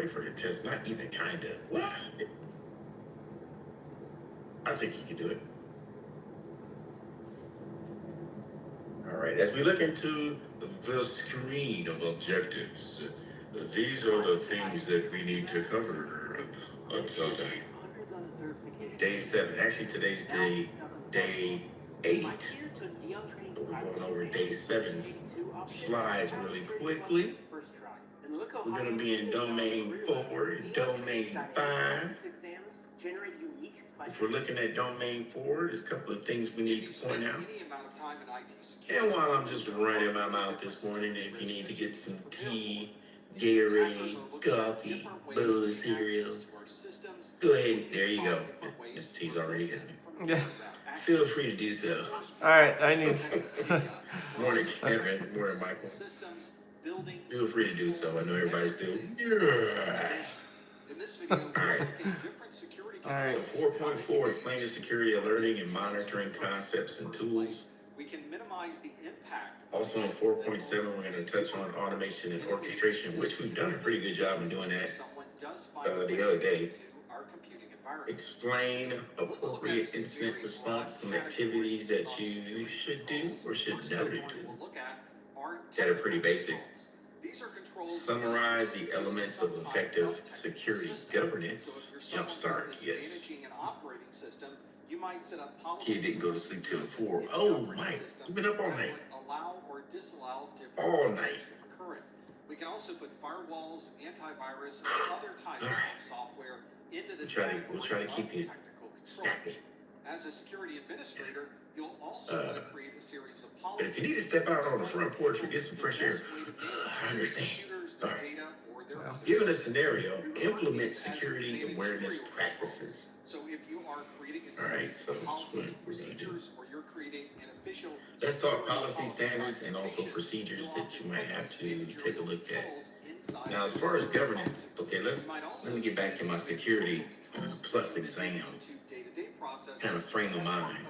for the test. Not even kinda. What? I think you can do it. All right. As we look into the screen of objectives, these are the things that we need to cover until day 7. Actually, today's day 8. But we're going over day 7's slides really quickly. We're going to be in domain 4 and domain 5. If we're looking at domain 4, there's a couple of things we need to point out. And while I'm just running my mouth this morning, if you need to get some tea, Gatorade, coffee, bowl of cereal, go ahead. There you go. This tea's already in. Yeah. Feel free to do so. All right, I need. Morning, Kevin. Morning, Michael. Feel free to do so. I know everybody's still. Yeah. All right. All right. So 4.4, explain the security alerting and monitoring concepts and tools. We can minimize the impact. Also in 4.7, we're going to touch on automation and orchestration, which we've done a pretty good job in doing that the other day. Explain appropriate incident response and activities that you should do or should know to do. That are pretty basic. Summarize the elements of effective security governance. Jumpstart, yes. Kid didn't go to sleep till 4. Oh, Mike, you've been up all night. All night. We can also put firewalls, antivirus, and other types of software into the We'll try to keep you snappy. As a security administrator, you'll also want to create a series of policies. But if you need to step out on the front porch or get some fresh air, I understand. All right. Given a scenario, implement security awareness practices. So if you are creating a series of policies, procedures, or you're creating an official. Let's talk policy standards and also procedures that you might have to take a look at. Now, as far as governance, okay, let me get back to my security plus exam kind of frame of mind.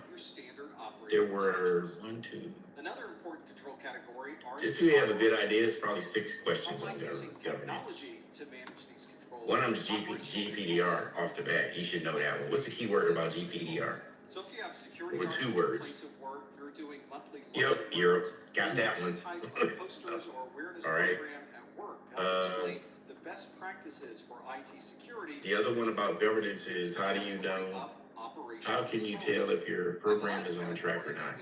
There were 1, 2. Another important control category are just so you have a good idea, it's probably 6 questions on governance. One of them is GPDR off the bat. You should know that one. What's the key word about GPDR? So if you have security or 2 words. You're doing monthly Europe. Got that one. All right. The best practices for IT security. The other one about governance is how do you know? How can you tell if your program is on track or not?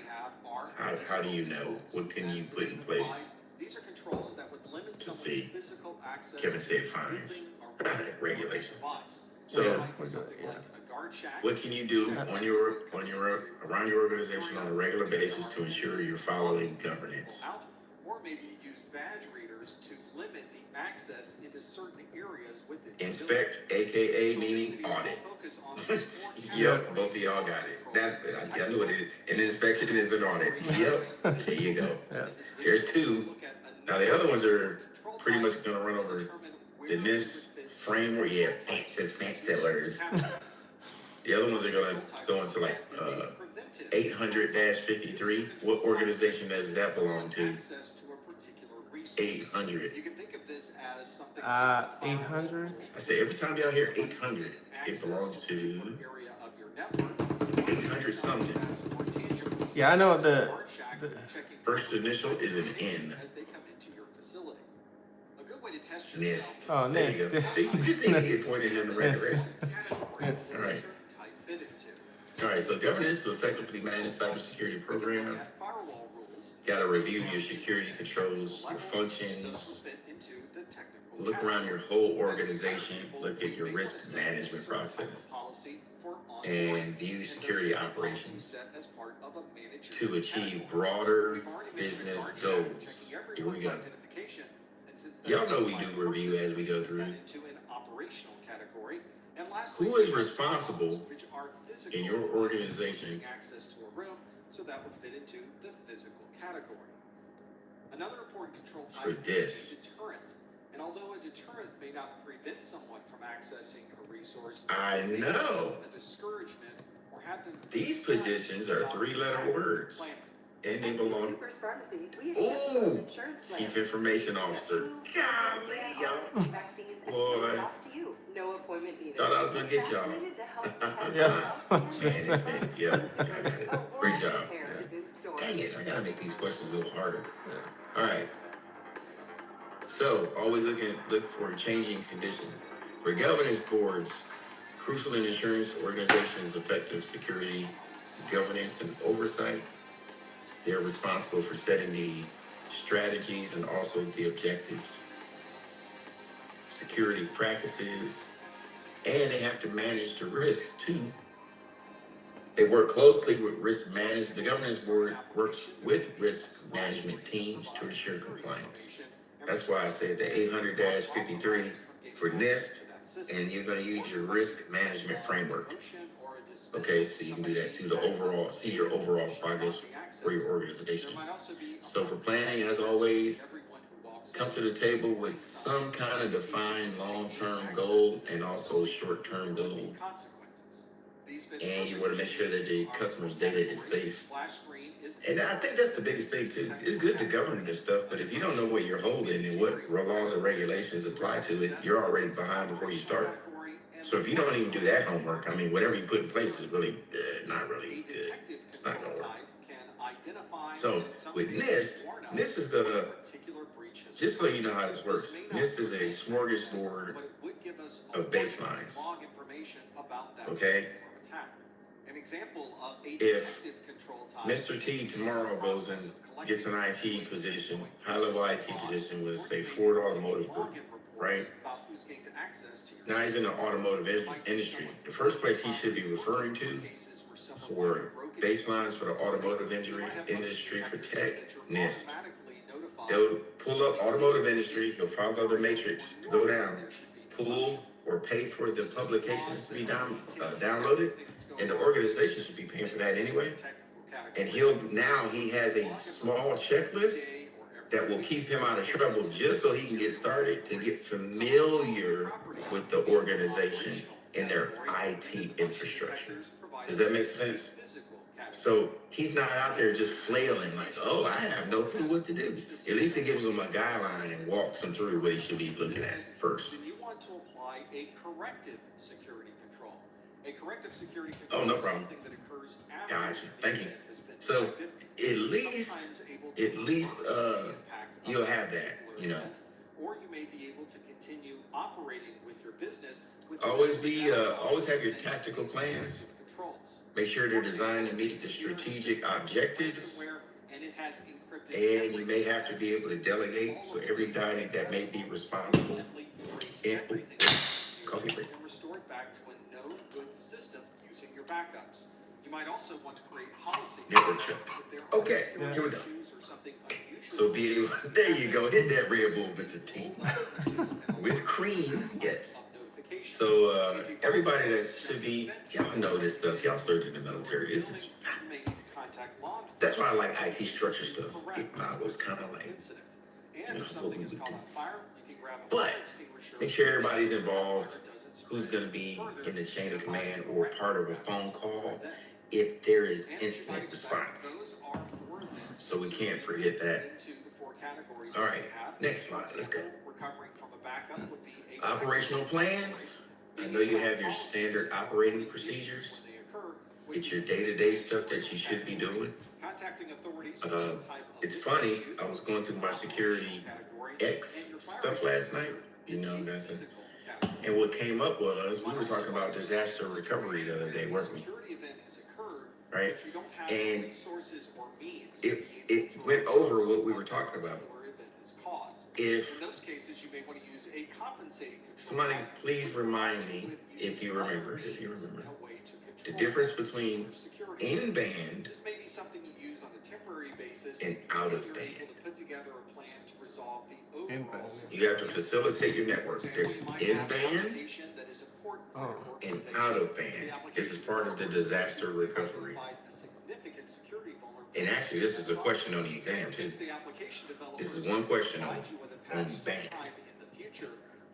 How do you know? What can you put in place to see? Kevin said fines, regulations. So, what can you do around your organization on a regular basis to ensure you're following governance? Or maybe you use badge readers to limit the access into certain areas within. Inspect, aka meaning audit. Yep, both of y'all got it. That's it. I knew what it is. An inspection is an audit. Yep, there you go. There's 2. Now the other ones are pretty much going to run over the NIST framework. Yeah, fancy words. The other ones are going to go into like 800-53. What organization does that belong to? 800. You can think of this as something 800. I say every time y'all hear 800, it belongs to 800 something. Yeah, I know the first initial is an N. NIST. Oh, there NIST. You go. See, you just need to get pointed in the right direction. All right. All right, so governance to effectively manage cybersecurity program. Got to review your security controls, your functions. Look around your whole organization. Look at your risk management process. And view security operations to achieve broader business goals. Here we go. Y'all know we do review as we go through. Who is responsible in your organization so that would fit into the physical category? Another important control type for this is deterrent. And although a deterrent may not prevent someone from accessing a resource, I know. A discouragement or have them. These positions are 3-letter words. And they belong. Ooh, Chief Information Officer. Golly, yo. Boy, Thought I was gonna get y'all. Yeah. Man, it's been, yeah, I got it. Great job. Yeah. Dang it, I gotta make these questions a little harder. Yeah. All right. So, always look for changing conditions. For governance boards, crucial in insurance organizations' effective security, governance, and oversight. They're responsible for setting the strategies and also the objectives, security practices, and they have to manage the risk too. They work closely with risk management. The governance board works with risk management teams to ensure compliance. That's why I said the 800-53 for NIST, and you're going to use your risk management framework. Okay, so you can do that too. See your overall progress for your organization. So for planning, as always, come to the table with some kind of defined long-term goal and also short-term goal. And you want to make sure that the customer's data is safe. And I think that's the biggest thing too. It's good to govern this stuff, but if you don't know what you're holding and what laws and regulations apply to it, you're already behind before you start. So if you don't even do that homework, I mean, whatever you put in place is really not really good. It's not going to work. So with NIST is just so you know how this works, NIST is a smorgasbord of baselines. Okay? If Mr. T tomorrow goes and gets an IT position, high-level IT position with, say, Ford Automotive Group, right? Now he's in the automotive industry. The first place he should be referring to for baselines for the automotive industry for tech, NIST. They'll pull up automotive industry, he'll follow the matrix, go down, pull or pay for the publications to be downloaded, and the organization should be paying for that anyway. And he has a small checklist that will keep him out of trouble just so he can get started to get familiar with the organization and their IT infrastructure. Does that make sense? So he's not out there just flailing like, oh, I have no clue what to do. At least it gives him a guideline and walks him through what he should be looking at first. You want to apply a corrective security control. A corrective security control no problem. is something that occurs after Gotcha. Thank you. So at least you'll have that, you know. Or you may be able to continue operating with your business. Always have your tactical plans. Make sure they're designed to meet the strategic objectives. And you may have to be able to delegate so everybody that may be responsible. And coffee break. Restore it back to a no good system using your backups. You might also want to create policy. Network check. Okay, here we go. So be able, there you go, hit that red bull with the team. With cream, yes. So everybody that should be, y'all know this stuff. Y'all served in the military. That's why I like IT structure stuff. It was kind of like, what we would do. But make sure everybody's involved. Who's going to be in the chain of command or part of a phone call if there is incident response. So we can't forget that. All right, next slide. Let's go. Operational plans. I know you have your standard operating procedures. It's your day-to-day stuff that you should be doing. It's funny. I was going through my security X stuff last night. You know, and what came up was we were talking about disaster recovery the other day, weren't we? Right? And it went over what we were talking about. If somebody please remind me if you remember the difference between in-band and out-of-band. You have to facilitate your network. There's in-band and out-of-band. This is part of the disaster recovery. And actually, this is a question on the exam too. This is one question on band.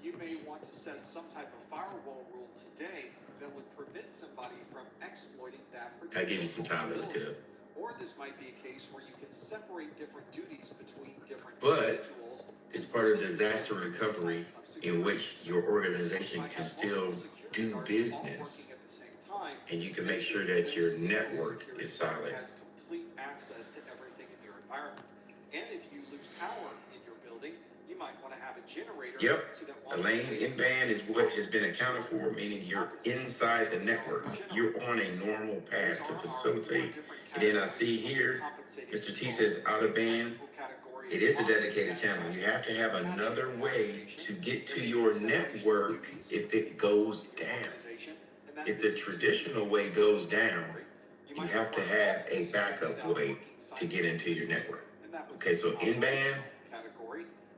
You may want to set some type of firewall rule today that would prevent somebody from exploiting that particular. I give you some time to look it up. Or this might be a case where you can separate different duties between different individuals. It's part of disaster recovery in which your organization can still do business, and you can make sure that your network is solid. Has complete access to everything in your environment. And if you lose power in your building, you might want to have a generator. Yep. So that A lane in band is what has been accounted for, meaning you're inside the network. You're on a normal path to facilitate. And then I see here, Mr. T says out of band. It is a dedicated channel. You have to have another way to get to your network if it goes down. If the traditional way goes down, you have to have a backup way to get into your network. Okay, so in band,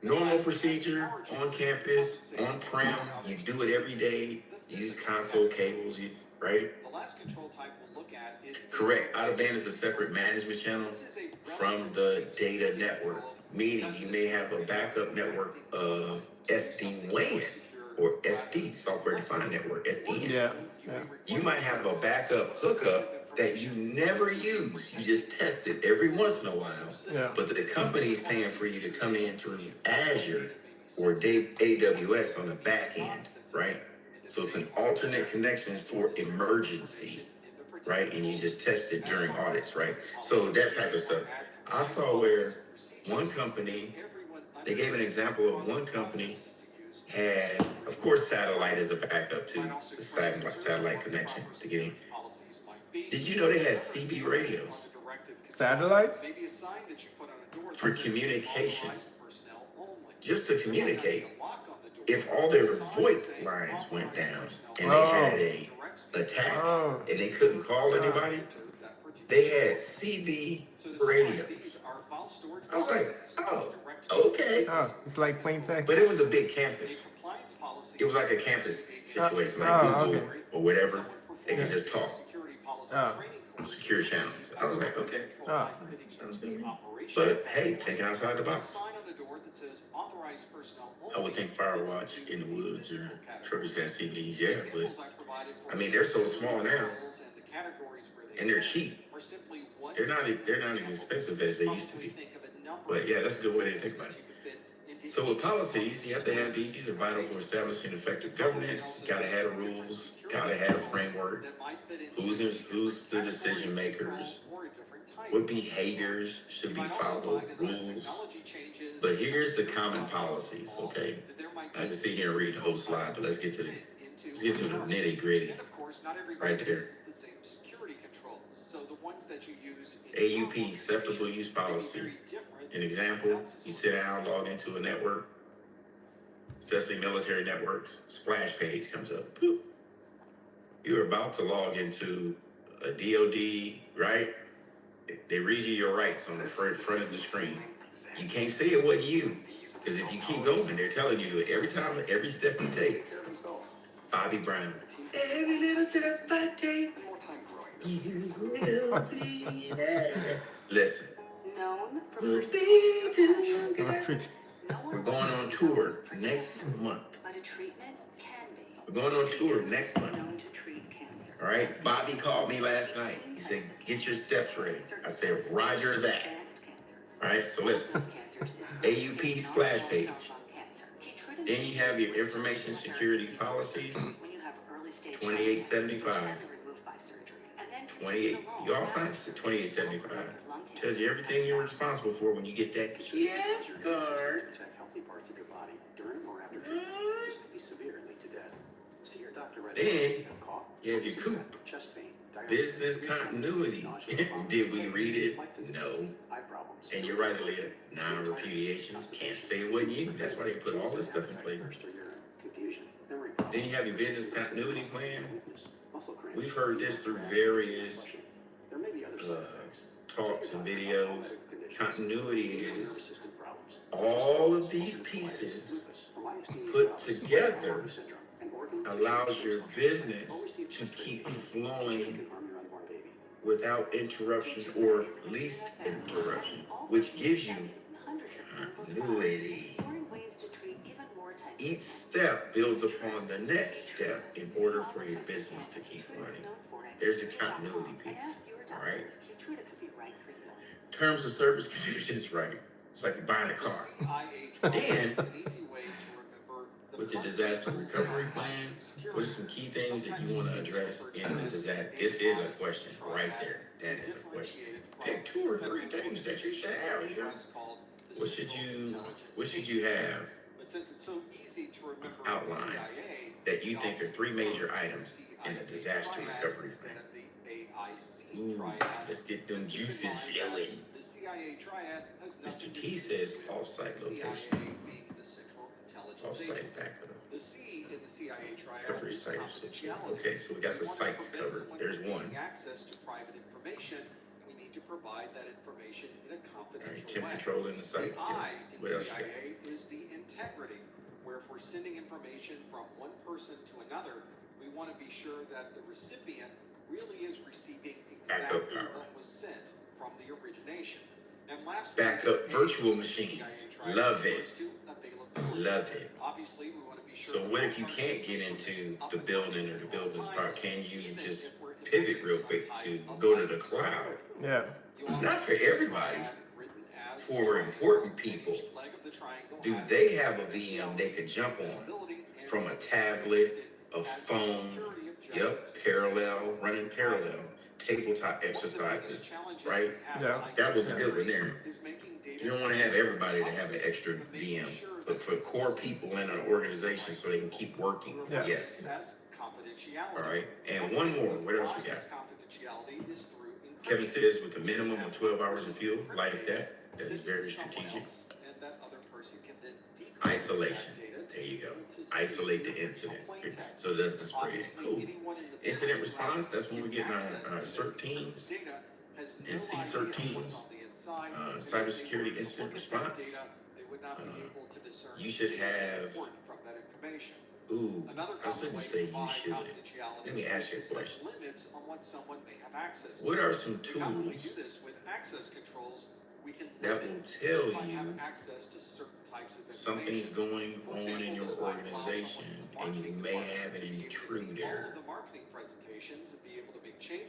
normal procedure on campus, on prem, you do it every day. You use console cables, right? The last control type we'll look at is correct. Out of band is a separate management channel from the data network, meaning you may have a backup network of SD-WAN or SD, software defined network, SDN. Yeah. You might have a backup hookup that you never use. You just test it every once in a while. Yeah. But the company is paying for you to come in through Azure or AWS on the back end, right? So it's an alternate connection for emergency, right? And you just test it during audits, right? So that type of stuff. I saw where one company, they gave an example of one company had, of course, satellite as a backup to the satellite connection to get in. Did you know they had CB radios Satellites? for communication? Just to communicate. If all their VoIP lines went down and they had a attack and they couldn't call anybody, they had CB radios. I was like, oh, okay. Oh, it's like plain text. But it was a big campus. It was like a campus situation, like Google or whatever. They could just talk on secure channels. I was like, okay, sounds good. But hey, thinking outside the box. I would think Firewatch in the woods or truckers got CBs, yeah, but I mean they're so small now, and they're cheap. They're not as expensive as they used to be. But yeah, that's a good way to think about it. So with policies, you have to have these are vital for establishing effective governance. You gotta have rules, gotta have a framework. Who's the decision makers? What behaviors should be followed? Rules. But here's the common policies, okay? I can sit here and read the whole slide, but let's get to the nitty gritty. Right there. AUP, acceptable use policy. An example, you sit down, log into a network, especially military networks, splash page comes up. Boop. You're about to log into a DOD, right? They read you your rights on the front of the screen. You can't say it wasn't you, because if you keep going, they're telling you every time, every step you take. Bobby Brown. Every little step I take, you will be there. Listen. We'll be together. We're going on tour next month. We're going on tour next month. All right. Bobby called me last night. He said, "Get your steps ready." I said, "Roger that." All right. So listen. AUP splash page. Then you have your information security policies. 2875. 28. You all signed 2875. Tells you everything you're responsible for when you get that CAD card. Then you have your COOP. Business continuity. Did we read it? No. And you're right, Aaliyah. Non-repudiation. Can't say it wasn't you. That's why they put all this stuff in place. Then you have your business continuity plan. We've heard this through various talks and videos. Continuity is all of these pieces put together allows your business to keep flowing without interruption or least interruption, which gives you continuity. Each step builds upon the next step in order for your business to keep running. There's the continuity piece, all right? Terms of service conditions, right? It's like you're buying a car. Then with the disaster recovery plan, what are some key things that you want to address in the disaster? This is a question right there. That is a question. Pick 2 or 3 things that you should have. What should you have But since it's so easy to remember outlined CIA, that you think are 3 major items in a disaster recovery plan? Ooh, let's get them juices flowing. The CIA triad has Mr. nothing T to do says with off-site the location, CIA being the central intelligence off-site agency. backup, The C in the CIA triad recovery is site situation. confidentiality. Okay, so we got the We want to sites prevent covered. someone There's from one. gaining access to private information. We need to provide that information in a All right, confidential temp way. control in the site. The Yeah. I in What else you got? CIA is the integrity, where if we're sending information from one person to another, we want to be sure that the recipient really is receiving exactly Backup power. what was sent from the origination. And lastly, Backup virtual the machines. CIA triad Love refers it. to availability. Love it. Obviously, we want to be sure. So what if you can't get into the building or the building's part? Can you just pivot real quick to go to the cloud? Yeah. Not for everybody. For important people, do they have a VM they could jump on from a tablet, a phone? Yep, running parallel, tabletop exercises, right? Yeah. That was a good one there. You don't want to have everybody to have an extra VM, but for core people in an organization so they can keep working. Yeah. Yes. All right. And one more. What else we got? Kevin says with a minimum of 12 hours of fuel, like that is very strategic. Isolation. There you go. Isolate the incident so it doesn't spread. Cool. Incident response, that's when we're getting our CERT teams and CERT teams. Cybersecurity incident response. You should have. Ooh, I shouldn't say you should. Let me ask you a question. What are some tools that will tell you something's going on in your organization and you may have an intruder?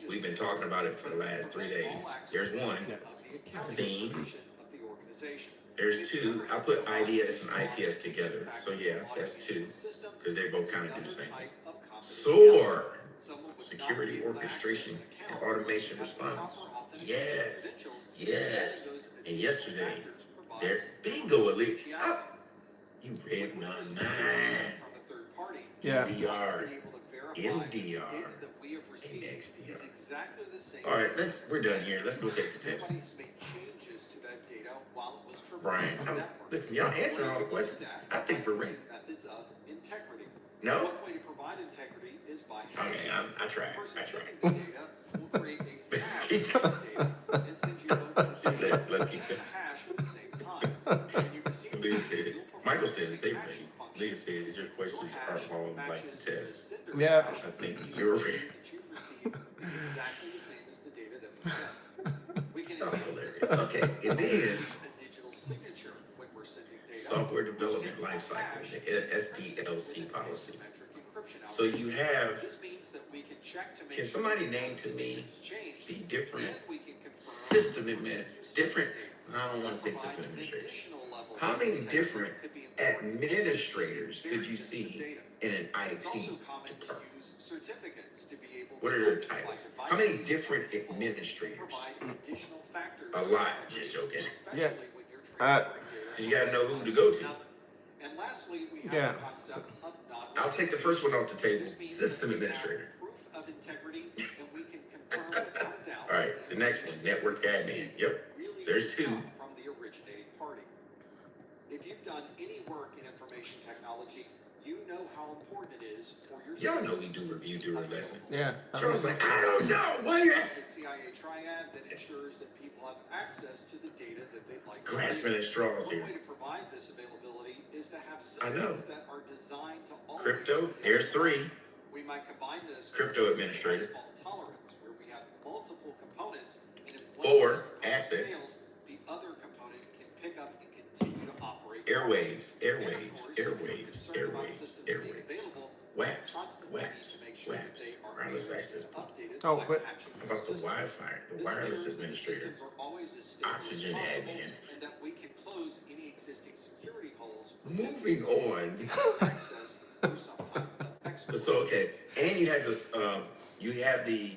We've been talking about it for the last 3 days. There's one. Yes. Scene. There's 2. I put IDS and IPS together. So yeah, that's 2. Because they both kind of do the same thing. SOAR. Security orchestration and automation response. Yes. Yes. And yesterday, there, bingo, elite. Oh, you read my mind. Yeah. MDR, MDR, and XDR. All right, we're done here. Let's go take the test. Brian, listen, y'all answering all the questions. I think we're ready. No? Okay, I tried. Let's keep let's keep it. Leah said, Michael says they ready. Leah says your questions are all like the test. Yeah. I think you're ready. Oh, hilarious. Okay, and then software development lifecycle, the SDLC policy. So you have, can somebody name to me the different I don't want to say system administrators. How many different administrators could you see in an IT department? What are their titles? How many different administrators? A lot, just joking. Yeah. Because you gotta know who to go to. Yeah. I'll take the first one off the table. System administrator. All right, the next one, network admin. Yep. So there's 2. If you've done any work in information technology, you know how important it is for your Y'all know we do review during lesson. Yeah. Charles like, I don't know. Why you the asking? CIA triad that ensures that people have access to the data that they'd like to Grasping at straws One here. way to provide this availability is to have I know. systems that are designed to always Crypto, be there's 3. We might combine this Crypto with administrator. fault tolerance, where we have multiple components, and if 4, component asset. fails, the other component can pick up and continue to operate. Airwaves. WAPs. Wireless access point. Oh, but How about the Wi-Fi, the wireless administrator, oxygen admin? And that we can close any existing security holes moving on. access through some type of expert. So okay, and you have this. You have the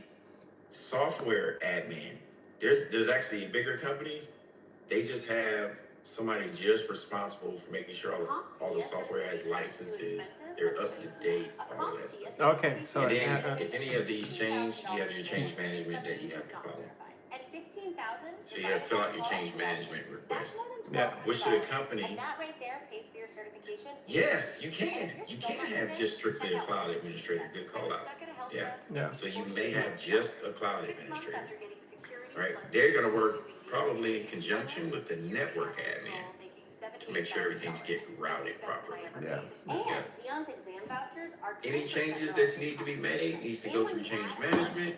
software admin. There's actually bigger companies. They just have somebody just responsible for making sure all the software has licenses. They're up to date. All of that stuff. Okay, so And then if any of these change, you have your change management that you have to follow. So you have to fill out your change management request. yeah, Which should a company? Yes, you can. You can have just strictly a cloud administrator. Good call out. Yeah. yeah, So you may have just a cloud administrator, right? They're gonna work probably in conjunction with the network admin to make sure everything's getting routed properly. yeah, Yeah. Any changes that need to be made needs to go through change management.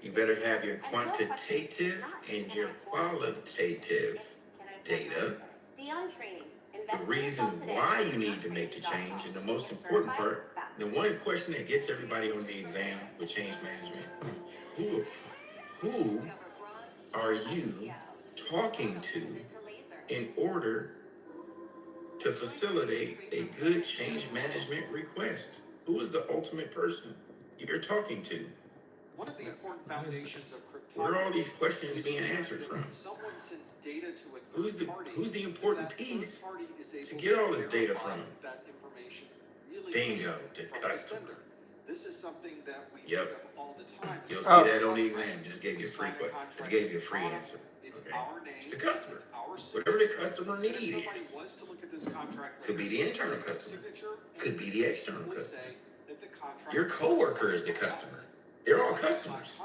You better have your quantitative and your qualitative data. The reason why you need to make the change, and the most important part, the one question that gets everybody on the exam with change management, who are you talking to in order to facilitate a good change management request? Who is the ultimate person you're talking to? One of the important foundations of Where are all cryptography these questions is being to answered ensure from? that someone sends data to a Who's third the party, who's the important that third piece party is able to get all this data verify from? that information really Bingo, came the from customer. sender. This is something that we Yep. think of all the time. You'll Oh. see that on the exam. Just gave you a free question. Just gave you a free answer. It's Okay. our name, It's the customer. it's our Whatever the signature. customer And need if somebody is. was to look at this contract Could be later, the internal their customer. signature, Could be the external simply customer. say that the contract Your coworker is the customer. They're all customers.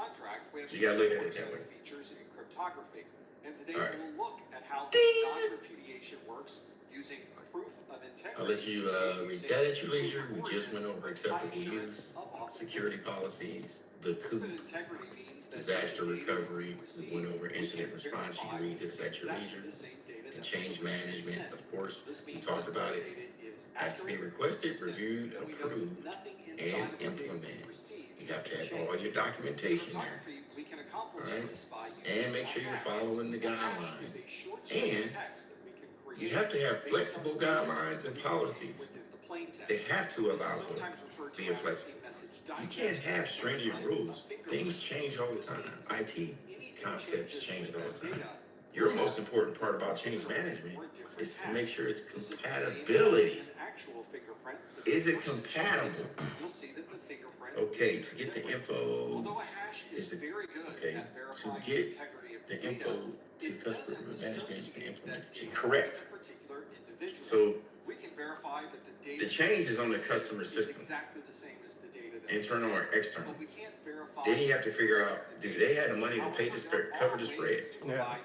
So you gotta look at it that way. Features in cryptography. And today All right. we'll look at how Ding! non-repudiation works using proof of integrity. I'll let you read that at your leisure. We just went over acceptable use, security policies, the Proof coup, of integrity means that disaster the data recovery. received, We went over we incident can response. You verify can read this at your exactly leisure. the same data And that change was management, sent. of course, This we means talked that about the it. data is Has to be accurate, requested, consistent, reviewed, and we know approved, nothing inside and of the data implemented. received You have to can have change. all your documentation there. Cryptography, we can accomplish Alright? this by using And make sure a you're hash. following the A hash guidelines. is a short string of And text that we can create you have to have based on flexible the data guidelines and policies. within the plain text. They have to This allow is for sometimes referred to being as a flexible. message You digest, can't have or stringent a rules. fingerprint. Things change all the This time. means that IT anything concepts changes change with all that the time. data Your will most have important part about a change fingerprint management or a different is to hash. make sure it's This is the same compatibility. as an actual fingerprint. Is it First, compatible? You'll see that the fingerprint Okay, is to get the different. info, Although a hash is is the very good okay at to verifying the get integrity of the data, info to it customer doesn't management is to associate implement that the change. data Correct. with a particular individual. So We can verify that the data the change is on the is customer system, exactly the same as the data that internal or received. external. But we can't verify. Then you have to figure out, do they have the money to pay the spread, cover the spread? Yeah.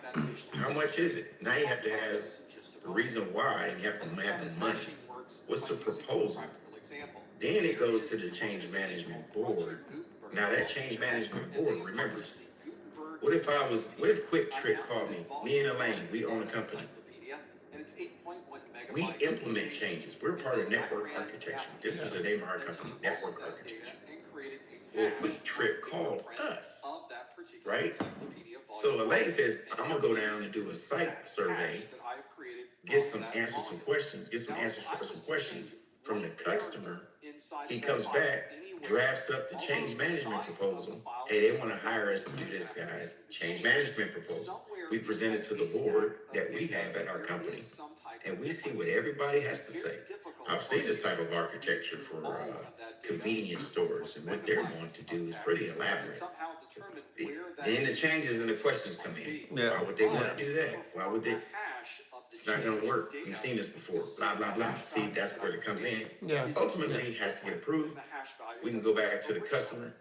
How much is it? Now you have to have the reason why, and you have to have the money. What's the proposal? Then it goes to the change management board. Now that change management board, remember, what if Quick Trip called me and Elaine, we own a company. We implement changes. We're part of network architecture. This is the name of our company, network architecture. Well, Quick Trip called us, right? So Elaine says, I'm gonna go down and do a site survey, get some answers for some questions from the customer. He comes back, drafts up the change management proposal. Hey, they want to hire us to do this, guys. Change management proposal. We present it to the board that we have at our company, and we see what everybody has to say. I've seen this type of architecture for convenience stores, and what they're wanting to do is pretty elaborate. Then the changes and the questions come in. Yeah. Why would they want to do that? Why would they? It's not going to work. We've seen this before. Blah, blah, blah. See, that's where it comes in. yeah, Ultimately, it has to get approved. We can go back to the customer.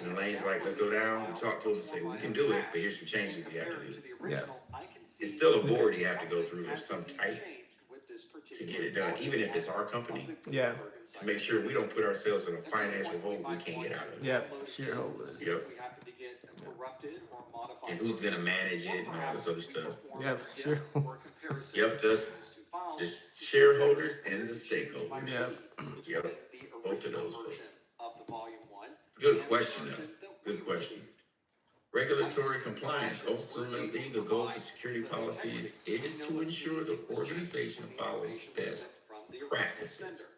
And Elaine's like, let's go down. We talk to him and say, we can do it, but here's some changes we have to do. yeah, It's still a board you have to go through of some type to get it done, even if it's our company, yeah, to make sure we don't put ourselves in a financial hole we can't get out of. yeah, shareholders. Yep. And who's going to manage it and all this other stuff. Yeah, sure. Yep, the shareholders and the stakeholders. Yeah. Yep, both of those folks. Good question, though. Good question. Regulatory compliance. Ultimately, the goal for security policies is to ensure the organization follows best practices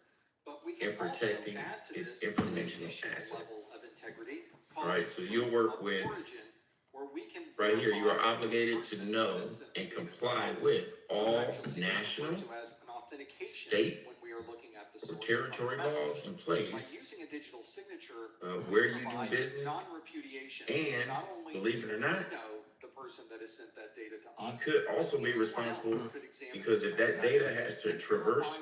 in protecting its informational assets. All right, so you'll work with, right here, you are obligated to know and comply with all national, state, or territory laws in place where you do business. And believe it or not, you could also be responsible because if that data has to traverse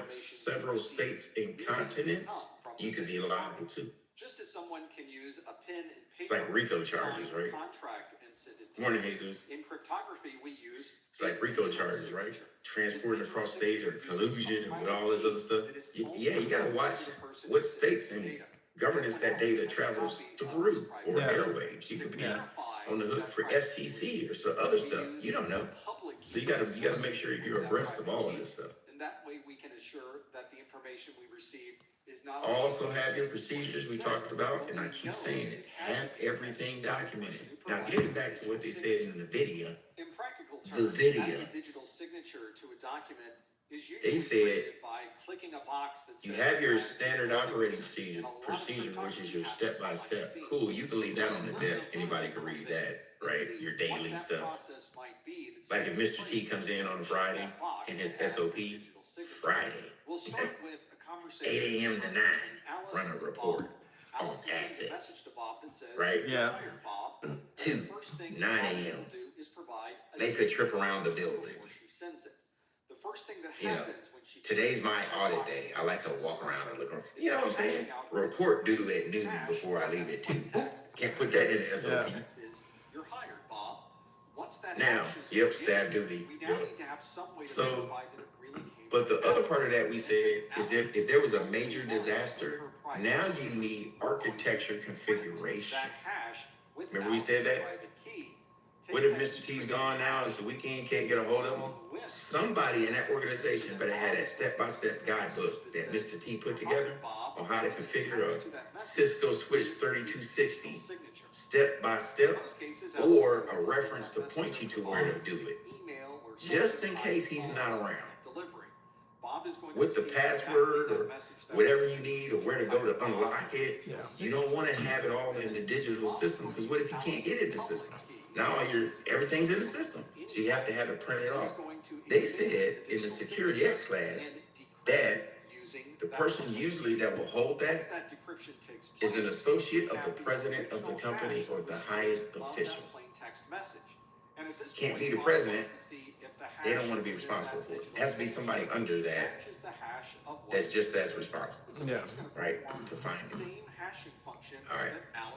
several states and continents, you could be liable too. Just as someone can use a pen and paper. It's like RICO charges, right? Contract and send it to Morning, Jesus. In cryptography, we use. It's like RICO charges, right? Transporting across state or collusion and with all this other stuff. Yeah, you gotta watch what states and governance that data travels through or airwaves. You could be on the hook for FCC or some other stuff. You don't know. So you gotta make sure you're abreast of all of this stuff. And that way we can assure that the information we receive is not. Also have your procedures we talked about, and I keep saying it, have everything documented. Now getting back to what they said in the video, In practical terms, the video, adding a digital signature to a document is they usually said created by clicking a box that you says have your standard operating procedure, which is your step-by-step. Cool, you can leave that on the desk. Anybody can read that, right? Your daily stuff. Like if Mr. T comes in on a Friday in his SOP, Friday, 8 a.m. to 9, run a report on assets, right? Yeah. 2, 9 a.m. Make a trip around the building. You know, today's my audit day. I like to walk around and look around. You know what I'm saying? Report due at noon before I leave at 2. Can't put that in the SOP. Now, yep, staff duty. Yep. So, but the other part of that we said is if there was a major disaster, now you need architecture configuration. Remember we said that? What if Mr. T's gone now? It's the weekend, can't get a hold of him? Somebody in that organization better have that step-by-step guidebook that Mr. T put together on how to configure a Cisco Switch 3260 step-by-step, or a reference to point you to where to do it, just in case he's not around. With the password or whatever you need or where to go to unlock it, you don't want to have it all in the digital system, because what if you can't get it in the system? Now everything's in the system, so you have to have it printed off. They said in the Security X class that the person usually that will hold that is an associate of the president of the company or the highest official. Can't be the president. They don't want to be responsible for it. It has to be somebody under that that's just as responsible. Yeah. Right? To find it. All right.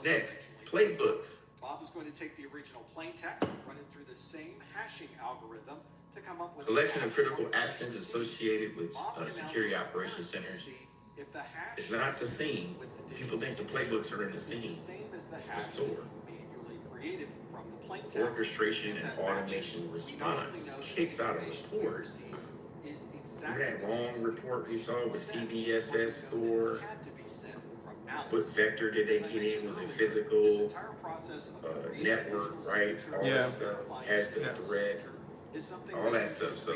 Next, playbooks. Bob is going to take the original plain text, run it through the same hashing algorithm to come up with collection of critical actions associated with security operations centers. It's not the scene. People think the playbooks are in the scene. It's the SOAR. Orchestration and automation response kicks out a report. Remember that long report we saw with CVSS score? What vector did they get in? Was it physical, network, right? All that stuff has the thread, all that stuff. So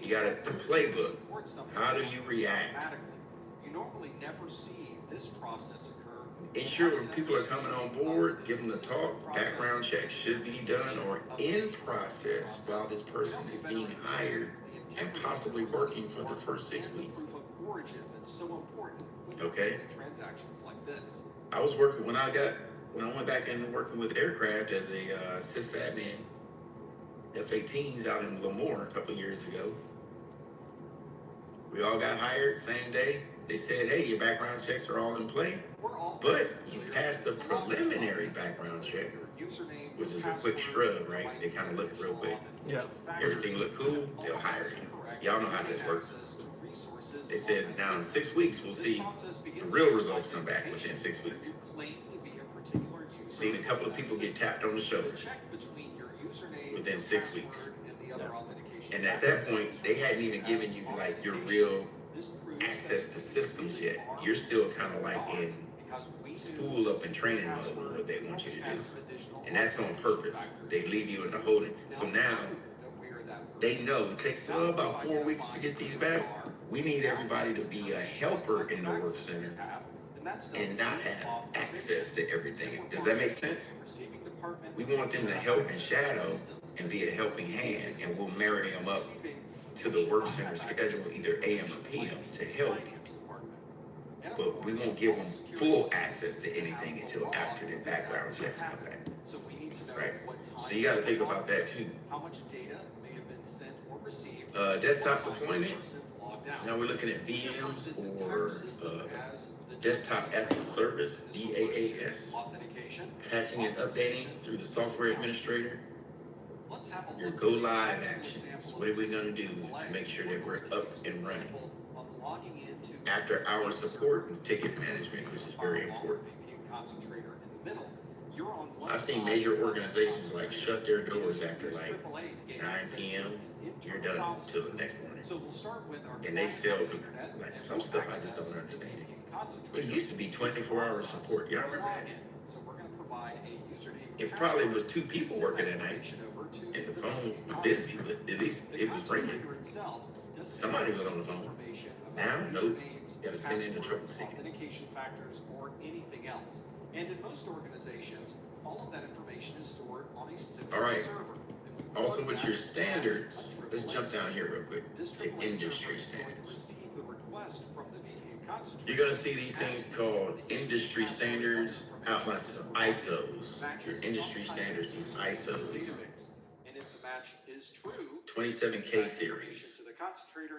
you got the playbook. How do you react? You normally never see this process occur. Ensure when people are coming on board, give them the talk. Background check should be done or in process while this person is being hired and possibly working for the first 6 weeks. Okay. I was working when I went back into working with aircraft as a sysadmin, F-18s out in Lemoore a couple years ago. We all got hired same day. They said, hey, your background checks are all in play, but you passed the preliminary background check, which is a quick scrub, right? They kind of look real quick. Yeah. Everything look cool, they'll hire you. Y'all know how this works. They said now in 6 weeks, we'll see the real results come back within 6 weeks. Seen a couple of people get tapped on the shoulder within 6 weeks. And at that point, they hadn't even given you like your real access to systems yet. You're still kind of like in spool up and training mode on what they want you to do. And that's on purpose. They leave you in the holding. So now they know it takes about 4 weeks to get these back. We need everybody to be a helper in the work center and not have access to everything. Does that make sense? We want them to help and shadow and be a helping hand, and we'll marry them up to the work center schedule, either AM or PM, to help. But we won't give them full access to anything until after the background checks come back. Right? So you got to think about that too. How much data may have been sent or received? Desktop deployment. Now we're looking at VMs or desktop as a service, DAAS. Patching and updating through the software administrator. Your go live actions. What are we going to do to make sure that we're up and running? After hour support and ticket management, which is very important. I've seen major organizations like shut their doors after like 9 p.m. You're done until the next morning. And they sell like some stuff I just don't understand. It used to be 24-hour support. Y'all remember that? It probably was 2 people working at night, and the phone was busy, but at least it was ringing. Somebody was on the phone. Now, nope. You gotta send in the trouble ticket. Authentication factors or anything else. And in most organizations, all of that information is stored on a single server. Also, with your standards, let's jump down here real quick to industry standards. You're going to see these things called industry standards, outlines of ISOs. Your industry standards, these ISOs. 27K series,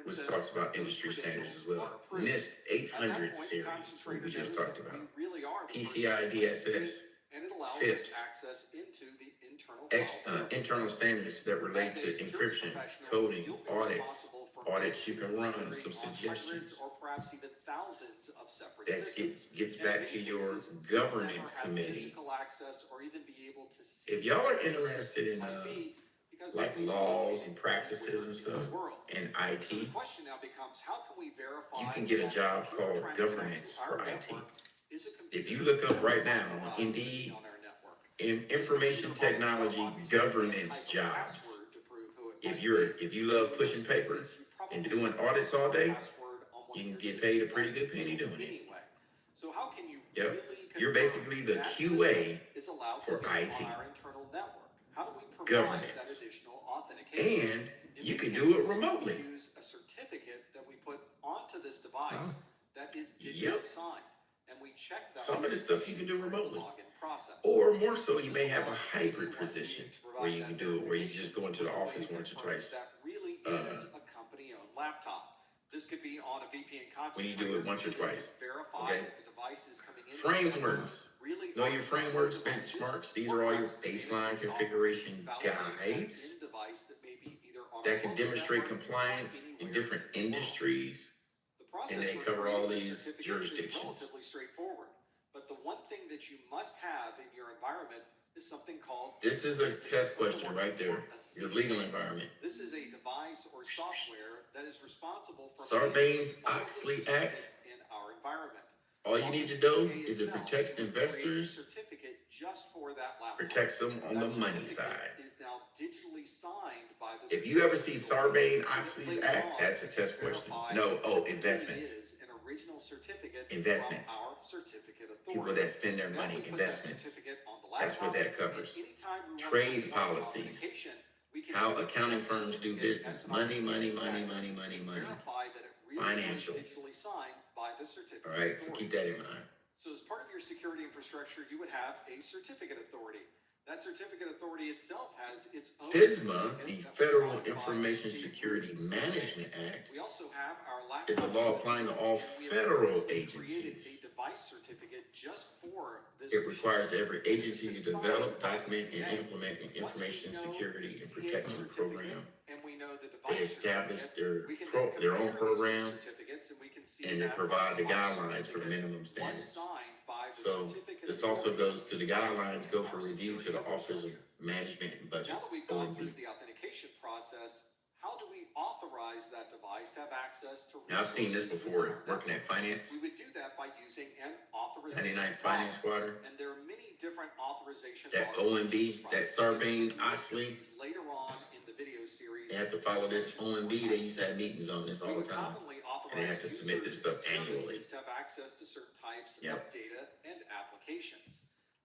which talks about industry standards as well. NIST 800 series, what we just talked about. PCI DSS, FIPS, internal standards that relate to encryption, coding, audits you can run, some suggestions. That gets back to your governance committee. If y'all are interested in like laws and practices and stuff in IT, you can get a job called governance for IT. If you look up right now on Indeed, in information technology governance jobs, if you love pushing paper and doing audits all day, you can get paid a pretty good penny doing it. Yep, you're basically the QA for IT governance, and you can do it remotely. A certificate that we put onto this device that is Yep. signed, and we check that. Some of the stuff you can do remotely. Or more so, you may have a hybrid position where you can do it, where you just go into the office once or twice. That really is a company-owned laptop. This could be on a VPN concentrator. When you do it once or twice. Verify Okay. that the device is coming in. Frameworks. Know your frameworks, benchmarks. These are all your baseline configuration guides that can demonstrate compliance in different industries, and they cover all these jurisdictions. Relatively straightforward. But the one thing that you must have in your environment is something called. This is a test question right there. Your legal environment. This is a device or software that is responsible for Sarbanes-Oxley Act. in our environment. All you need to do is it protects investors, Certificate just for that laptop. protects them on the money side. Is now digitally signed by the. If you ever see Sarbanes-Oxley's Act, that's a test question. No, investments. An original certificate. Investments. From our certificate authority. People that spend their money, investments. That's what that covers. Trade policies. How accounting firms do business. Money. Financial. All right, so keep that in mind. So as part of your security infrastructure, you would have a certificate authority. That certificate authority itself has its own. FISMA, the Federal Information Security Management Act, We also have our is a law applying to all federal agencies. A device certificate just for this. It requires every agency to develop, document, and implement an information security and protection program. And we know the They device establish certificate. their own program, Certificates, and we can see and they that provide the device guidelines for the certificate minimum was standards. signed by the So certificate this also authority. goes to the guidelines, go for review to the Office of Management and Budget, Now that we've gone through OMB. the authentication process, how do we authorize that device to have access to Now, I've seen this resources before within our working at network? finance, We would do that by using an authorization 99th Finance model. Squadron, And there are many different authorization that models to OMB, choose from. that Sarbanes-Oxley. Later on in the video series, They have to follow this OMB. They used to have meetings on this all the time. And they have to submit this stuff annually. To have access to certain types Yep. of data and applications.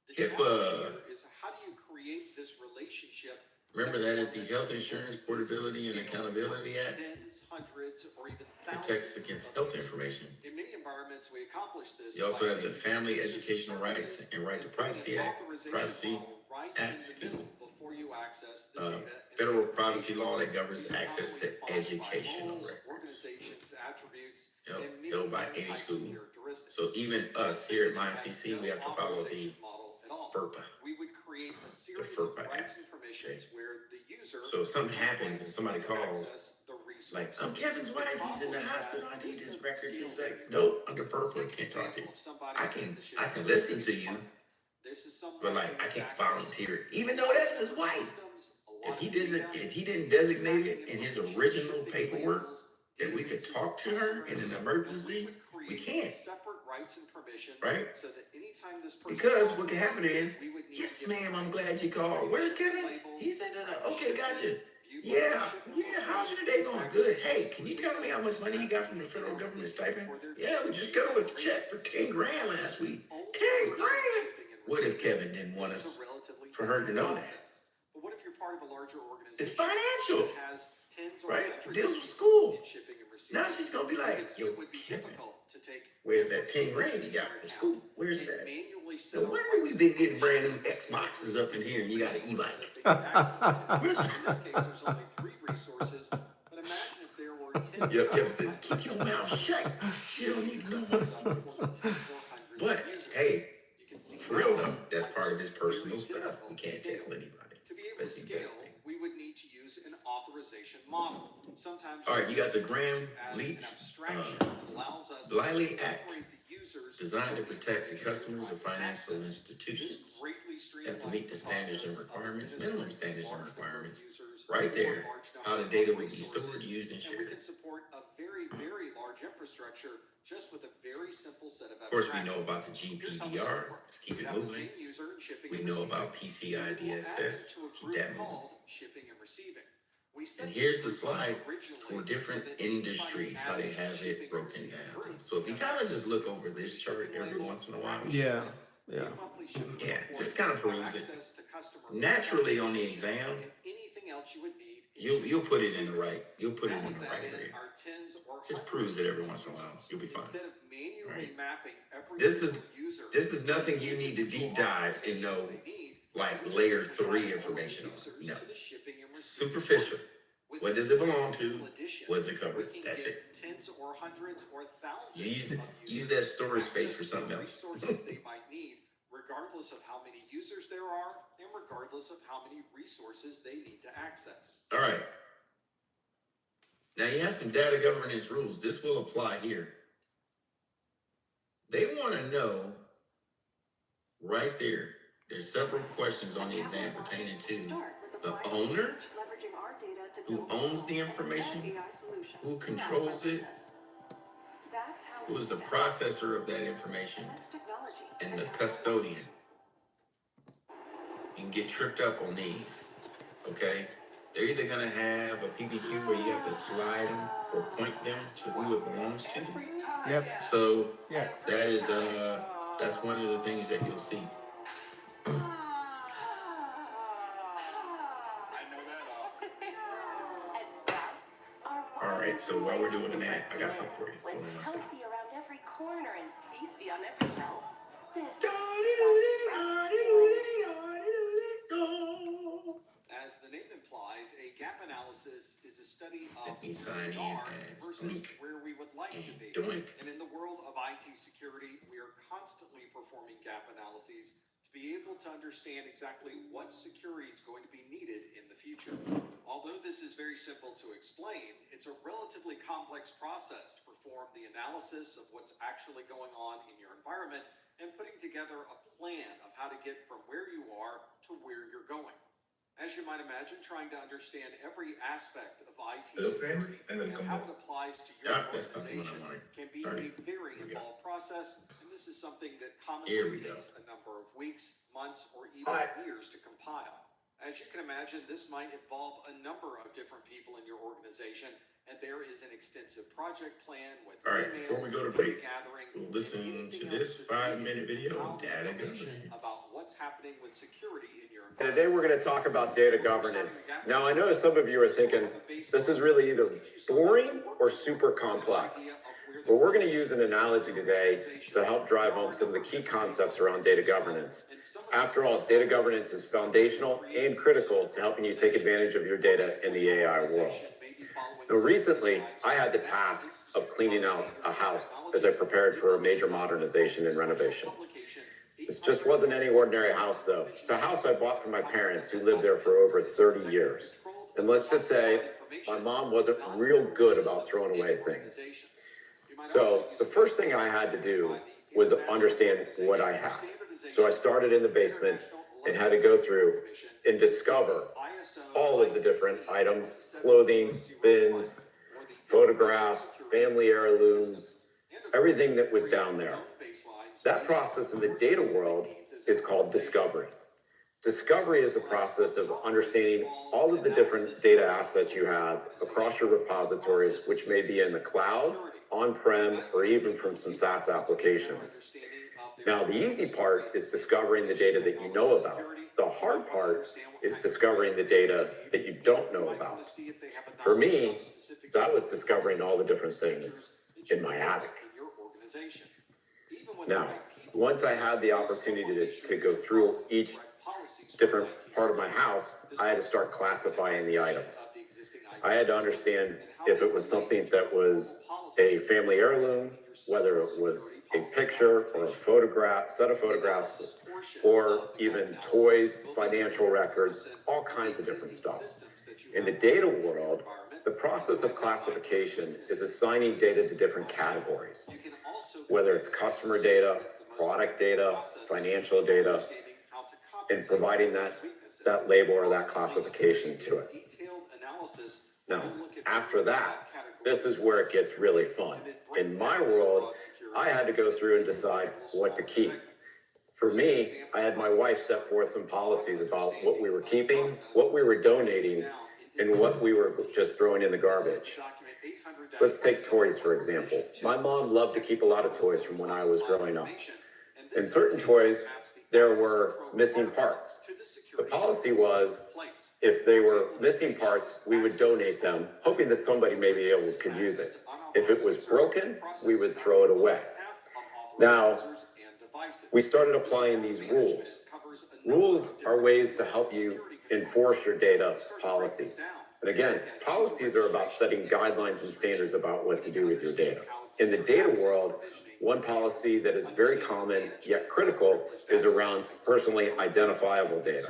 The HIPAA. challenge here is how do you create this relationship? Remember, that is the Health Insurance Portability and Accountability Act. Tens, hundreds, or even Protects thousands against of health users. information. In many environments, we accomplish this. You also by have the making Family user Educational Rights services and Right to and putting Privacy an Act, authorization Privacy model right Act, in the excuse me. middle before you access the data and Federal information. privacy law that governs These are access to commonly defined by educational roles, records. organizations, attributes, Yep, and many held by other any types of school. characteristics. So even us here at MyCC, we have to follow the FERPA. We would create a series FERPA of rights Act, and permissions okay. where the user. So if something happens and somebody can calls, access the resource. like, I'm Kevin's wife, he's in the hospital, I need his records. He's like, nope, under FERPA, can't talk to you. I can listen to you, but like, I can't volunteer, even though that's his wife. If he didn't designate it in his original paperwork that we could talk to her in an emergency, we can't. Separate rights and permissions, right? So that anytime this person Because what can happen is, yes, ma'am, I'm glad you called. Where's Kevin? He said, okay, gotcha. Yeah, how's your day going? Good. Hey, can you tell me how much money you got from the federal government stipend? Yeah, we just got with a check for 10 grand last week. 10 grand? What if Kevin didn't want us for her to know that? But what if you're part of a larger organization? It's financial, that has tens or right? hundreds Deals of with people school. in shipping and receiving? Now she's gonna be like, yo, It would be Kevin, difficult to take where's that 10 grand you got from school? Where's and that? manually set No up wonder we've been getting brand new Xboxes up in here and you got an e-bike. in this case, there's only 3 resources, but imagine if there were 10. Yep, Kevin says, keep your mouth shut. She don't need to know my secrets. But, hey, for real though, that's part of his personal stuff. We can't tell anybody. To be able to That's the scale, best thing. we would need to use an authorization model. Sometimes All right, you got the Graham as Leach an abstraction that allows us Bliley to Act, separate the users designed to from protect the information customers of required financial access. institutions. This greatly Have to meet the streamlines standards and process of requirements, administering minimum standards and large number of requirements. users Right or there, large number how the of data would be resources. stored, used, and And we shared. can support a very, very large infrastructure just with a very simple set of Of course, we abstractions. know about the Here's how this GPDR. would work. Let's keep We it have the moving. same user in shipping We and know receiving. about PCI We will add DSS. them to a Let's keep group that moving. called shipping and receiving. We set And this here's the group up slide originally for different so that anybody industries, how they added have shipping it and broken receiving down. group So if you kind of just look over this chart every once in a while, Yeah, yeah. monthly shipping Yeah, report, just kind of peruse it. access to customer Naturally on the exam, and anything else you would need. you'll put it in the right, you'll put it Now in let's the add right in area. our tens or Just hundreds peruse it of every once in a while. You'll be fine. Instead of manually Right. mapping every This is- single user, This is nothing you need to deep dive and know like layer 3 information on. No. to the shipping and receiving. Superficial. With What does this it belong to? simple addition, What's it cover? we can That's get it. Tens or hundreds or thousands You use, of use users that storage space access for to something the else. resources they might need, regardless of how many users there are and regardless of how many resources they need to access. All right. Now you have some data governance rules. This will apply here. They want to know right there. There's several questions on the exam pertaining to the owner, who owns the information, who controls it, who is the processor of that information, and the custodian. You can get tripped up on these, okay? They're either gonna have a PPQ where you have to slide them or point them to who it belongs to. Yep. So Yeah. that is that's one of the things that you'll see. All right, so while we're doing that, I got something for you. Hold on one second. Healthy around every corner and tasty on every shelf. This As the name implies, a gap analysis is a study of Let me sign where we in are as versus Doink where we would like to and be. Doink. And in the world of IT security, we are constantly performing gap analyses to be able to understand exactly what security is going to be needed in the future. Although this is very simple to explain, it's a relatively complex process to perform the analysis of what's actually going on in your environment and putting together a plan of how to get from where you are to where you're going. As you might imagine, trying to understand every aspect of IT Hello, friends, security and and welcome how back. it applies to your Yeah, that's not the one I organization wanted. can be Alright, a very here we go. involved process, and this is something that Here commonly we go. takes a number of weeks, months, or even Hi. years to compile. As you can imagine, this might involve a number of different people in your organization, and there is an extensive project plan with Alright, before we emails, go to data break, gathering, we'll and listen anything to else this that's 5-minute needed to video on compile the data information governance. about what's happening with security in your And environment. today we're going to talk about data governance. Now, I know some of you are thinking this is really either boring or super complex. But we're going to use an analogy today to help drive home some of the key concepts around data governance. After all, data governance is foundational and critical to helping you take advantage of your data in the AI world. Now, recently, I had the task of cleaning out a house as I prepared for a major modernization and renovation. This just wasn't any ordinary house, though. It's a house I bought from my parents who lived there for over 30 years. And let's just say my mom wasn't real good about throwing away things. So the first thing I had to do was understand what I had. So I started in the basement and had to go through and discover all of the different items, clothing, bins, photographs, family heirlooms, everything that was down there. That process in the data world is called discovery. Discovery is the process of understanding all of the different data assets you have across your repositories, which may be in the cloud, on-prem, or even from some SaaS applications. Now, the easy part is discovering the data that you know about. The hard part is discovering the data that you don't know about. For me, that was discovering all the different things in my attic. Now, once I had the opportunity to go through each different part of my house, I had to start classifying the items. I had to understand if it was something that was a family heirloom, whether it was a picture or a photograph, set of photographs, or even toys, financial records, all kinds of different stuff. In the data world, the process of classification is assigning data to different categories, whether it's customer data, product data, financial data, and providing that label or that classification to it. Now, after that, this is where it gets really fun. In my world, I had to go through and decide what to keep. For me, I had my wife set forth some policies about what we were keeping, what we were donating, and what we were just throwing in the garbage. Let's take toys, for example. My mom loved to keep a lot of toys from when I was growing up. And certain toys, there were missing parts. The policy was, if they were missing parts, we would donate them, hoping that somebody maybe could use it. If it was broken, we would throw it away. Now, we started applying these rules. Rules are ways to help you enforce your data policies. And again, policies are about setting guidelines and standards about what to do with your data. In the data world, one policy that is very common yet critical is around personally identifiable data.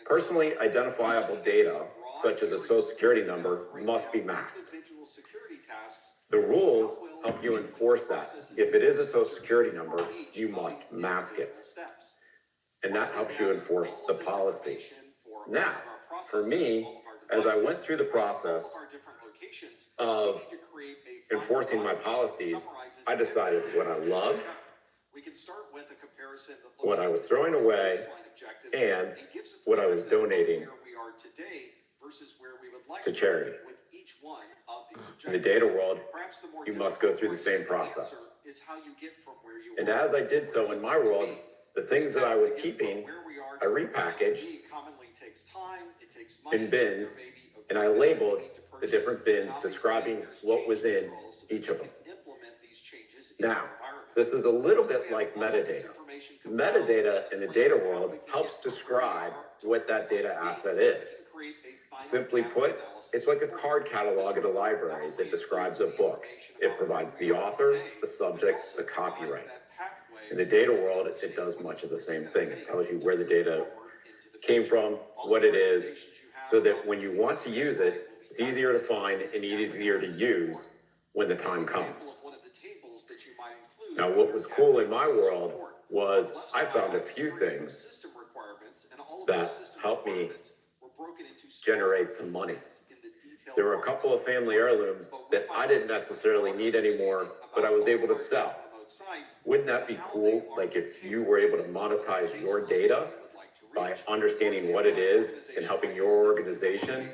Personally identifiable data, such as a social security number, must be masked. The rules help you enforce that. If it is a social security number, you must mask it. And that helps you enforce the policy. Now, for me, as I went through the process of enforcing my policies, I decided what I loved, what I was throwing away, and what I was donating to charity. In the data world, you must go through the same process. And as I did so in my world, the things that I was keeping, I repackaged in bins, and I labeled the different bins describing what was in each of them. Now, this is a little bit like metadata. Metadata in the data world helps describe what that data asset is. Simply put, it's like a card catalog at a library that describes a book. It provides the author, the subject, the copyright. In the data world, it does much of the same thing. It tells you where the data came from, what it is, so that when you want to use it, it's easier to find and easier to use when the time comes. Now, what was cool in my world was I found a few things of that those system helped me components were broken into generate some money. in the detailed There were a couple of family heirlooms that I didn't necessarily need anymore, but I was able to sell. Wouldn't that be cool? Like if you were able to monetize your data by understanding what it is and helping your organization.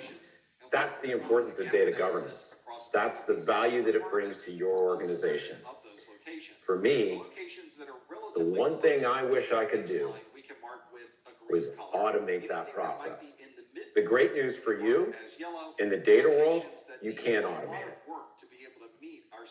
That's the importance of data governance. That's the value that it brings to your organization. For me, the one thing I wish I could do was automate that process. The great news for you, in the data world, you can automate it.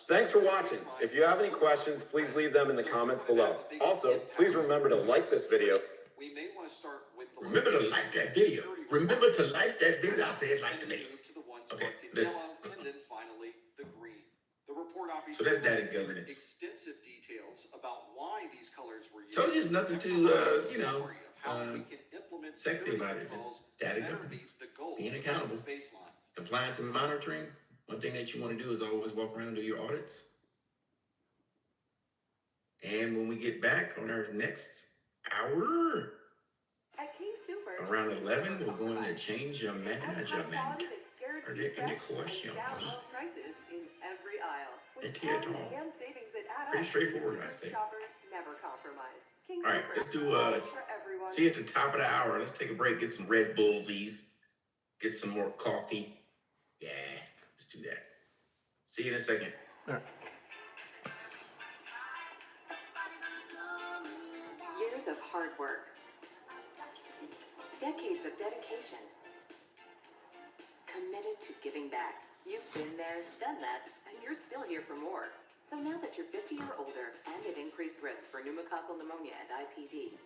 Thanks for watching. If you have any questions, please leave them in the comments below. Also, please remember to like this video. We may want to start with the Remember to like that video. Remember to like that video. I said like the video. move to the ones Okay, marked in listen. yellow, and then finally the green. The report So obviously that's data provides governance. extensive details about why these colors were used. Told you it's nothing too, and provides a summary of how we can implement sexy security about it. Just controls data better governance. meet the goals Being of accountable. those baselines. Compliance and monitoring. One thing that you want to do is always walk around and do your audits. And when we get back on our next hour, At King Super, around 11, we're going to change your management. Are there any questions? Prices in every aisle. With It's here, quality Tom. and savings that add Pretty up, straightforward, I Super say. Shoppers never compromise. King All right, Super, let's do, for everyone. see you at the top of the hour. Let's take a break, get some Red Bullsies, get some more coffee. Yeah, let's do that. See you in a second. All right. Years of hard work. Decades of dedication. Committed to giving back. You've been there, done that, and you're still here for more. So now that you're 50 or older and at increased risk for pneumococcal pneumonia and IPD,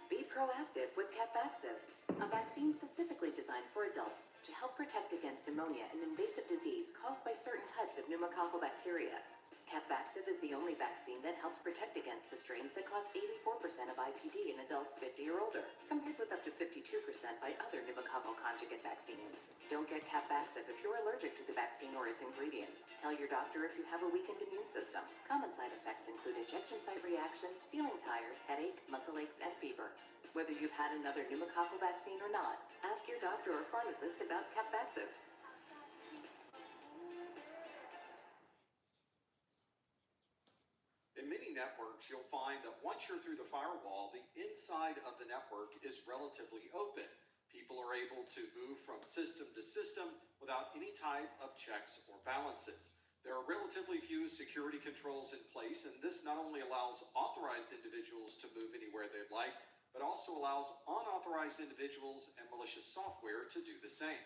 be proactive with Capvaxive, a vaccine specifically designed for adults to help protect against pneumonia, an invasive disease caused by certain types of pneumococcal bacteria. Capvaxive is the only vaccine that helps protect against the strains that cause 84% of IPD in adults 50 or older, compared with up to 52% by other pneumococcal conjugate vaccines. Don't get Capvaxive if you're allergic to the vaccine or its ingredients. Tell your doctor if you have a weakened immune system. Common side effects include injection site reactions, feeling tired, headache, muscle aches, and fever. Whether you've had another pneumococcal vaccine or not, ask your doctor or pharmacist about Capvaxive. In many networks, you'll find that once you're through the firewall, the inside of the network is relatively open. People are able to move from system to system without any type of checks or balances. There are relatively few security controls in place, and this not only allows authorized individuals to move anywhere they'd like, but also allows unauthorized individuals and malicious software to do the same.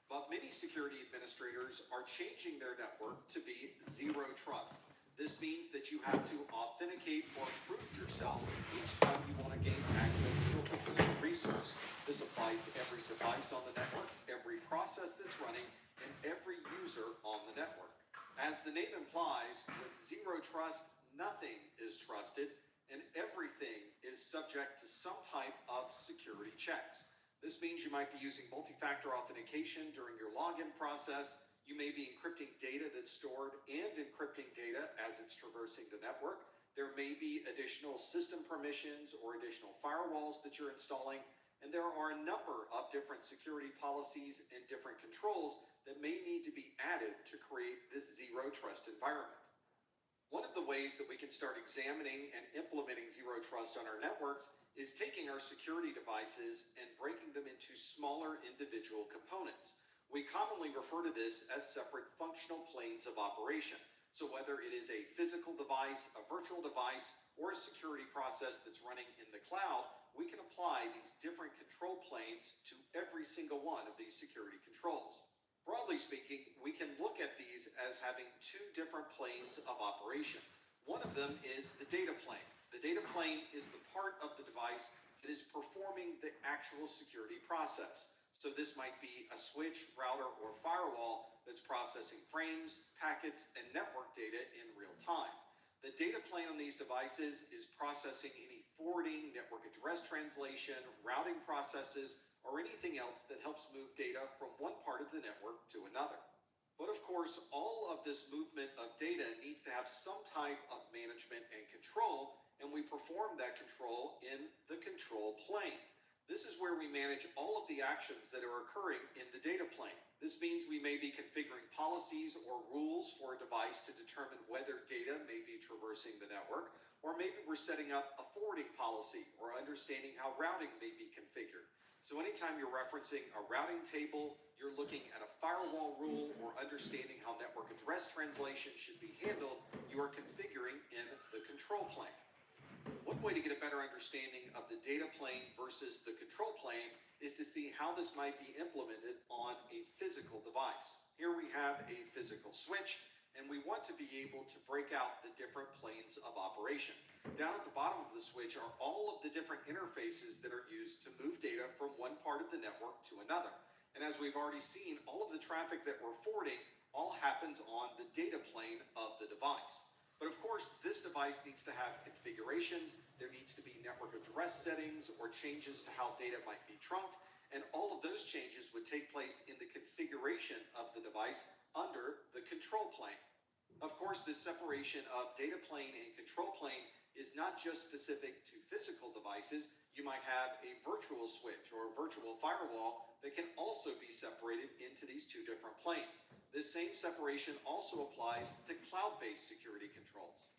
But many security administrators are changing their network to be zero trust. This means that you have to authenticate or prove yourself each time you want to gain access to a particular resource. This applies to every device on the network, every process that's running, and every user on the network. As the name implies, with zero trust, nothing is trusted, and everything is subject to some type of security checks. This means you might be using multi-factor authentication during your login process. You may be encrypting data that's stored and encrypting data as it's traversing the network. There may be additional system permissions or additional firewalls that you're installing. And there are a number of different security policies and different controls that may need to be added to create this zero trust environment. One of the ways that we can start examining and implementing zero trust on our networks is taking our security devices and breaking them into smaller individual components. We commonly refer to this as separate functional planes of operation. So whether it is a physical device, a virtual device, or a security process that's running in the cloud, we can apply these different control planes to every single one of these security controls. Broadly speaking, we can look at these as having two different planes of operation. One of them is the data plane. The data plane is the part of the device that is performing the actual security process. So this might be a switch, router, or firewall that's processing frames, packets, and network data in real time. The data plane on these devices is processing any forwarding, network address translation, routing processes, or anything else that helps move data from one part of the network to another. But of course, all of this movement of data needs to have some type of management and control, and we perform that control in the control plane. This is where we manage all of the actions that are occurring in the data plane. This means we may be configuring policies or rules for a device to determine whether data may be traversing the network, or maybe we're setting up a forwarding policy or understanding how routing may be configured. So anytime you're referencing a routing table, you're looking at a firewall rule or understanding how network address translation should be handled, you are configuring in the control plane. One way to get a better understanding of the data plane versus the control plane is to see how this might be implemented on a physical device. Here we have a physical switch, and we want to be able to break out the different planes of operation. Down at the bottom of the switch are all of the different interfaces that are used to move data from one part of the network to another. And as we've already seen, all of the traffic that we're forwarding all happens on the data plane of the device. But of course, this device needs to have configurations, there needs to be network address settings or changes to how data might be trunked, and all of those changes would take place in the configuration of the device under the control plane. Of course, this separation of data plane and control plane is not just specific to physical devices. You might have a virtual switch or a virtual firewall that can also be separated into these two different planes. This same separation also applies to cloud-based security controls.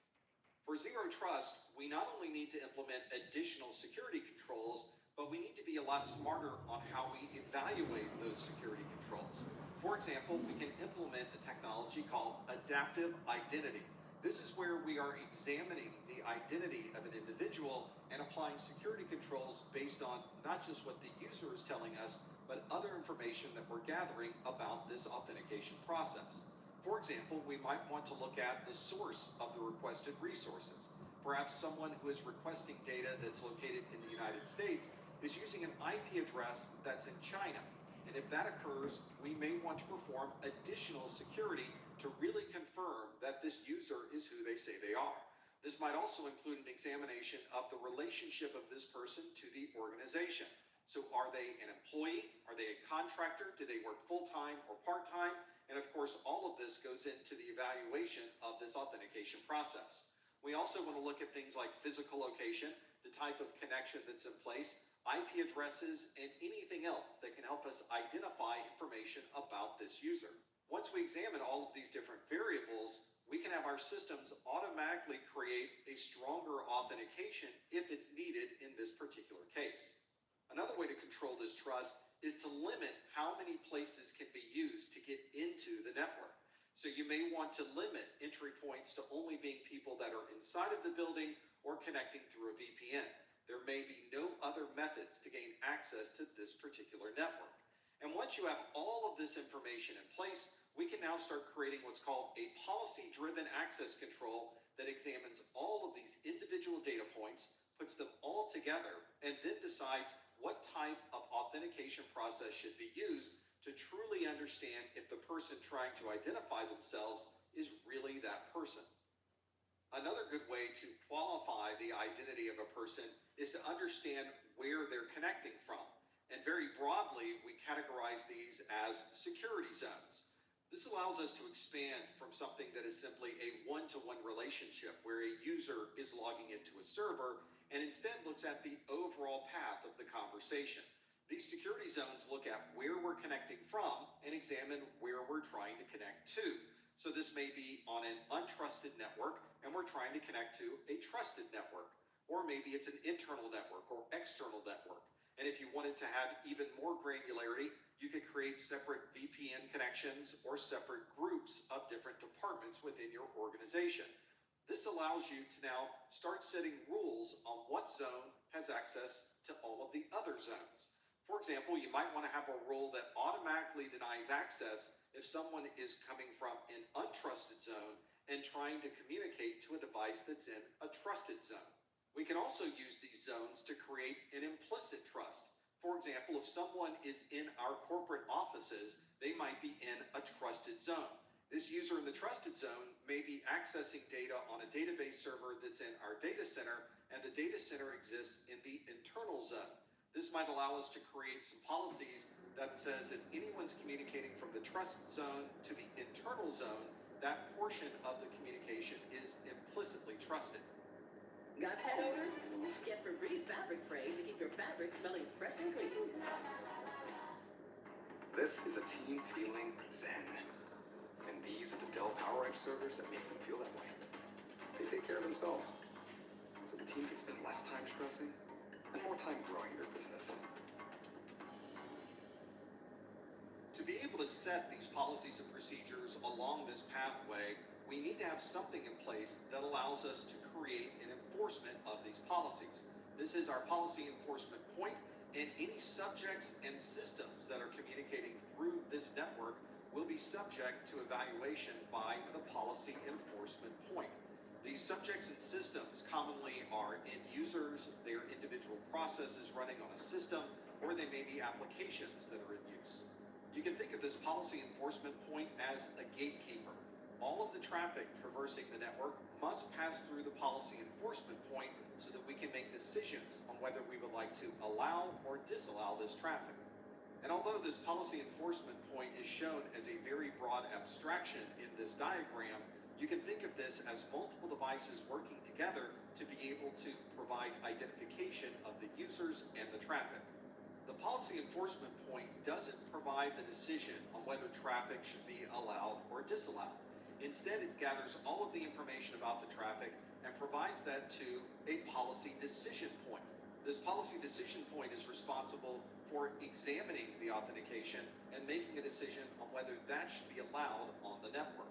For Zero Trust, we not only need to implement additional security controls, but we need to be a lot smarter on how we evaluate those security controls. For example, we can implement a technology called adaptive identity. This is where we are examining the identity of an individual and applying security controls based on not just what the user is telling us, but other information that we're gathering about this authentication process. For example, we might want to look at the source of the requested resources. Perhaps someone who is requesting data that's located in the United States is using an IP address that's in China. And if that occurs, we may want to perform additional security to really confirm that this user is who they say they are. This might also include an examination of the relationship of this person to the organization. So are they an employee? Are they a contractor? Do they work full-time or part-time? And of course, all of this goes into the evaluation of this authentication process. We also want to look at things like physical location, the type of connection that's in place, IP addresses, and anything else that can help us identify information about this user. Once we examine all of these different variables, we can have our systems automatically create a stronger authentication if it's needed in this particular case. Another way to control this trust is to limit how many places can be used to get into the network. So you may want to limit entry points to only being people that are inside of the building or connecting through a VPN. There may be no other methods to gain access to this particular network. And once you have all of this information in place, we can now start creating what's called a policy-driven access control that examines all of these individual data points, puts them all together, and then decides what type of authentication process should be used to truly understand if the person trying to identify themselves is really that person. Another good way to qualify the identity of a person is to understand where they're connecting from. And very broadly, we categorize these as security zones. This allows us to expand from something that is simply a one-to-one relationship where a user is logging into a server and instead looks at the overall path of the conversation. These security zones look at where we're connecting from and examine where we're trying to connect to. So this may be on an untrusted network and we're trying to connect to a trusted network. Or maybe it's an internal network or external network. And if you wanted to have even more granularity, you could create separate VPN connections or separate groups of different departments within your organization. This allows you to now start setting rules on what zone has access to all of the other zones. For example, you might want to have a rule that automatically denies access if someone is coming from an untrusted zone and trying to communicate to a device that's in a trusted zone. We can also use these zones to create an implicit trust. For example, if someone is in our corporate offices, they might be in a trusted zone. This user in the trusted zone may be accessing data on a database server that's in our data center, and the data center exists in the internal zone. This might allow us to create some policies that says if anyone's communicating from the trusted zone to the internal zone, that portion of the communication is implicitly trusted. Got pet owners? Get Febreze fabric spray to keep your fabric smelling fresh and clean. This is a team feeling zen. And these are the Dell PowerEdge servers that make them feel that way. They take care of themselves. So the team can spend less time stressing and more time growing their business. To be able to set these policies and procedures along this pathway, we need to have something in place that allows us to create an enforcement of these policies. This is our policy enforcement point, and any subjects and systems that are communicating through this network will be subject to evaluation by the policy enforcement point. These subjects and systems commonly are end users, they are individual processes running on a system, or they may be applications that are in use. You can think of this policy enforcement point as a gatekeeper. All of the traffic traversing the network must pass through the policy enforcement point so that we can make decisions on whether we would like to allow or disallow this traffic. And although this policy enforcement point is shown as a very broad abstraction in this diagram, you can think of this as multiple devices working together to be able to provide identification of the users and the traffic. The policy enforcement point doesn't provide the decision on whether traffic should be allowed or disallowed. Instead, it gathers all of the information about the traffic and provides that to a policy decision point. This policy decision point is responsible for examining the authentication and making a decision on whether that should be allowed on the network.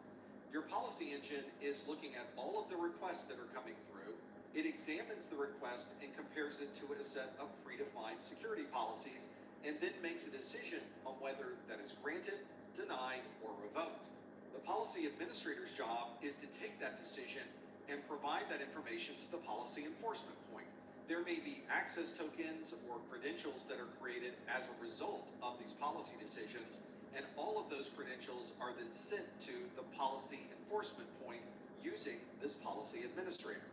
Your policy engine is looking at all of the requests that are coming through. It examines the request and compares it to a set of predefined security policies, and then makes a decision on whether that is granted, denied, or revoked. The policy administrator's job is to take that decision and provide that information to the policy enforcement point. There may be access tokens or credentials that are created as a result of these policy decisions, and all of those credentials are then sent to the policy enforcement point using this policy administrator.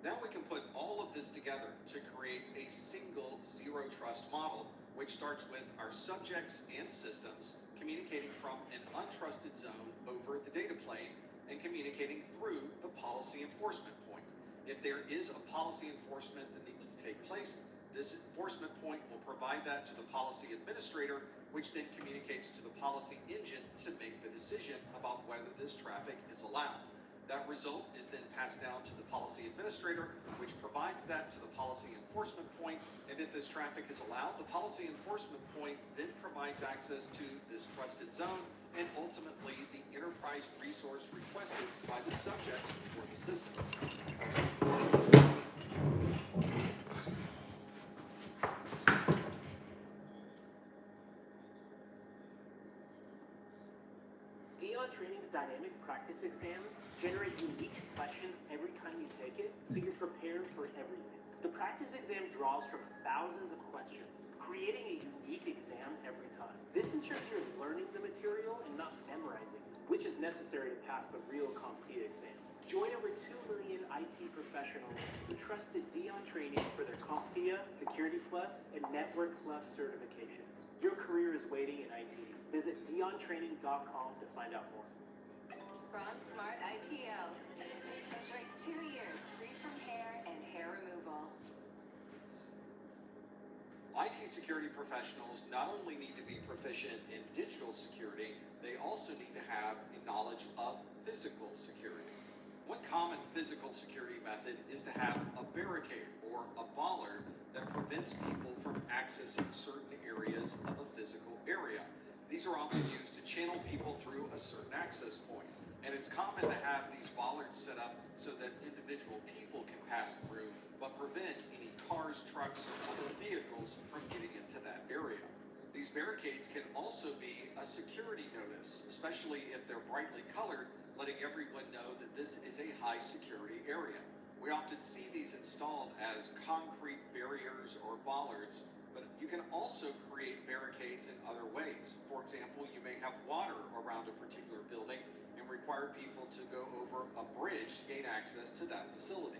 Now we can put all of this together to create a single zero trust model, which starts with our subjects and systems communicating from an untrusted zone over the data plane and communicating through the policy enforcement point. If there is a policy enforcement that needs to take place, this enforcement point will provide that to the policy administrator, which then communicates to the policy engine to make the decision about whether this traffic is allowed. That result is then passed down to the policy administrator, which provides that to the policy enforcement point. And if this traffic is allowed, the policy enforcement point then provides access to this trusted zone and ultimately the enterprise resource requested by the subjects for the systems. Dion Training's dynamic practice exams generate unique questions every time you take it, so you're prepared for everything. The practice exam draws from thousands of questions, creating a unique exam every time. This ensures you're learning the material and not memorizing it, which is necessary to pass the real CompTIA exam. Join over 2 million IT professionals who trusted Dion Training for their CompTIA, Security Plus, and Network Plus certifications. Your career is waiting in IT. Visit DionTraining.com to find out more. Bronze Smart IPO. Enjoy 2 years free from hair and hair removal. IT security professionals not only need to be proficient in digital security, they also need to have a knowledge of physical security. One common physical security method is to have a barricade or a bollard that prevents people from accessing certain areas of a physical area. These are often used to channel people through a certain access point. And it's common to have these bollards set up so that individual people can pass through, but prevent any cars, trucks, or other vehicles from getting into that area. These barricades can also be a security notice, especially if they're brightly colored, letting everyone know that this is a high security area. We often see these installed as concrete barriers or bollards, but you can also create barricades in other ways. For example, you may have water around a particular building and require people to go over a bridge to gain access to that facility.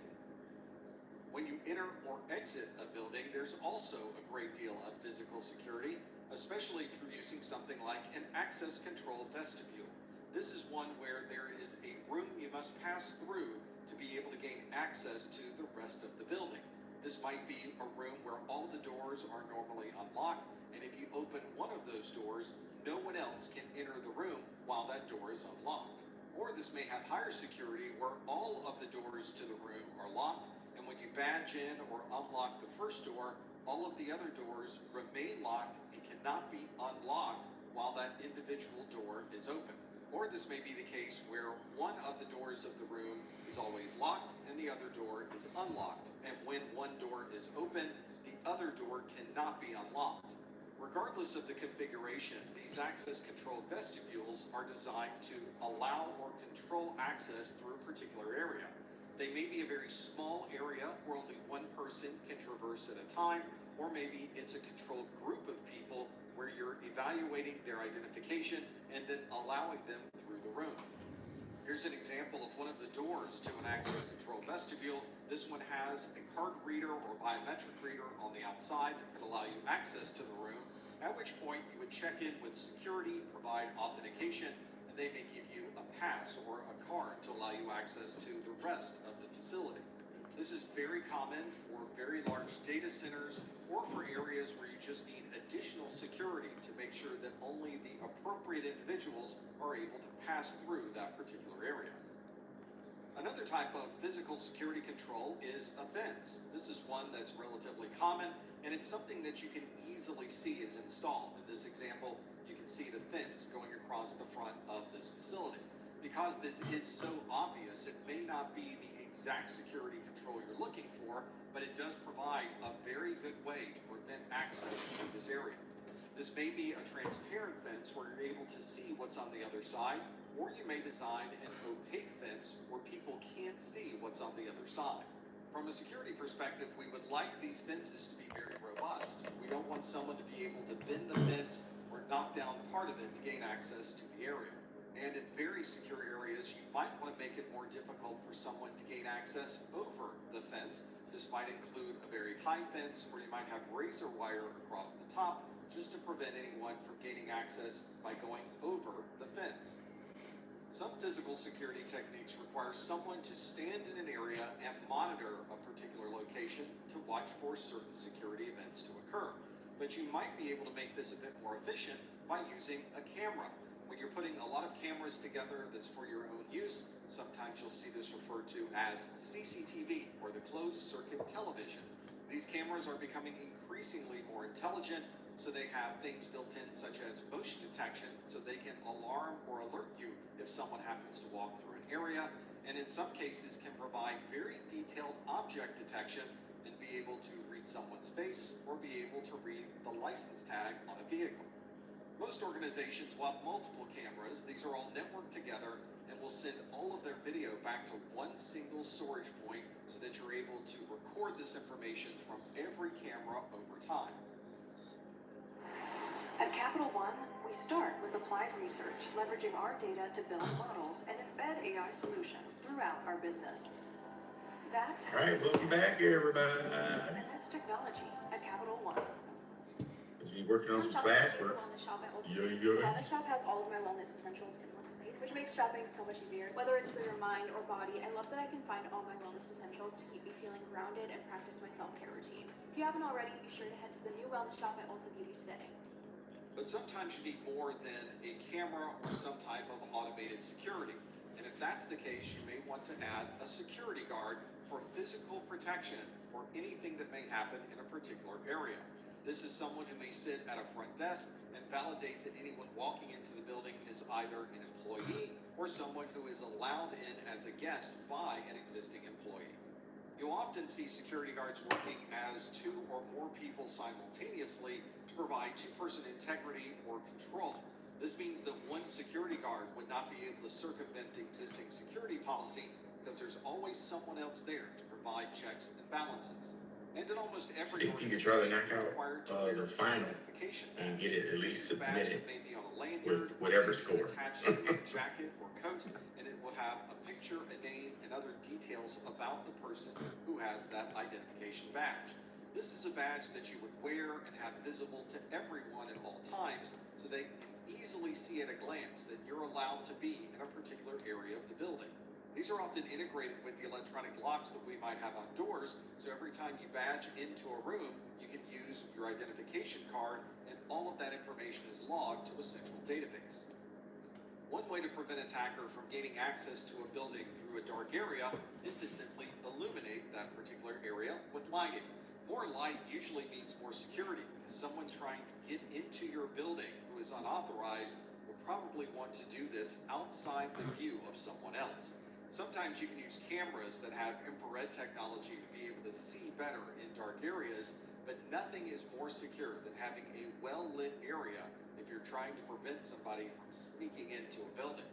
When you enter or exit a building, there's also a great deal of physical security, especially through using something like an access control vestibule. This is one where there is a room you must pass through to be able to gain access to the rest of the building. This might be a room where all the doors are normally unlocked, and if you open one of those doors, no one else can enter the room while that door is unlocked. Or this may have higher security where all of the doors to the room are locked, and when you badge in or unlock the first door, all of the other doors remain locked and cannot be unlocked while that individual door is open. Or this may be the case where one of the doors of the room is always locked and the other door is unlocked. And when one door is open, the other door cannot be unlocked. Regardless of the configuration, these access control vestibules are designed to allow or control access through a particular area. They may be a very small area where only one person can traverse at a time, or maybe it's a controlled group of people where you're evaluating their identification and then allowing them through the room. Here's an example of one of the doors to an access control vestibule. This one has a card reader or biometric reader on the outside that could allow you access to the room, at which point you would check in with security, provide authentication, and they may give you a pass or a card to allow you access to the rest of the facility. This is very common for very large data centers or for areas where you just need additional security to make sure that only the appropriate individuals are able to pass through that particular area. Another type of physical security control is a fence. This is one that's relatively common, and it's something that you can easily see is installed. In this example, you can see the fence going across the front of this facility. Because this is so obvious, it may not be the exact security control you're looking for, but it does provide a very good way to prevent access through this area. This may be a transparent fence where you're able to see what's on the other side, or you may design an opaque fence where people can't see what's on the other side. From a security perspective, we would like these fences to be very robust. We don't want someone to be able to bend the fence or knock down part of it to gain access to the area. And in very secure areas, you might want to make it more difficult for someone to gain access over the fence. This might include a very high fence where you might have razor wire across the top just to prevent anyone from gaining access by going over the fence. Some physical security techniques require someone to stand in an area and monitor a particular location to watch for certain security events to occur. But you might be able to make this a bit more efficient by using a camera. When you're putting a lot of cameras together that's for your own use, sometimes you'll see this referred to as CCTV, or the closed circuit television. These cameras are becoming increasingly more intelligent, so they have things built in such as motion detection, so they can alarm or alert you if someone happens to walk through an area, and in some cases can provide very detailed object detection and be able to read someone's face or be able to read the license tag on a vehicle. Most organizations will have multiple cameras. These are all networked together and will send all of their video back to one single storage point so that you're able to record this information from every camera over time. At Capital One, we start with applied research, leveraging our data to build models and embed AI solutions throughout our business. That's All right, welcome back, everybody. And that's technology at Capital One. As we working on some classwork. Wellness Shop has all of my wellness essentials in one place, which makes shopping so much easier. Whether it's for your mind or body, I love that I can find all my wellness essentials to keep me feeling grounded and practice my self-care routine. If you haven't already, be sure to head to the new Wellness Shop at Ulta Beauty today. But sometimes you need more than a camera or some type of automated security. And if that's the case, you may want to add a security guard for physical protection for anything that may happen in a particular area. This is someone who may sit at a front desk and validate that anyone walking into the building is either an employee or someone who is allowed in as a guest by an existing employee. You'll often see security guards working as two or more people simultaneously to provide two-person integrity or control. This means that one security guard would not be able to circumvent the existing security policy because there's always someone else there to provide checks and balances. And in almost every If you could try to knock out the final and get it at least submitted with whatever score. Attached to a jacket or coat, and it will have a picture, a name, and other details about the person who has that identification badge. This is a badge that you would wear and have visible to everyone at all times, so they can easily see at a glance that you're allowed to be in a particular area of the building. These are often integrated with the electronic locks that we might have on doors, so every time you badge into a room, you can use your identification card, and all of that information is logged to a central database. One way to prevent an attacker from gaining access to a building through a dark area is to simply illuminate that particular area with lighting. More light usually means more security, because someone trying to get into your building who is unauthorized will probably want to do this outside the view of someone else. Sometimes you can use cameras that have infrared technology to be able to see better in dark areas, but nothing is more secure than having a well-lit area if you're trying to prevent somebody from sneaking into a building.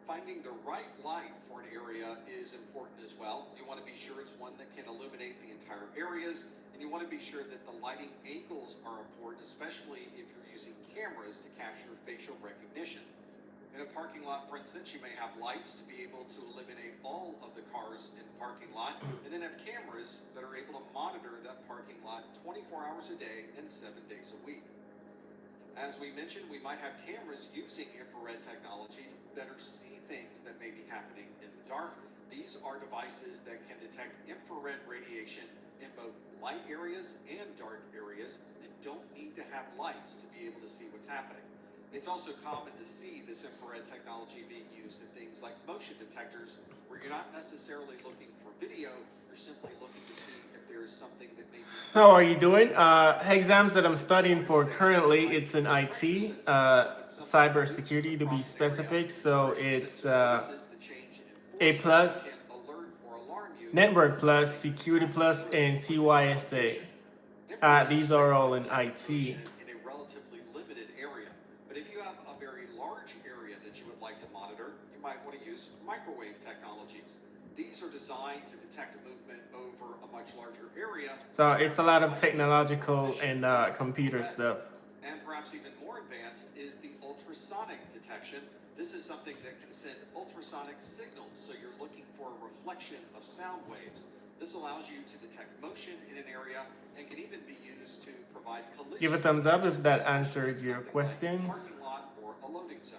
Finding the right light for an area is important as well. You want to be sure it's one that can illuminate the entire areas, and you want to be sure that the lighting angles are important, especially if you're using cameras to capture facial recognition. In a parking lot, for instance, you may have lights to be able to eliminate all of the cars in the parking lot, and then have cameras that are able to monitor that parking lot 24 hours a day and 7 days a week. As we mentioned, we might have cameras using infrared technology to better see things that may be happening in the dark. These are devices that can detect infrared radiation in both light areas and dark areas, and don't need to have lights to be able to see what's happening. It's also common to see this infrared technology being used in things like motion detectors, where you're not necessarily looking for video, you're simply looking to see if there is something that may be... How are you doing? Exams that I'm studying for currently, it's in IT, cybersecurity to be specific. So it's A plus, Network plus, Security plus, and CYSA. These are all in IT. In a relatively limited area. But if you have a very large area that you would like to monitor, you might want to use microwave technologies. These are designed to detect movement over a much larger area. So it's a lot of technological and computer stuff. And perhaps even more advanced is the ultrasonic detection. This is something that can send ultrasonic signals, so you're looking for a reflection of sound waves. This allows you to detect motion in an area and can even be used to provide collision. Give a thumbs up if that answered your question. Like a parking lot or a loading zone.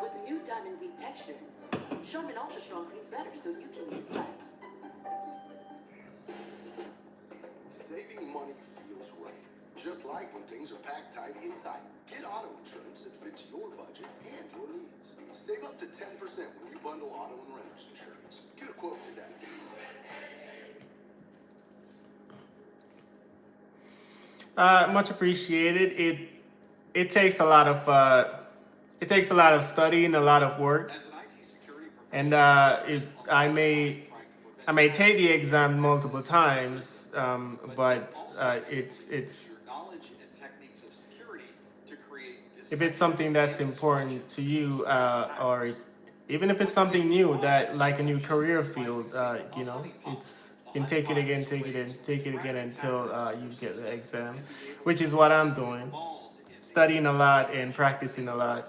With the new Diamond Weave texture, Charmin Ultra Strong cleans better so you can use less. Saving money feels right. Just like when things are packed tight inside. Get auto insurance that fits your budget and your needs. Save up to 10% when you bundle auto and renter's insurance. Get a quote today. Much appreciated. It takes a lot of study and a lot of work. And I may take the exam multiple times, but it's if it's something that's important to you, or even if it's something new, that like a new career field, you know, you can take it again, take it again until you get the exam, which is what I'm doing, studying a lot and practicing a lot.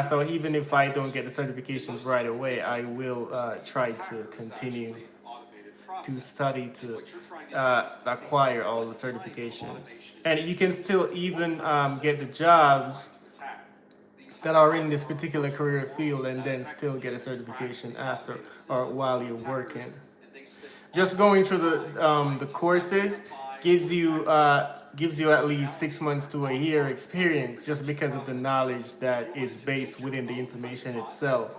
So even if I don't get the certifications right away, I will try to continue to study to acquire all the certifications. And you can still even get the jobs that are in this particular career field and then still get a certification after or while you're working. Just going through the courses gives you at least 6 months to a year experience, just because of the knowledge that is based within the information itself.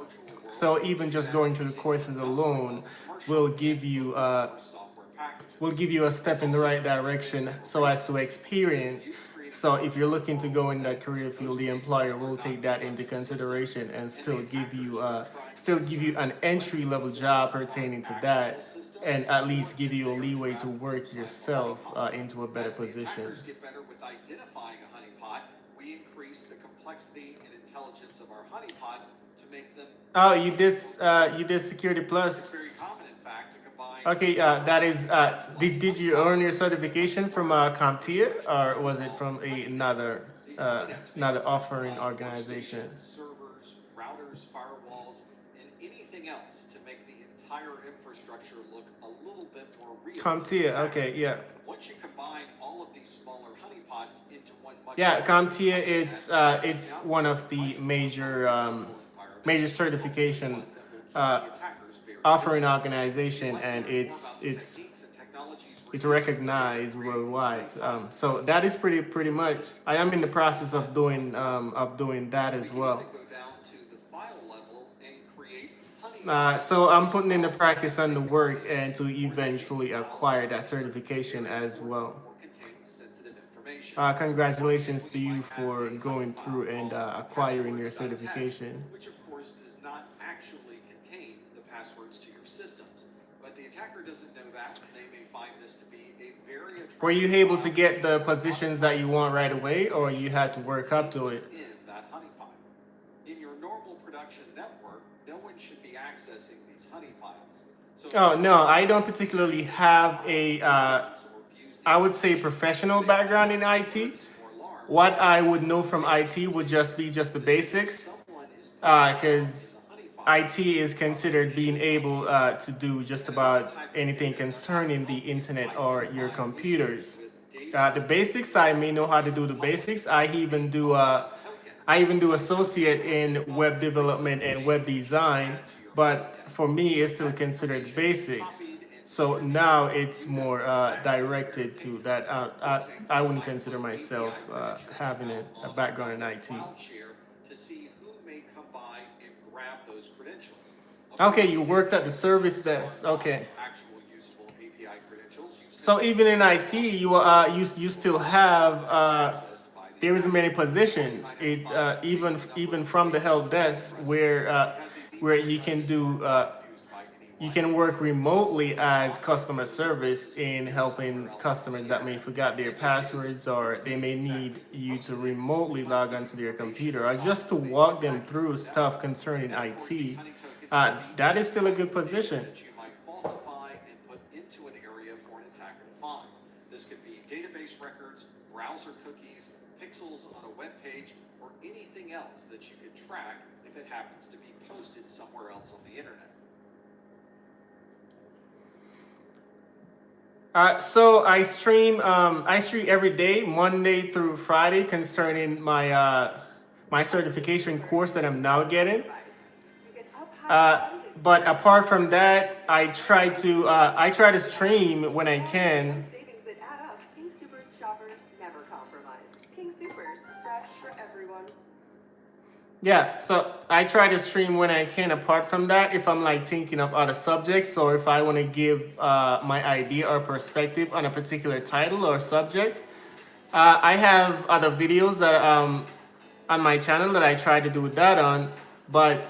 So even just going through the courses alone will give you a step in the right direction so as to experience. So if you're looking to go in that career field, the employer will take that into consideration and still give you an entry-level job pertaining to that, and at least give you a leeway to work yourself into a better position. As get better with identifying a honeypot, we increase the complexity and intelligence of our honeypots to make them... Oh, you did Security Plus. It's very common, in fact, to combine... Okay, that is, did you earn your certification from CompTIA, or was it from another offering organization? Servers, routers, firewalls, and anything else to make the entire little bit more real. CompTIA, okay, yeah. Once you combine all of these smaller honeypots into one much Yeah, larger CompTIA, honeypot, it's now one you of have the much more major environment, major hopefully certification one that will keep uh, the attackers very offering busy. organization, If you'd and like to learn more about the it's techniques and technologies we're it's using to recognized create these worldwide. honeypots, So that is pretty much. I am in the process of doing that we as can well. even go down to the file level and create honey So I'm putting in the practice and the work, and to eventually acquire that certification as well. or contains sensitive information. Congratulations to you for going through and acquiring your Passwords.txt, certification. which of course does not actually contain the passwords to your systems. But the attacker doesn't know that, and they may find this to be a very attractive Were you able to file get the which will positions that you want right away, or you had to work up to it? in that honey file. In your normal production network, no one should be accessing these honey files. So Oh no, I don't particularly have a I would say professional background in IT. What I would know from IT would just be just the basics, because IT is considered being able to do just about anything concerning the internet or your computers. The basics, I may know how to do the basics. I even do associate in web development and web design, but for me, it's still considered basics. So now it's more directed to that. I wouldn't consider myself having a background in IT. to see who may come by and grab those credentials. Okay, you worked at the service desk. Okay. Actual usable API credentials. So even in IT, you still have there isn't many positions. Even from the help desk where you can do you can work remotely as customer service in helping customers that may forgot their passwords, or they may need you to remotely log onto their computer, or just to walk them through stuff concerning IT. That is still a good position. That you might falsify and put into an area for an attacker to find. This could be database records, browser cookies, pixels on a web page, or anything else that you could track if it happens to be posted somewhere else on the internet. So I stream every day, Monday through Friday, concerning my certification course that I'm now getting. But apart from that, I try to stream when I can. Savings that add up. King Soopers shoppers never compromise. King Soopers, fresh for everyone. Yeah, so I try to stream when I can. Apart from that, if I'm like thinking of other subjects, or if I want to give my idea or perspective on a particular title or subject, I have other videos that on my channel that I try to do that on. But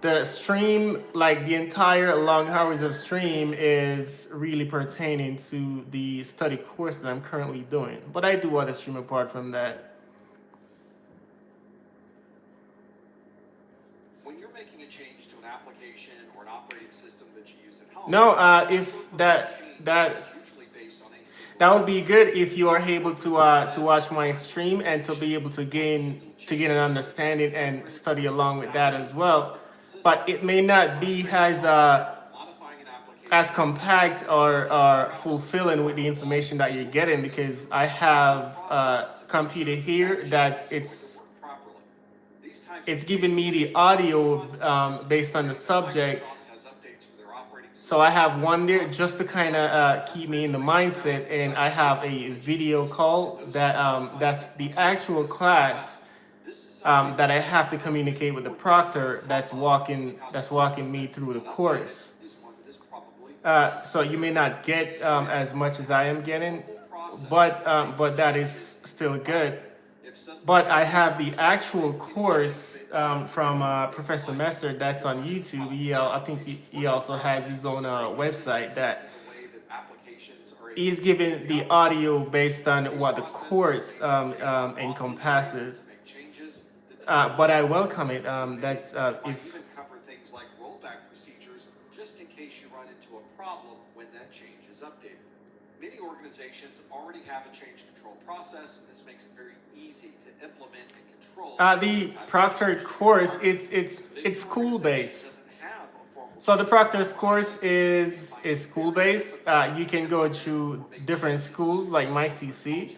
the stream, like the entire long hours of stream, is really pertaining to the study course that I'm currently doing. But I do other stream apart from that. When you're making a change to an application or an operating system that you use at home, No, if that would be good if you are able to watch my stream and to be able to gain an understanding and study along with that as well. But it may not be as compact or fulfilling with the information that you're getting, because I have a computer here that it's giving me the audio based on the subject. So I have one there just to kind of keep me in the mindset, and I have a video call that's the actual class that I have to communicate with the proctor that's walking me through the course. So you may not get as much as I am getting, but that is still good. But I have the actual course from Professor Messer that's on YouTube. I think he also has his own website that he's giving the audio based on what the course encompasses. But I welcome it. That's if. Cover things like rollback procedures just in case you run into a problem when that change is updated. Many organizations already have a change control process, and this makes it very easy to implement and control. The proctored course, it's school based. So the proctor's course is school based. You can go to different schools like my CC.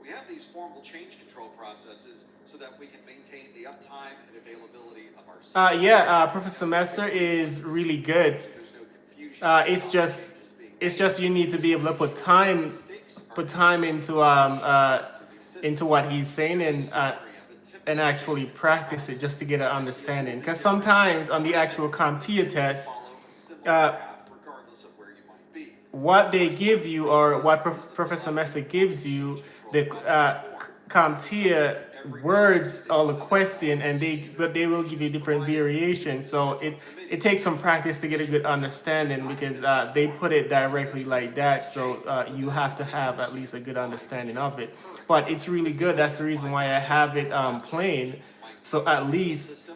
We have these formal change control processes so that we can maintain the uptime and availability of our system. Professor Messer is really good. It's just you need to be able to put time into what he's saying and actually practice it just to get an understanding. Because sometimes on the actual CompTIA test, what they give you or what Professor Messer gives you, the CompTIA words all the question, and they will give you different variations. So it takes some practice to get a good understanding because they put it directly like that. So you have to have at least a good understanding of it. But it's really good. That's the reason why I have it playing. So at least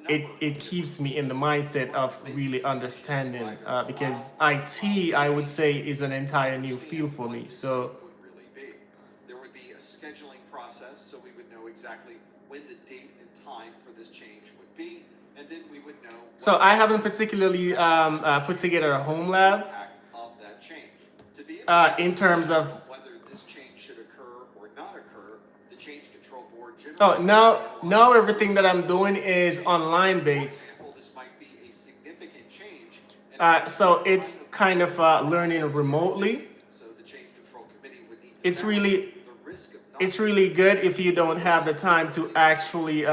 it keeps me in the mindset of really understanding because IT, I would say, is an entire new field for me. So there would be a scheduling process, so we would know exactly when the date and time for this change would be, and then we would know. So I haven't particularly put together a home lab Of that change. To be in terms of whether this change should occur or not occur, the change control board oh now everything that I'm doing is online based. This might be a significant change. So it's kind of learning remotely. So the change control committee would need to it's really good if you don't have the time to actually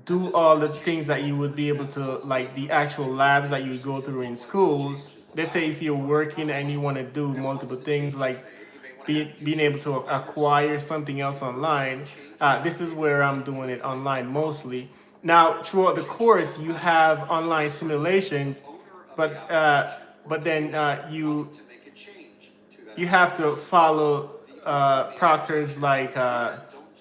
do all the things that you would be able to, like the actual labs that you would go through in schools. Let's say if you're working and you want to do multiple things like being able to acquire something else online. This is where I'm doing it online mostly. Now, throughout the course, you have online simulations, but then you have to follow proctors like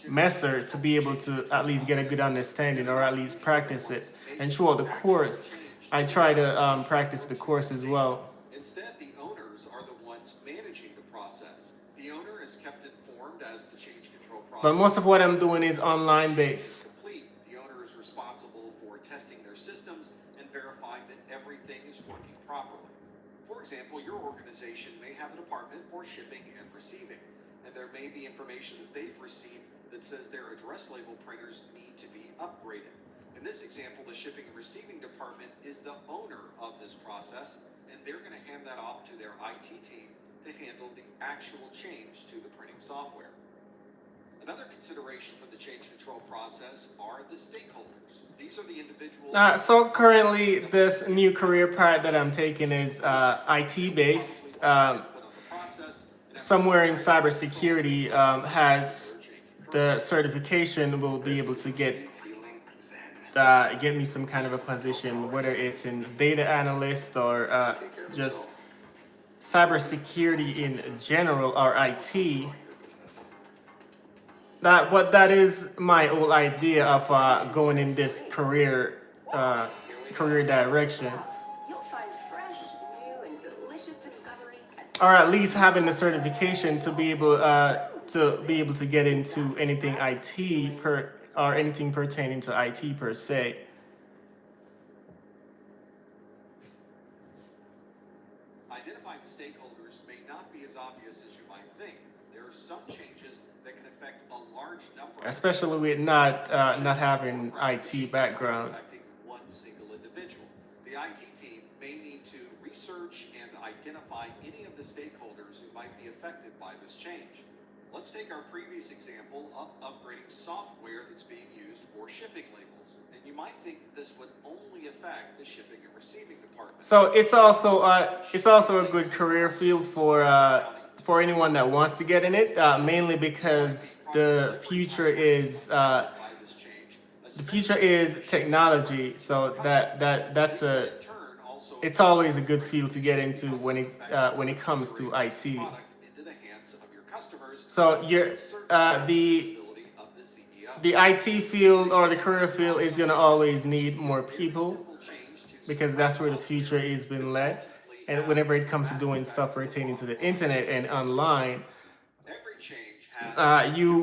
Messer to be able to at least get a good understanding or at least practice it. And throughout the course, I try to practice the course as well. Instead, the owners are the ones managing the process. The owner is kept informed as the change control process. But most of what I'm doing is online based. The owner is responsible for testing their systems and verifying that everything is working properly. For example, your organization may have a department for shipping and receiving, and there may be information that they've received that says their address label printers need to be upgraded. In this example, the shipping and receiving department is the owner of this process, and they're going to hand that off to their IT team to handle the actual change to the printing software. Another consideration for the change control process are the stakeholders. These are the individuals. So currently, this new career path that I'm taking is IT based. Somewhere in cybersecurity has the certification will be able to get me some kind of a position, whether it's in data analyst or just cybersecurity in general or IT. That is my whole idea of going in this career direction, You'll find fresh, new, and delicious discoveries or at least having the certification to be able to get into anything IT or anything pertaining to IT per se. Identifying the stakeholders may not be as obvious as you might think. There are some changes that can affect a large number, Especially with not having IT background. affecting one single individual. The IT team may need to research and identify any of the stakeholders who might be affected by this change. Let's take our previous example of upgrading software that's being used for shipping labels. And you might think that this would only affect the shipping and receiving department. So it's also a good career field for anyone that wants to get in it, mainly because the future is technology. So it's always a good field to get into when it comes to IT. So the IT field or the career field is gonna always need more people because that's where the future is being led. And whenever it comes to doing stuff pertaining to the internet and online, you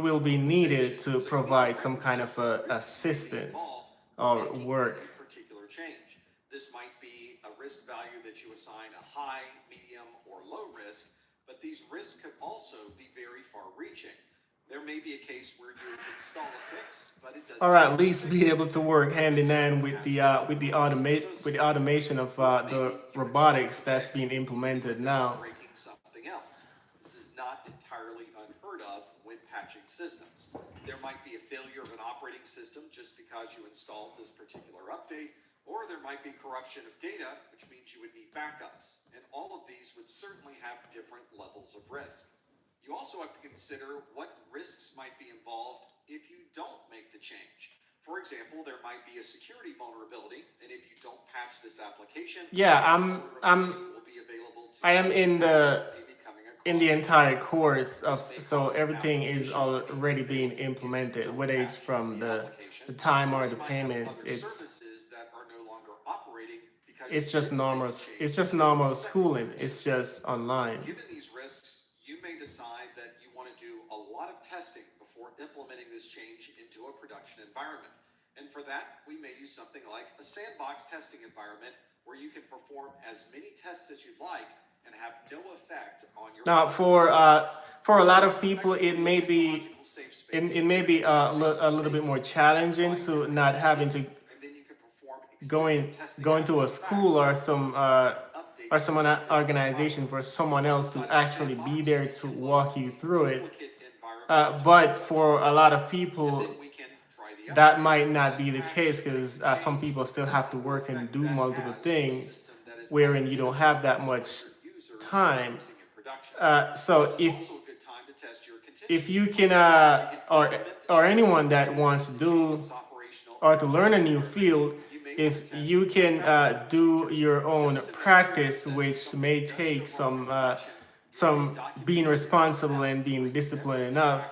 will be needed to provide some kind of assistance or making work. any particular change. This might be a risk value that you assign a high, medium, or low risk, but these risks could also be very far-reaching. There may be a case where you install a fix, but it doesn't. Or at least be able to work hand in hand with the automation of the robotics that's being implemented now. Breaking something else. This is not entirely unheard of when patching systems. There might be a failure of an operating system just because you installed this particular update, or there might be corruption of data, which means you would need backups. And all of these would certainly have different levels of risk. You also have to consider what risks might be involved if you don't make the change. For example, there might be a security vulnerability, and if you don't patch this application, Yeah, will be available to I am in the entire course of, so everything is already being implemented, whether it's from the time or the payments. Services that are no longer operating because It's just normal. It's just normal schooling. It's just online. Given these risks, you may decide that you want to do a lot of testing before implementing this change into a production environment. And for that, we may use something like a sandbox testing environment where you can perform as many tests as you'd like and have no effect on your. Now, for a lot of people, it may be a little bit more challenging to not having to going to a school or some organization for someone else to actually be there to walk you through it. But for a lot of people, that might not be the case, because some people still have to work and do multiple things, wherein you don't have that much time. So if you can, or anyone that wants to do or to learn a new field, if you can do your own practice, which may take some being responsible and being disciplined enough,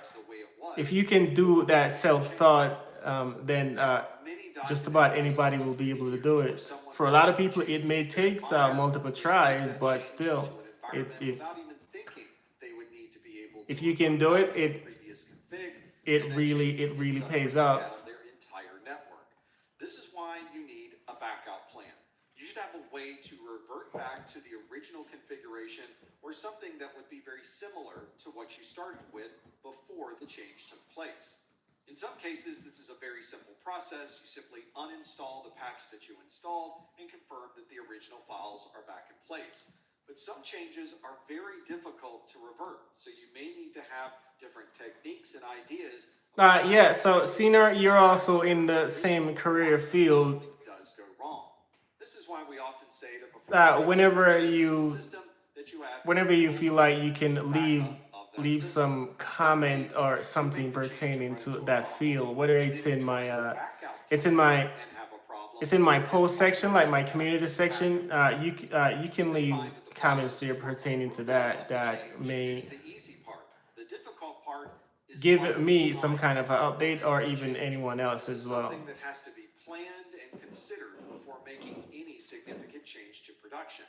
if you can do that self-thought, then just about anybody will be able to do it. For a lot of people, it may take multiple tries, but still, if you can do it, it really pays off. Their entire network. This is why you need a backup plan. You should have a way to revert back to the original configuration or something that would be very similar to what you started with before the change took place. In some cases, this is a very simple process. You simply uninstall the patch that you installed and confirm that the original files are back in place. But some changes are very difficult to revert, so you may need to have different techniques and ideas. Yeah, so Senior, you're also in the same career field. Does go wrong. This is why we often say that whenever you feel like you can leave some comment or something pertaining to that field, whether it's in my post section, like my community section, you can leave comments there pertaining to that may give me some kind of an update, or even anyone else as well. Something that has to be planned and considered before making any significant change to production.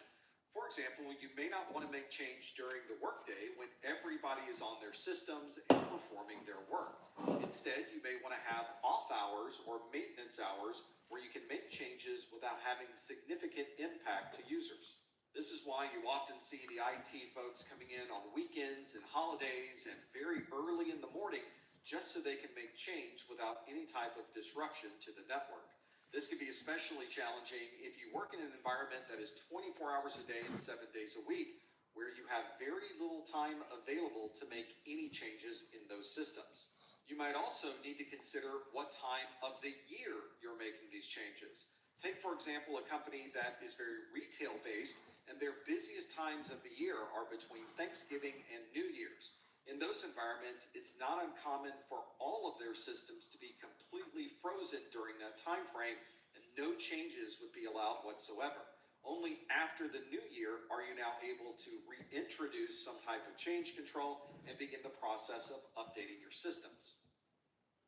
For example, you may not want to make change during the workday when everybody is on their systems and performing their work. Instead, you may want to have off hours or maintenance hours where you can make changes without having significant impact to users. This is why you often see the IT folks coming in on weekends and holidays and very early in the morning just so they can make change without any type of disruption to the network. This can be especially challenging if you work in an environment that is 24 hours a day and 7 days a week, where you have very little time available to make any changes in those systems. You might also need to consider what time of the year you're making these changes. Take, for example, a company that is very retail-based, and their busiest times of the year are between Thanksgiving and New Year's. In those environments, it's not uncommon for all of their systems to be completely frozen during that time frame, and no changes would be allowed whatsoever. Only after the new year are you now able to reintroduce some type of change control and begin the process of updating your systems.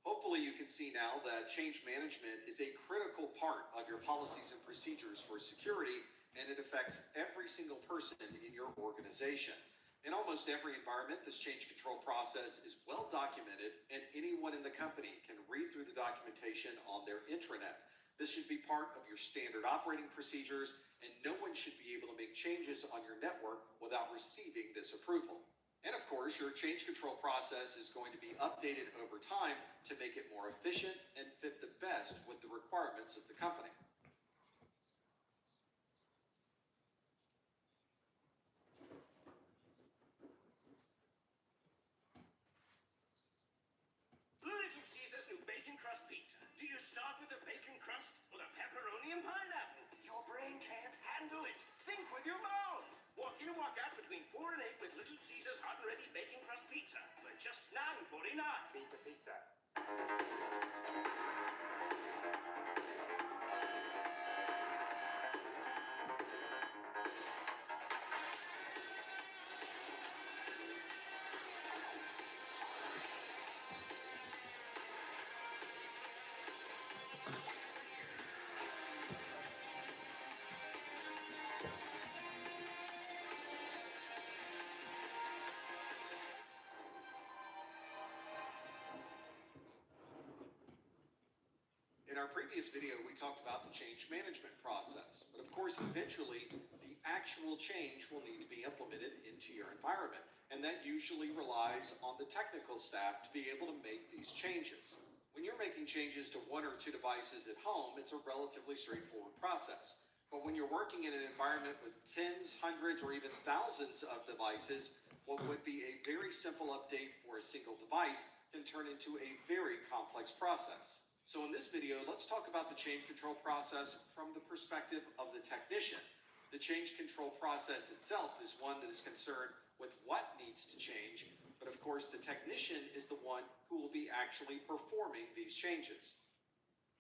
Hopefully you can see now that change management is a critical part of your policies and procedures for security, and it affects every single person in your organization. In almost every environment, this change control process is well documented, and anyone in the company can read through the documentation on their intranet. This should be part of your standard operating procedures, and no one should be able to make changes on your network without receiving this approval. And of course, your change control process is going to be updated over time to make it more efficient and fit the best with the requirements of the company. Little Caesar's new bacon crust pizza. Do you start with the bacon crust or the pepperoni and pineapple? Your brain can't handle it. Think with your mouth. Walk in and walk out between 4 and 8 with Little Caesar's hot and ready bacon crust pizza for just $9.49. Pizza, pizza. In our previous video, we talked about the change management process, but of course, eventually, the actual change will need to be implemented into your environment, and that usually relies on the technical staff to be able to make these changes. When you're making changes to 1 or 2 devices at home, it's a relatively straightforward process. But when you're working in an environment with tens, hundreds, or even thousands of devices, what would be a very simple update for a single device can turn into a very complex process. So in this video, let's talk about the change control process from the perspective of the technician. The change control process itself is one that is concerned with what needs to change, but of course the technician is the one who will be actually performing these changes.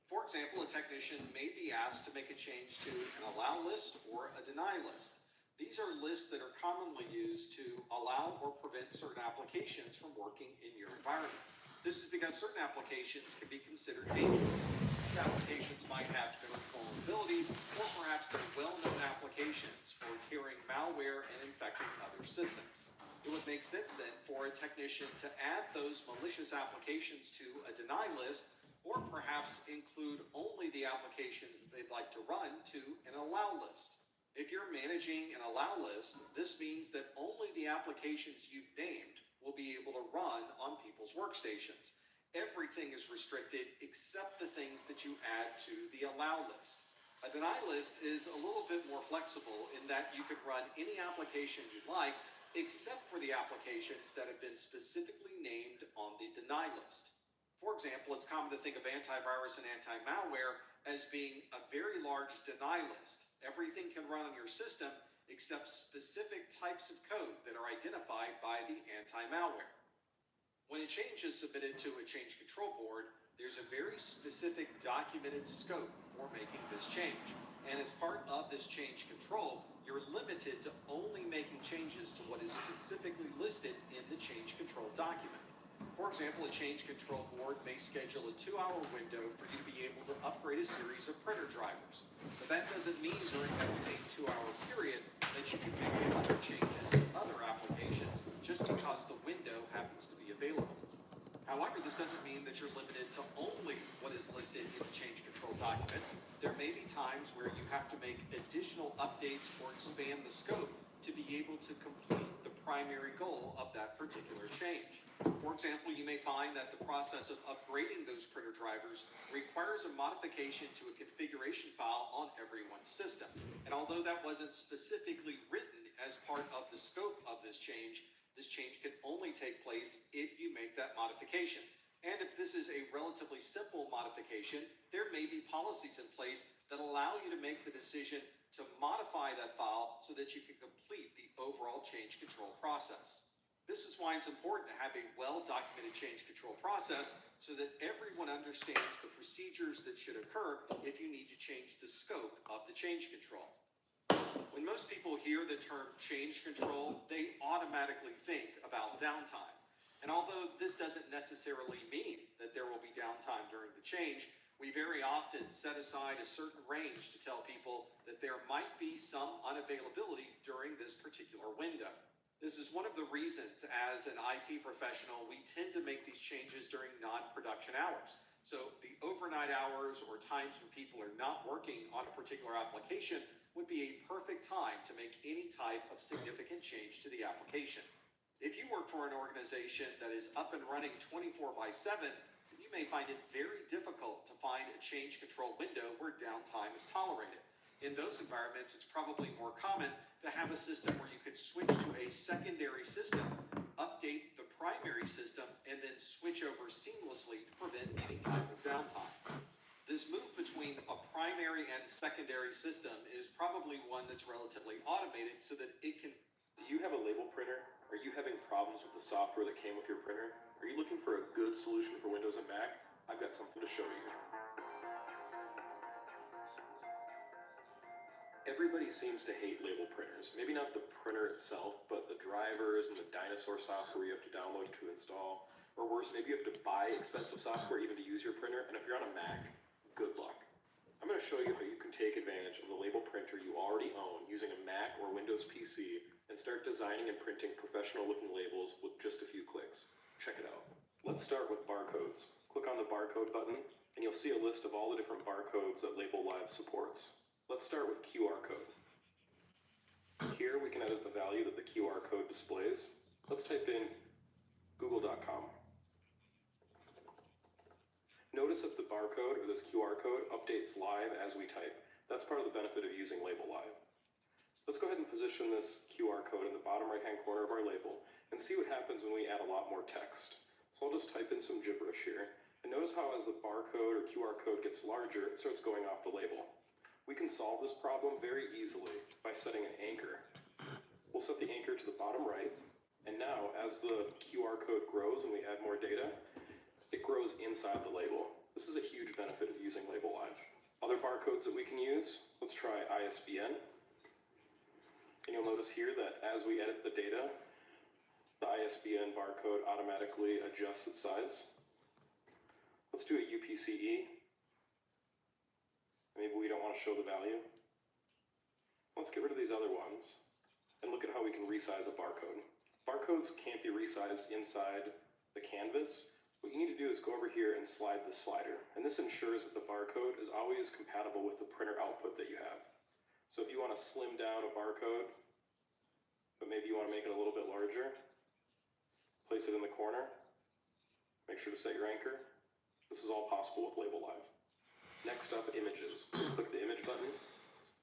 For example, a technician may be asked to make a change to an allow list or a deny list. These are lists that are commonly used to allow or prevent certain applications from working in your environment. This is because certain applications can be considered dangerous. These applications might have known vulnerabilities, or perhaps they're well-known applications for carrying malware and infecting other systems. It would make sense then for a technician to add those malicious applications to a deny list, or perhaps include only the applications that they'd like to run to an allow list. If you're managing an allow list, this means that only the applications you've named will be able to run on people's workstations. Everything is restricted except the things that you add to the allow list. A deny list is a little bit more flexible in that you could run any application you'd like except for the applications that have been specifically named on the deny list. For example, it's common to think of antivirus and anti-malware as being a very large deny list. Everything can run on your system except specific types of code that are identified by the anti-malware. When a change is submitted to a change control board, there's a very specific documented scope for making this change. And as part of this change control, you're limited to only making changes to what is specifically listed in the change control document. For example, a change control board may schedule a 2-hour window for you to be able to upgrade a series of printer drivers. But that doesn't mean during that same 2-hour period that you can make other changes in other applications just because the window happens to be available. However, this doesn't mean that you're limited to only what is listed in the change control documents. There may be times where you have to make additional updates or expand the scope to be able to complete the primary goal of that particular change. For example, you may find that the process of upgrading those printer drivers requires a modification to a configuration file on everyone's system. And although that wasn't specifically written as part of the scope of this change can only take place if you make that modification. And if this is a relatively simple modification, there may be policies in place that allow you to make the decision to modify that file so that you can complete the overall change control process. This is why it's important to have a well-documented change control process so that everyone understands the procedures that should occur if you need to change the scope of the change control. When most people hear the term change control, they automatically think about downtime. And although this doesn't necessarily mean that there will be downtime during the change, we very often set aside a certain range to tell people that there might be some unavailability during this particular window. This is one of the reasons as an IT professional we tend to make these changes during non-production hours, So the overnight hours or times when people are not working on a particular application would be a perfect time to make any type of significant change to the application. If you work for an organization that is up and running 24/7, you may find it very difficult to find a change control window where downtime is tolerated. In those environments, it's probably more common to have a system where you could switch to a secondary system, update the primary system, and then switch over seamlessly to prevent any type of downtime. This move between a primary and secondary system is probably one that's relatively automated so that it can... Do you have a label printer? Are you having problems with the software that came with your printer? Are you looking for a good solution for Windows and Mac? I've got something to show you. Everybody seems to hate label printers. Maybe not the printer itself, but the drivers and the dinosaur software you have to download to install. Or worse, maybe you have to buy expensive software even to use your printer. And if you're on a Mac, good luck. I'm going to show you how you can take advantage of the label printer you already own using a Mac or Windows PC and start designing and printing professional looking labels with just a few clicks. Check it out. Let's start with barcodes. Click on the barcode button and you'll see a list of all the different barcodes that Label Live supports. Let's start with QR code. Here we can edit the value that the QR code displays. Let's type in google.com. Notice that the barcode or this QR code updates live as we type. That's part of the benefit of using Label Live. Let's go ahead and position this QR code in the bottom right-hand corner of our label and see what happens when we add a lot more text. So I'll just type in some gibberish here. And notice how as the barcode or QR code gets larger, it starts going off the label. We can solve this problem very easily by setting an anchor. We'll set the anchor to the bottom right, and now as the QR code grows and we add more data, it grows inside the label. This is a huge benefit of using Label Live. Other barcodes that we can use, let's try ISBN. And you'll notice here that as we edit the data, the ISBN barcode automatically adjusts its size. Let's do a UPCE. Maybe we don't want to show the value. Let's get rid of these other ones and look at how we can resize a barcode. Barcodes can't be resized inside the canvas. What you need to do is go over here and slide the slider. And this ensures that the barcode is always compatible with the printer output that you have. So if you want to slim down a barcode, but maybe you want to make it a little bit larger, place it in the corner, make sure to set your anchor. This is all possible with Label Live. Next up, images. Click the image button,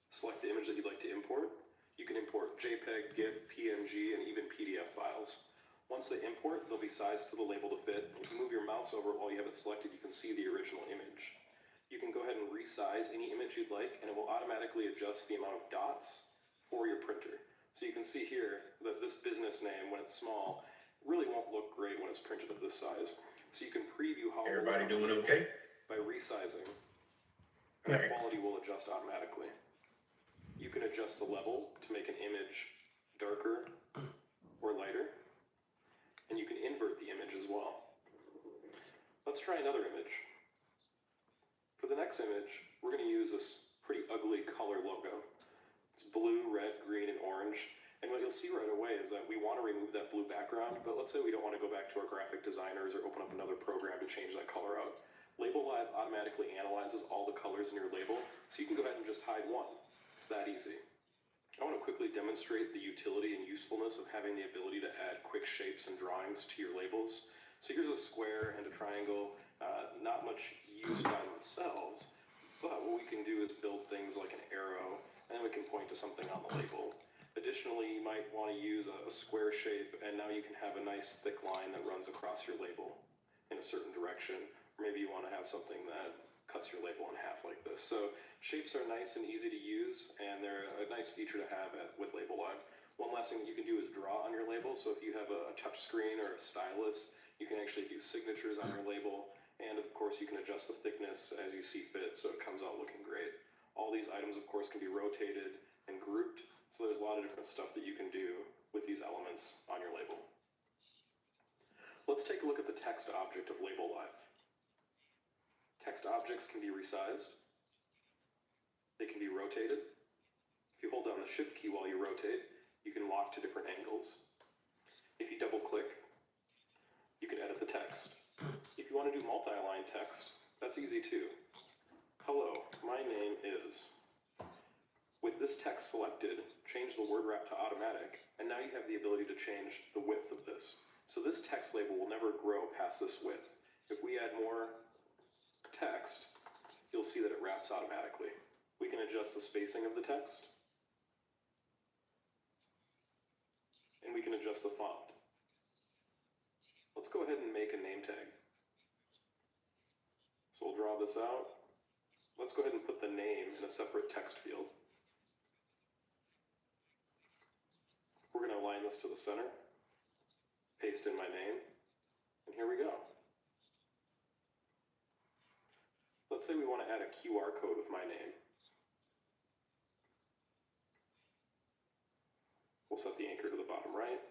select the image that you'd like to import. You can import JPEG, GIF, PNG, and even PDF files. Once they import, they'll be sized to the label to fit. If you move your mouse over while you have it selected, you can see the original image. You can go ahead and resize any image you'd like, and it will automatically adjust the amount of dots for your printer. So you can see here that this business name, when it's small, really won't look great when it's printed at this size. So you can preview how everybody doing okay? By resizing. And the quality will adjust automatically. You can adjust the level to make an image darker or lighter. And you can invert the image as well. Let's try another image. For the next image, we're going to use this pretty ugly color logo. It's blue, red, green, and orange. And what you'll see right away is that we want to remove that blue background, but let's say we don't want to go back to our graphic designers or open up another program to change that color out. Label Live automatically analyzes all the colors in your label, so you can go ahead and just hide one. It's that easy. I want to quickly demonstrate the utility and usefulness of having the ability to add quick shapes and drawings to your labels. So here's a square and a triangle, not much use by themselves, but what we can do is build things like an arrow, and then we can point to something on the label. Additionally, you might want to use a square shape, and now you can have a nice thick line that runs across your label in a certain direction. Maybe you want to have something that cuts your label in half like this. So shapes are nice and easy to use, and they're a nice feature to have with Label Live. One last thing that you can do is draw on your label. So if you have a touch screen or a stylus, you can actually do signatures on your label. And of course, you can adjust the thickness as you see fit, so it comes out looking great. All these items, of course, can be rotated and grouped. So there's a lot of different stuff that you can do with these elements on your label. Let's take a look at the text object of Label Live. Text objects can be resized. They can be rotated. If you hold down the Shift key while you rotate, you can lock to different angles. If you double click, you can edit the text. If you want to do multi-line text, That's easy too. Hello, my name is. With this text selected, change the word wrap to automatic, and now you have the ability to change the width of this. So this text label will never grow past this width. If we add more text, you'll see that it wraps automatically. We can adjust the spacing of the text, and we can adjust the font. Let's go ahead and make a name tag. So we'll draw this out. Let's go ahead and put the name in a separate text field. We're going to align this to the center, paste in my name, and here we go. Let's say we want to add a QR code with my name. We'll set the anchor to the bottom right,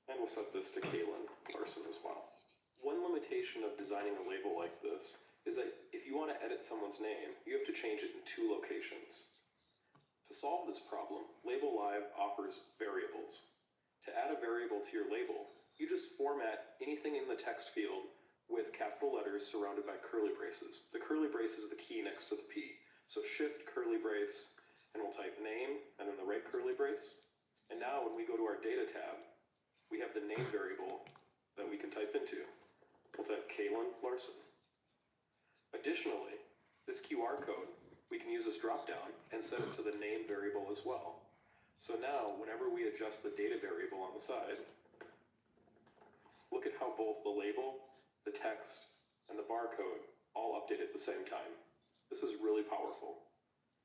and we'll set this to Kaylin Larson as well. One limitation of designing a label like this is that if you want to edit someone's name, you have to change it in 2 locations. To solve this problem, Label Live offers variables. To add a variable to your label, you just format anything in the text field with capital letters surrounded by curly braces. The curly brace is the key next to the P. So shift curly brace, and we'll type name, and then the right curly brace. And now when we go to our data tab, we have the name variable that we can type into. We'll type Kaylin Larson. Additionally, this QR code, we can use this dropdown and set it to the name variable as well. So now, whenever we adjust the data variable on the side, look at how both the label, the text, and the barcode all update at the same time. This is really powerful.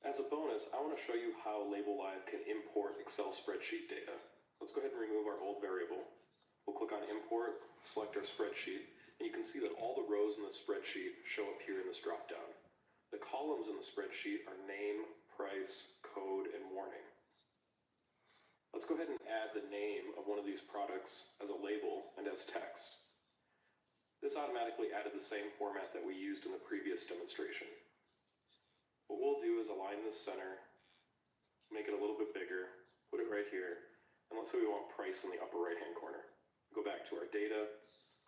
As a bonus, I want to show you how Label Live can import Excel spreadsheet data. Let's go ahead and remove our old variable. We'll click on Import, select our spreadsheet, and you can see that all the rows in the spreadsheet show up here in this dropdown. The columns in the spreadsheet are name, price, code, and warning. Let's go ahead and add the name of one of these products as a label and as text. This automatically added the same format that we used in the previous demonstration. What we'll do is align this center, make it a little bit bigger, put it right here, and let's say we want price in the upper right-hand corner. Go back to our data,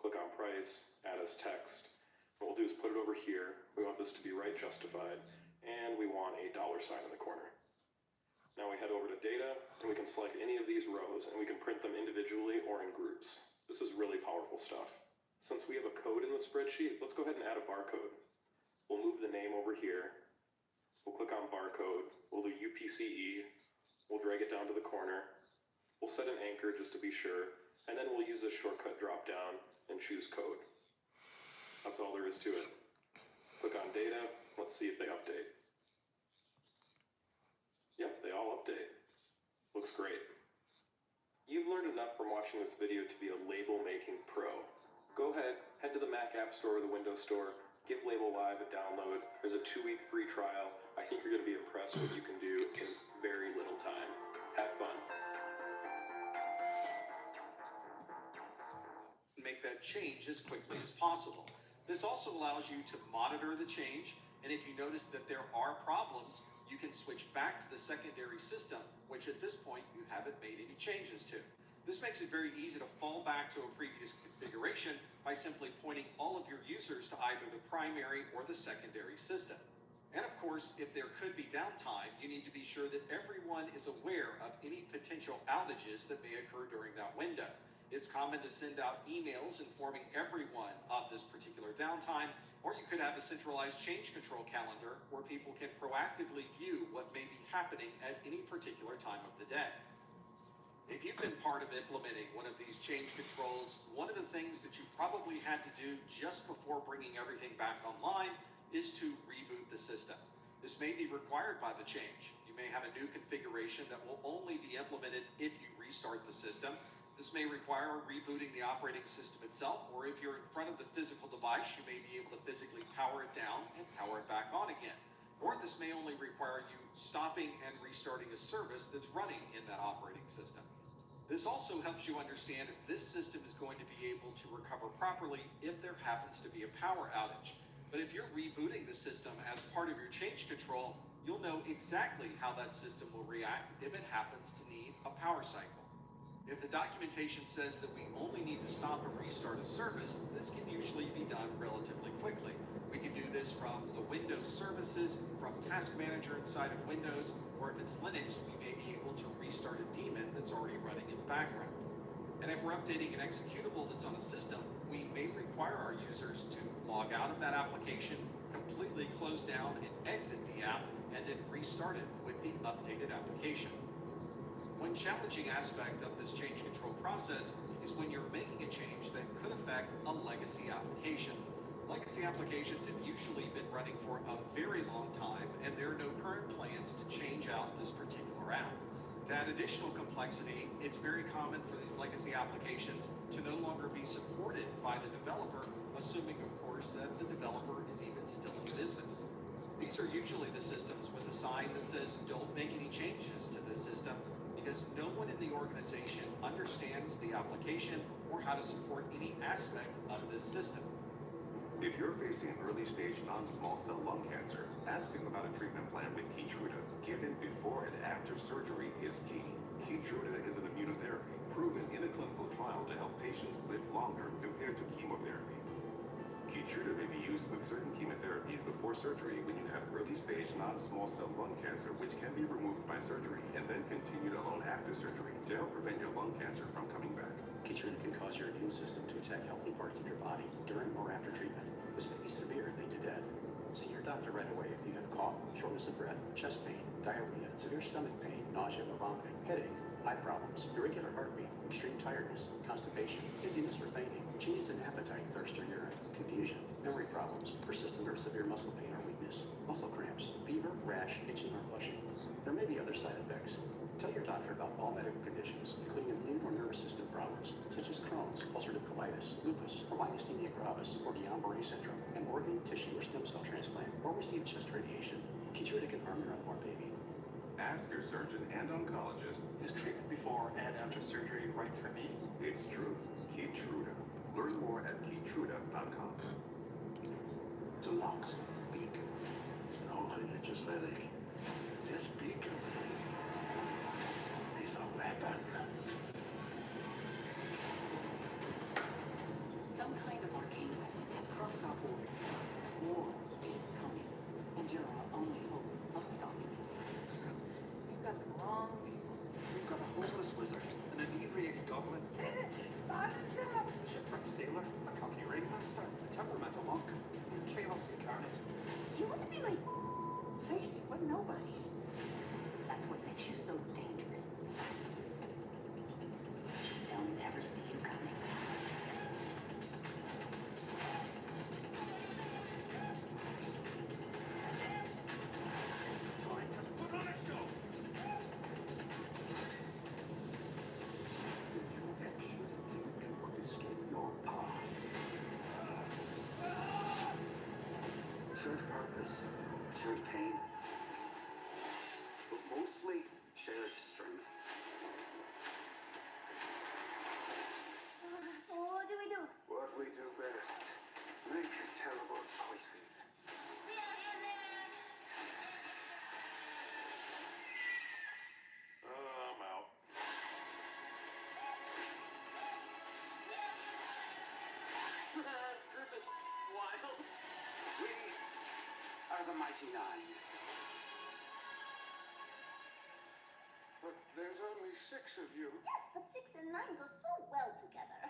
click on price, add as text. What we'll do is put it over here. We want this to be right justified, and we want a $sign in the corner. Now we head over to data, and we can select any of these rows, and we can print them individually or in groups. This is really powerful stuff. Since we have a code in the spreadsheet, let's go ahead and add a barcode. We'll move the name over here. We'll click on barcode. We'll do UPCE. We'll drag it down to the corner. We'll set an anchor just to be sure, and then we'll use this shortcut drop down and choose code. That's all there is to it. Click on data. Let's see if they update. Yep, they all update. Looks great. You've learned enough from watching this video to be a label making pro. Go ahead, head to the Mac App Store or the Windows Store, give Label Live a download. There's a 2-week free trial. I think you're going to be impressed what you can do in very little time. Have fun. Make that change as quickly as possible. This also allows you to monitor the change, and if you notice that there are problems, you can switch back to the secondary system, which at this point you haven't made any changes to. This makes it very easy to fall back to a previous configuration by simply pointing all of your users to either the primary or the secondary system. And of course, if there could be downtime, you need to be sure that everyone is aware of any potential outages that may occur during that window. It's common to send out emails informing everyone of this particular downtime, or you could have a centralized change control calendar where people can proactively view what may be happening at any particular time of the day. If you've been part of implementing one of these change controls, one of the things that you probably had to do just before bringing everything back online is to reboot the system. This may be required by the change. You may have a new configuration that will only be implemented if you restart the system. This may require rebooting the operating system itself, or if you're in front of the physical device, you may be able to physically power it down and power it back on again. Or this may only require you stopping and restarting a service that's running in that operating system. This also helps you understand if this system is going to be able to recover properly if there happens to be a power outage. But if you're rebooting the system as part of your change control, you'll know exactly how that system will react if it happens to need a power cycle. If the documentation says that we only need to stop and restart a service, this can usually be done relatively quickly. We can do this from the Windows services, from Task Manager inside of Windows, or if it's Linux, we may be able to restart a daemon that's already running in the background. And if we're updating an executable that's on a system, we may require our users to log out of that application, completely close down and exit the app, and then restart it with the updated application. One challenging aspect of this change control process is when you're making a change that could affect a legacy application. Legacy applications have usually been running for a very long time, and there are no current plans to change out this particular app. To add additional complexity, it's very common for these legacy applications to no longer be supported by the developer, assuming, of course, that the developer is even still in business. These are usually the systems with a sign that says, "Don't make any changes to this system," because no one in the organization understands the application or how to support any aspect of this system. If you're facing early stage non-small cell lung cancer, asking about a treatment plan with KEYTRUDA, given before and after surgery, is key. KEYTRUDA is an immunotherapy proven in a clinical trial to help patients live longer compared to chemotherapy. KEYTRUDA may be used with certain chemotherapies before surgery when you have early stage non-small cell lung cancer, which can be removed by surgery and then continued alone after surgery to help prevent your lung cancer from coming back. KEYTRUDA can cause your immune system to attack healthy parts of your body during or after treatment. This may be severe and lead to death. See your doctor right away if you have cough, shortness of breath, chest pain, diarrhea, severe stomach pain, nausea or vomiting, headache, eye problems, irregular heartbeat, extreme tiredness, constipation, dizziness or fainting, changes in appetite, thirst or urine, confusion, memory problems, persistent or severe muscle pain or weakness, muscle cramps, fever, rash, itching or flushing. There may be other side effects. Tell your doctor about all medical conditions, including immune or nervous system problems, such as Crohn's, ulcerative colitis, lupus, or myasthenia gravis, or Guillain-Barré syndrome, an organ, tissue, or stem cell transplant, or receive chest radiation. KEYTRUDA can harm your unborn baby. Ask your surgeon and oncologist, Is treatment before and after surgery right for me? it's true. KEYTRUDA. Learn more at KEYTRUDA.com. To Lux Beacon is no religious relic. This beacon is a weapon. Some kind of arcane weapon has crossed our border. War is coming, and you're our only hope of stopping it. You've got the wrong people. We've got a homeless wizard, an inebriated goblin, a shipwrecked sailor, a cocky ringmaster, a temperamental monk, and chaos incarnate. Do you want to be like... Face it, we're nobodies. That's what makes you so dangerous. They'll never see you coming. Time to put on a show. Did you actually think you could escape your path? Shared purpose, shared pain, but mostly shared strength. What do we do? What we do best, make terrible choices. I'm out. This group is wild. We are the Mighty Nine. But there's only 6 of you. Yes, but 6 and 9 go so well together.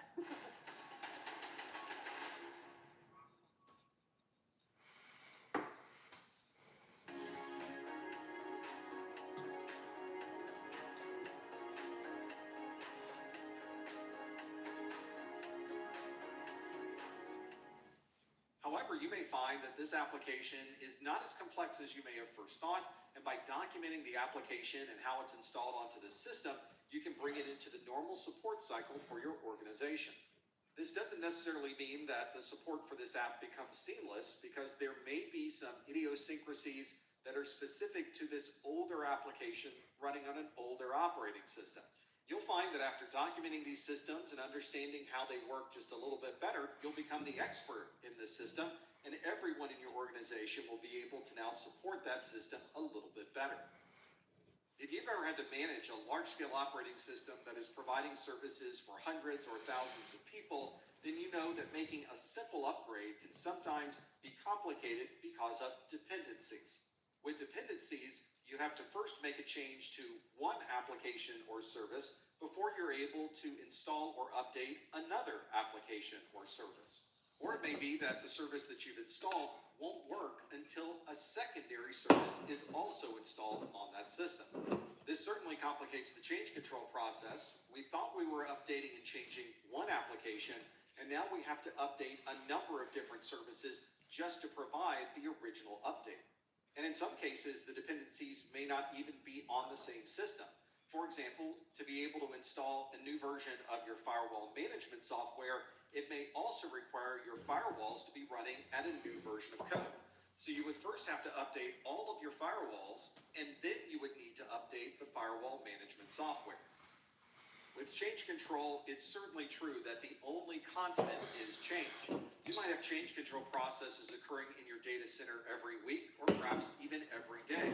However, you may find that this application is not as complex as you may have first thought, and by documenting the application and how it's installed onto the system, you can bring it into the normal support cycle for your organization. This doesn't necessarily mean that the support for this app becomes seamless, because there may be some idiosyncrasies that are specific to this older application running on an older operating system. You'll find that after documenting these systems and understanding how they work just a little bit better, you'll become the expert in this system, and everyone in your organization will be able to now support that system a little bit better. If you've ever had to manage a large-scale operating system that is providing services for hundreds or thousands of people, then you know that making a simple upgrade can sometimes be complicated because of dependencies. With dependencies, you have to first make a change to one application or service before you're able to install or update another application or service. Or it may be that the service that you've installed won't work until a secondary service is also installed on that system. This certainly complicates the change control process. We thought we were updating and changing one application, and now we have to update a number of different services just to provide the original update. And in some cases, the dependencies may not even be on the same system. For example, to be able to install a new version of your firewall management software, it may also require your firewalls to be running at a new version of code. So you would first have to update all of your firewalls, and then you would need to update the firewall management software. With change control, it's certainly true that the only constant is change. You might have change control processes occurring in your data center every week, or perhaps even every day.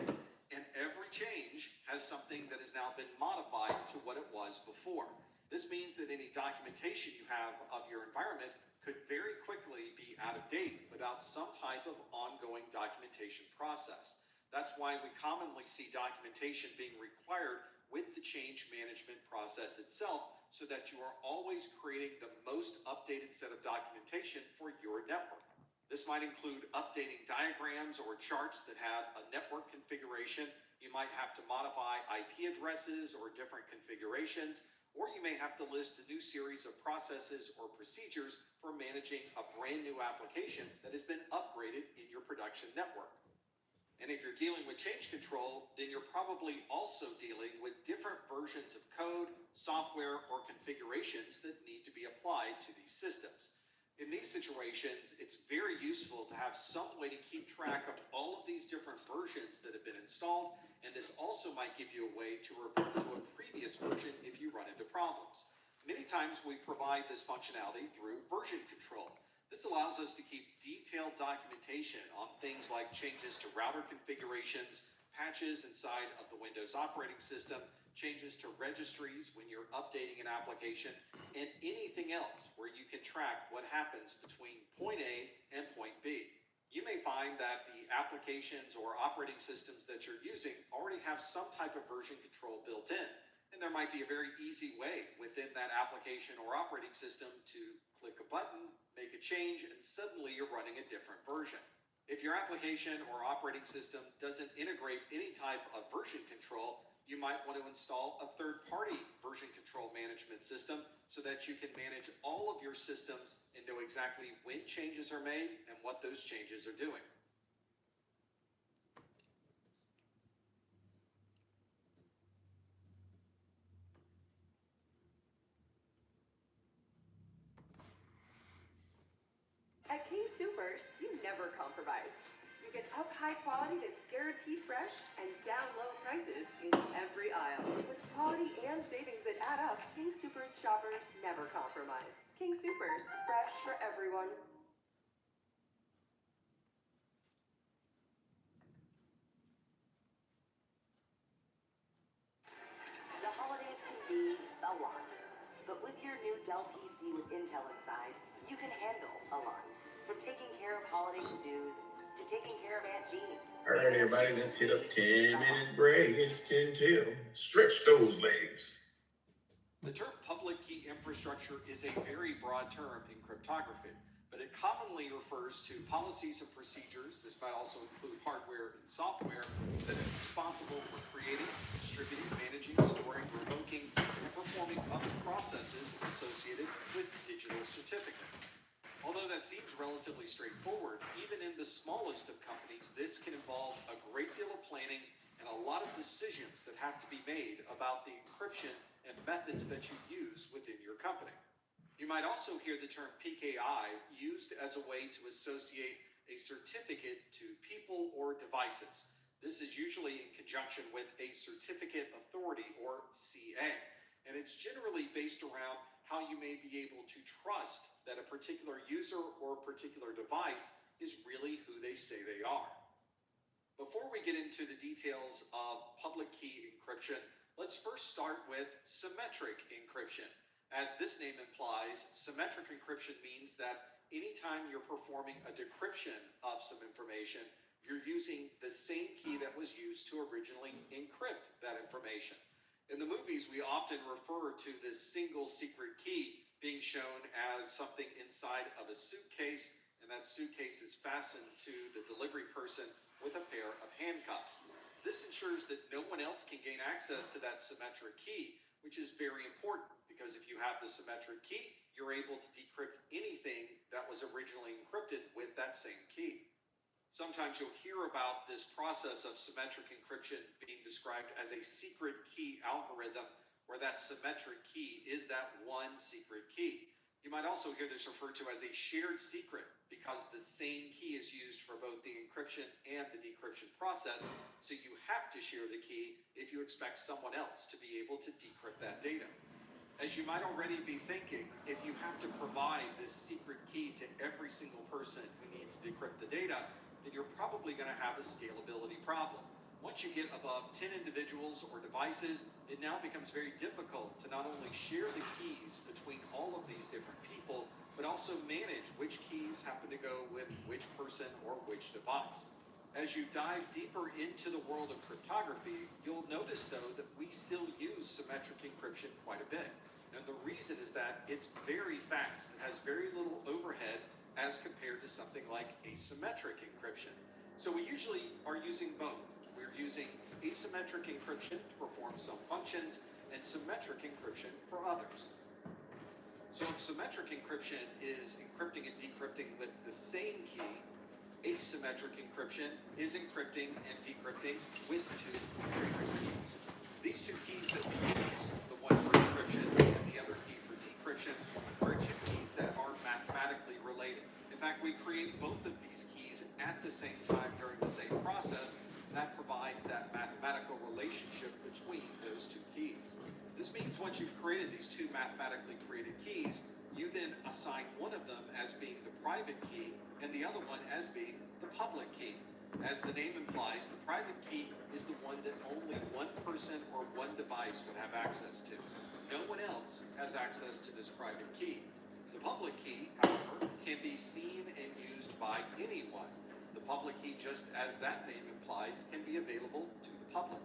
And every change has something that has now been modified to what it was before. This means that any documentation you have of your environment could very quickly be out of date without some type of ongoing documentation process. That's why we commonly see documentation being required with the change management process itself, so that you are always creating the most updated set of documentation for your network. This might include updating diagrams or charts that have a network configuration. You might have to modify IP addresses or different configurations, or you may have to list a new series of processes or procedures for managing a brand new application that has been upgraded in your production network. And if you're dealing with change control, then you're probably also dealing with different versions of code, software, or configurations that need to be applied to these systems. In these situations, it's very useful to have some way to keep track of all of these different versions that have been installed, and this also might give you a way to revert to a previous version if you run into problems. Many times we provide this functionality through version control. This allows us to keep detailed documentation on things like changes to router configurations, patches inside of the Windows operating system, changes to registries when you're updating an application, and anything else where you can track what happens between point A and point B. You may find that the applications or operating systems that you're using already have some type of version control built in, and there might be a very easy way within that application or operating system to click a button, make a change, and suddenly you're running a different version. If your application or operating system doesn't integrate any type of version control, you might want to install a third-party version control management system so that you can manage all of your systems and know exactly when changes are made and what those changes are doing. At King Soopers, you never compromise. You get up high quality that's guaranteed fresh and down low prices in every aisle. With quality and savings that add up, King Soopers shoppers never compromise. King Soopers, fresh for everyone. The holidays can be a lot, but with your new Dell PC with Intel inside, you can handle a lot. From taking care of holiday to-dos to taking care of Aunt Jean. All right, everybody, let's hit a 10-minute break. It's 10 till. Stretch those legs. The term public key infrastructure is a very broad term in cryptography, but it commonly refers to policies and procedures. This might also include hardware and software that is responsible for creating, distributing, managing, storing, revoking, and performing other processes associated with digital certificates. Although that seems relatively straightforward, even in the smallest of companies, this can involve a great deal of planning and a lot of decisions that have to be made about the encryption and methods that you use within your company. You might also hear the term PKI used as a way to associate a certificate to people or devices. This is usually in conjunction with a certificate authority, or CA, and it's generally based around how you may be able to trust that a particular user or a particular device is really who they say they are. Before we get into the details of public key encryption, let's first start with symmetric encryption. As this name implies, symmetric encryption means that anytime you're performing a decryption of some information, you're using the same key that was used to originally encrypt that information. In the movies, we often refer to this single secret key being shown as something inside of a suitcase, and that suitcase is fastened to the delivery person with a pair of handcuffs. This ensures that no one else can gain access to that symmetric key, which is very important because if you have the symmetric key, you're able to decrypt anything that was originally encrypted with that same key. Sometimes you'll hear about this process of symmetric encryption being described as a secret key algorithm, where that symmetric key is that one secret key. You might also hear this referred to as a shared secret because the same key is used for both the encryption and the decryption process, so you have to share the key if you expect someone else to be able to decrypt that data. As you might already be thinking, if you have to provide this secret key to every single person who needs to decrypt the data, then you're probably going to have a scalability problem. Once you get above 10 individuals or devices, it now becomes very difficult to not only share the keys between all of these different people, but also manage which keys happen to go with which person or which device. As you dive deeper into the world of cryptography, you'll notice, though, that we still use symmetric encryption quite a bit. And the reason is that it's very fast. It has very little overhead as compared to something like asymmetric encryption. So we usually are using both. We're using asymmetric encryption to perform some functions and symmetric encryption for others. So if symmetric encryption is encrypting and decrypting with the same key, asymmetric encryption is encrypting and decrypting with two different keys. These two keys that we use, the one for encryption and the other key for decryption, are two keys that are mathematically related. In fact, we create both of these keys at the same time during the same process. That provides that mathematical relationship between those two keys. This means once you've created these two mathematically created keys, you then assign one of them as being the private key and the other one as being the public key. As the name implies, the private key is the one that only one person or one device would have access to. No one else has access to this private key. The public key, however, can be seen and used by anyone. The public key, just as that name implies, can be available to the public.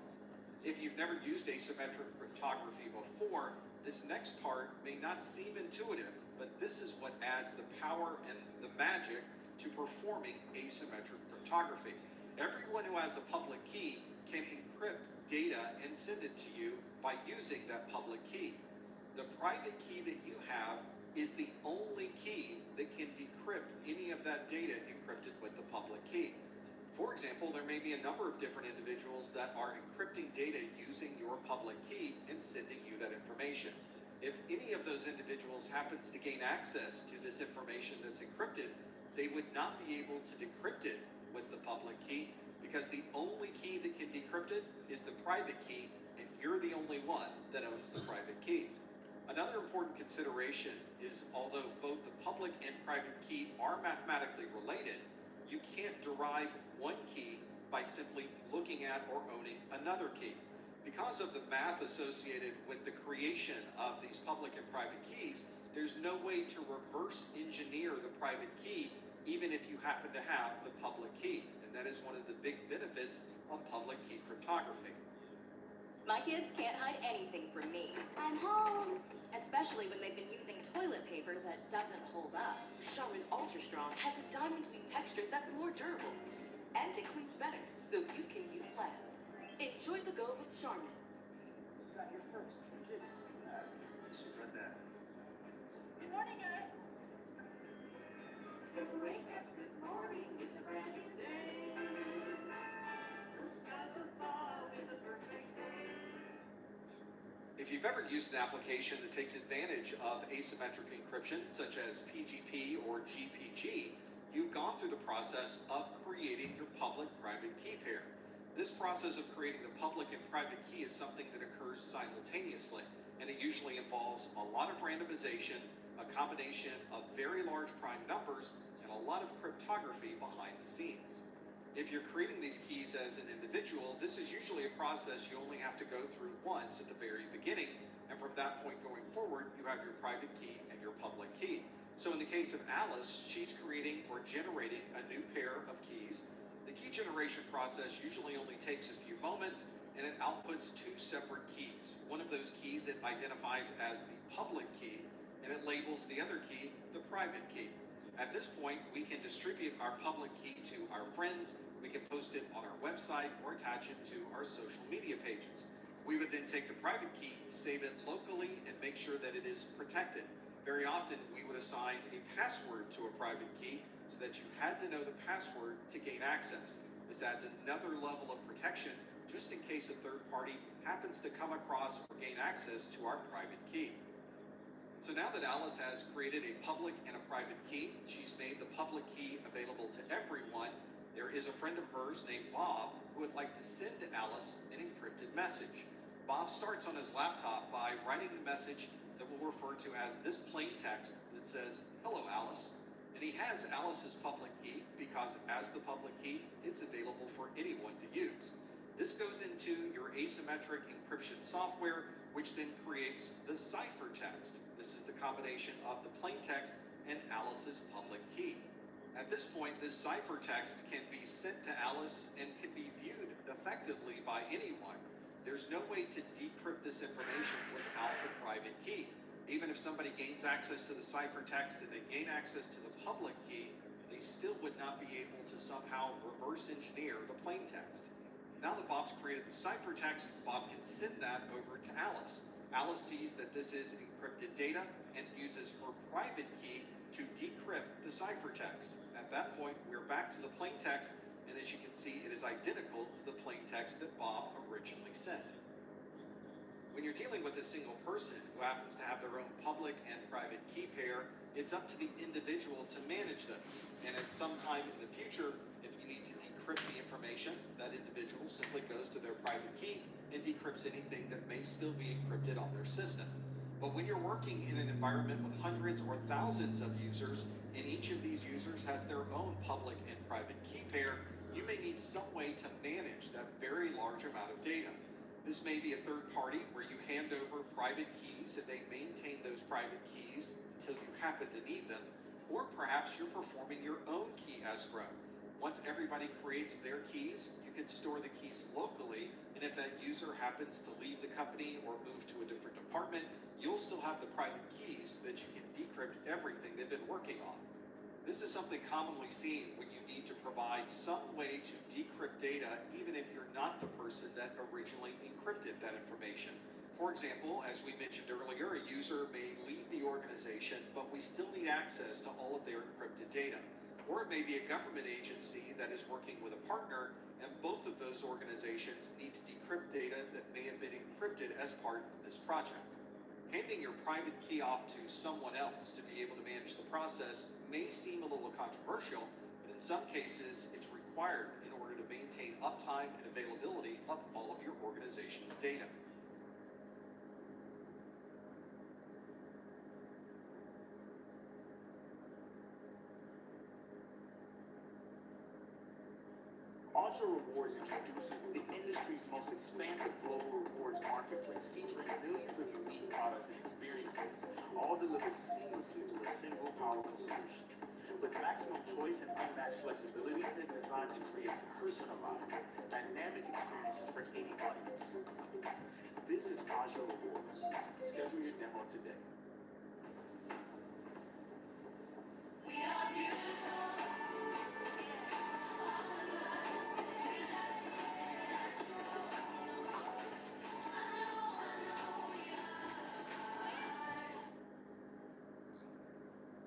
If you've never used asymmetric cryptography before, this next part may not seem intuitive, but this is what adds the power and the magic to performing asymmetric cryptography. Everyone who has the public key can encrypt data and send it to you by using that public key. The private key that you have is the only key that can decrypt any of that data encrypted with the public key. For example, there may be a number of different individuals that are encrypting data using your public key and sending you that information. If any of those individuals happens to gain access to this information that's encrypted, they would not be able to decrypt it with the public key because the only key that can decrypt it is the private key, and you're the only one that owns the private key. Another important consideration is, although both the public and private key are mathematically related, you can't derive one key by simply looking at or owning another key. Because of the math associated with the creation of these public and private keys, there's no way to reverse engineer the private key, even if you happen to have the public key. And that is one of the big benefits of public key cryptography. My kids can't hide anything from me. I'm home. Especially when they've been using toilet paper that doesn't hold up. Charmin Ultra Strong has a diamond weave texture that's more durable. And it cleans better, so you can use less. Enjoy the go with Charmin. Got here first. We did it. It's just like that. Good morning, guys. Good morning, it's a brand new day. The skies are fall, it's a perfect day. If you've ever used an application that takes advantage of asymmetric encryption, such as PGP or GPG, you've gone through the process of creating your public-private key pair. This process of creating the public and private key is something that occurs simultaneously, and it usually involves a lot of randomization, a combination of very large prime numbers, and a lot of cryptography behind the scenes. If you're creating these keys as an individual, this is usually a process you only have to go through once at the very beginning, and from that point going forward, you have your private key and your public key. So in the case of Alice, she's creating or generating a new pair of keys. The key generation process usually only takes a few moments, and it outputs two separate keys. One of those keys it identifies as the public key, and it labels the other key the private key. At this point, we can distribute our public key to our friends, we can post it on our website, or attach it to our social media pages. We would then take the private key, save it locally, and make sure that it is protected. Very often, we would assign a password to a private key so that you had to know the password to gain access. This adds another level of protection just in case a third party happens to come across or gain access to our private key. So now that Alice has created a public and a private key, she's made the public key available to everyone. There is a friend of hers named Bob who would like to send to Alice an encrypted message. Bob starts on his laptop by writing the message that we'll refer to as this plain text that says, "Hello, Alice." And he has Alice's public key because as the public key, it's available for anyone to use. This goes into your asymmetric encryption software, which then creates the ciphertext. This is the combination of the plain text and Alice's public key. At this point, this ciphertext can be sent to Alice and can be viewed effectively by anyone. There's no way to decrypt this information without the private key. Even if somebody gains access to the ciphertext and they gain access to the public key, they still would not be able to somehow reverse engineer the plain text. Now that Bob's created the ciphertext, Bob can send that over to Alice. Alice sees that this is encrypted data and uses her private key to decrypt the ciphertext. At that point, we're back to the plain text, and as you can see, it is identical to the plain text that Bob originally sent. When you're dealing with a single person who happens to have their own public and private key pair, it's up to the individual to manage those. And at some time in the future, if you need to decrypt the information, that individual simply goes to their private key and decrypts anything that may still be encrypted on their system. But when you're working in an environment with hundreds or thousands of users, and each of these users has their own public and private key pair, you may need some way to manage that very large amount of data. This may be a third party where you hand over private keys and they maintain those private keys until you happen to need them, or perhaps you're performing your own key escrow. Once everybody creates their keys, you can store the keys locally, and if that user happens to leave the company or move to a different department, you'll still have the private keys that you can decrypt everything they've been working on. This is something commonly seen when you need to provide some way to decrypt data, even if you're not the person that originally encrypted that information. For example, as we mentioned earlier, a user may leave the organization, but we still need access to all of their encrypted data. Or it may be a government agency that is working with a partner, and both of those organizations need to decrypt data that may have been encrypted as part of this project. Handing your private key off to someone else to be able to manage the process may seem a little controversial, but in some cases it's required in order to maintain uptime and availability of all of your organization's data. Ultra Rewards introduces the industry's most expansive global rewards marketplace featuring millions of unique products and experiences, all delivered seamlessly through a single powerful solution. With maximum choice and unmatched flexibility, it's designed to create personalized, dynamic experiences for any audience. This is Ultra Rewards. Schedule your demo today. We are beautiful.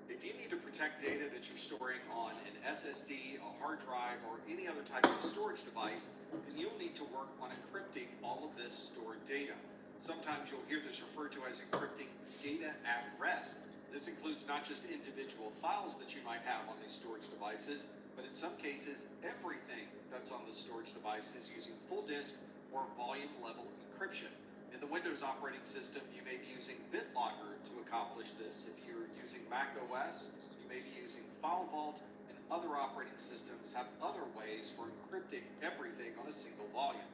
If you need to protect data that you're storing on an SSD, a hard drive, or any other type of storage device, then you'll need to work on encrypting all of this stored data. Sometimes you'll hear this referred to as encrypting data at rest. This includes not just individual files that you might have on these storage devices, but in some cases, everything that's on the storage device is using full disk or volume level encryption. In the Windows operating system, you may be using BitLocker to accomplish this. If you're using Mac OS, you may be using File Vault, and other operating systems have other ways for encrypting everything on a single volume.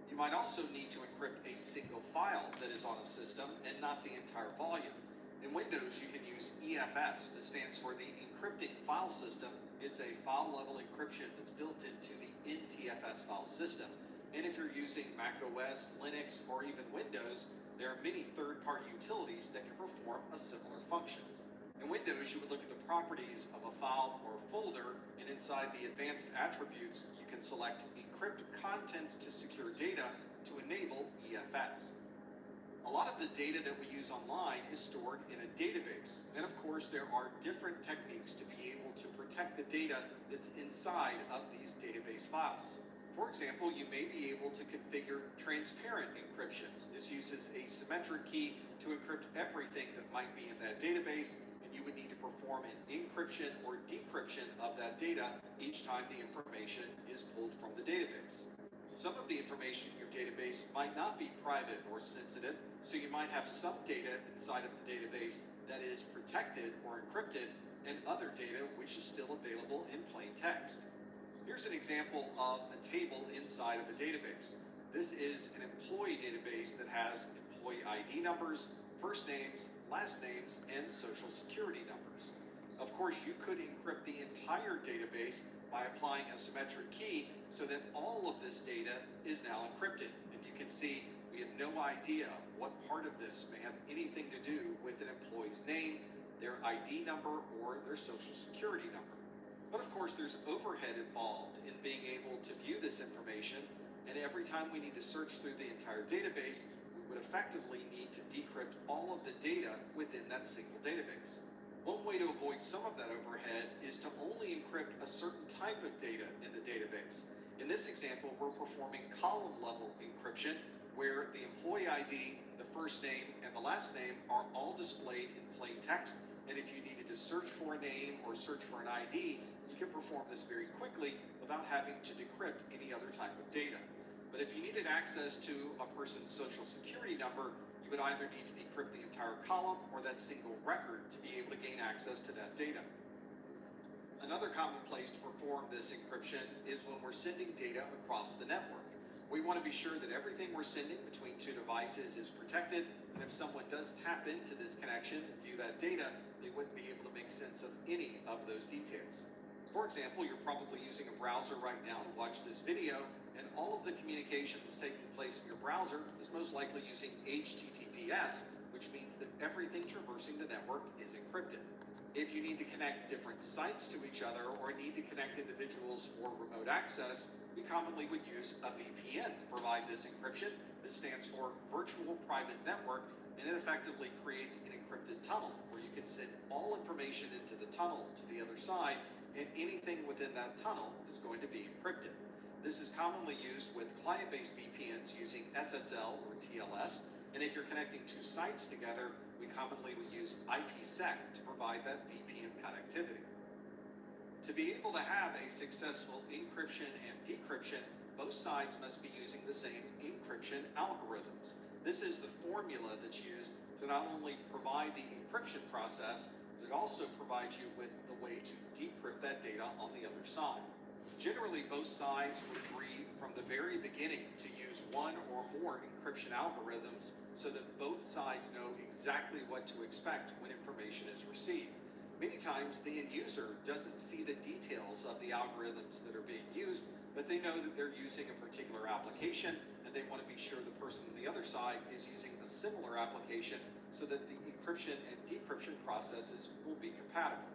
You might also need to encrypt a single file that is on a system and not the entire volume. In Windows, you can use EFS, that stands for the Encrypting File System. It's a file-level encryption that's built into the NTFS file system. And if you're using Mac OS, Linux, or even Windows, there are many third-party utilities that can perform a similar function. In Windows, you would look at the properties of a file or a folder, and inside the advanced attributes, you can select Encrypt Contents to Secure Data to enable EFS. A lot of the data that we use online is stored in a database, and of course there are different techniques to be able to protect the data that's inside of these database files. For example, you may be able to configure transparent encryption. This uses a symmetric key to encrypt everything that might be in that database, and you would need to perform an encryption or decryption of that data each time the information is pulled from the database. Some of the information in your database might not be private or sensitive, so you might have some data inside of the database that is protected or encrypted, and other data which is still available in plain text. Here's an example of a table inside of a database. This is an employee database that has employee ID numbers, first names, last names, and social security numbers. Of course, you could encrypt the entire database by applying a symmetric key so that all of this data is now encrypted. And you can see we have no idea what part of this may have anything to do with an employee's name, their ID number, or their social security number. But of course, there's overhead involved in being able to view this information, and every time we need to search through the entire database, we would effectively need to decrypt all of the data within that single database. One way to avoid some of that overhead is to only encrypt a certain type of data in the database. In this example, we're performing column-level encryption, where the employee ID, the first name, and the last name are all displayed in plain text, and if you needed to search for a name or search for an ID, you can perform this very quickly without having to decrypt any other type of data. But if you needed access to a person's social security number, you would either need to decrypt the entire column or that single record to be able to gain access to that data. Another common place to perform this encryption is when we're sending data across the network. We want to be sure that everything we're sending between two devices is protected, and if someone does tap into this connection and view that data, they wouldn't be able to make sense of any of those details. For example, you're probably using a browser right now to watch this video, and all of the communication that's taking place in your browser is most likely using HTTPS, which means that everything traversing the network is encrypted. If you need to connect different sites to each other or need to connect individuals for remote access, we commonly would use a VPN to provide this encryption. This stands for Virtual Private Network, and it effectively creates an encrypted tunnel where you can send all information into the tunnel to the other side, and anything within that tunnel is going to be encrypted. This is commonly used with client-based VPNs using SSL or TLS, and if you're connecting two sites together, we commonly would use IPsec to provide that VPN connectivity. To be able to have a successful encryption and decryption, both sides must be using the same encryption algorithms. This is the formula that's used to not only provide the encryption process, but it also provides you with the way to decrypt that data on the other side. Generally, both sides would agree from the very beginning to use one or more encryption algorithms so that both sides know exactly what to expect when information is received. Many times, the end user doesn't see the details of the algorithms that are being used, but they know that they're using a particular application, and they want to be sure the person on the other side is using a similar application so that the encryption and decryption processes will be compatible.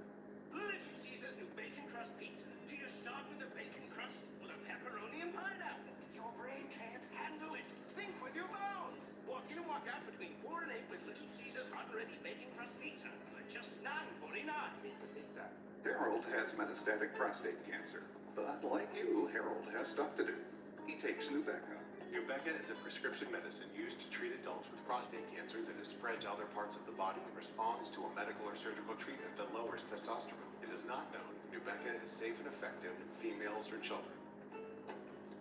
Little Caesar's new bacon crust pizza. Do you start with the bacon crust or the pepperoni and pineapple? Your brain can't handle it. Think with your mouth. Walk in and walk out between 4 and 8 with Little Caesar's hot and ready bacon crust pizza for just $9.49. Pizza. Harold has metastatic prostate cancer, but like you, Harold has stuff to do. He takes Nubeca. Nubeca is a prescription medicine used to treat adults with prostate cancer that is spread to other parts of the body and responds to a medical or surgical treatment that lowers testosterone. It is not known if Nubeca is safe and effective in females or children.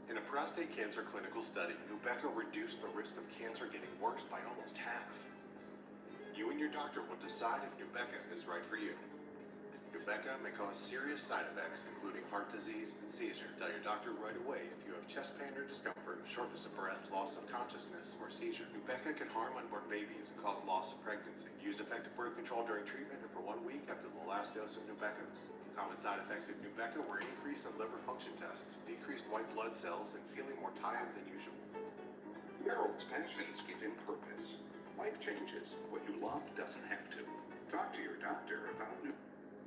In a prostate cancer clinical study, Nubeca reduced the risk of cancer getting worse by almost half. You and your doctor will decide if Nubeca is right for you. Nubeca Nubeqa may cause serious side effects, including heart disease and seizure. Tell your doctor right away if you have chest pain or discomfort, shortness of breath, loss of consciousness, or seizure. Nubeqa can harm unborn babies and cause loss of pregnancy. Use effective birth control during treatment and for 1 week after the last dose of Nubeqa. Common side effects of Nubeqa were increase in liver function tests, decreased white blood cells, and feeling more tired than usual. Harold's passions give him purpose. Life changes. What you love doesn't have to. Talk to your doctor about new.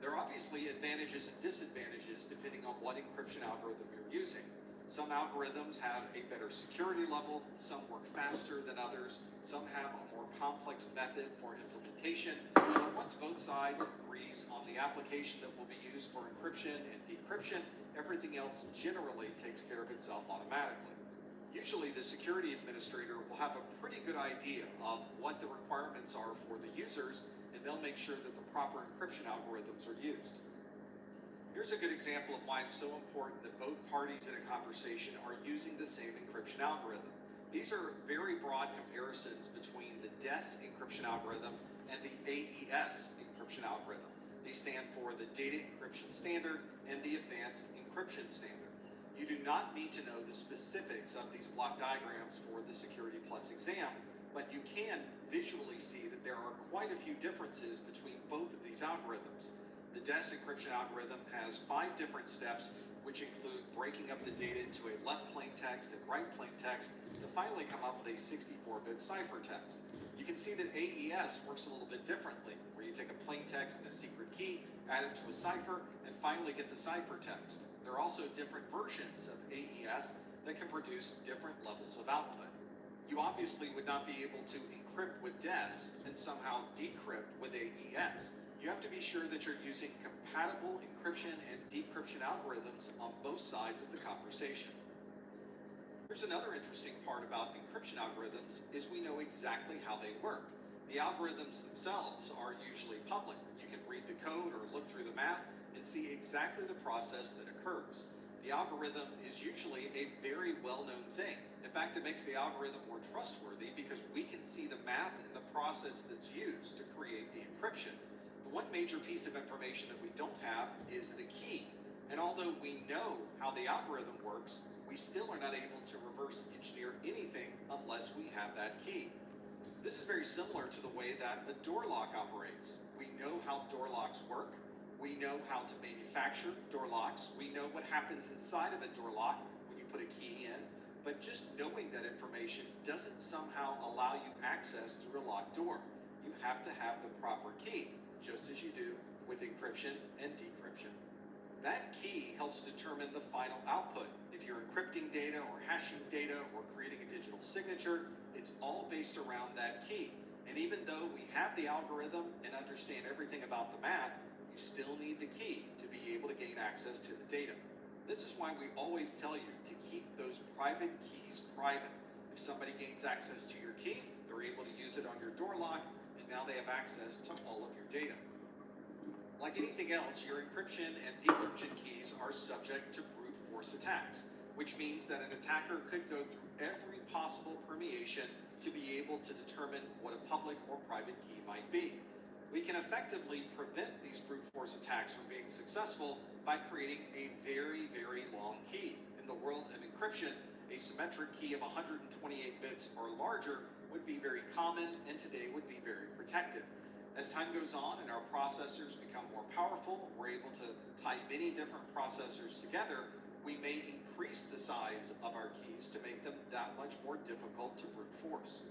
There are obviously advantages and disadvantages depending on what encryption algorithm you're using. Some algorithms have a better security level, some work faster than others, some have a more complex method for implementation. But once both sides agrees on the application that will be used for encryption and decryption, everything else generally takes care of itself automatically. Usually the security administrator will have a pretty good idea of what the requirements are for the users, and they'll make sure that the proper encryption algorithms are used. Here's a good example of why it's so important that both parties in a conversation are using the same encryption algorithm. These are very broad comparisons between the DES encryption algorithm and the AES encryption algorithm. These stand for the Data Encryption Standard and the Advanced Encryption Standard. You do not need to know the specifics of these block diagrams for the Security Plus exam, but you can visually see that there are quite a few differences between both of these algorithms. The DES encryption algorithm has 5 different steps, which include breaking up the data into a left plain text and right plain text to finally come up with a 64-bit ciphertext. You can see that AES works a little bit differently, where you take a plain text and a secret key, add it to a cipher, and finally get the ciphertext. There are also different versions of AES that can produce different levels of output. You obviously would not be able to encrypt with DES and somehow decrypt with AES. You have to be sure that you're using compatible encryption and decryption algorithms on both sides of the conversation. There's another interesting part about encryption algorithms is we know exactly how they work. The algorithms themselves are usually public. You can read the code or look through the math and see exactly the process that occurs. The algorithm is usually a very well-known thing. In fact, it makes the algorithm more trustworthy because we can see the math and the process that's used to create the encryption. The one major piece of information that we don't have is the key. And although we know how the algorithm works, we still are not able to reverse engineer anything unless we have that key. This is very similar to the way that a door lock operates. We know how door locks work. We know how to manufacture door locks. We know what happens inside of a door lock when you put a key in. But just knowing that information doesn't somehow allow you access through a locked door. You have to have the proper key, just as you do with encryption and decryption. That key helps determine the final output. If you're encrypting data or hashing data or creating a digital signature, it's all based around that key. And even though we have the algorithm and understand everything about the math, you still need the key to be able to gain access to the data. This is why we always tell you to keep those private keys private. If somebody gains access to your key, they're able to use it on your door lock, and now they have access to all of your data. Like anything else, your encryption and decryption keys are subject to brute force attacks, which means that an attacker could go through every possible permeation to be able to determine what a public or private key might be. We can effectively prevent these brute force attacks from being successful by creating a very, very long key. In the world of encryption, a symmetric key of 128 bits or larger would be very common and today would be very protected. As time goes on and our processors become more powerful, we're able to tie many different processors together, we may increase the size of our keys to make them that much more difficult to brute force.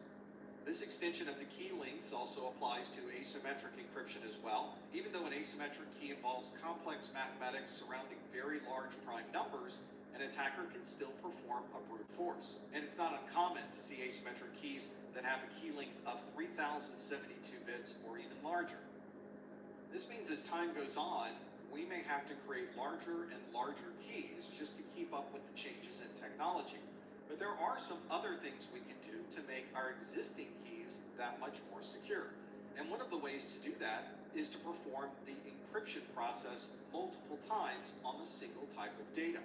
This extension of the key lengths also applies to asymmetric encryption as well. Even though an asymmetric key involves complex mathematics surrounding very large prime numbers, an attacker can still perform a brute force. And it's not uncommon to see asymmetric keys that have a key length of 3072 bits or even larger. This means as time goes on, we may have to create larger and larger keys just to keep up with the changes in technology. But there are some other things we can do to make our existing keys that much more secure. And one of the ways to do that is to perform the encryption process multiple times on a single type of data.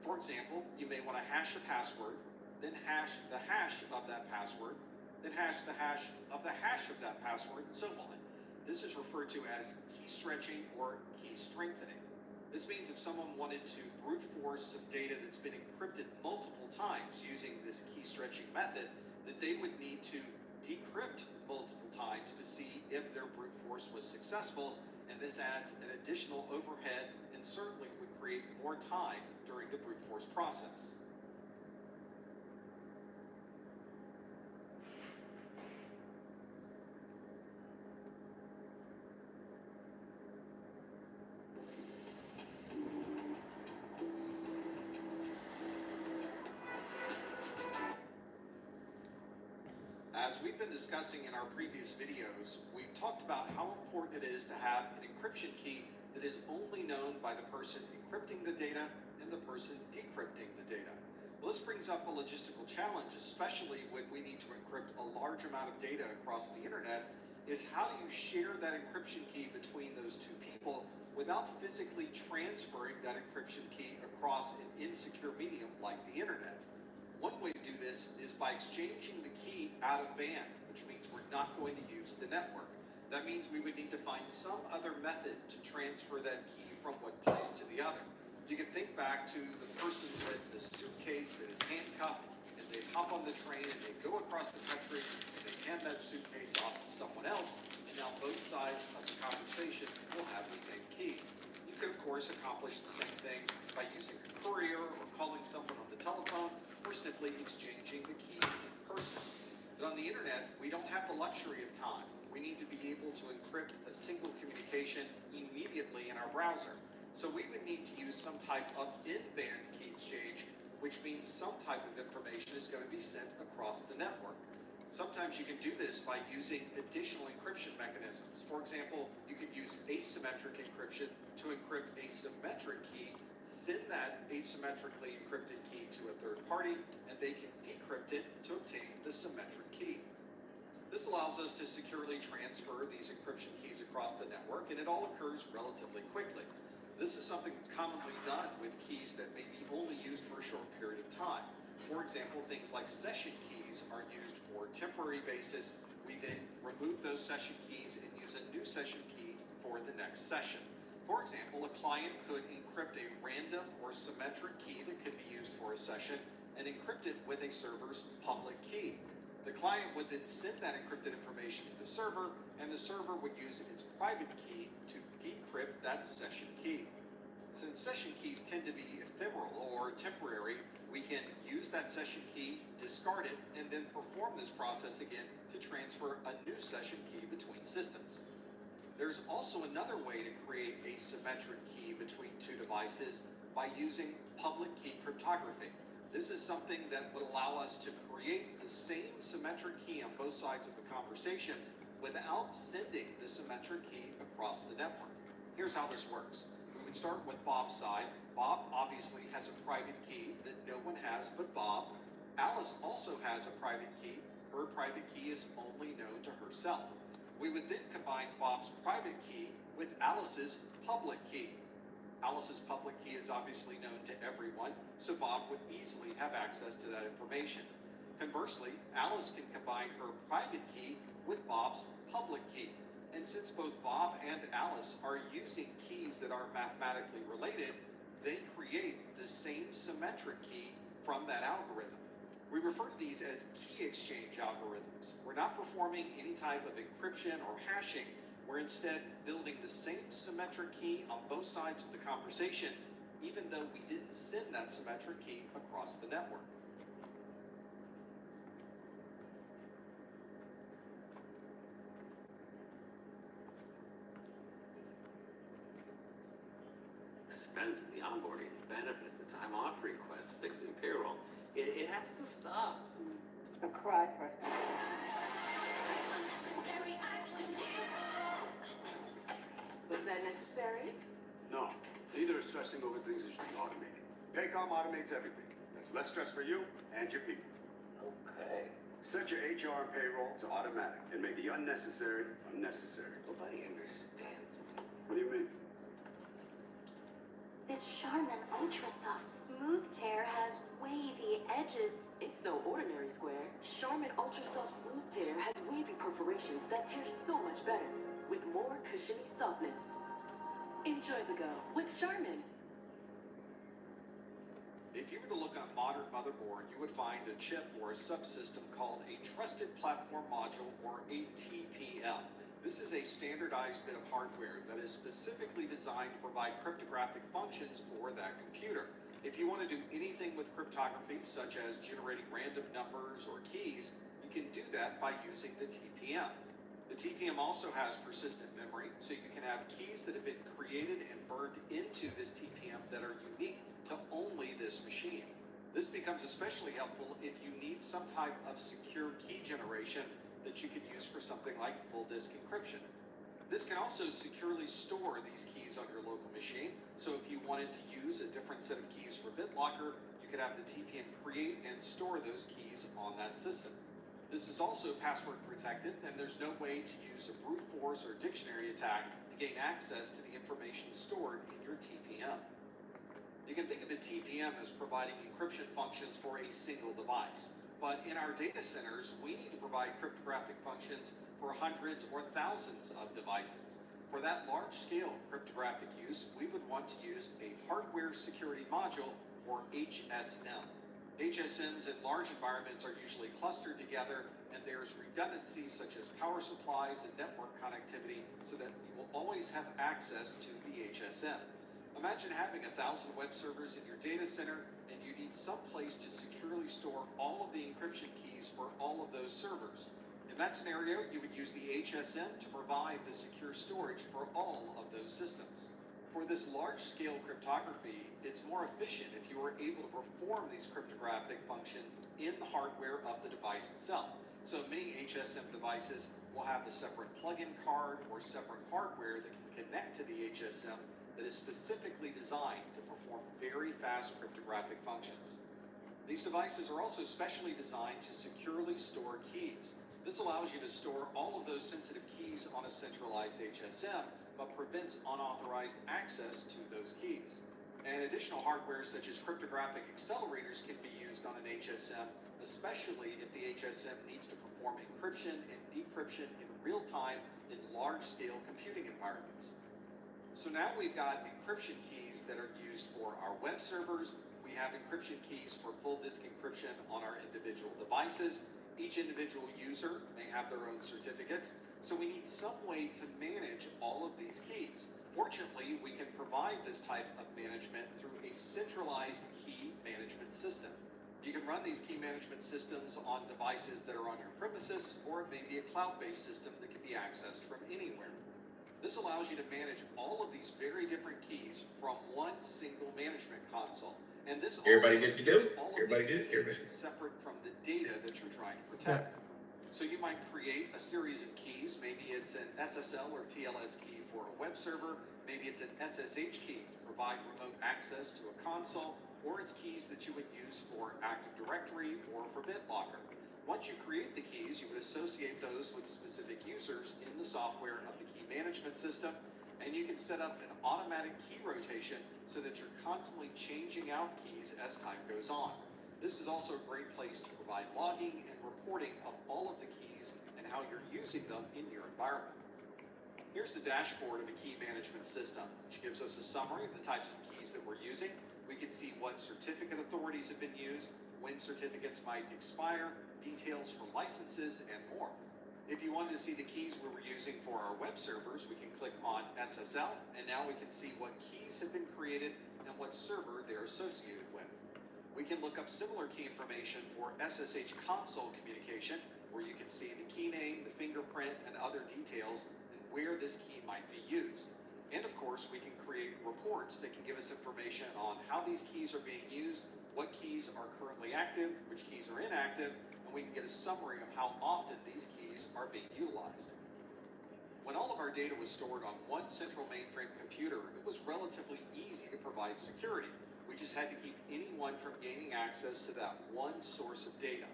For example, you may want to hash a password, then hash the hash of that password, then hash the hash of the hash of that password, and so on. This is referred to as key stretching or key strengthening. This means if someone wanted to brute force some data that's been encrypted multiple times using this key stretching method, that they would need to decrypt multiple times to see if their brute force was successful, and this adds an additional overhead and certainly would create more time during the brute force process. As we've been discussing in our previous videos, we've talked about how important it is to have an encryption key that is only known by the person encrypting the data and the person decrypting the data. Well, this brings up a logistical challenge, especially when we need to encrypt a large amount of data across the internet, is how do you share that encryption key between those two people without physically transferring that encryption key across an insecure medium like the internet? One way to do this is by exchanging the key out of band, which means we're not going to use the network. That means we would need to find some other method to transfer that key from one place to the other. You can think back to the person with the suitcase that is handcuffed, and they hop on the train and they go across the country and they hand that suitcase off to someone else, and now both sides of the conversation will have the same key. You could, of course, accomplish the same thing by using a courier or calling someone on the telephone, or simply exchanging the key in person. But on the internet, we don't have the luxury of time. We need to be able to encrypt a single communication immediately in our browser. So we would need to use some type of in-band key exchange, which means some type of information is going to be sent across the network. Sometimes you can do this by using additional encryption mechanisms. For example, you could use asymmetric encryption to encrypt a symmetric key, send that asymmetrically encrypted key to a third party, and they can decrypt it to obtain the symmetric key. This allows us to securely transfer these encryption keys across the network, and it all occurs relatively quickly. This is something that's commonly done with keys that may be only used for a short period of time. For example, things like session keys are used for a temporary basis. We then remove those session keys and use a new session key for the next session. For example, a client could encrypt a random or symmetric key that could be used for a session and encrypt it with a server's public key. The client would then send that encrypted information to the server, and the server would use its private key to decrypt that session key. Since session keys tend to be ephemeral or temporary, we can use that session key, discard it, and then perform this process again to transfer a new session key between systems. There's also another way to create a symmetric key between two devices by using public key cryptography. This is something that would allow us to create the same symmetric key on both sides of the conversation without sending the symmetric key across the network. Here's how this works. We would start with Bob's side. Bob obviously has a private key that no one has but Bob. Alice also has a private key. Her private key is only known to herself. We would then combine Bob's private key with Alice's public key. Alice's public key is obviously known to everyone, so Bob would easily have access to that information. Conversely, Alice can combine her private key with Bob's public key. And since both Bob and Alice are using keys that are mathematically related, they create the same symmetric key from that algorithm. We refer to these as key exchange algorithms. We're not performing any type of encryption or hashing. We're instead building the same symmetric key on both sides of the conversation, even though we didn't send that symmetric key across the network. Expenses, the onboarding, the benefits, the time off requests, fixing payroll. It has to stop. A cry for help. Was that necessary? No, neither is stressing over things that should be automated. Paycom automates everything. That's less stress for you and your people. Okay. Set your HR and payroll to automatic and make the unnecessary unnecessary. Nobody understands me. What do you mean? This Charmin Ultra Soft Smooth Tear has wavy edges. It's no ordinary square. Charmin Ultra Soft Smooth Tear has wavy perforations that tear so much better. with more cushiony softness. Enjoy the go with Charmin. If you were to look on a modern motherboard, you would find a chip or a subsystem called a Trusted Platform Module, or a TPM. This is a standardized bit of hardware that is specifically designed to provide cryptographic functions for that computer. If you want to do anything with cryptography, such as generating random numbers or keys, you can do that by using the TPM. The TPM also has persistent memory, so you can have keys that have been created and burned into this TPM that are unique to only this machine. This becomes especially helpful if you need some type of secure key generation that you could use for something like full disk encryption. This can also securely store these keys on your local machine, so if you wanted to use a different set of keys for BitLocker, you could have the TPM create and store those keys on that system. This is also password protected, and there's no way to use a brute force or dictionary attack to gain access to the information stored in your TPM. You can think of a TPM as providing encryption functions for a single device, but in our data centers, we need to provide cryptographic functions for hundreds or thousands of devices. For that large-scale cryptographic use, we would want to use a hardware security module, or HSM. HSMs in large environments are usually clustered together, and there's redundancy such as power supplies and network connectivity, so that you will always have access to the HSM. Imagine having 1,000 web servers in your data center, and you need some place to securely store all of the encryption keys for all of those servers. In that scenario, you would use the HSM to provide the secure storage for all of those systems. For this large-scale cryptography, it's more efficient if you are able to perform these cryptographic functions in the hardware of the device itself. So many HSM devices will have a separate plug-in card or separate hardware that can connect to the HSM that is specifically designed to perform very fast cryptographic functions. These devices are also specially designed to securely store keys. This allows you to store all of those sensitive keys on a centralized HSM, but prevents unauthorized access to those keys. And additional hardware such as cryptographic accelerators can be used on an HSM, especially if the HSM needs to perform encryption and decryption in real time in large-scale computing environments. So now we've got encryption keys that are used for our web servers. We have encryption keys for full disk encryption on our individual devices. Each individual user may have their own certificates, so we need some way to manage all of these keys. Fortunately, we can provide this type of management through a centralized key management system. You can run these key management systems on devices that are on your premises, or it may be a cloud-based system that can be accessed from anywhere. This allows you to manage all of these very different keys from one single management console. And this Everybody good to go? all of Everybody the good? Everybody. keys separate from the data that you're trying to protect. So you might create a series of keys. Maybe it's an SSL or TLS key for a web server. Maybe it's an SSH key to provide remote access to a console, or it's keys that you would use for Active Directory or for BitLocker. Once you create the keys, you would associate those with specific users in the software of the key management system, and you can set up an automatic key rotation so that you're constantly changing out keys as time goes on. This is also a great place to provide logging and reporting of all of the keys and how you're using them in your environment. Here's the dashboard of a key management system, which gives us a summary of the types of keys that we're using. We can see what certificate authorities have been used, when certificates might expire, details for licenses, and more. If you wanted to see the keys we were using for our web servers, we can click on SSL, and now we can see what keys have been created and what server they're associated with. We can look up similar key information for SSH console communication, where you can see the key name, the fingerprint, and other details, and where this key might be used. And of course, we can create reports that can give us information on how these keys are being used, what keys are currently active, which keys are inactive, and we can get a summary of how often these keys are being utilized. When all of our data was stored on one central mainframe computer, it was relatively easy to provide security. We just had to keep anyone from gaining access to that one source of data.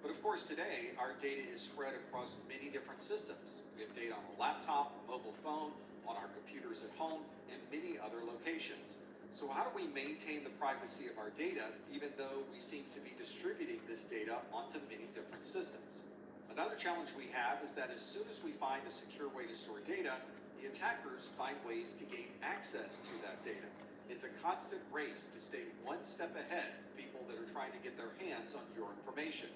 But of course today, our data is spread across many different systems. We have data on a laptop, a mobile phone, on our computers at home, and many other locations. So how do we maintain the privacy of our data, even though we seem to be distributing this data onto many different systems? Another challenge we have is that as soon as we find a secure way to store data, the attackers find ways to gain access to that data. It's a constant race to stay one step ahead of people that are trying to get their hands on your information.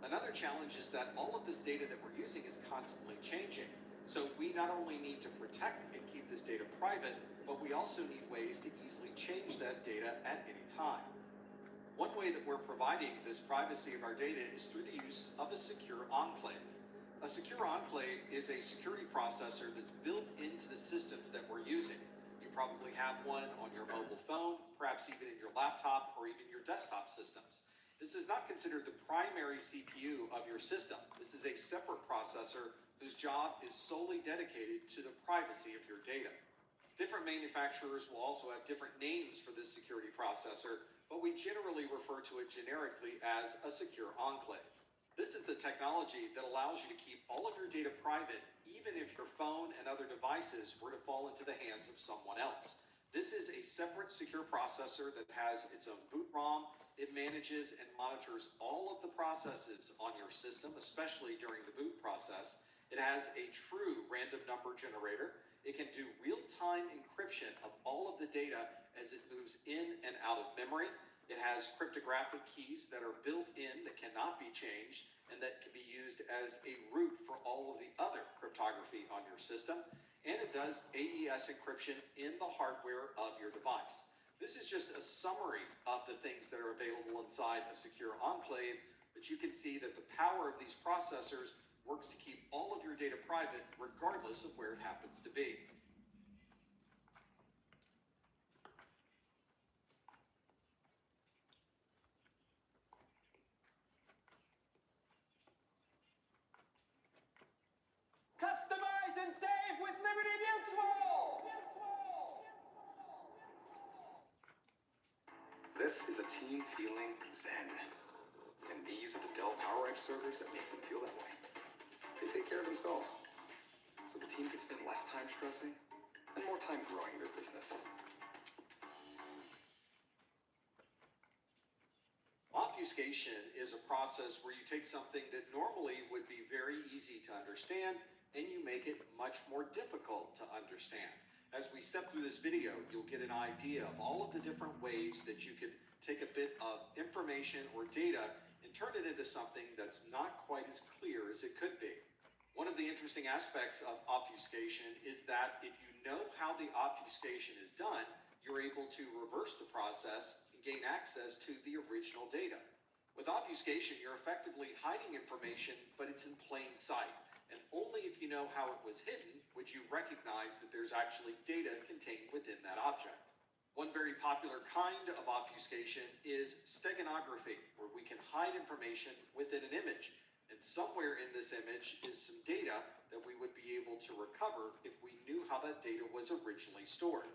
Another challenge is that all of this data that we're using is constantly changing. So we not only need to protect and keep this data private, but we also need ways to easily change that data at any time. One way that we're providing this privacy of our data is through the use of a secure enclave. A secure enclave is a security processor that's built into the systems that we're using. You probably have one on your mobile phone, perhaps even in your laptop or even your desktop systems. This is not considered the primary CPU of your system. This is a separate processor whose job is solely dedicated to the privacy of your data. Different manufacturers will also have different names for this security processor, but we generally refer to it generically as a secure enclave. This is the technology that allows you to keep all of your data private, even if your phone and other devices were to fall into the hands of someone else. This is a separate secure processor that has its own boot ROM. It manages and monitors all of the processes on your system, especially during the boot process. It has a true random number generator. It can do real-time encryption of all of the data as it moves in and out of memory. It has cryptographic keys that are built in that cannot be changed and that can be used as a root for all of the other cryptography on your system. And it does AES encryption in the hardware of your device. This is just a summary of the things that are available inside a secure enclave, but you can see that the power of these processors works to keep all of your data private regardless of where it happens to be. Customize and save with Liberty Mutual! This is a team feeling zen. And these are the Dell PowerEdge servers that make them feel that way. They take care of themselves, so the team can spend less time stressing and more time growing their business. Obfuscation is a process where you take something that normally would be very easy to understand and you make it much more difficult to understand. As we step through this video, you'll get an idea of all of the different ways that you can take a bit of information or data and turn it into something that's not quite as clear as it could be. One of the interesting aspects of obfuscation is that if you know how the obfuscation is done, you're able to reverse the process and gain access to the original data. With obfuscation, you're effectively hiding information, but it's in plain sight. And only if you know how it was hidden would you recognize that there's actually data contained within that object. One very popular kind of obfuscation is steganography, where we can hide information within an image. And somewhere in this image is some data that we would be able to recover if we knew how that data was originally stored.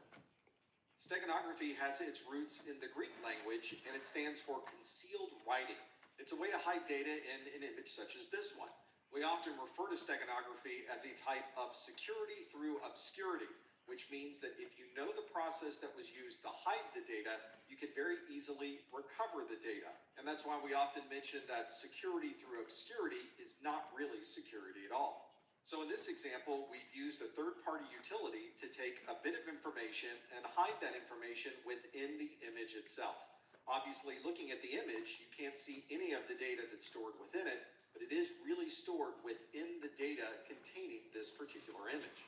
Steganography has its roots in the Greek language, and it stands for concealed writing. It's a way to hide data in an image such as this one. We often refer to steganography as a type of security through obscurity, which means that if you know the process that was used to hide the data, you can very easily recover the data. And that's why we often mention that security through obscurity is not really security at all. So in this example, we've used a third-party utility to take a bit of information and hide that information within the image itself. Obviously, looking at the image, you can't see any of the data that's stored within it, but it is really stored within the data containing this particular image.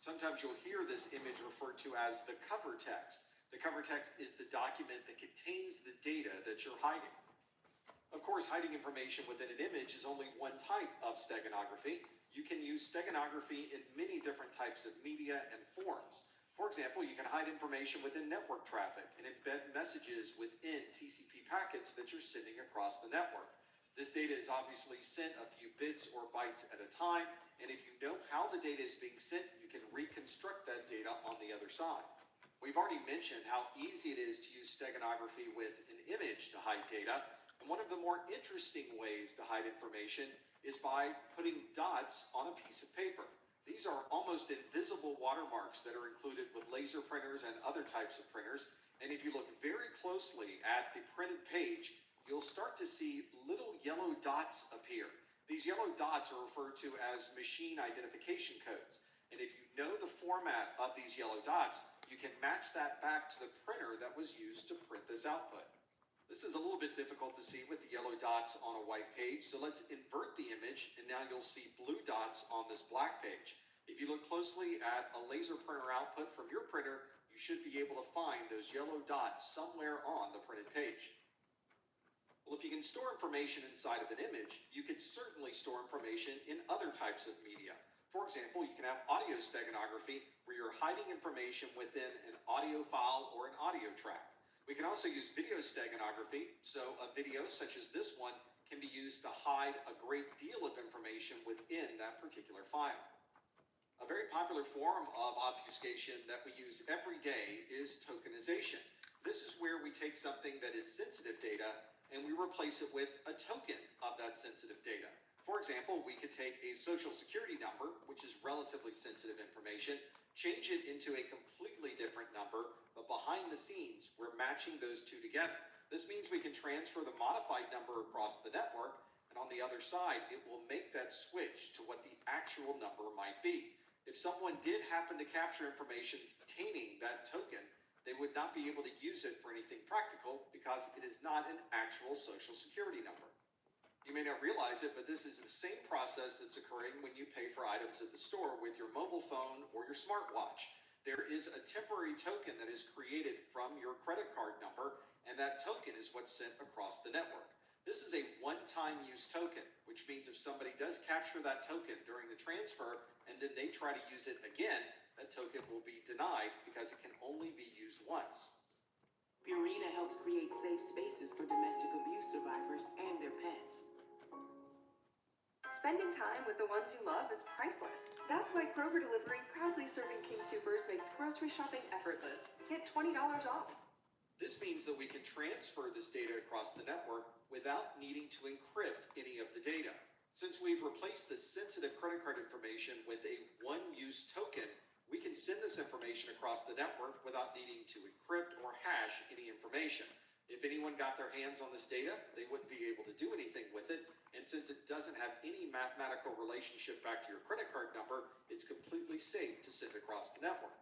Sometimes you'll hear this image referred to as the cover text. The cover text is the document that contains the data that you're hiding. Of course, hiding information within an image is only one type of steganography. You can use steganography in many different types of media and forms. For example, you can hide information within network traffic and embed messages within TCP packets that you're sending across the network. This data is obviously sent a few bits or bytes at a time, and if you know how the data is being sent, you can reconstruct that data on the other side. We've already mentioned how easy it is to use steganography with an image to hide data, and one of the more interesting ways to hide information is by putting dots on a piece of paper. These are almost invisible watermarks that are included with laser printers and other types of printers, and if you look very closely at the printed page, you'll start to see little yellow dots appear. These yellow dots are referred to as machine identification codes. And if you know the format of these yellow dots, you can match that back to the printer that was used to print this output. This is a little bit difficult to see with the yellow dots on a white page, so let's invert the image, and now you'll see blue dots on this black page. If you look closely at a laser printer output from your printer, you should be able to find those yellow dots somewhere on the printed page. Well, if you can store information inside of an image, you could certainly store information in other types of media. For example, you can have audio steganography, where you're hiding information within an audio file or an audio track. We can also use video steganography, so a video such as this one can be used to hide a great deal of information within that particular file. A very popular form of obfuscation that we use every day is tokenization. This is where we take something that is sensitive data and we replace it with a token of that sensitive data. For example, we could take a social security number, which is relatively sensitive information, change it into a completely different number, but behind the scenes, we're matching those two together. This means we can transfer the modified number across the network, and on the other side, it will make that switch to what the actual number might be. If someone did happen to capture information containing that token, they would not be able to use it for anything practical because it is not an actual social security number. You may not realize it, but this is the same process that's occurring when you pay for items at the store with your mobile phone or your smartwatch. There is a temporary token that is created from your credit card number, and that token is what's sent across the network. This is a one-time use token, which means if somebody does capture that token during the transfer and then they try to use it again, that token will be denied because it can only be used once. Purina helps create safe spaces for domestic abuse survivors and their pets. Spending time with the ones you love is priceless. That's why Kroger Delivery, proudly serving King Soopers, makes grocery shopping effortless. Get $20 off. This means that we can transfer this data across the network without needing to encrypt any of the data. Since we've replaced the sensitive credit card information with a one-use token, we can send this information across the network without needing to encrypt or hash any information. If anyone got their hands on this data, they wouldn't be able to do anything with it, and since it doesn't have any mathematical relationship back to your credit card number, it's completely safe to send across the network.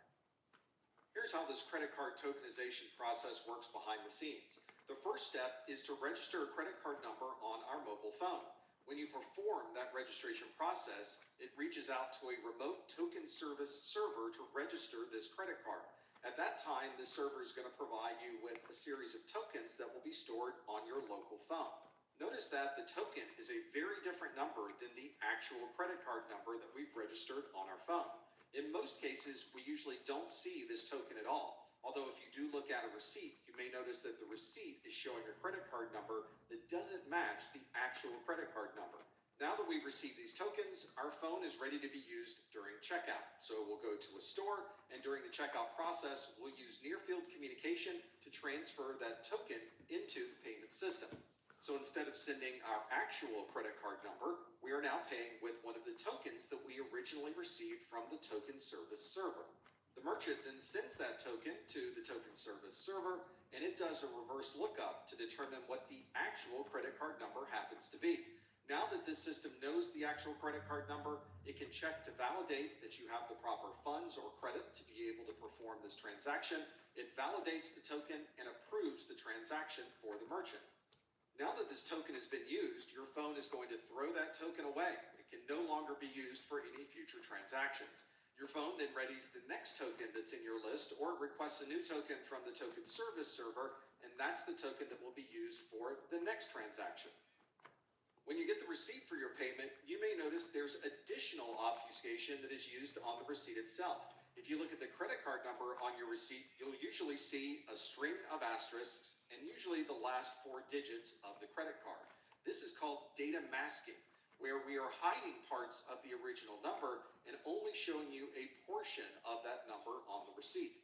Here's how this credit card tokenization process works behind the scenes. The first step is to register a credit card number on our mobile phone. When you perform that registration process, it reaches out to a remote token service server to register this credit card. At that time, this server is going to provide you with a series of tokens that will be stored on your local phone. Notice that the token is a very different number than the actual credit card number that we've registered on our phone. In most cases, we usually don't see this token at all. Although if you do look at a receipt, you may notice that the receipt is showing a credit card number that doesn't match the actual credit card number. Now that we've received these tokens, our phone is ready to be used during checkout. So we'll go to a store, and during the checkout process, we'll use near-field communication to transfer that token into the payment system. So instead of sending our actual credit card number, we are now paying with one of the tokens that we originally received from the token service server. The merchant then sends that token to the token service server, and it does a reverse lookup to determine what the actual credit card number happens to be. Now that this system knows the actual credit card number, it can check to validate that you have the proper funds or credit to be able to perform this transaction. It validates the token and approves the transaction for the merchant. Now that this token has been used, your phone is going to throw that token away. It can no longer be used for any future transactions. Your phone then readies the next token that's in your list, or it requests a new token from the token service server, and that's the token that will be used for the next transaction. When you get the receipt for your payment, you may notice there's additional obfuscation that is used on the receipt itself. If you look at the credit card number on your receipt, you'll usually see a string of asterisks and usually the last 4 digits of the credit card. This is called data masking, where we are hiding parts of the original number and only showing you a portion of that number on the receipt.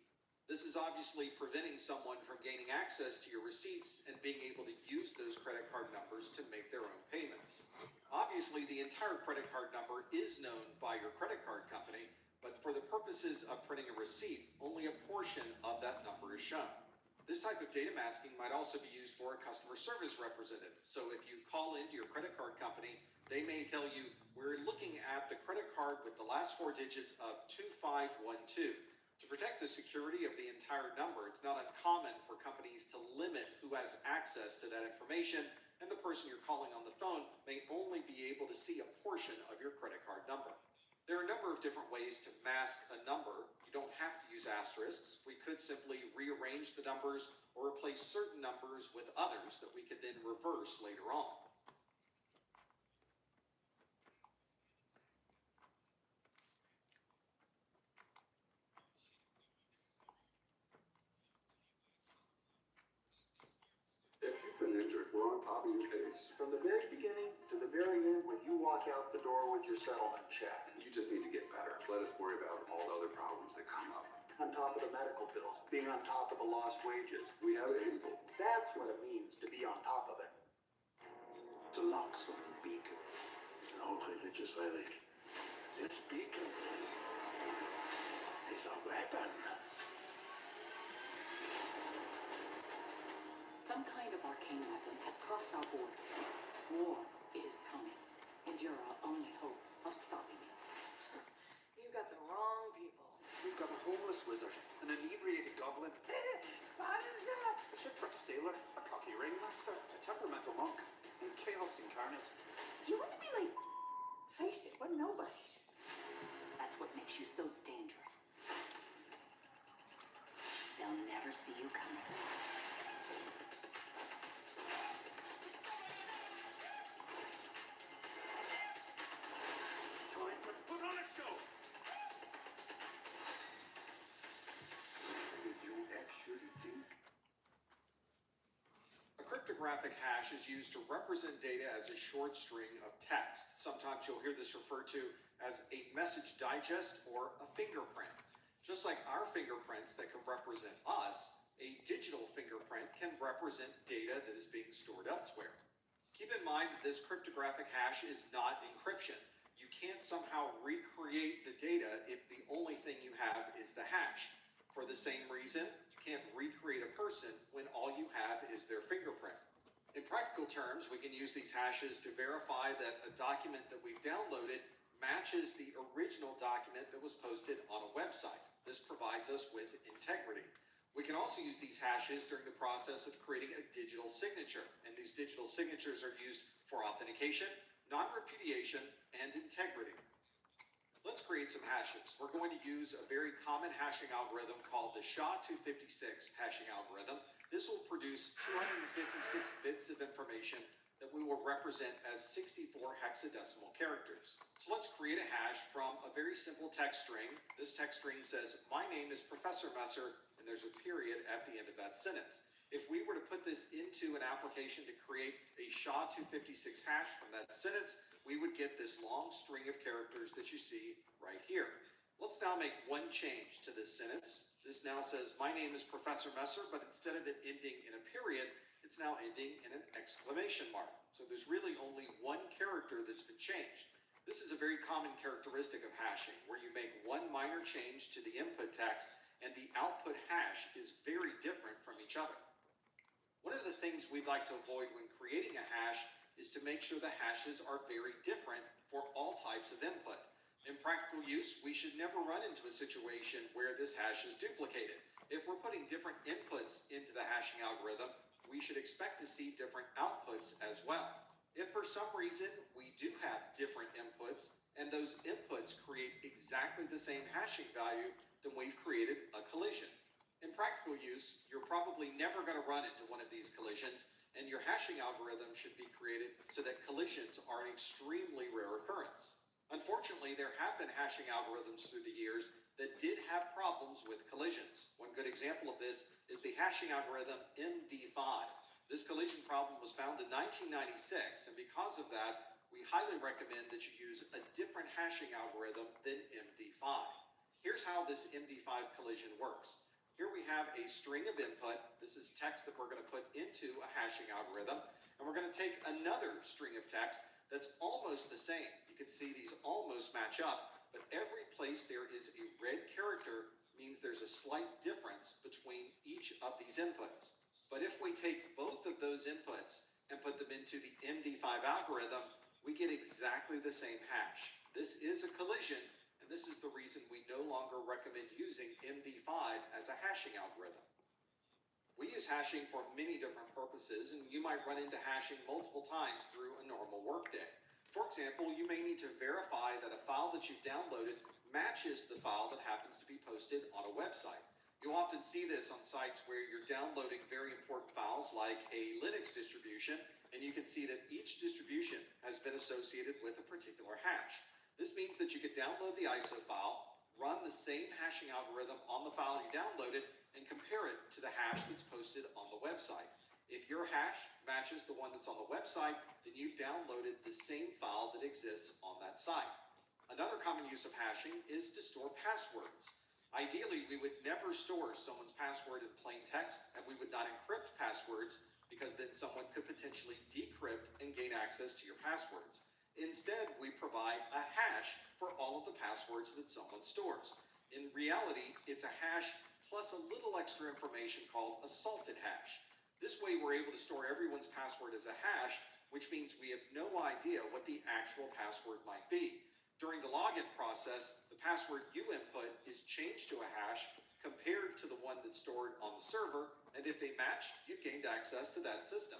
This is obviously preventing someone from gaining access to your receipts and being able to use those credit card numbers to make their own payments. Obviously, the entire credit card number is known by your credit card company, but for the purposes of printing a receipt, only a portion of that number is shown. This type of data masking might also be used for a customer service representative. So if you call into your credit card company, they may tell you, we're looking at the credit card with the last 4 digits of 2512. To protect the security of the entire number, it's not uncommon for companies to limit who has access to that information, and the person you're calling on the phone may only be able to see a portion of your credit card number. There are a number of different ways to mask a number. You don't have to use asterisks. We could simply rearrange the numbers or replace certain numbers with others that we could then reverse later on. If you've been injured, we're on top of your case. From the very beginning to the very end when you walk out the door with your settlement check. You just need to get better. Let us worry about all the other problems that come up. On top of the medical bills, being on top of the lost wages. We have it handled. That's what it means to be on top of it. The Luxon beacon is an old religious relic. This beacon is a weapon. Some kind of arcane weapon has crossed our border. War is coming, and you're our only hope of stopping it. You got the wrong people. We've got a homeless wizard, an inebriated goblin, Bottoms up! a shipwrecked sailor, a cocky ringmaster, a temperamental monk, and chaos incarnate. Do you want to be like, face it, we're nobodies. That's what makes you so dangerous. They'll never see you coming. Time to put on a show. Did you actually think? A cryptographic hash is used to represent data as a short string of text. Sometimes you'll hear this referred to as a message digest or a fingerprint. Just like our fingerprints that can represent us, a digital fingerprint can represent data that is being stored elsewhere. Keep in mind that this cryptographic hash is not encryption. You can't somehow recreate the data if the only thing you have is the hash. For the same reason, you can't recreate a person when all you have is their fingerprint. In practical terms, we can use these hashes to verify that a document that we've downloaded matches the original document that was posted on a website. This provides us with integrity. We can also use these hashes during the process of creating a digital signature, and these digital signatures are used for authentication, non-repudiation, and integrity. Let's create some hashes. We're going to use a very common hashing algorithm called the SHA-256 hashing algorithm. This will produce 256 bits of information that we will represent as 64 hexadecimal characters. So let's create a hash from a very simple text string. This text string says, my name is Professor Messer, and there's a period at the end of that sentence. If we were to put this into an application to create a SHA-256 hash from that sentence, we would get this long string of characters that you see right here. Let's now make one change to this sentence. This now says, my name is Professor Messer, but instead of it ending in a period, it's now ending in an exclamation mark. So there's really only one character that's been changed. This is a very common characteristic of hashing, where you make one minor change to the input text and the output hash is very different from each other. One of the things we'd like to avoid when creating a hash is to make sure the hashes are very different for all types of input. In practical use, we should never run into a situation where this hash is duplicated. If we're putting different inputs into the hashing algorithm, we should expect to see different outputs as well. If for some reason we do have different inputs, and those inputs create exactly the same hashing value, then we've created a collision. In practical use, you're probably never going to run into one of these collisions, and your hashing algorithm should be created so that collisions are an extremely rare occurrence. Unfortunately, there have been hashing algorithms through the years that did have problems with collisions. One good example of this is the hashing algorithm MD5. This collision problem was found in 1996, and because of that, we highly recommend that you use a different hashing algorithm than MD5. Here's how this MD5 collision works. Here we have a string of input. This is text that we're going to put into a hashing algorithm, and we're going to take another string of text that's almost the same. You can see these almost match up, but every place there is a red character, means there's a slight difference between each of these inputs. But if we take both of those inputs and put them into the MD5 algorithm, we get exactly the same hash. This is a collision, and this is the reason we no longer recommend using MD5 as a hashing algorithm. We use hashing for many different purposes, and you might run into hashing multiple times through a normal workday. For example, you may need to verify that a file that you've downloaded matches the file that happens to be posted on a website. You'll often see this on sites where you're downloading very important files like a Linux distribution, and you can see that each distribution has been associated with a particular hash. This means that you could download the ISO file, run the same hashing algorithm on the file you downloaded, and compare it to the hash that's posted on the website. If your hash matches the one that's on the website, then you've downloaded the same file that exists on that site. Another common use of hashing is to store passwords. Ideally, we would never store someone's password in plain text, and we would not encrypt passwords because then someone could potentially decrypt and gain access to your passwords. Instead, we provide a hash for all of the passwords that someone stores. In reality, it's a hash plus a little extra information called a salted hash. This way, we're able to store everyone's password as a hash, which means we have no idea what the actual password might be. During the login process, the password you input is changed to a hash compared to the one that's stored on the server, and if they match, you've gained access to that system.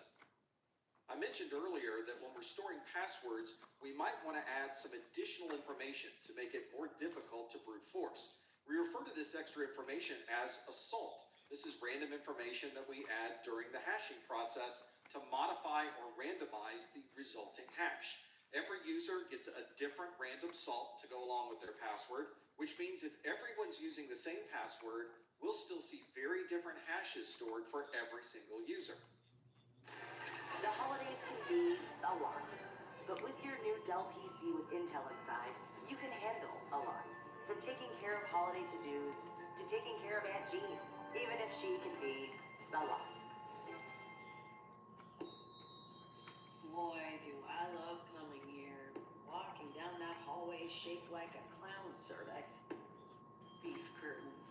I mentioned earlier that when we're storing passwords, we might want to add some additional information to make it more difficult to brute force. We refer to this extra information as a salt. This is random information that we add during the hashing process to modify or randomize the resulting hash. Every user gets a different random salt to go along with their password, which means if everyone's using the same password, we'll still see very different hashes stored for every single user. The holidays can be a lot, but with your new Dell PC with Intel inside, you can handle a lot. From taking care of holiday to-dos to taking care of Aunt Jean, even if she can be a lot. Boy, do I love coming here. Walking down that hallway shaped like a clown cervix. Beef curtains.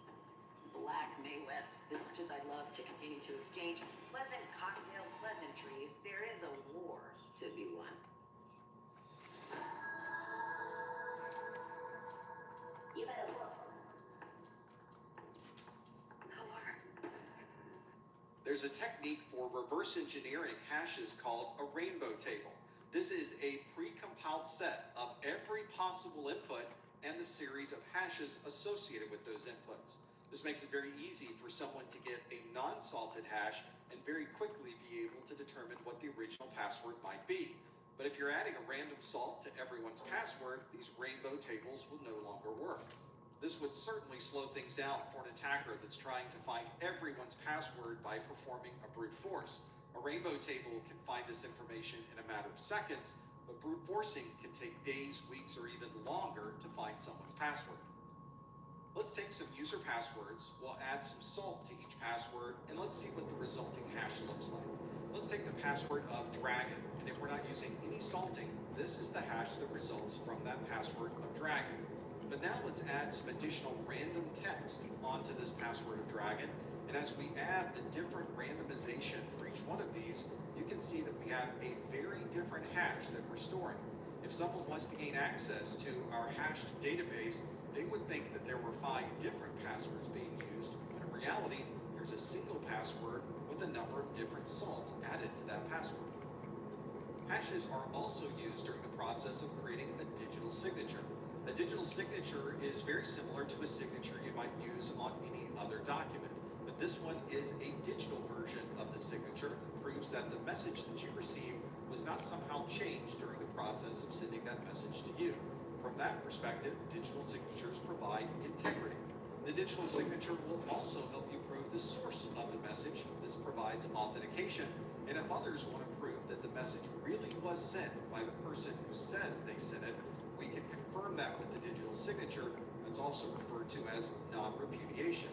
Black May West. As much as I love to continue to exchange pleasant cocktail pleasantries, there is a war to be won. You better look. There's a technique for reverse engineering hashes called a rainbow table. This is a pre-compiled set of every possible input and the series of hashes associated with those inputs. This makes it very easy for someone to get a non-salted hash and very quickly be able to determine what the original password might be. But if you're adding a random salt to everyone's password, these rainbow tables will no longer work. This would certainly slow things down for an attacker that's trying to find everyone's password by performing a brute force. A rainbow table can find this information in a matter of seconds, but brute forcing can take days, weeks, or even longer to find someone's password. Let's take some user passwords, we'll add some salt to each password, and let's see what the resulting hash looks like. Let's take the password of Dragon, and if we're not using any salting, this is the hash that results from that password of Dragon. But now let's add some additional random text onto this password of Dragon, and as we add the different randomization for each one of these, you can see that we have a very different hash that we're storing. If someone wants to gain access to our hashed database, they would think that there were 5 different passwords being used, when in reality, there's a single password with a number of different salts added to that password. Hashes are also used during the process of creating a digital signature. A digital signature is very similar to a signature you might use on any other document, but this one is a digital version of the signature that proves that the message that you received was not somehow changed during the process of sending that message to you. From that perspective, digital signatures provide integrity. The digital signature will also help you prove the source of the message. This provides authentication, and if others want to prove that the message really was sent by the person who says they sent it, we can confirm that with the digital signature. It's also referred to as non-repudiation.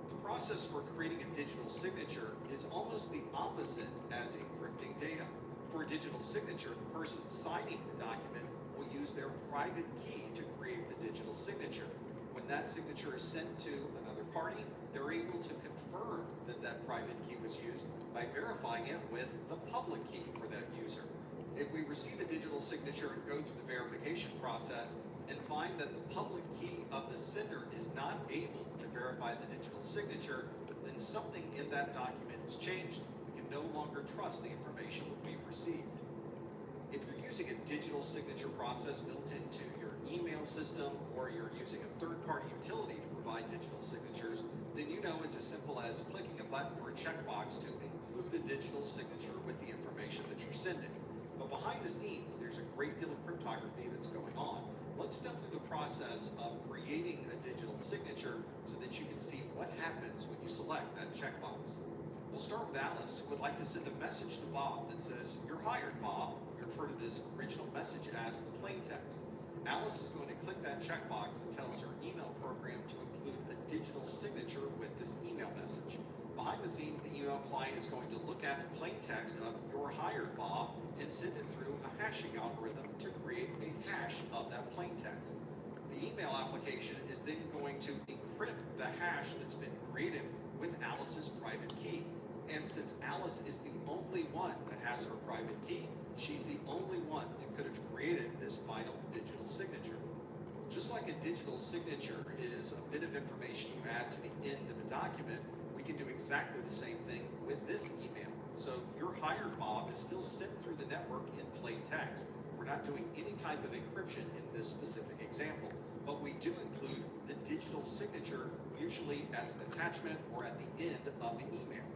The process for creating a digital signature is almost the opposite as encrypting data. For a digital signature, the person signing the document will use their private key to create the digital signature. When that signature is sent to another party, they're able to confirm that that private key was used by verifying it with the public key for that user. If we receive a digital signature and go through the verification process and find that the public key of the sender is not able to verify the digital signature, then something in that document has changed. We can no longer trust the information that we've received. If you're using a digital signature process built into your email system, or you're using a third-party utility to provide digital signatures, then you know it's as simple as clicking a button or a checkbox to include a digital signature with the information that you're sending. But behind the scenes, there's a great deal of cryptography that's going on. Let's step through the process of creating a digital signature so that you can see what happens when you select that checkbox. We'll start with Alice, who would like to send a message to Bob that says, "You're hired, Bob." We refer to this original message as the plain text. Alice is going to click that checkbox that tells her email program to include a digital signature with this email message. Behind the scenes, the email client is going to look at the plain text of "You're hired, Bob" and send it through a hashing algorithm to create a hash of that plain text. The email application is then going to encrypt the hash that's been created with Alice's private key. And since Alice is the only one that has her private key, she's the only one that could have created this final digital signature. Just like a digital signature is a bit of information you add to the end of a document, we can do exactly the same thing with this email. So "You're hired, Bob" is still sent through the network in plain text. We're not doing any type of encryption in this specific example, but we do include the digital signature, usually as an attachment or at the end of the email.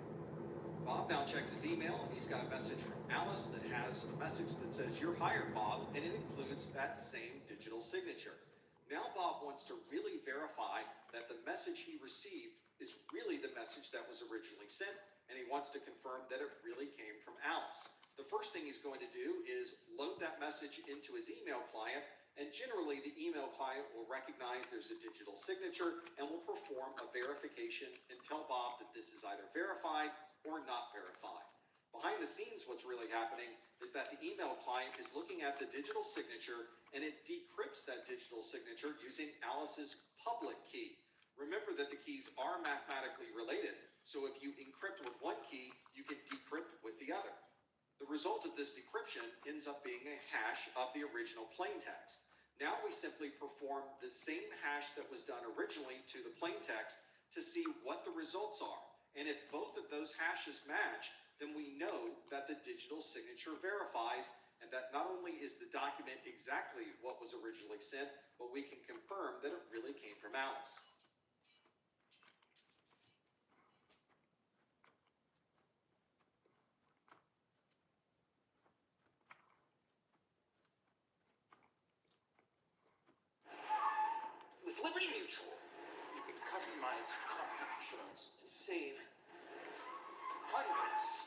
Bob now checks his email. He's got a message from Alice that has a message that says "You're hired, Bob," and it includes that same digital signature. Now Bob wants to really verify that the message he received is really the message that was originally sent, and he wants to confirm that it really came from Alice. The first thing he's going to do is load that message into his email client, and generally the email client will recognize there's a digital signature and will perform a verification and tell Bob that this is either verified or not verified. Behind the scenes, what's really happening is that the email client is looking at the digital signature and it decrypts that digital signature using Alice's public key. Remember that the keys are mathematically related, so if you encrypt with one key, you can decrypt with the other. The result of this decryption ends up being a hash of the original plain text. Now we simply perform the same hash that was done originally to the plain text to see what the results are. And if both of those hashes match, then we know that the digital signature verifies, and that not only is the document exactly what was originally sent, but we can confirm that it really came from Alice. With Liberty Mutual, you can customize CompTIA insurance to save hundreds.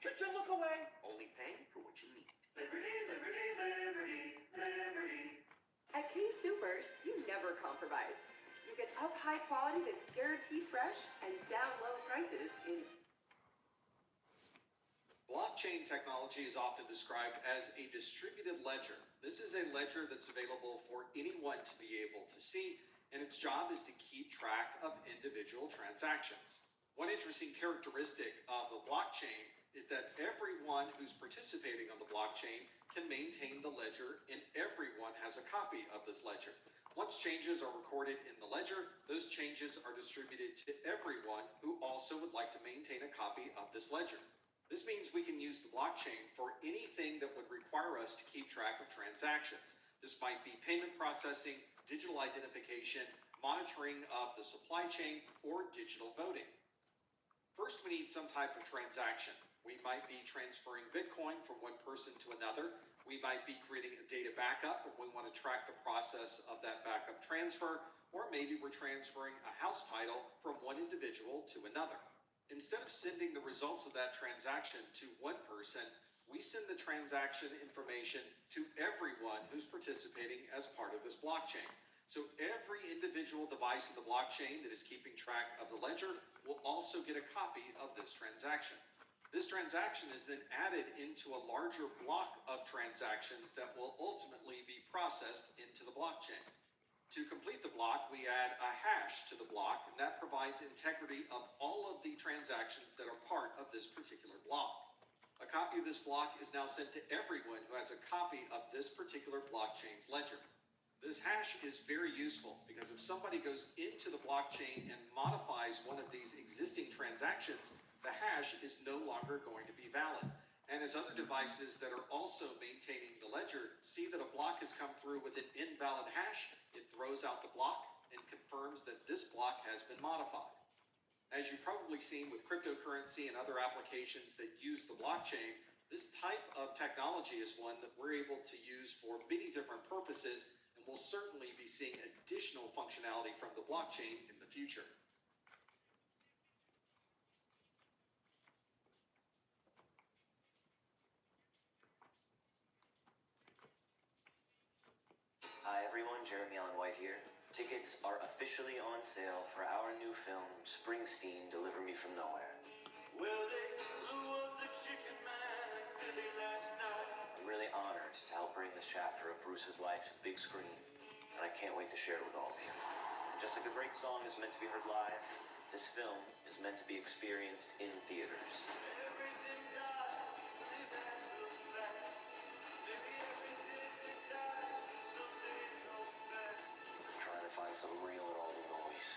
Get your look away. Only pay for what you need. Liberty, liberty, liberty, liberty. At K Supers, you never compromise. You get up high quality that's guaranteed fresh and down low prices in. Blockchain technology is often described as a distributed ledger. This is a ledger that's available for anyone to be able to see, and its job is to keep track of individual transactions. One interesting characteristic of the blockchain is that everyone who's participating on the blockchain can maintain the ledger, and everyone has a copy of this ledger. Once changes are recorded in the ledger, those changes are distributed to everyone who also would like to maintain a copy of this ledger. This means we can use the blockchain for anything that would require us to keep track of transactions. This might be payment processing, digital identification, monitoring of the supply chain, or digital voting. First, we need some type of transaction. We might be transferring Bitcoin from one person to another. We might be creating a data backup, and we want to track the process of that backup transfer, or maybe we're transferring a house title from one individual to another. Instead of sending the results of that transaction to one person, we send the transaction information to everyone who's participating as part of this blockchain. So every individual device in the blockchain that is keeping track of the ledger will also get a copy of this transaction. This transaction is then added into a larger block of transactions that will ultimately be processed into the blockchain. To complete the block, we add a hash to the block, and that provides integrity of all of the transactions that are part of this particular block. A copy of this block is now sent to everyone who has a copy of this particular blockchain's ledger. This hash is very useful because if somebody goes into the blockchain and modifies one of these existing transactions, the hash is no longer going to be valid. And as other devices that are also maintaining the ledger see that a block has come through with an invalid hash, it throws out the block and confirms that this block has been modified. As you've probably seen with cryptocurrency and other applications that use the blockchain, this type of technology is one that we're able to use for many different purposes, and we'll certainly be seeing additional functionality from the blockchain in the future. Hi everyone, Jeremy Allen White here. Tickets are officially on sale for our new film, Springsteen, Deliver Me From Nowhere. Well, they blew up the Chicken Man in Philly last night. I'm really honored to help bring this chapter of Bruce's life to the big screen, and I can't wait to share it with all of you. Just like a great song is meant to be heard live, this film is meant to be experienced in theaters. Everything dies, that's a fact. Maybe everything that dies someday comes back. I'm trying to find some real in all the noise.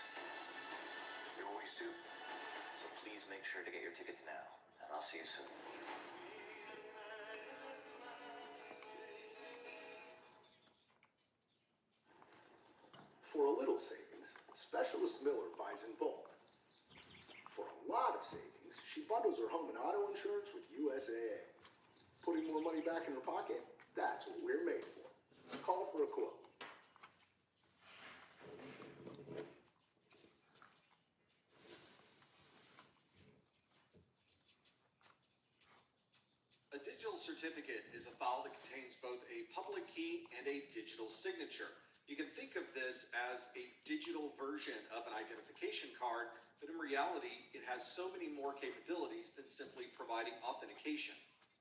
You always do. So please make sure to get your tickets now, and I'll see you soon. For a little savings, Specialist Miller buys in bulk. For a lot of savings, she bundles her home and auto insurance with USAA. Putting more money back in her pocket? That's what we're made for. Call for a quote. A digital certificate is a file that contains both a public key and a digital signature. You can think of this as a digital version of an identification card, but in reality, it has so many more capabilities than simply providing authentication.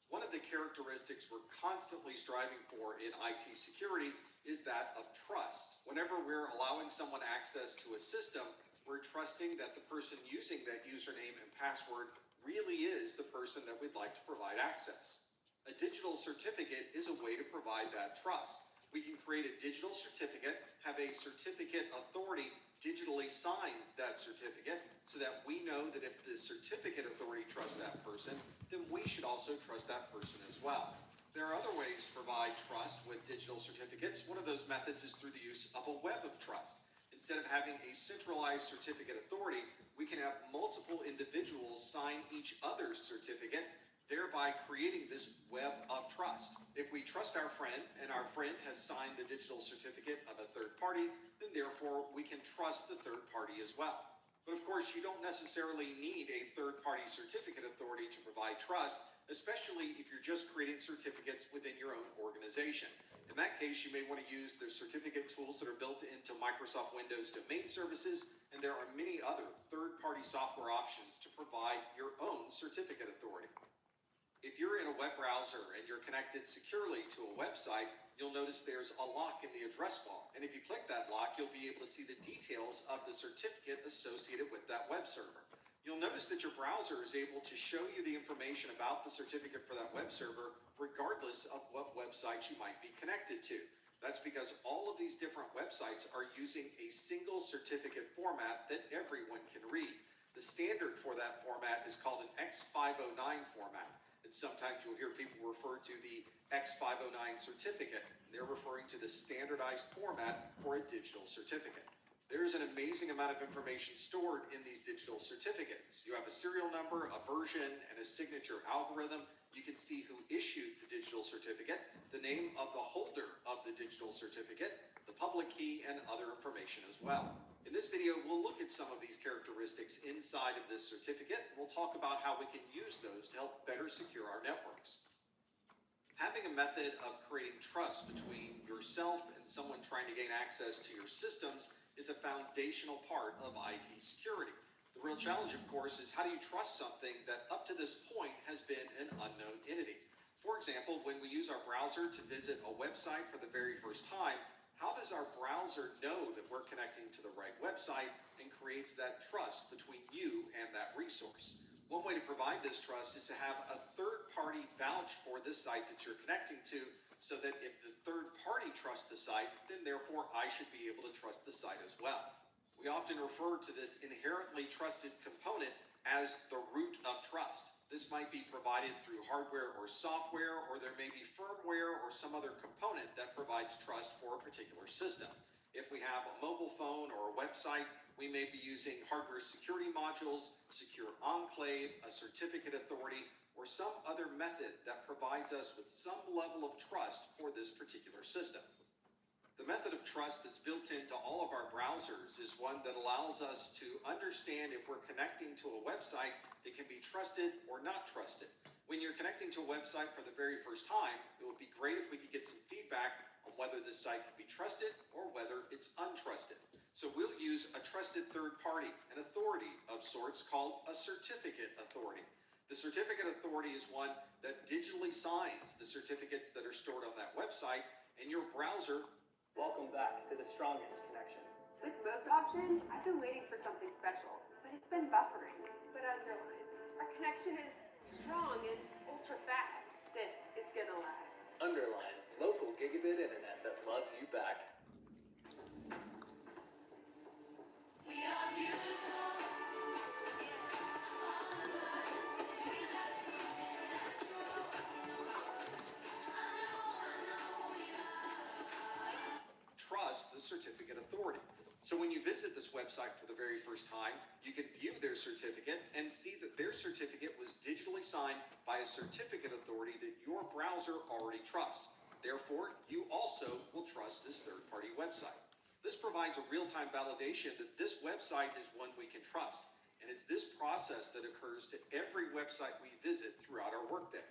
One of the characteristics we're constantly striving for in IT security is that of trust. Whenever we're allowing someone access to a system, we're trusting that the person using that username and password really is the person that we'd like to provide access. A digital certificate is a way to provide that trust. We can create a digital certificate, have a certificate authority digitally sign that certificate so that we know that if the certificate authority trusts that person, then we should also trust that person as well. There are other ways to provide trust with digital certificates. One of those methods is through the use of a web of trust. Instead of having a centralized certificate authority, we can have multiple individuals sign each other's certificate, thereby creating this web of trust. If we trust our friend and our friend has signed the digital certificate of a third party, then therefore we can trust the third party as well. But of course, you don't necessarily need a third-party certificate authority to provide trust, especially if you're just creating certificates within your own organization. In that case, you may want to use the certificate tools that are built into Microsoft Windows domain services, and there are many other third-party software options to provide your own certificate authority. If you're in a web browser and you're connected securely to a website, you'll notice there's a lock in the address bar. And if you click that lock, you'll be able to see the details of the certificate associated with that web server. You'll notice that your browser is able to show you the information about the certificate for that web server, regardless of what websites you might be connected to. That's because all of these different websites are using a single certificate format that everyone can read. The standard for that format is called an X509 format. And sometimes you'll hear people refer to the X509 certificate. They're referring to the standardized format for a digital certificate. There's an amazing amount of information stored in these digital certificates. You have a serial number, a version, and a signature algorithm. You can see who issued the digital certificate, the name of the holder of the digital certificate, the public key, and other information as well. In this video, we'll look at some of these characteristics inside of this certificate. We'll talk about how we can use those to help better secure our networks. Having a method of creating trust between yourself and someone trying to gain access to your systems is a foundational part of IT security. The real challenge, of course, is how do you trust something that up to this point has been an unknown entity? For example, when we use our browser to visit a website for the very first time, How does our browser know that we're connecting to the right website and creates that trust between you and that resource? One way to provide this trust is to have a third party vouch for the site that you're connecting to, so that if the third party trusts the site, then therefore I should be able to trust the site as well. We often refer to this inherently trusted component as the root of trust. This might be provided through hardware or software, or there may be firmware or some other component that provides trust for a particular system. If we have a mobile phone or a website, we may be using hardware security modules, secure enclave, a certificate authority, or some other method that provides us with some level of trust for this particular system. The method of trust that's built into all of our browsers is one that allows us to understand if we're connecting to a website that can be trusted or not trusted. When you're connecting to a website for the very first time, it would be great if we could get some feedback on whether this site can be trusted or whether it's untrusted. So we'll use a trusted third party, an authority of sorts called a certificate authority. The certificate authority is one that digitally signs the certificates that are stored on that website, and your browser. Welcome back to the strongest connection. With most options, I've been waiting for something special, but it's been buffering. But underline, our connection is strong and ultra fast. This is gonna last. Underline, local gigabit internet that loves you back. We are beautiful. Trust the certificate authority. So when you visit this website for the very first time, you can view their certificate and see that their certificate was digitally signed by a certificate authority that your browser already trusts. Therefore, you also will trust this third-party website. This provides a real-time validation that this website is one we can trust. And it's this process that occurs to every website we visit throughout our workday.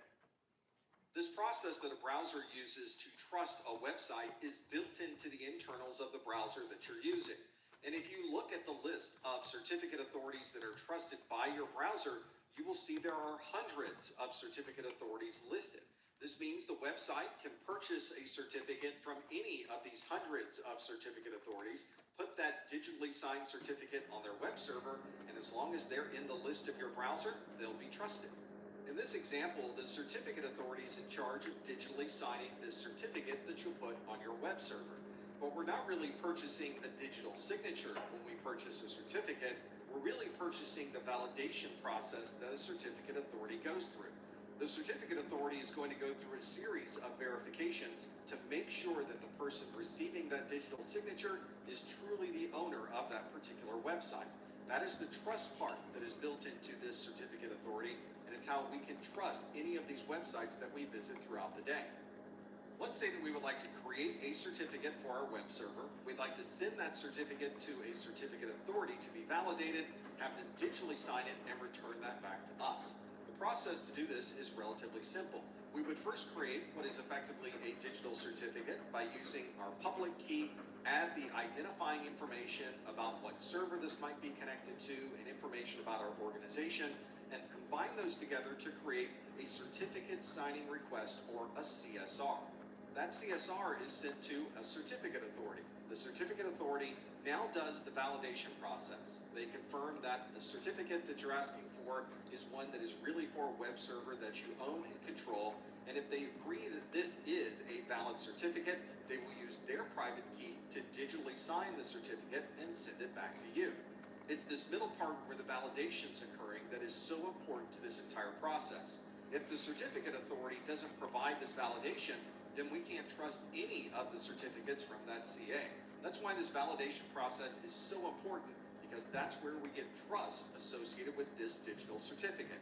This process that a browser uses to trust a website is built into the internals of the browser that you're using. And if you look at the list of certificate authorities that are trusted by your browser, you will see there are hundreds of certificate authorities listed. This means the website can purchase a certificate from any of these hundreds of certificate authorities, put that digitally signed certificate on their web server, and as long as they're in the list of your browser, they'll be trusted. In this example, the certificate authority is in charge of digitally signing this certificate that you put on your web server. But we're not really purchasing a digital signature when we purchase a certificate. We're really purchasing the validation process that a certificate authority goes through. The certificate authority is going to go through a series of verifications to make sure that the person receiving that digital signature is truly the owner of that particular website. That is the trust part that is built into this certificate authority, and it's how we can trust any of these websites that we visit throughout the day. Let's say that we would like to create a certificate for our web server. We'd like to send that certificate to a certificate authority to be validated, have them digitally sign it, and return that back to us. The process to do this is relatively simple. We would first create what is effectively a digital certificate by using our public key, add the identifying information about what server this might be connected to, and information about our organization, and combine those together to create a certificate signing request, or a CSR. That CSR is sent to a certificate authority. The certificate authority now does the validation process. They confirm that the certificate that you're asking for is one that is really for a web server that you own and control, and if they agree that this is a valid certificate, they will use their private key to digitally sign the certificate and send it back to you. It's this middle part where the validation's occurring that is so important to this entire process. If the certificate authority doesn't provide this validation, then we can't trust any of the certificates from that CA. That's why this validation process is so important, because that's where we get trust associated with this digital certificate.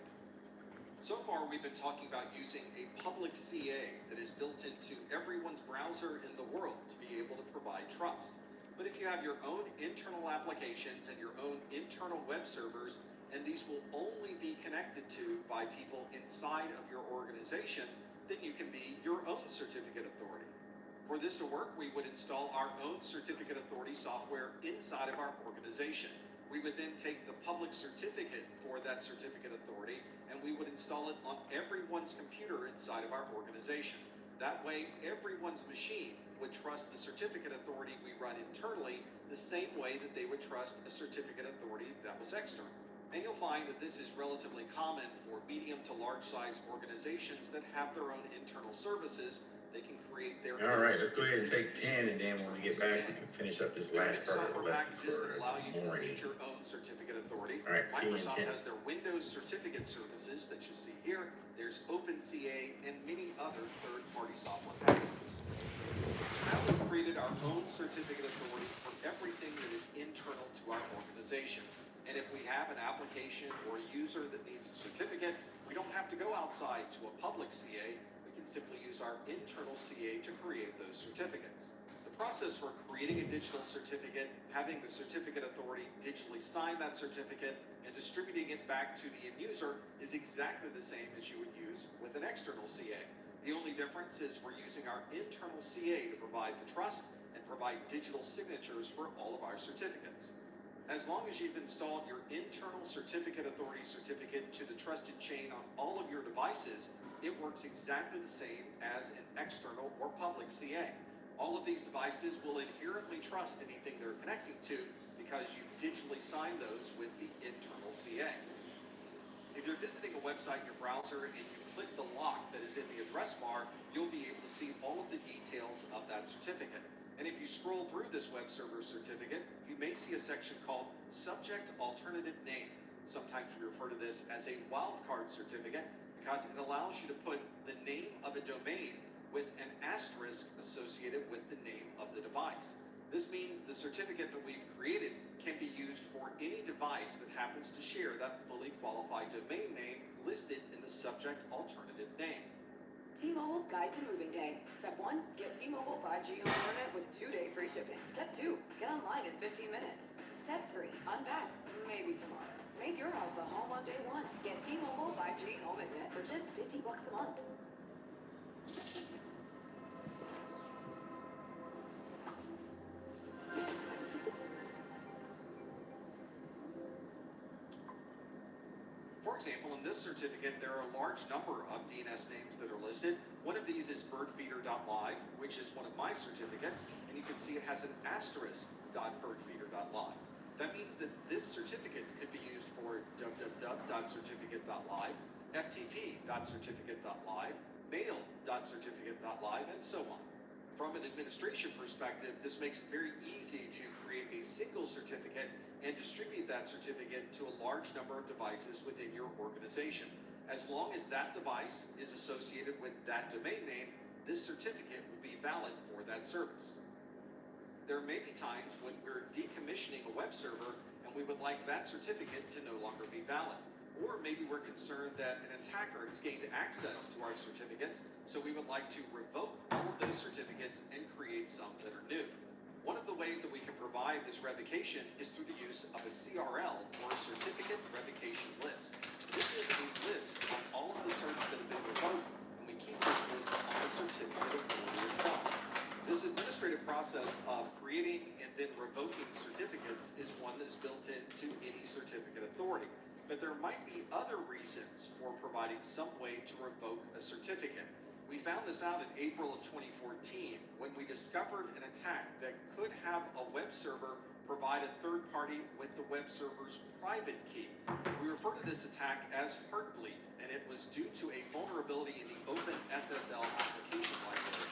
So far, we've been talking about using a public CA that is built into everyone's browser in the world to be able to provide trust. But if you have your own internal applications and your own internal web servers, and these will only be connected to by people inside of your organization, then you can be your own certificate authority. For this to work, we would install our own certificate authority software inside of our organization. We would then take the public certificate for that certificate authority, and we would install it on everyone's computer inside of our organization. That way, everyone's machine would trust the certificate authority we run internally the same way that they would trust a certificate authority that was external. And you'll find that this is relatively common for medium to large size organizations that have their own internal services. They can create their All right, let's go ahead and take 10, and then when we get back, we can finish up this last part of the lesson for allow you the to morning. create your own certificate authority. All right, see you in Microsoft 10. has their Windows certificate services that you see here. There's OpenCA and many other third-party software packages. Now we've created our own certificate authority for everything that is internal to our organization. And if we have an application or a user that needs a certificate, we don't have to go outside to a public CA. We can simply use our internal CA to create those certificates. The process for creating a digital certificate, having the certificate authority digitally sign that certificate, and distributing it back to the end user is exactly the same as you would use with an external CA. The only difference is we're using our internal CA to provide the trust and provide digital signatures for all of our certificates. As long as you've installed your internal certificate authority certificate to the trusted chain on all of your devices, it works exactly the same as an external or public CA. All of these devices will inherently trust anything they're connecting to because you digitally sign those with the internal CA. If you're visiting a website in your browser and you click the lock that is in the address bar, you'll be able to see all of the details of that certificate. And if you scroll through this web server certificate, you may see a section called Subject Alternative Name. Sometimes we refer to this as a wildcard certificate because it allows you to put the name of a domain with an asterisk associated with the name of the device. This means the certificate that we've created can be used for any device that happens to share that fully qualified domain name listed in the Subject Alternative Name. T-Mobile's Guide to Moving Day. Step 1, get T-Mobile 5G home internet with 2-day free shipping. Step 2, get online in 15 minutes. Step 3, unpack, maybe tomorrow. Make your house a home on day 1. Get T-Mobile 5G home internet for just $50 a month. For example, in this certificate, there are a large number of DNS names that are listed. One of these is birdfeeder.live, which is one of my certificates, and you can see it has an asterisk.birdfeeder.live. That means that this certificate could be used for www.certificate.live, ftp.certificate.live, mail.certificate.live, and so on. From an administration perspective, this makes it very easy to create a single certificate and distribute that certificate to a large number of devices within your organization. As long as that device is associated with that domain name, this certificate will be valid for that service. There may be times when we're decommissioning a web server and we would like that certificate to no longer be valid. Or maybe we're concerned that an attacker has gained access to our certificates, so we would like to revoke all of those certificates and create some that are new. One of the ways that we can provide this revocation is through the use of a CRL, or a Certificate Revocation List. This is a list of all of the certs that have been revoked, and we keep this list on the certificate authority itself. This administrative process of creating and then revoking certificates is one that is built into any certificate authority. But there might be other reasons for providing some way to revoke a certificate. We found this out in April of 2014 when we discovered an attack that could have a web server provide a third party with the web server's private key. We refer to this attack as Heartbleed, and it was due to a vulnerability in the OpenSSL application library.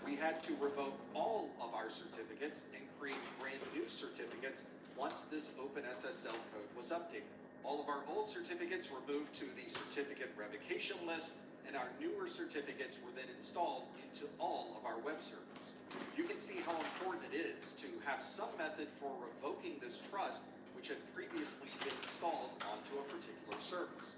We had to revoke all of our certificates and create brand new certificates once this OpenSSL code was updated. All of our old certificates were moved to the certificate revocation list, and our newer certificates were then installed into all of our web servers. You can see how important it is to have some method for revoking this trust which had previously been installed onto a particular service.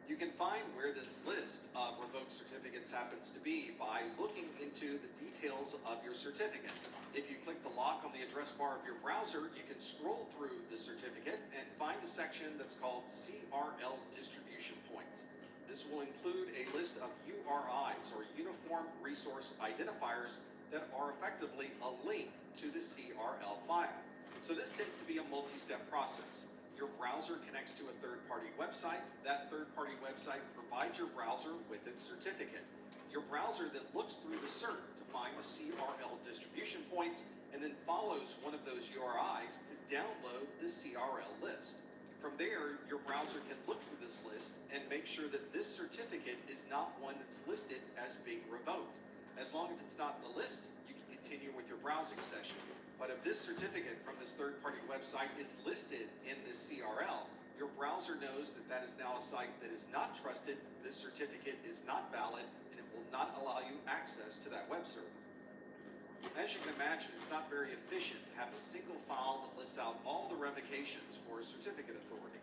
You can find where this list of revoked certificates happens to be by looking into the details of your certificate. If you click the lock on the address bar of your browser, you can scroll through the certificate and find a section that's called CRL Distribution Points. This will include a list of URIs, or Uniform Resource Identifiers, that are effectively a link to the CRL file. So this tends to be a multi-step process. your browser connects to a third-party website. That third-party website provides your browser with its certificate. Your browser then looks through the cert to find the CRL distribution points and then follows one of those URIs to download the CRL list. From there, your browser can look through this list and make sure that this certificate is not one that's listed as being revoked. As long as it's not in the list, you can continue with your browsing session. But if this certificate from this third-party website is listed in this CRL, your browser knows that that is now a site that is not trusted, this certificate is not valid, and it will not allow you access to that web server. As you can imagine, it's not very efficient to have a single file that lists out all the revocations for a certificate authority.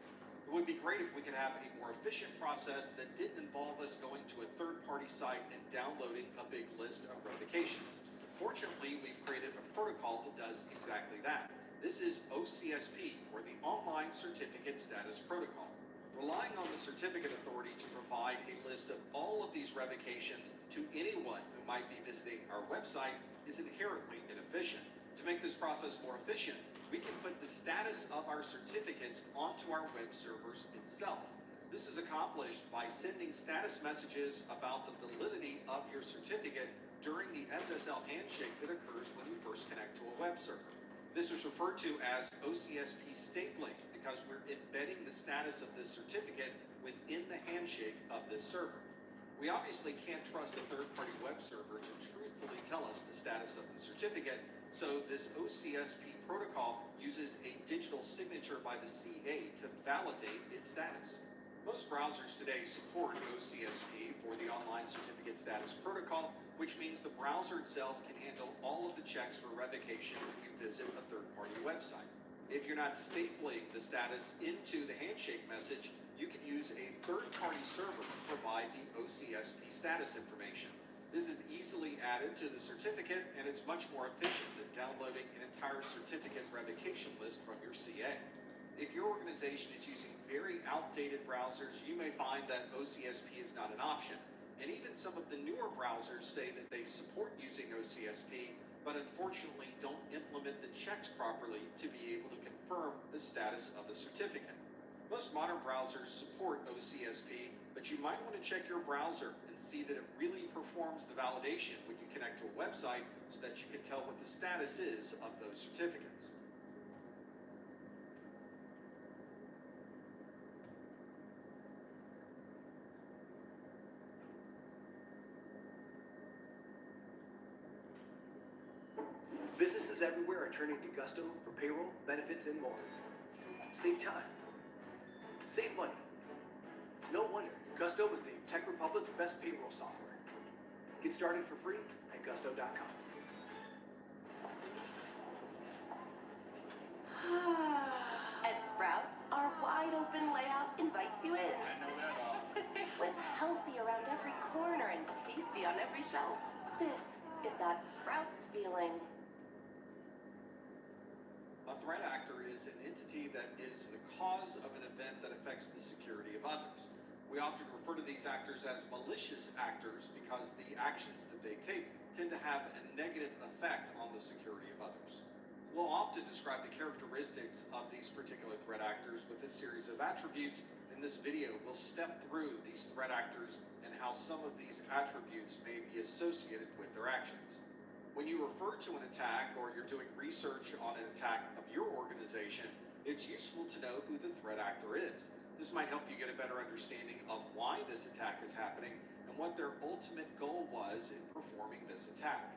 It would be great if we could have a more efficient process that didn't involve us going to a third-party site and downloading a big list of revocations. Fortunately, we've created a protocol that does exactly that. This is OCSP, or the Online Certificate Status Protocol. Relying on the certificate authority to provide a list of all of these revocations to anyone who might be visiting our website is inherently inefficient. To make this process more efficient, we can put the status of our certificates onto our web servers itself. This is accomplished by sending status messages about the validity of your certificate during the SSL handshake that occurs when you first connect to a web server. This is referred to as OCSP stapling because we're embedding the status of this certificate within the handshake of this server. We obviously can't trust a third-party web server to truthfully tell us the status of the certificate, so this OCSP protocol uses a digital signature by the CA to validate its status. Most browsers today support OCSP for the Online Certificate Status Protocol, which means the browser itself can handle all of the checks for revocation when you visit a third-party website. If you're not stapling the status into the handshake message, you can use a third-party server to provide the OCSP status information. This is easily added to the certificate, and it's much more efficient than downloading an entire certificate revocation list from your CA. If your organization is using very outdated browsers, you may find that OCSP is not an option. And even some of the newer browsers say that they support using OCSP, but unfortunately don't implement the checks properly to be able to confirm the status of a certificate. Most modern browsers support OCSP, but you might want to check your browser and see that it really performs the validation when you connect to a website so that you can tell what the status is of those certificates. Businesses everywhere are turning to Gusto for payroll, benefits, and more. Save time. Save money. It's no wonder Gusto is named Tech Republic's best payroll software. Get started for free at gusto.com. At Sprouts, our wide open layout invites you in. I know that all. With healthy around every corner and tasty on every shelf. This is that Sprouts feeling. A threat actor is an entity that is the cause of an event that affects the security of others. We often refer to these actors as malicious actors because the actions that they take tend to have a negative effect on the security of others. We'll often describe the characteristics of these particular threat actors with a series of attributes. In this video, we'll step through these threat actors and how some of these attributes may be associated with their actions. When you refer to an attack or you're doing research on an attack of your organization, it's useful to know who the threat actor is. This might help you get a better understanding of why this attack is happening and what their ultimate goal was in performing this attack.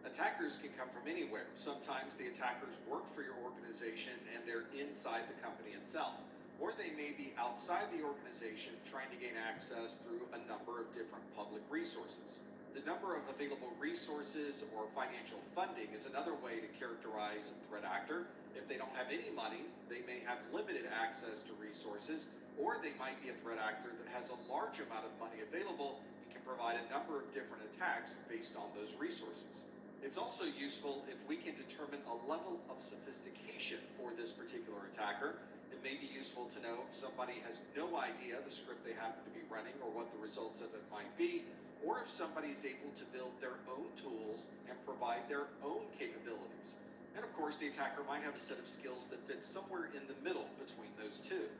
Attackers can come from anywhere. Sometimes the attackers work for your organization and they're inside the company itself. Or they may be outside the organization trying to gain access through a number of different public resources. The number of available resources or financial funding is another way to characterize a threat actor. If they don't have any money, they may have limited access to resources, or they might be a threat actor that has a large amount of money available and can provide a number of different attacks based on those resources. It's also useful if we can determine a level of sophistication for this particular attacker. It may be useful to know if somebody has no idea the script they happen to be running or what the results of it might be, or if somebody is able to build their own tools and provide their own capabilities. And of course, the attacker might have a set of skills that fits somewhere in the middle between those two.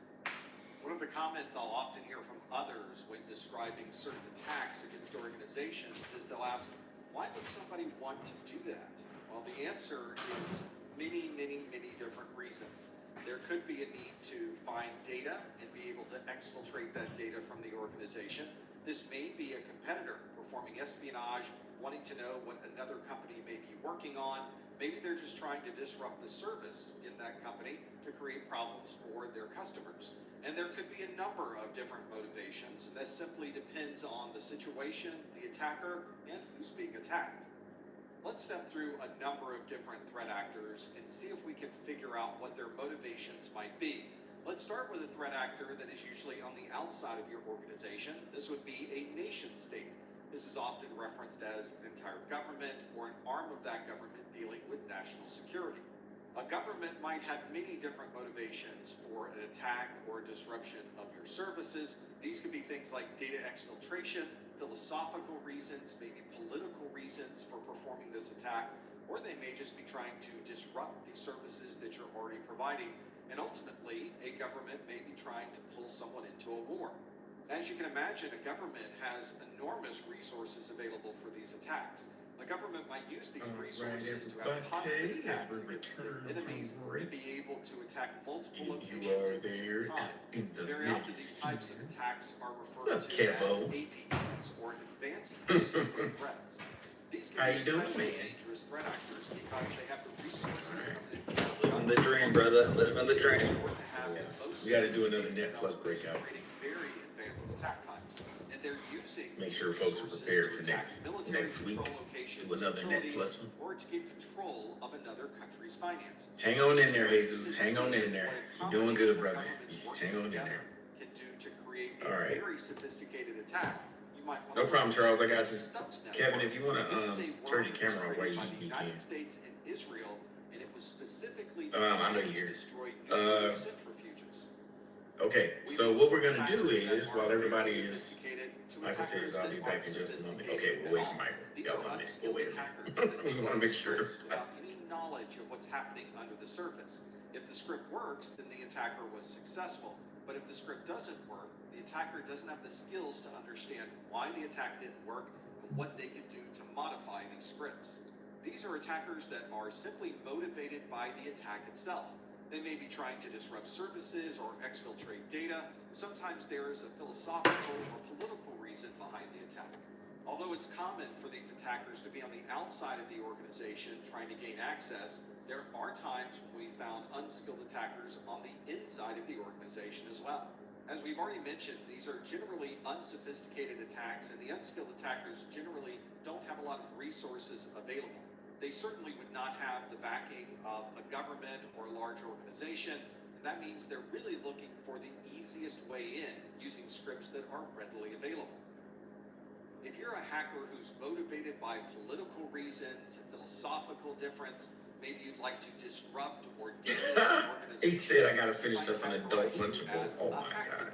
One of the comments I'll often hear from others when describing certain attacks against organizations is they'll ask, why would somebody want to do that? Well, the answer is many, many, many different reasons. There could be a need to find data and be able to exfiltrate that data from the organization. This may be a competitor performing espionage, wanting to know what another company may be working on. Maybe they're just trying to disrupt the service in that company to create problems for their customers. And there could be a number of different motivations, and that simply depends on the situation, the attacker, and who's being attacked. Let's step through a number of different threat actors and see if we can figure out what their motivations might be. Let's start with a threat actor that is usually on the outside of your organization. This would be a nation state. This is often referenced as an entire government or an arm of that government dealing with national security. A government might have many different motivations for an attack or disruption of your services. These could be things like data exfiltration, philosophical reasons, maybe political reasons for performing this attack, or they may just be trying to disrupt the services that you're already providing. And ultimately, a government may be trying to pull someone into a war. As you can imagine, a government has enormous resources available for these attacks. A government might use these resources to have constant attacks against their enemies and be able to attack multiple locations at the same time. Very often, these types of attacks are referred to as APTs, or advanced persistent threats. These can be especially dangerous threat actors because they have the resources. Living the dream, brother. Living the dream. We got to do another Net Plus breakout. Very advanced attack types, and they're using make sure folks are prepared for next week. Do another Net Plus one. Or to get control of another country's finances. Hang on in there, Jesus. Hang on in there. You're doing good, brother. Hang on in there. Can do to create a all right. Very sophisticated attack. You might want no problem, Charles. I got you. Kevin, if you want to turn your camera off while you eat, you can. United States and Israel, and it was specifically I know you're here. Okay, so what we're gonna do is, while everybody is, Michael says, I'll be back in just a moment. Okay, we'll wait for Michael. Got 1 minute. We'll wait a minute. We want to make sure. Without any knowledge of what's happening under the surface. If the script works, then the attacker was successful. But if the script doesn't work, the attacker doesn't have the skills to understand why the attack didn't work and what they could do to modify these scripts. These are attackers that are simply motivated by the attack itself. They may be trying to disrupt services or exfiltrate data. Sometimes there is a philosophical or political reason behind the attack. Although it's common for these attackers to be on the outside of the organization trying to gain access, there are times when we found unskilled attackers on the inside of the organization as well. As we've already mentioned, these are generally unsophisticated attacks, and the unskilled attackers generally don't have a lot of resources available. They certainly would not have the backing of a government or a large organization, and that means they're really looking for the easiest way in using scripts that are readily available. If you're a hacker who's motivated by political reasons, a philosophical difference, maybe you'd like to disrupt or he said I gotta finish up an adult lunchable. Oh my God.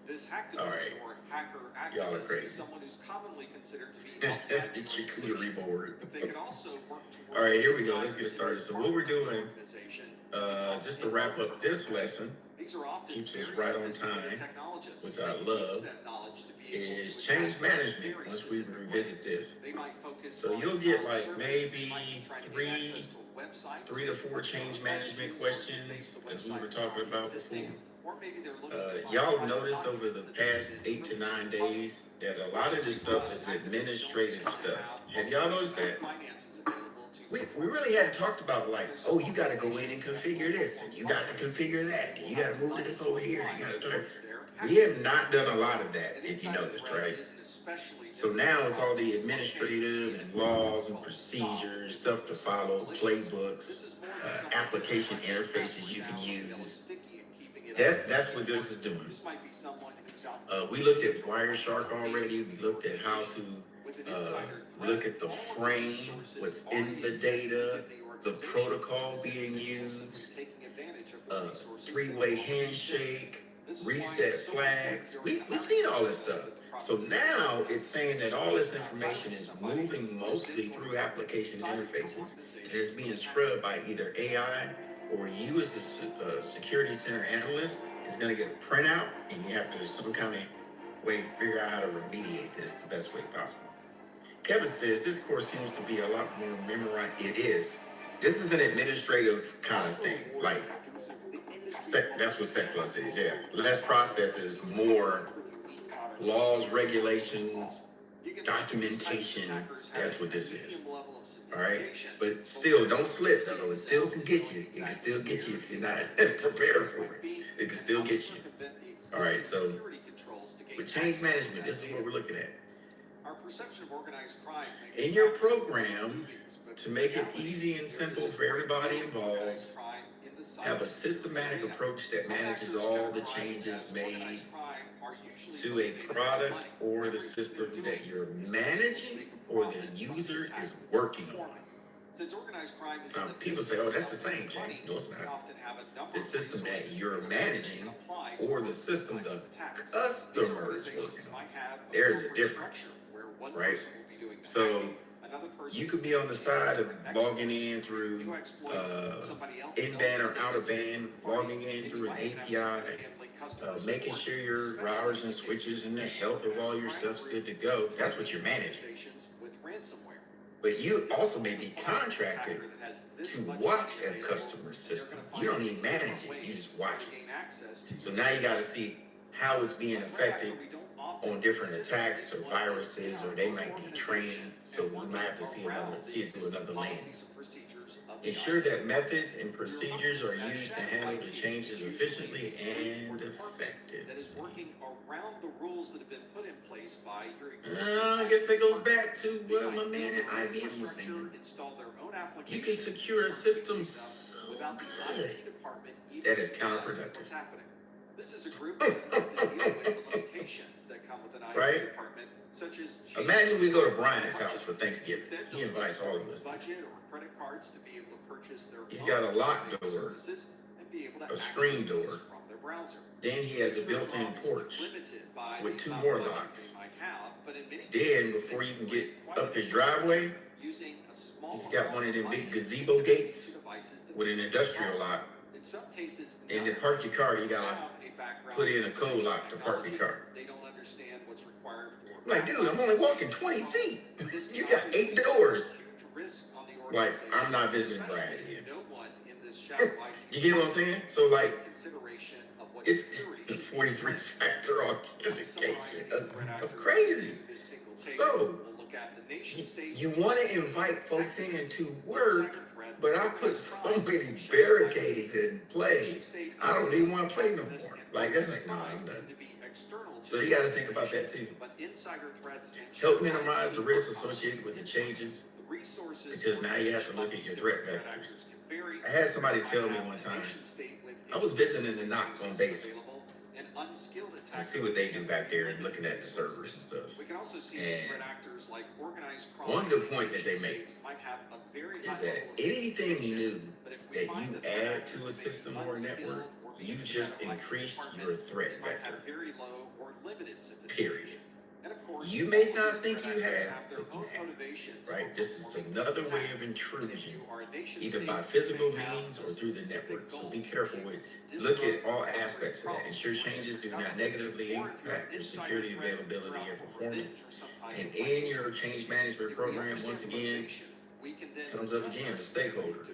This hacktivist or hacker activist is someone who's commonly considered to be outside the charcuterie board. But they could also work towards all right, here we go. Let's get started. So what we're doing, just to wrap up this lesson, keeps us right on time, which I love, is change management once we revisit this. So you'll get like maybe three to four change management questions, as we were talking about before. Y'all noticed over the past 8 to 9 days that a lot of this stuff is administrative stuff. Have y'all noticed that? We really hadn't talked about like, oh, you got to go in and configure this, and you got to configure that, and you got to move this over here. You got to turn. We have not done a lot of that, if you noticed, right? So now it's all the administrative and laws and procedures, stuff to follow, playbooks, application interfaces you can use. That's what this is doing. We looked at Wireshark already. We looked at how to look at the frame, what's in the data, the protocol being used, three-way handshake, reset flags. We've seen all this stuff. So now it's saying that all this information is moving mostly through application interfaces and is being scrubbed by either AI or you as a security center analyst is going to get a printout and you have to some kind of way figure out how to remediate this the best way possible. Kevin says this course seems to be a lot more memorized. It is. This is an administrative kind of thing. Like, that's what Sec Plus is, yeah. Less processes, more laws, regulations, documentation. That's what this is. All right? But still, don't slip, though. It still can get you. It can still get you if you're not prepared for it. It can still get you. All right, so with change management, this is what we're looking at. In your program, to make it easy and simple for everybody involved, have a systematic approach that manages all the changes made to a product or the system that you're managing or the user is working on. People say, oh, that's the same, Jay. No, it's not. The system that you're managing or the system the customer is working on. There's a difference, right? So you could be on the side of logging in through in-band or out-of-band, logging in through an API, making sure your routers and switches and the health of all your stuff's good to go. That's what you're managing. But you also may be contracted to watch a customer system. You don't even manage it, you just watch it. So now you got to see how it's being affected on different attacks or viruses, or they might be training. So we might have to see it through another lens. Ensure that methods and procedures are used to handle the changes efficiently and effectively. I guess that goes back to what my man at IBM was saying. You can secure a system so good that is counterproductive. Right? Imagine we go to Brian's house for Thanksgiving. He invites all of us. He's got a lock door, a screen door. Then he has a built-in porch with 2 more locks. Then, before you can get up his driveway, he's got one of them big gazebo gates with an industrial lock. And to park your car, you gotta put in a code lock to park your car. I'm like, dude, I'm only walking 20 feet. You got 8 doors. Like, I'm not visiting Brad again. You get what I'm saying? So, like, it's 43-factor authentication of crazy. So, you want to invite folks in to work, but I put so many barricades in play, I don't even want to play no more. Like, that's like, no, I'm done. So you got to think about that too. Help minimize the risks associated with the changes, because now you have to look at your threat vectors. I had somebody tell me one time, I was visiting the NOC on base. I see what they do back there and looking at the servers and stuff. And one good point that they make is that anything new that you add to a system or a network, you've just increased your threat vector. Period. You may not think you have, but you have. Right? This is another way of intrusion, either by physical means or through the network. So be careful with. Look at all aspects of that. Ensure changes do not negatively impact your security, availability, and performance. And in your change management program, once again, comes up again, the stakeholder.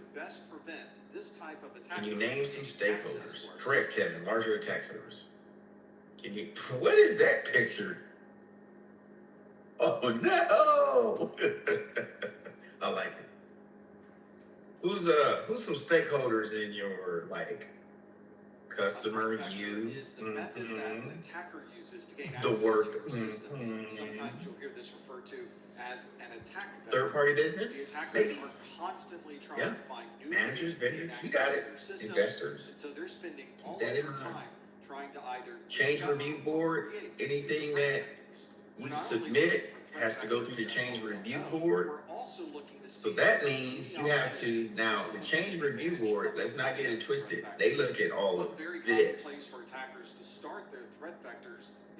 Can you name some stakeholders? Correct, Kevin. Larger attack surface. What is that picture? Oh no! I like it. Who's some stakeholders in your customer? You, the work. Sometimes you'll hear this referred to as an attack. Third-party business, maybe. Yeah. Managers, vendors, you got it. Investors. So they're spending all their time trying to either change review board. Anything that you submit has to go through the change review board. So that means you have to, now the change review board, let's not get it twisted. They look at all of this.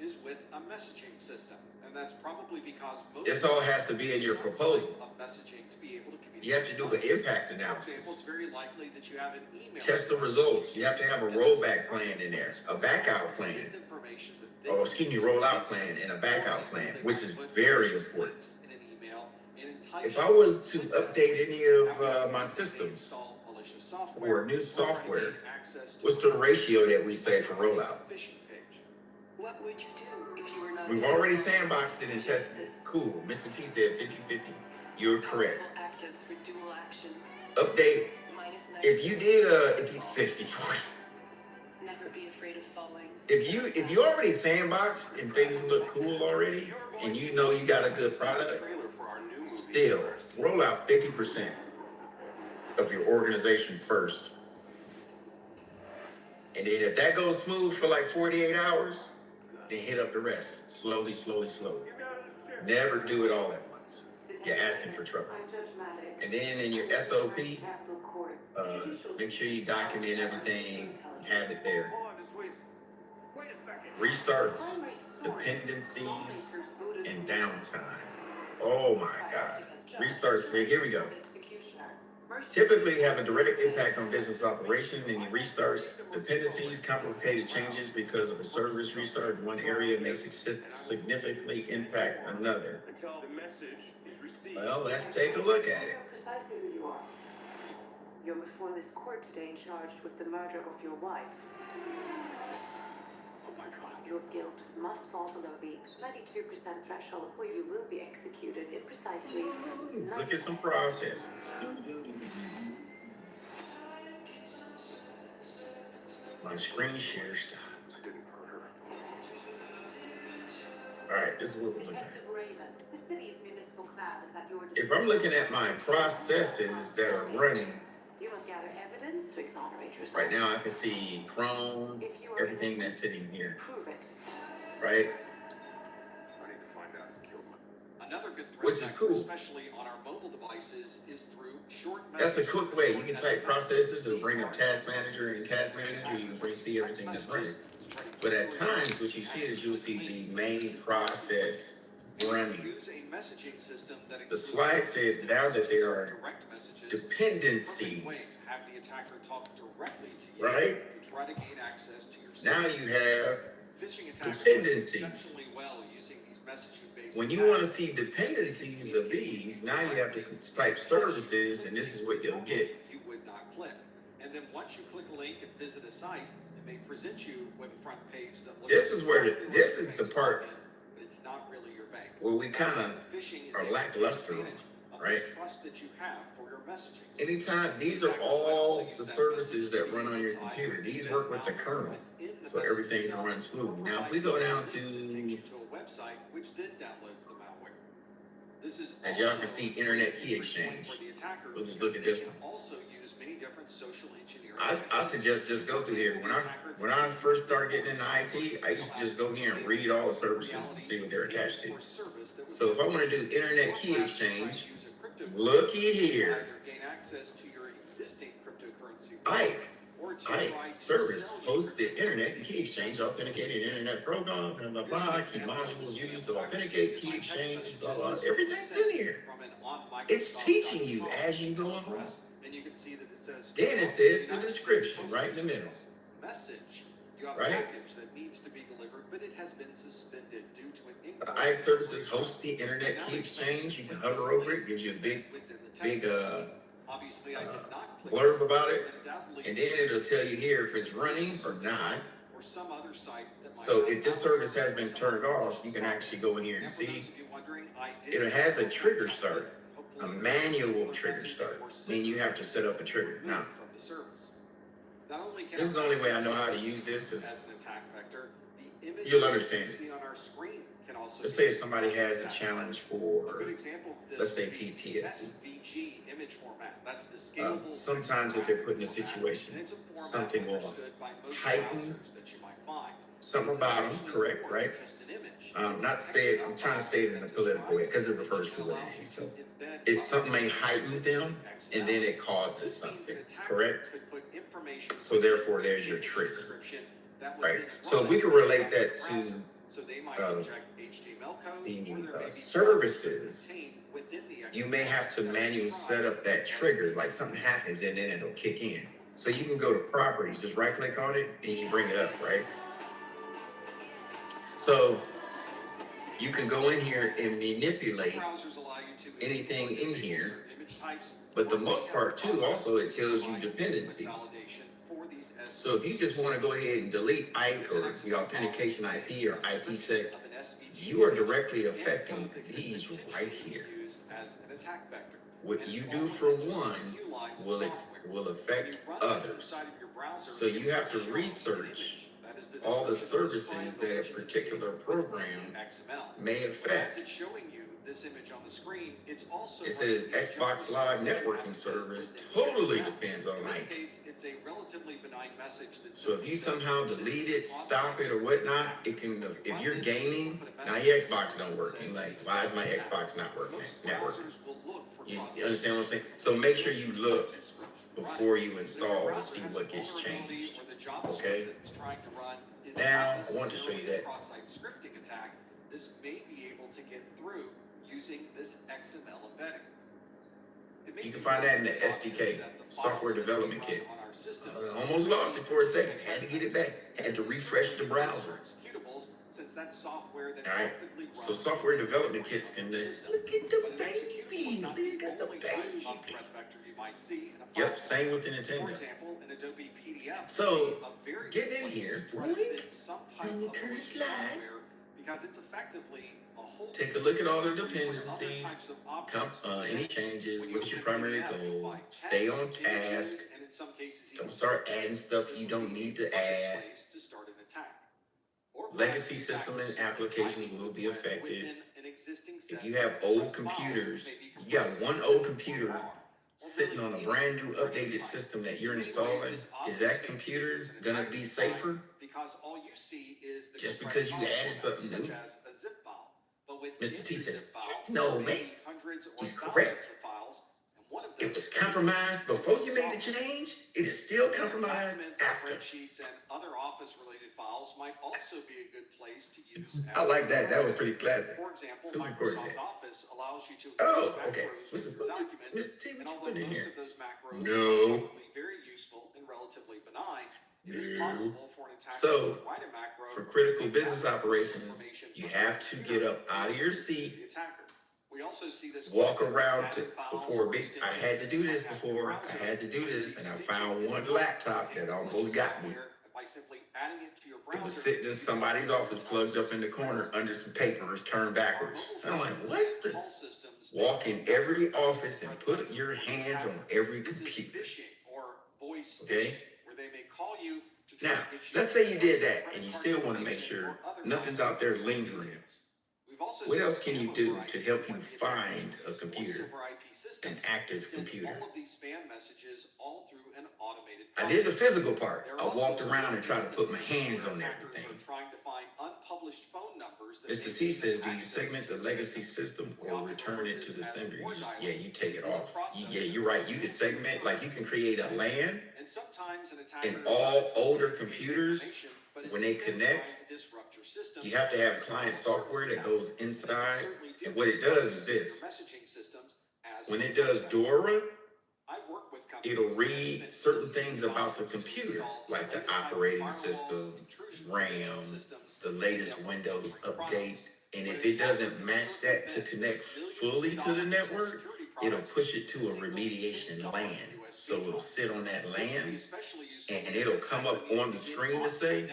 is with a messaging system. And that's probably because most This all has to be in your proposal. of messaging to be able to communicate. You have to do an impact For example, analysis. it's very likely that you have an email. Test the results. You have to have a rollback plan in there, a backout plan. Information that they Rollout plan and a backout plan, which is very important. in an email and entice If I was to update any of my systems malicious software or new software, access to what's the ratio that we say for rollout? phishing page. What would you do if you were not We've already sandboxed it and tested it. Cool. Mr. T said 50-50. You're correct. actives for dual action? Update. Minus If you did if you 60-40. never be afraid of falling. If you already sandboxed and things look cool already, and you know you got a good product, still roll out 50% of your organization first. And then if that goes smooth for like 48 hours, then hit up the rest. Slowly, slowly, slowly. Never do it all at once. You're asking for trouble. And then in your SOP, make sure you document everything, have it there. Restarts, dependencies, and downtime. Oh my God. Restarts, here we go. Typically have a direct impact on business operation. Any restarts, dependencies, complicated changes because of a service restart in one area may significantly impact another. Well, let's take a look at it. Precisely who you are. You're before this court today and charged with the murder of your wife. Oh my God. Your guilt must fall below the 92% threshold where you will be executed in precisely. Let's look at some processes. My screen share stopped. All right, this is what we're looking at. Detective Raven, the city's municipal cloud is at your If I'm looking at my processes that are running, you must gather evidence to exonerate yourself. right now I can see Chrome, everything that's sitting here, Prove it. right? I need to find out who killed him. Another good threat Which is vector, cool. especially on our mobile devices, is through short That's a messages. quick way. You can type processes and bring up Task Manager, and Task Manager you can see everything that's running. But at times, what you see is you'll see the main process running. Use a messaging system that The includes slide says now that there are direct messages. dependencies, Have the attacker talk directly to you right? to try to gain access to your Now system. you have Phishing attacks dependencies. work exceptionally well using these messaging-based When you want to see dependencies of these, now you have to type services, and this is what you'll get. You would not click. And then once you click a link and visit a site, it may present you with a front page that looks This is where exactly this like is the bank's part login, but it's not really your bank. where we kind of Phishing is are a lackluster on, advantage of the right? trust that you have for your messaging. Anytime, these are all the services that run on your computer. These work with the kernel, so everything can run smooth. Now, if we go down to, a website which then downloads the malware. This is as y'all can see, Internet Key Exchange. We'll just look at this one. also use many different social engineering. I suggest just go through here. When I first started getting into IT, I used to just go here and read all the services and see what they're attached to. So if I want to do Internet Key Exchange, looky here. Gain access to your existing cryptocurrency. Ike, service, hosted internet key exchange, authenticated internet program, blah, blah, blah, key modules used to authenticate key exchange, blah, blah, everything's in here. It's teaching you as you go along. And you can see that it says. Then it says the description right in the middle. Message. You have a Right? package that needs to be delivered, but it has been suspended due to an Ike services hosts the internet key exchange. You can hover over it, gives you a big Obviously, I did not click blurb about it, undoubtedly and then it'll tell you here if it's running or not. or some other site that So if this service has been turned off, you can actually go in here and see. It has a trigger start, a manual trigger start, meaning you have to set up a trigger. Now, from the service. Not only can this is the only way I know how to use this, because as an attack vector, the image you'll understand you it. see on our screen can also Let's say if somebody has a challenge a for, good example of this. let's say PTSD. SVG image format. That's the scalable. Sometimes if they're put in a situation, something will heighten something about them, correct, right? Not to say it, I'm trying to say it in a political way, because it refers to what it is. So if something may heighten them, and then it causes something, correct? So therefore, there's your trigger, right? So if we can relate that to So they might inject HTML code, the services, you may have to manually set up that trigger, like something happens and then it'll kick in. So you can go to properties, just right click on it and you bring it up, right? So you can go in here and manipulate anything in here, but the most part too, also it tells you dependencies. So if you just want to go ahead and delete IKE or the authentication IP or IPsec, you are directly affecting these right here. What you do for one will affect others. So you have to research all the services that a particular program may affect. This image on the screen, it's also it says Xbox Live networking service totally depends on IKE. It's a relatively benign message so if you somehow delete it, stop it, or whatnot, it can. If you're gaming, now your Xbox don't work. You're like, why is my Xbox not working? You understand what I'm saying? So make sure you look before you install to see what gets changed. Okay. Now I want to show you that. Cross-site scripting attack. This may be able to get through using this XML embedding. You can find that in the SDK, Software Development Kit. I almost lost it for a second. Had to get it back. Had to refresh the browser. Alright, so software development kits can look at the baby. Look at the baby. Yep, same with the Nintendo. So get in here, blink on the current slide. Because it's effectively take a look at all the dependencies, any changes, what's your primary goal, stay on task, don't start adding stuff you don't need to add. Legacy system and applications will be affected. If you have old computers, you got one old computer sitting on a brand new updated system that you're installing, is that computer gonna be safer? Just because you added something new? Mr. T says, no, man, he's correct. It was compromised before you made the change. It is still compromised after. Spreadsheets and other office-related files might also be a good place to use. I like that. That was pretty classic. For example, so Microsoft Office allows you to okay. Mr. T, what you put in here? No. Very useful and relatively benign. It is possible for an attacker so, to write a macro for critical business operations, you have to get up out of your seat, walk around before I had to do this before. I had to do this, and I found one laptop that almost got me. It was sitting in somebody's office, plugged up in the corner under some papers, turned backwards. And I'm like, what the? Walk in every office and put your hands on every computer. Okay? Now, let's say you did that and you still want to make sure nothing's out there lingering. What else can you do to help you find a computer, an active computer? I did the physical part. I walked around and tried to put my hands on everything. Mr. C says, do you segment the legacy system or return it to the sender? You just, you take it off. You're right. You can segment, like you can create a LAN, and all older computers, when they connect, you have to have client software that goes inside. And what it does is this. When it does DORA, it'll read certain things about the computer, like the operating system, RAM, the latest Windows update. And if it doesn't match that to connect fully to the network, it'll push it to a remediation LAN. So it'll sit on that LAN, and it'll come up on the screen to say,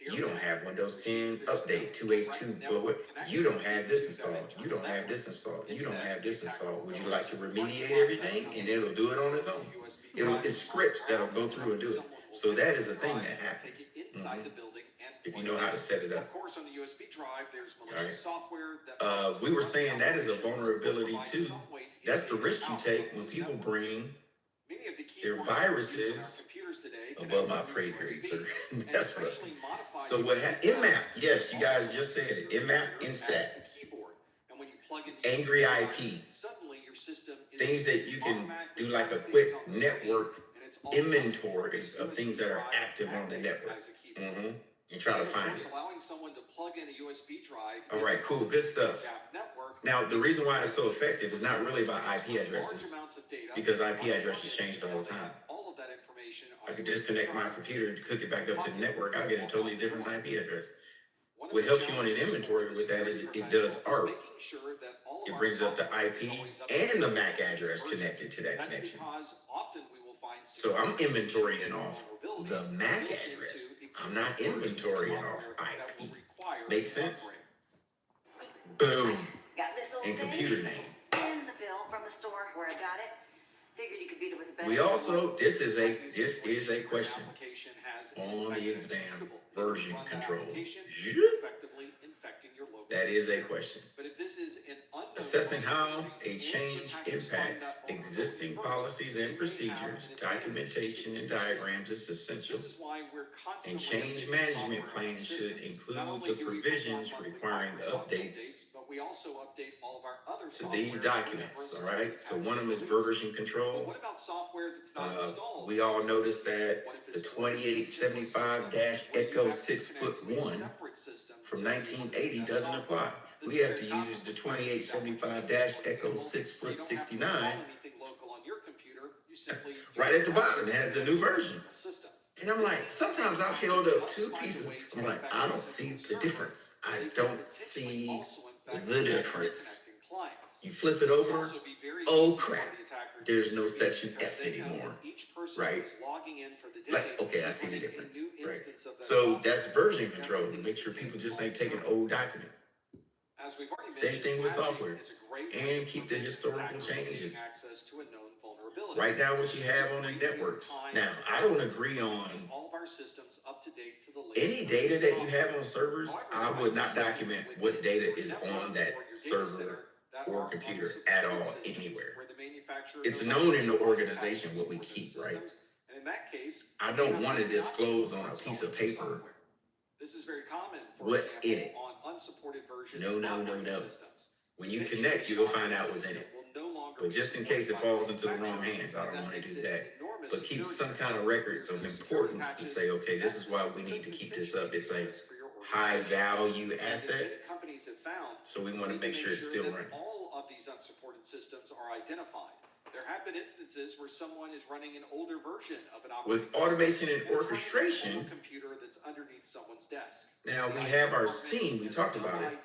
you don't have Windows 10 update 2H2, but you don't have this installed. You don't have this installed. You don't have this installed. Would you like to remediate everything? And it'll do it on its own. It's scripts that'll go through and do it. So that is a thing that happens. If you know how to set it up. All right. We were saying that is a vulnerability too. That's the risk you take when people bring their viruses above my pay grade, sir. That's what. So what happened? IMAP, yes, you guys just said it. IMAP, Instat. Angry IP. Things that you can do like a quick network inventory of things that are active on the network. and try to And of find course, it. allowing someone to plug in a USB drive. All right, cool, good stuff. Network. Now, the reason why it's so effective is not really about IP addresses, because IP addresses change all the time. All of that information. I could disconnect my computer and hook it back up to the network. I'll get a totally different IP address. What helps you on an inventory with that is it does ARP. It brings up the IP and the MAC address connected to that connection. So I'm inventorying off the MAC address. I'm not inventorying off IP. Make sense? Boom. Got this old And computer name. And the bill from the store where I got it. Figured you could beat it with a better. We also, this is a question on the exam, version control. That is a question. Assessing how a change impacts existing policies and procedures, documentation and diagrams is essential. And change management plans should include the provisions requiring updates to these documents, all right? So one of them is version control. What about software that's not installed? We all noticed that the 2875-Echo 6'1" from 1980 doesn't apply. We have to use the 2875-Echo 6'69". Right at the bottom, it has the new version. And I'm like, sometimes I've held up two pieces. I'm like, I don't see the difference. I don't see the difference. You flip it over, oh crap, there's no section F anymore, right? Like, okay, I see the difference, right? So that's version control to make sure people just ain't taking old documents. Same thing with software. And keep the historical changes. Write down what you have on the networks. Now, I don't agree on any data that you have on servers. I would not document what data is on that server or computer at all anywhere. It's known in the organization what we keep, right? I don't want to disclose on a piece of paper what's in it. No. When you connect, you'll find out what's in it. But just in case it falls into the wrong hands, I don't want to do that. But keep some kind of record of importance to say, okay, this is why we need to keep this up. It's a high value asset. So we want to make sure it's still running. All of these unsupported systems are identified. There have been instances where someone is running an older version of an with automation and orchestration. Computer that's underneath someone's desk. Now we have our scene. We talked about it.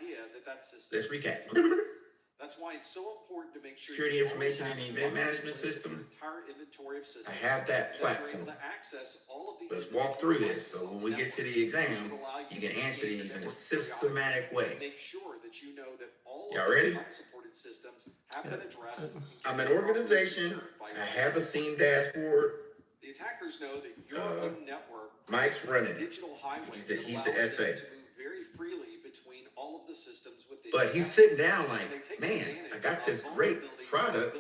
Let's recap. That's why it's so important to make sure security information and event management system. I have that platform. Let's walk through this. So when we get to the exam, you can answer these in a systematic way. Make sure that you know that all y'all ready? unsupported systems have been addressed. I'm an organization. I have a scene dashboard. The attackers know that your own network. Mike's running it. Digital highway. He's the SA. To move very freely between all of the systems within. But he's sitting down like, man, I got this great product.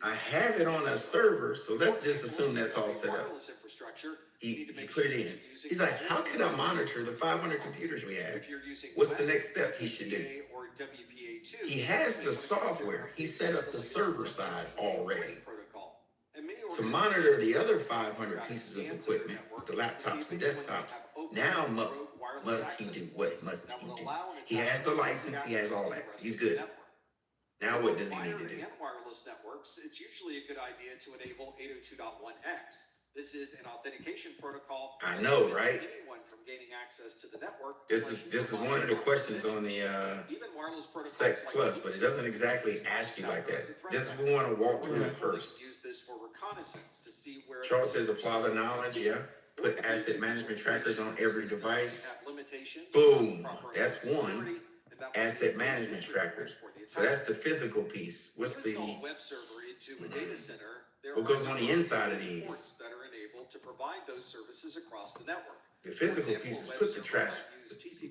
I have it on a server, so let's just assume that's all set up. He put it in. He's like, how can I monitor the 500 computers we have? What's the next step he should do? He has the software. He set up the server side already. To monitor the other 500 pieces of equipment, the laptops and desktops, now must he do? What must he do? He has the license. He has all that. He's good. Now what does he need to do? Wireless networks, it's usually a good idea to enable 802.1x. This is an authentication protocol. I know, right? Anyone from gaining access to the network. This is one of the questions on the Sec Plus, but it doesn't exactly ask you like that. This is we want to walk through it first. Use this for reconnaissance to see where. Charles says apply the knowledge. Yeah. Put asset management trackers on every device. Boom. That's one. Asset management trackers. So that's the physical piece. What's the what goes on the inside of these? That are enabled to provide those services across the network. The physical piece is put the trash.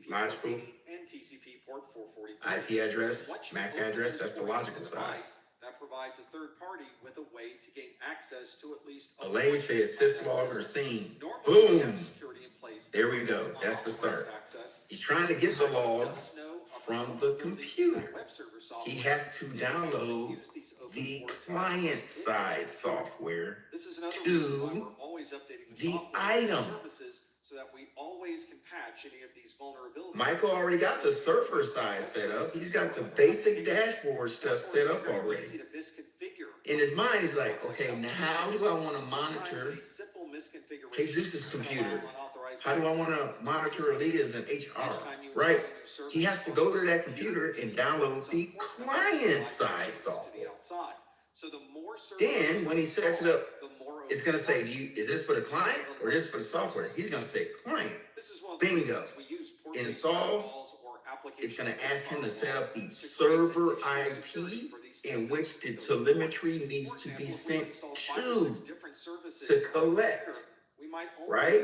Logical. And TCP port 440. IP address, MAC address. That's the logical side. That provides a third party with a way to gain access to at least. Elaine says syslog or scene. Boom. There we go. That's the start. He's trying to get the logs from the computer. He has to download the client side software to the item. so that we always can patch any of these vulnerabilities. Michael already got the surfer side set up. He's got the basic dashboard stuff set up already. In his mind, he's like, okay, now how do I want to monitor Jesus' computer? How do I want to monitor Aaliyah's and HR? Right? He has to go to that computer and download the client-side software. Then, when he sets it up, it's going to say, is this for the client or is this for the software? He's going to say client. Bingo. Installs. It's going to ask him to set up the server IP in which the telemetry needs to be sent to collect. Right?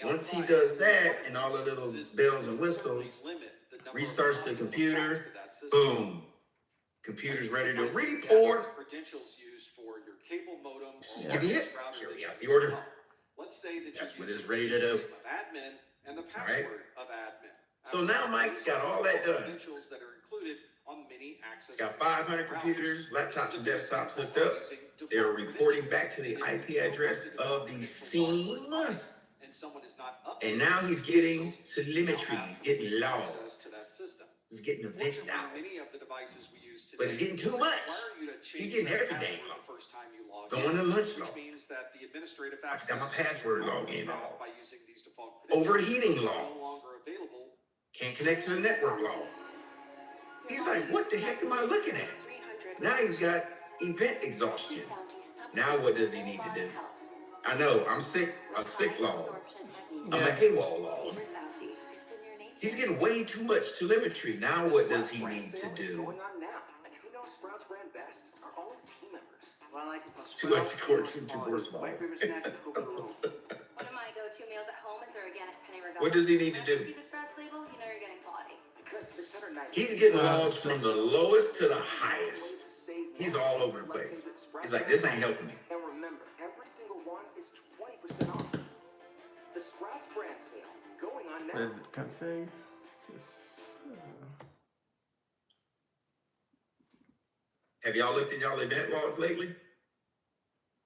Once he does that and all the little bells and whistles, restarts the computer, boom. Computer's ready to report. Give me it. Carry out the order. That's what it's ready to do. All right. So now Mike's got all that done. He's got 500 computers, laptops, and desktops hooked up. They're reporting back to the IP address of the scene. And now he's getting telemetry. He's getting logs. He's getting event logs. But he's getting too much. He's getting everything log. Going to lunch log. I forgot my password login log. Overheating logs. Can't connect to the network log. He's like, what the heck am I looking at? Now he's got event exhaustion. Now what does he need to do? I know, I'm sick, a sick log. I'm an AWOL log. He's getting way too much telemetry. Now what does he need to do? Two extra core, two voice logs. One of my go-to meals at home is their organic penne rigatoni. What does he need to do? See the Sprouts label, you know you're getting quality. He's getting logs from the lowest to the highest. He's all over the place. He's like, this ain't helping me. And remember, every single one is 20% off. The Sprouts brand sale going on now. Config. Have y'all looked at y'all event logs lately?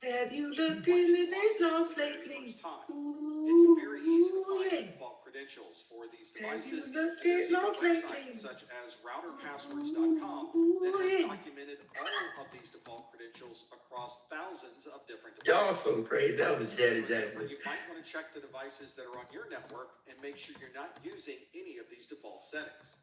Have you looked in event logs lately? Ooh, yeah. Credentials for these Have you devices. looked at logs lately? Such as routerpasswords.com that has documented all of these default credentials across thousands of different Y'all devices. so crazy. That was Janet Jackson. You might want to check the devices that are on your network and make sure you're not using any of these default settings.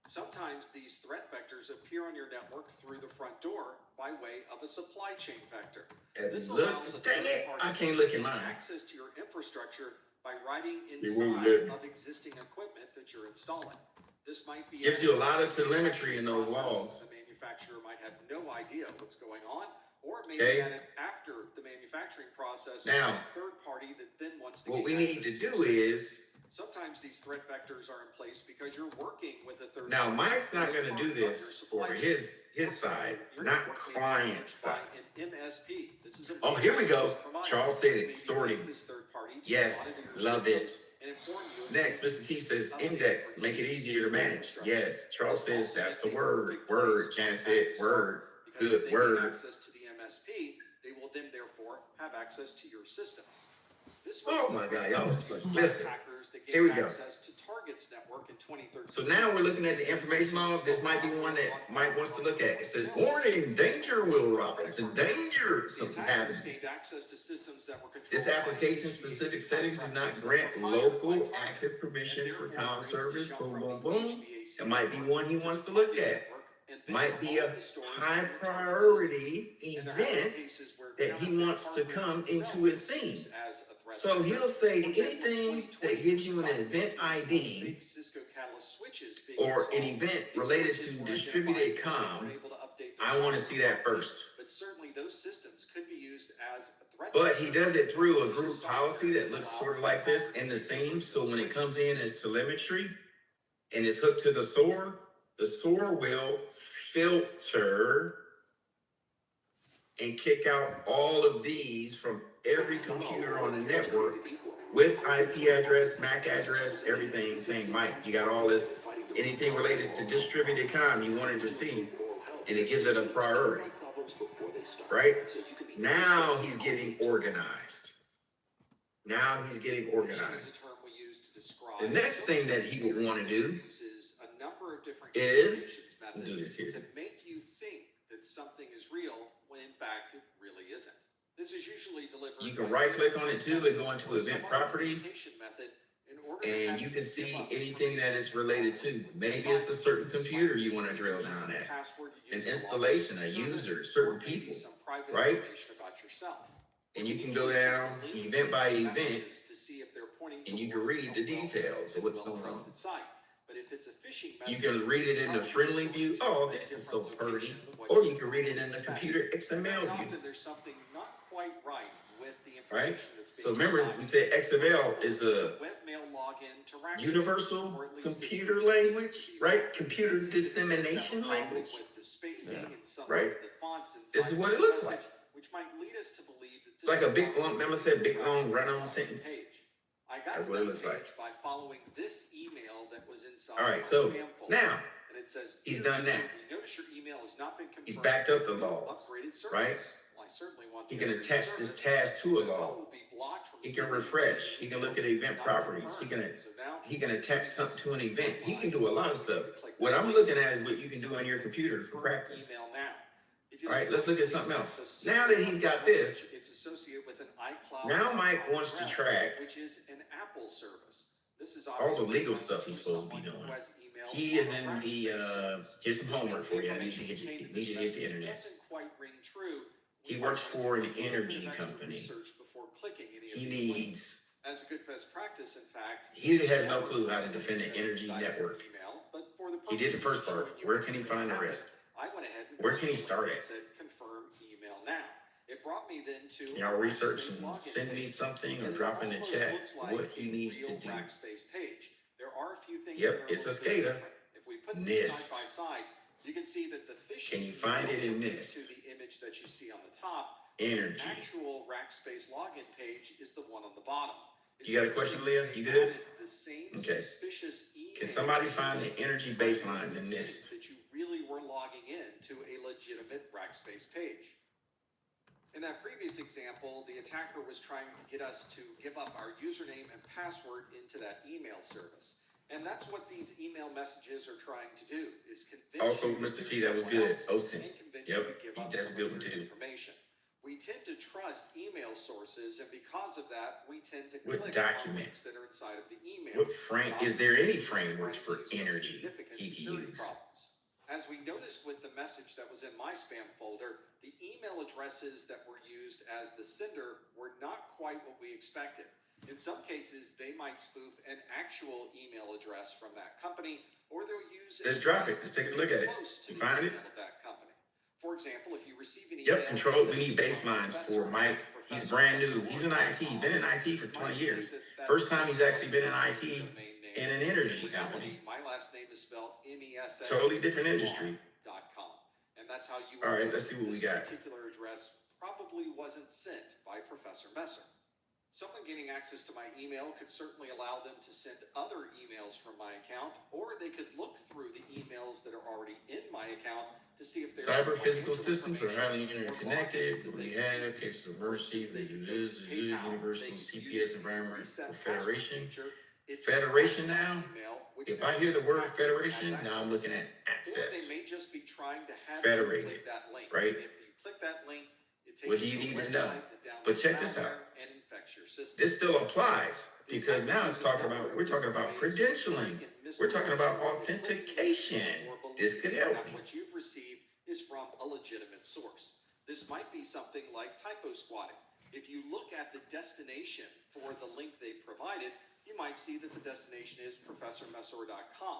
Sometimes these threat vectors appear on your network through the front door by way of a supply chain vector. This allows a dang it, I can't look in mine. access to your infrastructure by writing It won't inside let me. of existing equipment that you're installing. This might be Gives you a lot of telemetry in those logs. The manufacturer might have no idea what's going on, or it may Okay. be added after the manufacturing process. Now, by a third party that then wants to what gain we need access to do is, sometimes these threat vectors are in place because you're working with a third now party. Mike's not going to do this for his side, not client side. An MSP. This is Oh, here we go. Charles said it, sorting. Yes, love it. Next, Mr. T says index, make it easier to manage. Yes, Charles says that's the word. Word, Jan said word. Good word. Access to the MSP, they will then therefore have access to your systems. Oh my God, y'all was listen. Here we go. So now we're looking at the information log. This might be one that Mike wants to look at. It says, warning, danger, Will Robinson, danger. Something's happening. This application-specific settings do not grant local active permission for comm service. Boom, boom, boom. It might be one he wants to look at. Might be a high priority event that he wants to come into his scene. So he'll say anything that gives you an event ID or an event related to distributed comm, I want to see that first. But certainly those systems could be used as a threat. But he does it through a group policy that looks sort of like this in the same. So when it comes in as telemetry and is hooked to the SOAR will filter and kick out all of these from every computer on the network with IP address, MAC address, everything, saying, Mike, you got all this, anything related to distributed comm you wanted to see, and it gives it a priority, right? Now he's getting organized. Now he's getting Phishing is organized. a term we use to describe The next thing that he would want to do uses a number of different is communications do this here. methods to make you think that something is real when in fact it really isn't. This is usually delivered. You can by right click on it too and go or into some event other properties, communication method in order to and have you you can give see up anything that it's information related to. Maybe it's a certain computer you want to drill down at, password you an use to log installation, a into the service, user, or certain maybe people, some private right? information about yourself. And you can go down event by event, To see if they're pointing and you can towards read the a details of what's going on. well-trusted site. But if it's a phishing You message, can read it in the it's friendly probably view. going to Oh, be a this is so different pretty. location than what Or you can read it in the expect. computer Very XML view, often there's something not quite right with the right? information that's So being remember, we said XML is a webmail login to Rackspace, universal or at least computer it's language, right? Computer dissemination language, with the spacing and some right? of the fonts inside This is what it the looks message, like. which might lead us to believe that It's like a big long, remember I said big long run-on sentence? page. I got That's to what that it looks like. page by following this email that was inside All my right, so spam folder. now And it says, he's "Dear done user, that. we notice your email has not been confirmed. He's backed up the for your logs, upgraded service." right? Well, I certainly want He the can upgraded attach this service. task to a It says, "I log. will be blocked from He can seeing refresh. He can look at event not properties. He confirmed." can So now attach something to an event. He can do a lot of stuff. What I'm looking at is what you can do on your computer for practice. email now. If you All right, let's look at something else. the Now that he's got this, it's associated with an iCloud. now Mike wants to track which is an Apple service. This is all the legal stuff he's supposed to be doing. He is in the, here's some homework for you. I need to hit you, need you to hit the internet. Doesn't quite ring true. He works for an energy company. Before clicking any of He these links. needs, As a good best practice, in fact, he has no clue how to defend an energy network. email, but for the He did the purposes first of part. showing you Where how can he to find the have it, rest? I went ahead and Where can he start it at? said confirm email now. It brought me then to Y'all research Rackspace and login send me page. something or And it drop in the almost chat looks like what he a needs to real do. Rackspace page. There are a few things Yep, that are a it's a little bit SCADA. different. If we put these NIST. side by side, you can see that the phishing Can you find it in email NIST? to the image that you see on the top. Energy. The actual Rackspace login page is the one on the bottom. You got a question, Leah? You good? The same Okay. suspicious Can somebody find the energy baselines in NIST? that you really were logging in to a legitimate Rackspace page. In that previous example, the attacker was trying to get us to give up our username and password into that email service. And that's what these email messages are trying to do, is convince Also, you Mr. to T, do that was someone good. else OSIN. and convince Yep, you to give up that's a some good of one your too. information. We tend to trust email sources, and because of that, we tend to What click document? on links that are inside of the email. What is there any frameworks for energy he can use? Problems. As we noticed with the message that was in my spam folder, the email addresses that were used as the sender were not quite what we expected. In some cases, they might spoof an actual email address from that company, or they'll use Let's drop it. Let's take a look at it. close to You the find it? email of that company. For example, if you receive an email, Yep, control. We need baselines for Mike. He's brand new. He's in IT. Been in IT for 20 years. First time he's actually been in IT in an energy company. My last name is spelled MESS. Totally different industry. .com. And that's how you. All right, let's see what we this got. particular address probably wasn't sent by Professor Messer. Someone getting access to my email could certainly allow them to send other emails from my account, or they could look through the emails that are already in my account to see if there's Cyber physical systems are highly interconnected. We have cases of emergency, universal CPS environment for federation. Federation now. If I hear the word federation, now I'm looking at access. They may just be trying to have Federated, you click that link. right? If you click that link, it takes What do you to a need to know? website that downloads But check this out. malware and infects your system. This still applies because now it's talking about, we're talking about credentialing. We're talking about authentication. This could help That me. what you've received is from a legitimate source. This might be something like typo squatting. If you look at the destination for the link they've provided, you might see that the destination is professormessor.com.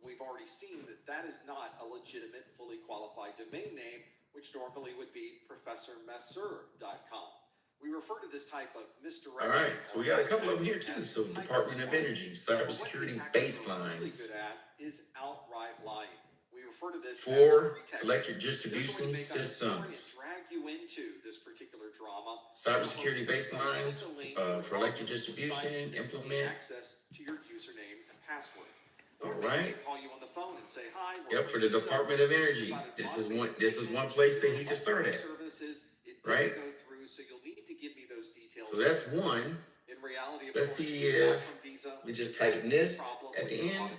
We've already seen that that is not a legitimate, fully qualified domain name, which normally would be professormessor.com. We refer to this type of misdirection. All right, so we got a couple of them here too. So Department of Energy, cybersecurity baselines Really good at is outright lying. We refer to this for as pretext. electric distribution They're going to make up a story and systems. drag you into this particular drama. Cybersecurity baselines for electric distribution, implement. Access to your username and password. All Or maybe right. they call you on the phone and say, "Hi, Yep, for the Department of Energy. This is one place that he can start at. Services. It Right? didn't go through, so you'll need to give me those details. So that's one. let's see if we just type NIST at the end,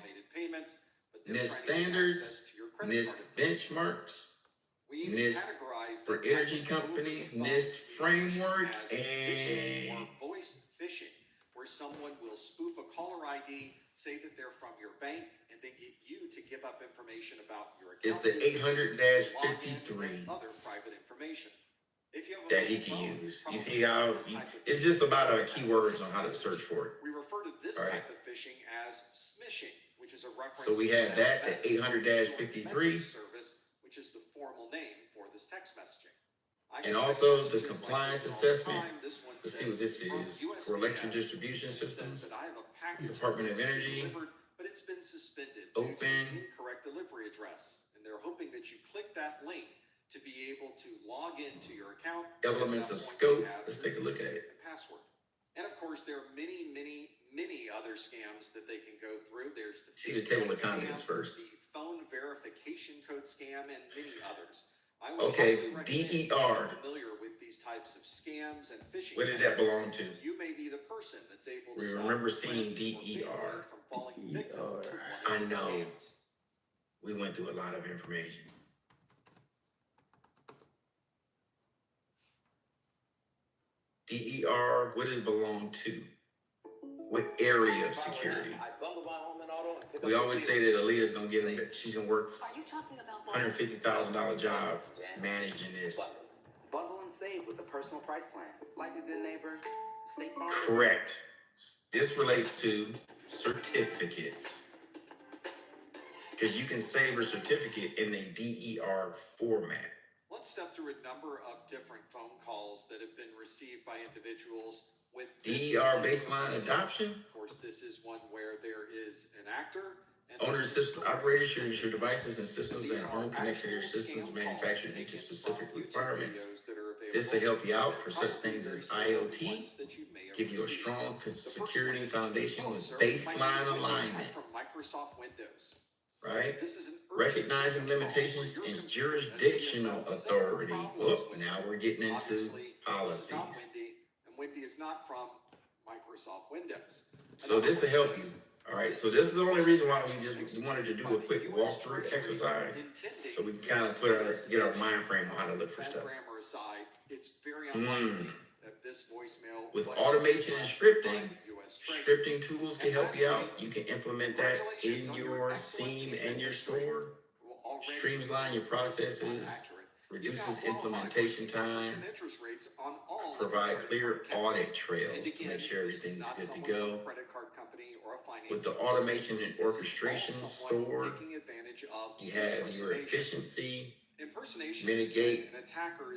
NIST standards, NIST benchmarks, NIST for energy companies, NIST framework, and voice phishing, where someone will spoof a caller ID, say that they're from your bank, and then get you to give up information about your account. it's the 800-53 other private information. If you have that he can use. You see how it's just about keywords on how to search for it. We refer to this All right. type of phishing as smishing, which is a reference So we have to that, the 800-53. service, which is the formal name for this text messaging. And also the compliance assessment. Let's see what this is for electric distribution systems. Department of Energy. But it's been suspended Open. due to an incorrect delivery address, and they're hoping that you click that link to be able to log into your account. Elements of scope. Let's take a look at it. Password. And of course, there are many other scams that they can go through. There's the see the table of contents first. The phone verification code scam, and many others. Okay, DER. Familiar with these types of scams and phishing. What did that belong to? You may be the person that's able to. We remember seeing DER. I know. We went through a lot of information. DER, what does it belong to? What area of security? We always say that Aaliyah's gonna get him, she's gonna work $150,000 job managing this. Bundle and save with the personal price plan. Like a good neighbor, State Farm. Correct. This relates to certificates. Because you can save a certificate in a DER format. Let's step through a number of different phone calls that have been received by individuals with DER baseline adoption. Of course, this is one where there is an actor. Owner system operators should ensure devices and systems that are home connected to your systems manufactured meet your specific requirements. This will help you out for such things as IoT, give you a strong security foundation with baseline alignment. From Microsoft Windows. Right? Recognizing limitations is jurisdictional authority. Whoop, now we're getting into policies. And Wendy is not from Microsoft Windows. So this will help you. All right, so this is the only reason why we wanted to do a quick walkthrough exercise, so we can kind of get our mind frame on how to look for stuff. It's very unlikely that this voicemail with automation and scripting tools can help you out. You can implement that in your scene and your store. Streamline your processes, reduces implementation time, provide clear audit trails to make sure everything's good to go. With the automation and orchestration SOAR, you have your efficiency, mitigate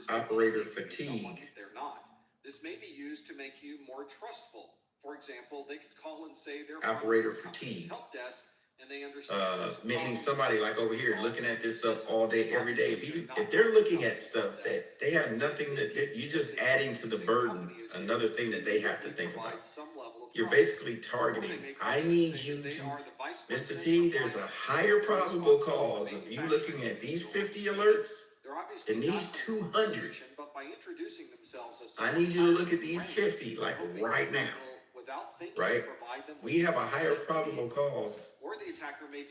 operator fatigue. They're not. This may be used to make you more trustful. For example, they could call and say they're operator fatigue. Help desk, and they understand. Meaning somebody like over here looking at this stuff all day, every day. If they're looking at stuff that they have nothing you're just adding to the burden, another thing that they have to think about. You're basically targeting. I need you to, Mr. T, there's a higher probable cause of you looking at these 50 alerts than these 200. I need you to look at these 50 like right now. Right? We have a higher probable cause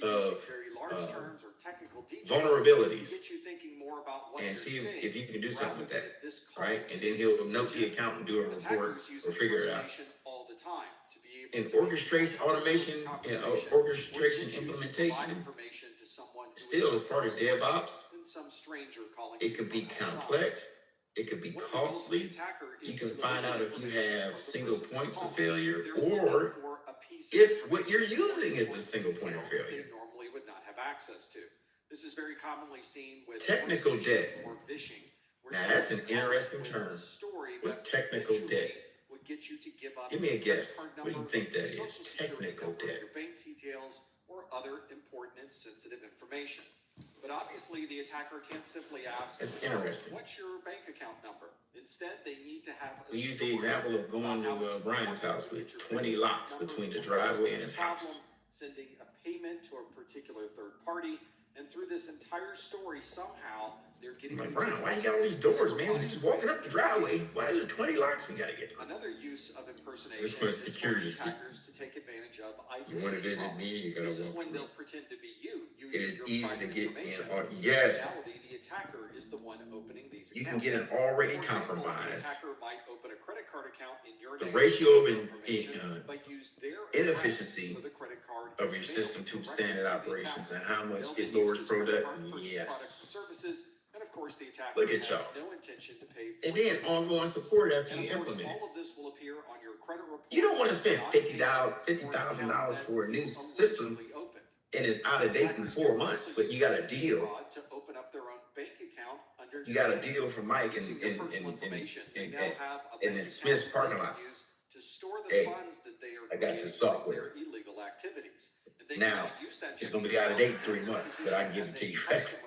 of vulnerabilities, and see if you can do something with that, right? And then he'll note the account and do a report or figure it out. In orchestration, automation, and orchestration implementation, still as part of DevOps, it could be complex. It could be costly. You can find out if you have single points of failure or if what you're using is the single point of failure. Normally would not have access to. This is very commonly seen with technical debt. Or phishing. Now that's an interesting term. What's technical debt? Give me a guess. What do you think that is? Technical debt. Your bank details or other important and sensitive information. But obviously, the attacker can't simply ask, that's interesting. What's your bank account number? Instead, they need to have we use the example of going to Brian's house with 20 locks between the driveway and his house. Sending a payment to a particular third party, And through this entire story, somehow they're getting. I'm like, Brian, why you got all these doors, man? We're just walking up the driveway. Why is there 20 locks we gotta get through? Another use of impersonation This was is security for system. attackers to take advantage of You want to visit me, you gotta This is walk when through. they'll pretend to be you. It is your easy to private get in. information. Yes. In reality, the attacker is the one opening these You can accounts. get an already For example, compromised. The attacker might open a credit card account in your The name, ratio of but use their inefficiency so the credit card of is your mailed system to directly standard the operations and attacker. how much They'll it then lowers use this credit product. card to purchase Yes. products and services, and of course the attacker Look at has y'all. no intention to pay for And then it. ongoing support after And you of course, implement it. all of this will appear on your credit report. You don't want to spend not $50,000 for a new system and it's out of date in 4 months, but you got a deal. To open up their own bank account under You got a deal from Mike in the Smith's parking lot. to store the Hey, funds that they are I got the creating software. for their illegal activities. And they Now, can use that it's going to be out of date in 3 months, but I can give it to you fast.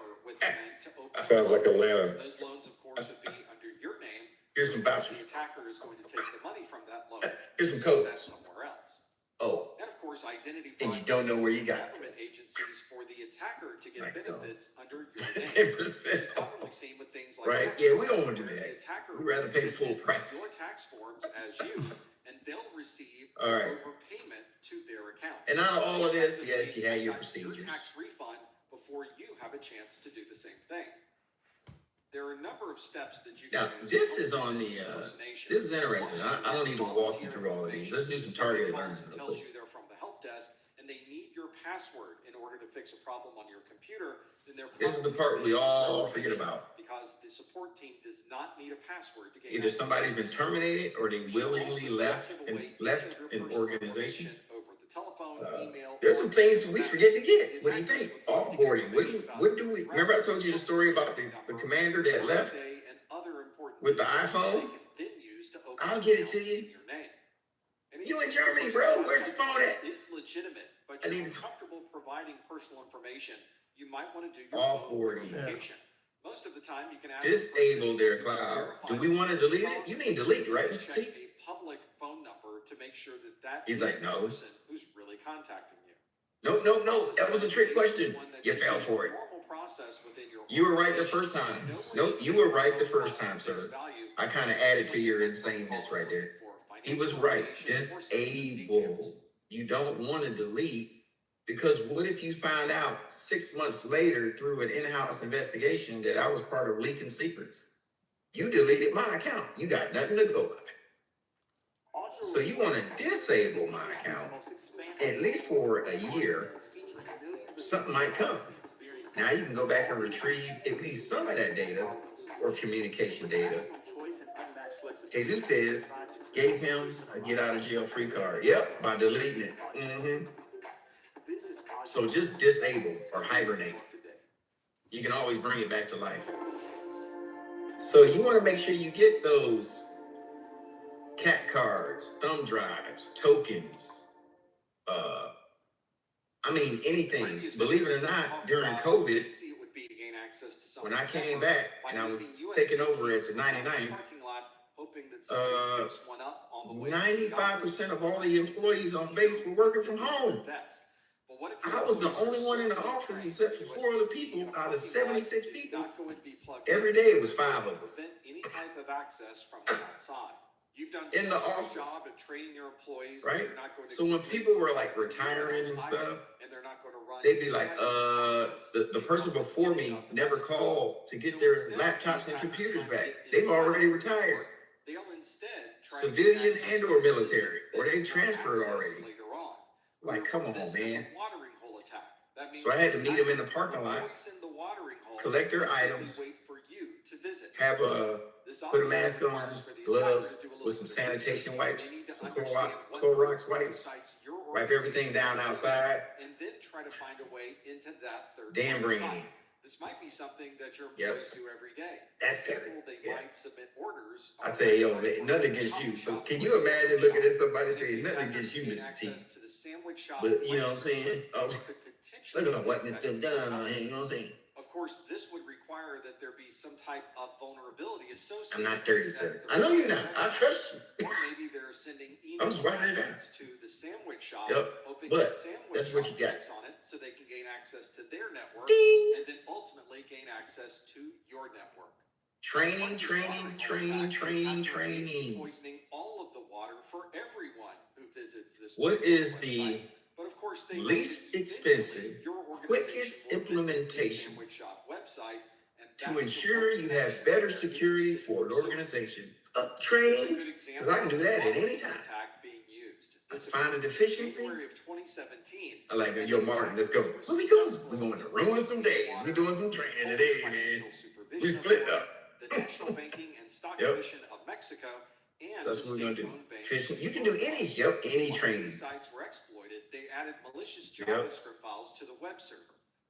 Sounds like Atlanta. Those loans, of course, would be under your name. Here's some vouchers. The attacker is going to take the money from that loan. Here's some and codes. That's somewhere else. Oh, And of course, identity and you fraud don't know where you got it from. government agencies for the attacker to get Nice benefits under your name. 10%. It's commonly seen with things like Right? tax Yeah, we don't fraud, want to do where that. the attacker We'd rather pay full will price. submit your tax forms as you, and they'll receive All right. overpayment to their account. And out of all of this, They yes, you had your got procedures. tax refund before you have a chance to do the same thing. There are a number of steps that you Now, can use. this to is on the, impersonation. this is interesting. I don't need to walk you through all of these. Let's do some targeted learning. It tells you they're from the help desk and they need your password in order to fix a problem on your computer. Then they're This is the part we all forget about. because the support team does not need a password to get Either somebody's been terminated or they willingly left an organization. over the telephone, email. There's some things we forget to get. What do you think? Offboarding. What do we remember? I told you the story about the commander that left with the iPhone. I'll get it to you. You in Germany, bro? Where's the phone at? Is legitimate, but I you're need to- comfortable providing personal information. You might want to do your Offboarding. verification. Most of the time, you can ask Disable their cloud. Do we want to delete it? You mean delete, right, Mr. check T? a public phone number to make sure that that He's is like, the no. person who's really contacting you. No. That was a trick question. You fell for it. Normal process within your You were right the first time. Nope, you were right the first time, sir. I kind of added to your insaneness right there. He was right. Disable. You don't want to delete because what if you find out 6 months later through an in-house investigation that I was part of leaking secrets? You deleted my account. You got nothing to go by. So you want to disable my account at least for a year. Something might come. Now you can go back and retrieve at least some of that data or communication data. Jesus says, gave him a get out of jail free card. Yep, by deleting it. So just disable or hibernate. You can always bring it back to life. So you want to make sure you get those cat cards, thumb drives, tokens, anything. Believe it or not, during COVID, when I came back and I was taking over at the 99th, 95% of all the employees on base were working from home. I was the only one in the office except for 4 other people out of 76 people. Every day it was 5 of us. Any type of access from the outside. You've done in the such a office, good job of training your employees, right? Not going to so when people were like retiring and stuff, and they're not going to run, they'd be like, the person before me never called to get their laptops and computers back. They've already retired. They'll instead civilian and or military, or they transferred already. Like, come on, man. So I had to meet them in the parking lot, collect their items, have put a mask on, gloves, with some sanitation wipes, some Clorox wipes, wipe everything down outside, and then try to find a way into that third. Then bring it in. This might be something that your employees do every day. That's better. They might submit orders. I say, yo, nothing against you. So can you imagine looking at somebody saying nothing against you, Mr. T? But you know what I'm saying? Oh, look at what Mr. Dunn on here, you know what I'm saying? Of course, this would require require that there be some type of vulnerability associated. I'm not 37. I know you're not. I trust you. Or maybe they're sending I'm just writing it down. to the sandwich shop, hoping but the sandwich that's what shop you got. clicks on it so they can gain access to their network, Ding. and then ultimately gain access to your network. Training. Poisoning all of the water for everyone who visits this. What is the website. But of course, they least expensive, quickest implementation website to ensure you have better security for an organization? Training, because I can do that at any time. I find a deficiency. I like, yo, Martin, let's go. Where we going? We're going to ruin some days. We're doing some training today, man. We split up. The National Banking and Stock Commission of Mexico and that's what we're gonna do. Fishing. You can do any training. Sites were exploited. They added malicious JavaScript files to the web server,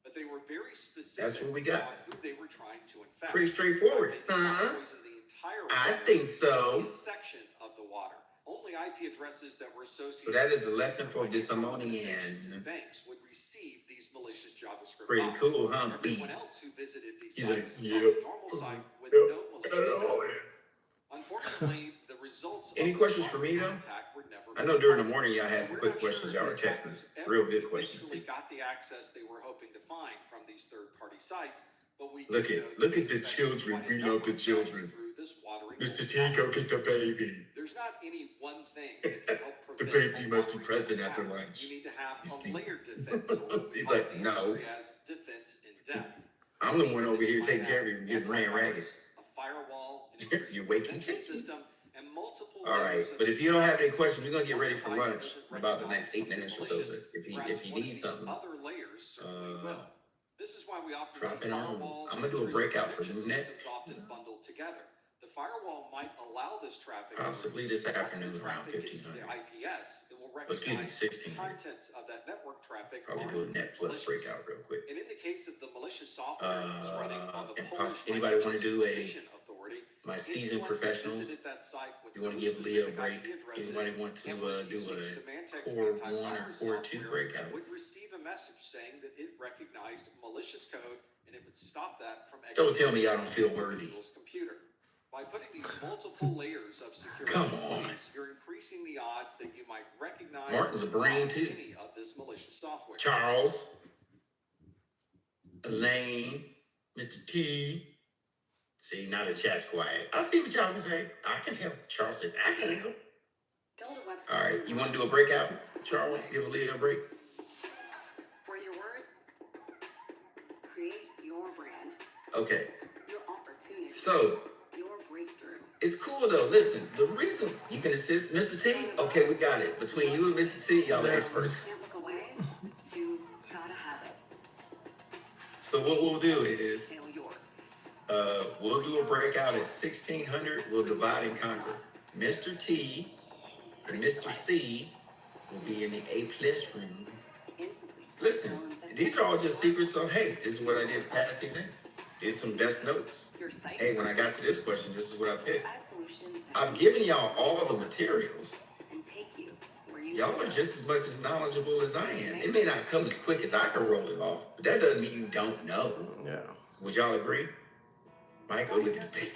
but they were very specific. That's what we got. On who they were trying to infect. Pretty straightforward. I think so. Section of the water. Only IP addresses that were associated. So that is the lesson for this ammonian. Banks would receive these malicious JavaScript. Pretty files. cool, huh? Everyone else who visited these He's sites like, yep. normal site with no malicious. Unfortunately, the results. Any questions for me though? I know during the morning y'all had some quick questions. Y'all were texting. Real good questions. They got the access they were hoping to find from these third-party sites, but we look at the children. We love the children. Mr. T, go get the baby. There's not any one thing that can help the baby must be present after lunch. You need to have a layered defense. He's like, no. Defense in depth. I'm the one over here taking care of you and getting ran ragged. A firewall, you're waking system, and multiple. All right, but if you don't have any questions, we're gonna get ready for lunch in about the next 8 minutes or so. But if you need something, other layers will. This is why we often drop it on. I'm gonna do a breakout for net. Often bundled together. The firewall might allow this traffic. Possibly this afternoon around 1500. IPS, it will Excuse me, 1600. Contents of that network traffic. Probably do a net plus breakout real quick. And in the case of the malicious software running on the anybody want to do my seasoned professionals? You want to give Leah a break? Anybody want to do a core 1 or core 2 breakout? Would receive a message saying that it recognized malicious code and it would stop that from. Don't tell me y'all don't feel worthy. Computer. By putting these multiple layers of security, you're increasing the odds that you might recognize. Martin's a brain too. Any of this malicious software. Charles, Elaine, Mr. T. See, now the chat's quiet. I see what y'all can say. I can help. Charles says, I can help. All right, you want to do a breakout? Charles, give Aaliyah a break. For your words, create your brand. Okay. Your opportunity. So, your breakthrough. It's cool though. Listen, the reason you can assist Mr. T, okay, we got it. Between you and Mr. T, y'all are experts. Can't look away to gotta have it. So what we'll do is, we'll do a breakout at 1600. We'll divide and conquer. Mr. T and Mr. C will be in the A+ room. Listen, these are all just secrets. So hey, this is what I did the past exam. Did some best notes. Hey, when I got to this question, this is what I picked. I've given y'all all the materials. Y'all are just as much as knowledgeable as I am. It may not come as quick as I can roll it off, but that doesn't mean you don't know. Yeah. Would y'all agree? Michael, look at the baby.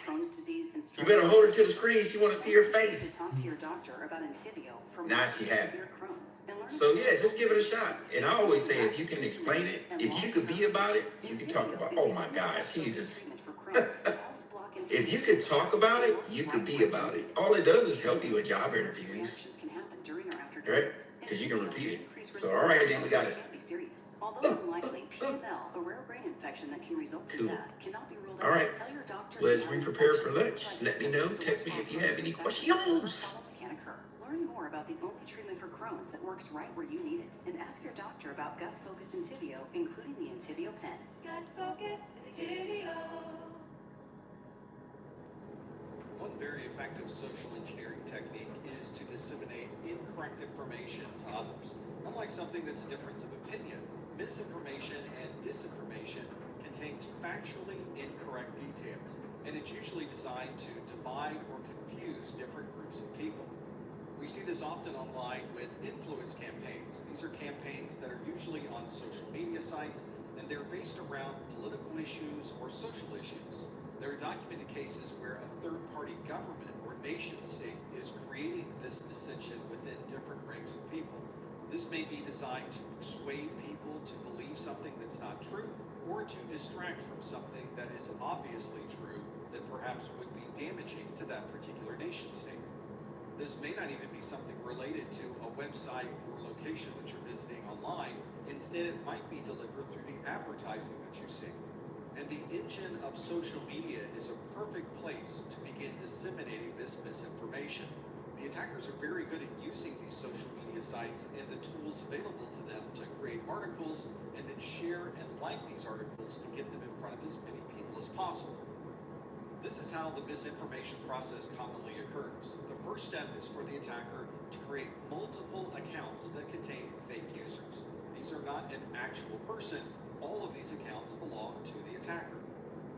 You better hold her to the screen. She want to see her face. Talk to your doctor about Entivio for now she happy. So yeah, just give it a shot. And I always say, if you can explain it, if you could be about it, you can talk about. Oh my gosh, Jesus. If you can talk about it, you could be about it. All it does is help you in job interviews, right? Because you can repeat it. So all right, then we got it. Although unlikely, PML, a rare brain infection that can result in death, cannot be ruled out. All right. Tell your doctor. Well, as we prepare for lunch, let me know. Text me if you have any questions. Problems can occur. Learn more about the only treatment for Crohn's that works right where you need it, and ask your doctor about gut-focused Entivio, including the Entivio pen. Gut-focused Entivio. One very effective social engineering technique is to disseminate incorrect information to others. Unlike something that's a difference of opinion, misinformation and disinformation contains factually incorrect details, and it's usually designed to divide or confuse different groups of people. We see this often online with influence campaigns. These are campaigns that are usually on social media sites, and they're based around political issues or social issues. There are documented cases where a third-party government or nation-state is creating this dissension within different ranks of people. This may be designed to persuade people to believe something that's not true, or to distract from something that is obviously true that perhaps would be damaging to that particular nation-state. This may not even be something related to a website or location that you're visiting online. Instead, it might be delivered through the advertising that you see. And the engine of social media is a perfect place to begin disseminating this misinformation. The attackers are very good at using these social media sites and the tools available to them to create articles and then share and like these articles to get them in front of as many people as possible. This is how the misinformation process commonly occurs. The first step is for the attacker to create multiple accounts that contain fake users. These are not an actual person. All of these accounts belong to the attacker.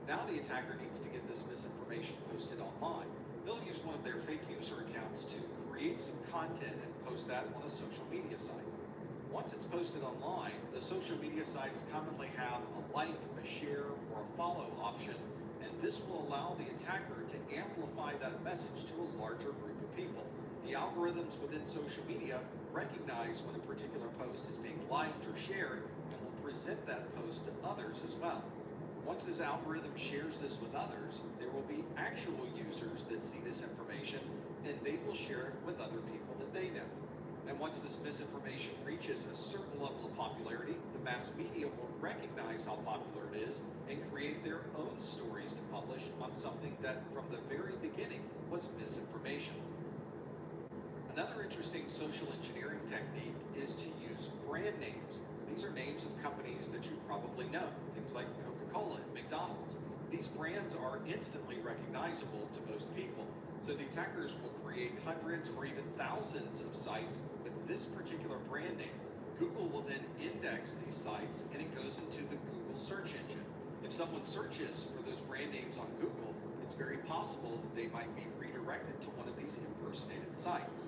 Now the attacker needs to get this misinformation posted online. They'll use one of their fake user accounts to create some content and post that on a social media site. Once it's posted online, the social media sites commonly have a like, a share, or a follow option, and this will allow the attacker to amplify that message to a larger group of people. The algorithms within social media recognize when a particular post is being liked or shared and will present that post to others as well. Once this algorithm shares this with others, there will be actual users that see this information and they will share it with other people that they know. And once this misinformation reaches a certain level of popularity, the mass media will recognize how popular it is and create their own stories to publish on something that from the very beginning was misinformation. Another interesting social engineering technique is to use brand names. These are names of companies that you probably know, things like Coca-Cola and McDonald's. These brands are instantly recognizable to most people, so the attackers will create hundreds or even thousands of sites with this particular brand name. Google will then index these sites and it goes into the Google search engine. If someone searches for those brand names on Google, it's very possible that they might be redirected to one of these impersonated sites.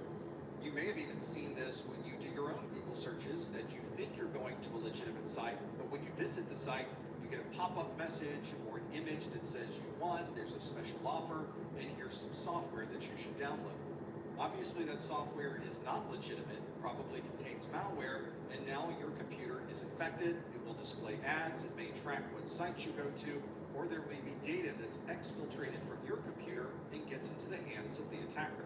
You may have even seen this when you do your own Google searches, that you think you're going to a legitimate site, but when you visit the site, you get a pop-up message or an image that says you won, there's a special offer, and here's some software that you should download. Obviously that software is not legitimate, probably contains malware, and now your computer is infected. It will display ads, it may track what sites you go to, or there may be data that's exfiltrated from your computer and gets into the hands of the attacker.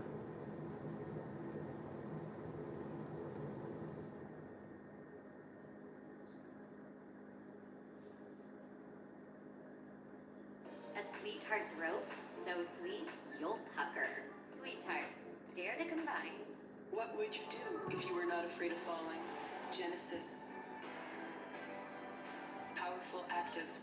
A sweet tart's rope, so sweet, you'll pucker. Sweet tarts, dare to combine. What would you do if you were not afraid of falling? Genesis. Powerful actives.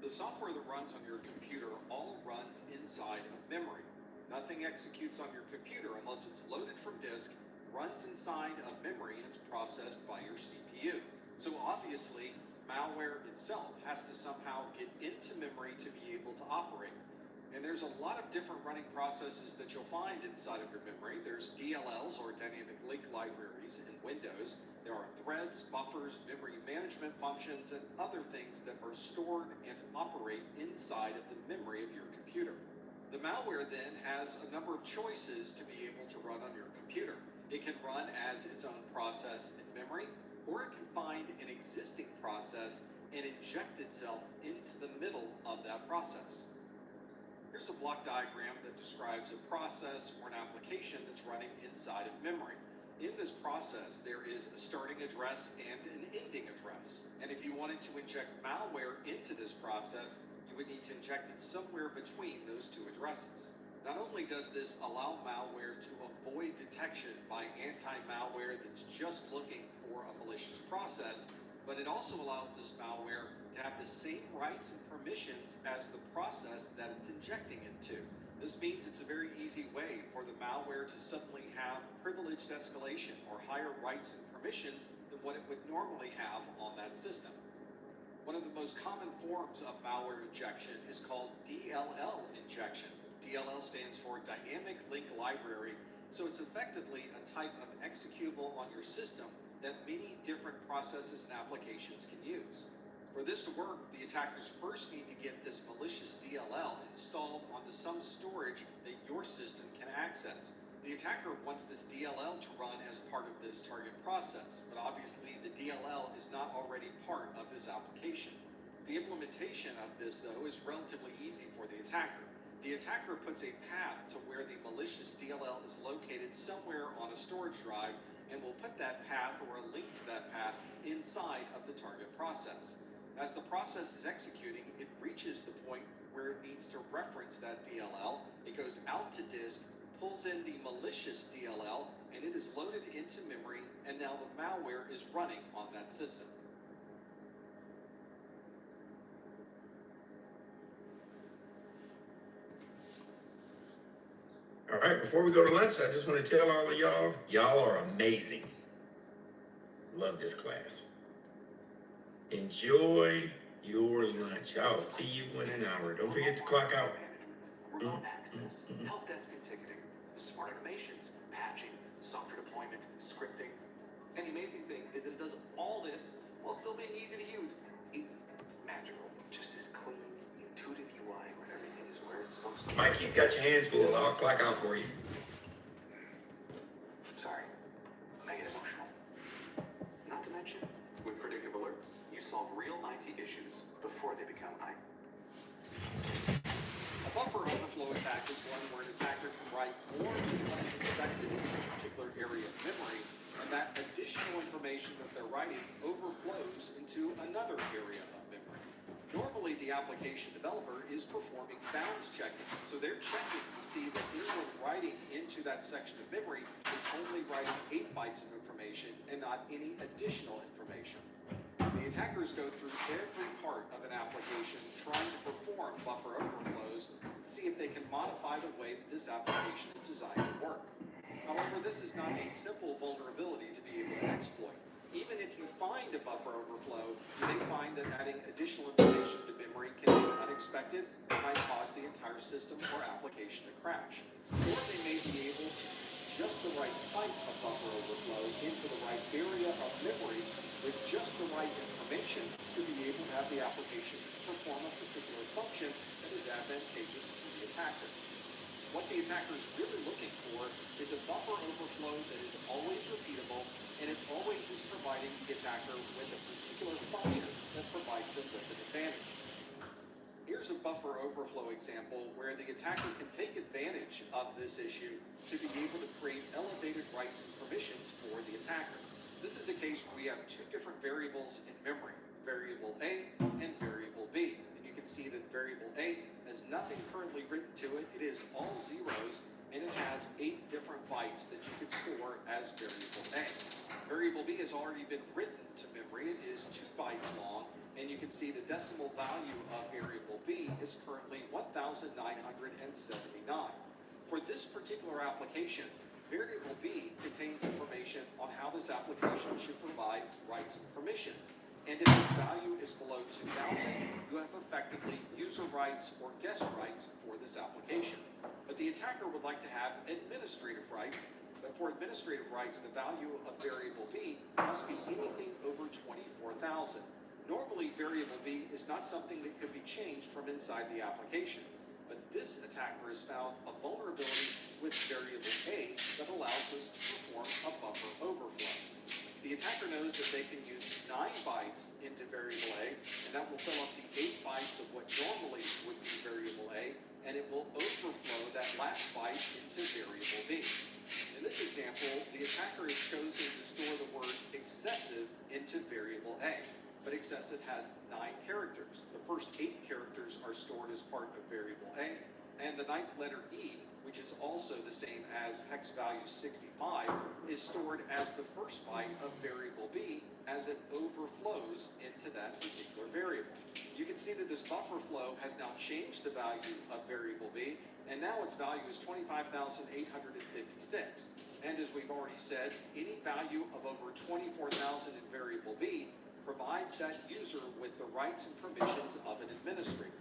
The software that runs on your computer all runs inside of memory. Nothing executes on your computer unless it's loaded from disk, runs inside of memory, and is processed by your CPU. So obviously, malware itself has to somehow get into memory to be able to operate. And there's a lot of different running processes that you'll find inside of your memory. There's DLLs, or dynamic link libraries, in Windows. There are threads, buffers, memory management functions, and other things that are stored and operate inside of the memory of your computer. The malware then has a number of choices to be able to run on your computer. It can run as its own process in memory, or it can find an existing process and inject itself into the middle of that process. Here's a block diagram that describes a process or an application that's running inside of memory. In this process, there is a starting address and an ending address. And if you wanted to inject malware into this process, you would need to inject it somewhere between those two addresses. Not only does this allow malware to avoid detection by anti-malware that's just looking for a malicious process, but it also allows this malware to have the same rights and permissions as the process that it's injecting into. This means it's a very easy way for the malware to suddenly have privileged escalation or higher rights and permissions than what it would normally have on that system. One of the most common forms of malware injection is called DLL injection. DLL stands for Dynamic Link Library, so it's effectively a type of executable on your system that many different processes and applications can use. For this to work, the attackers first need to get this malicious DLL installed onto some storage that your system can access. The attacker wants this DLL to run as part of this target process, but obviously the DLL is not already part of this application. The implementation of this, though, is relatively easy for the attacker. The attacker puts a path to where the malicious DLL is located somewhere on a storage drive and will put that path or a link to that path inside of the target process. As the process is executing, it reaches the point where it needs to reference that DLL. It goes out to disk, pulls in the malicious DLL, and it is loaded into memory, and now the malware is running on that system. All right, before we go to lunch, I just want to tell all of y'all are amazing. Love this class. Enjoy your lunch. I'll see you in an hour. Don't forget to clock out. Remote access, help desk and ticketing, smart automations, patching, software deployment, scripting. And the amazing thing is that it does all this while still being easy to use. It's magical. Just this clean, intuitive UI where everything is where it's supposed to be. Mike, you've got your hands full. I'll clock out for you. Sorry, I get emotional. Not to mention, with predictive alerts, you solve real IT issues before they become IT. A buffer overflow attack is one where an attacker can write more than what is expected in a particular area of memory, and that additional information that they're writing overflows into another area of memory. Normally, the application developer is performing bounds checking, so they're checking to see that anyone writing into that section of memory is only writing 8 bytes of information and not any additional information. The attackers go through every part of an application trying to perform buffer overflows and see if they can modify the way that this application is designed to work. However, this is not a simple vulnerability to be able to exploit. Even if you find a buffer overflow, you may find that adding additional information to memory can be unexpected and might cause the entire system or application to crash. Or they may be able to use just the right type of buffer overflow into the right area of memory with just the right information to be able to have the application perform a particular function that is advantageous to the attacker. What the attacker is really looking for is a buffer overflow that is always repeatable, and it always is providing the attacker with a particular function that provides them with an advantage. Here's a buffer overflow example where the attacker can take advantage of this issue to be able to create elevated rights and permissions for the attacker. This is a case where we have 2 different variables in memory, variable A and variable B. And you can see that variable A has nothing currently written to it. It is all zeros, and it has 8 different bytes that you could store as variable A. Variable B has already been written to memory. It is 2 bytes long, and you can see the decimal value of variable B is currently 1,979. For this particular application, variable B contains information on how this application should provide rights and permissions. And if this value is below 2,000, you have effectively user rights or guest rights for this application. But the attacker would like to have administrative rights. But for administrative rights, the value of variable B must be anything over 24,000. Normally, variable B is not something that could be changed from inside the application. But this attacker has found a vulnerability with variable A that allows us to perform a buffer overflow. The attacker knows that they can use 9 bytes into variable A, and that will fill up the 8 bytes of what normally would be variable A, and it will overflow that last byte into variable B. In this example, the attacker has chosen to store the word excessive into variable A. But excessive has 9 characters. The first 8 characters are stored as part of variable A, and the 9th letter E, which is also the same as hex value 65, is stored as the first byte of variable B as it overflows into that particular variable. You can see that this buffer flow has now changed the value of variable B, and now its value is 25,856. And as we've already said, any value of over 24,000 in variable B provides that user with the rights and permissions of an administrator.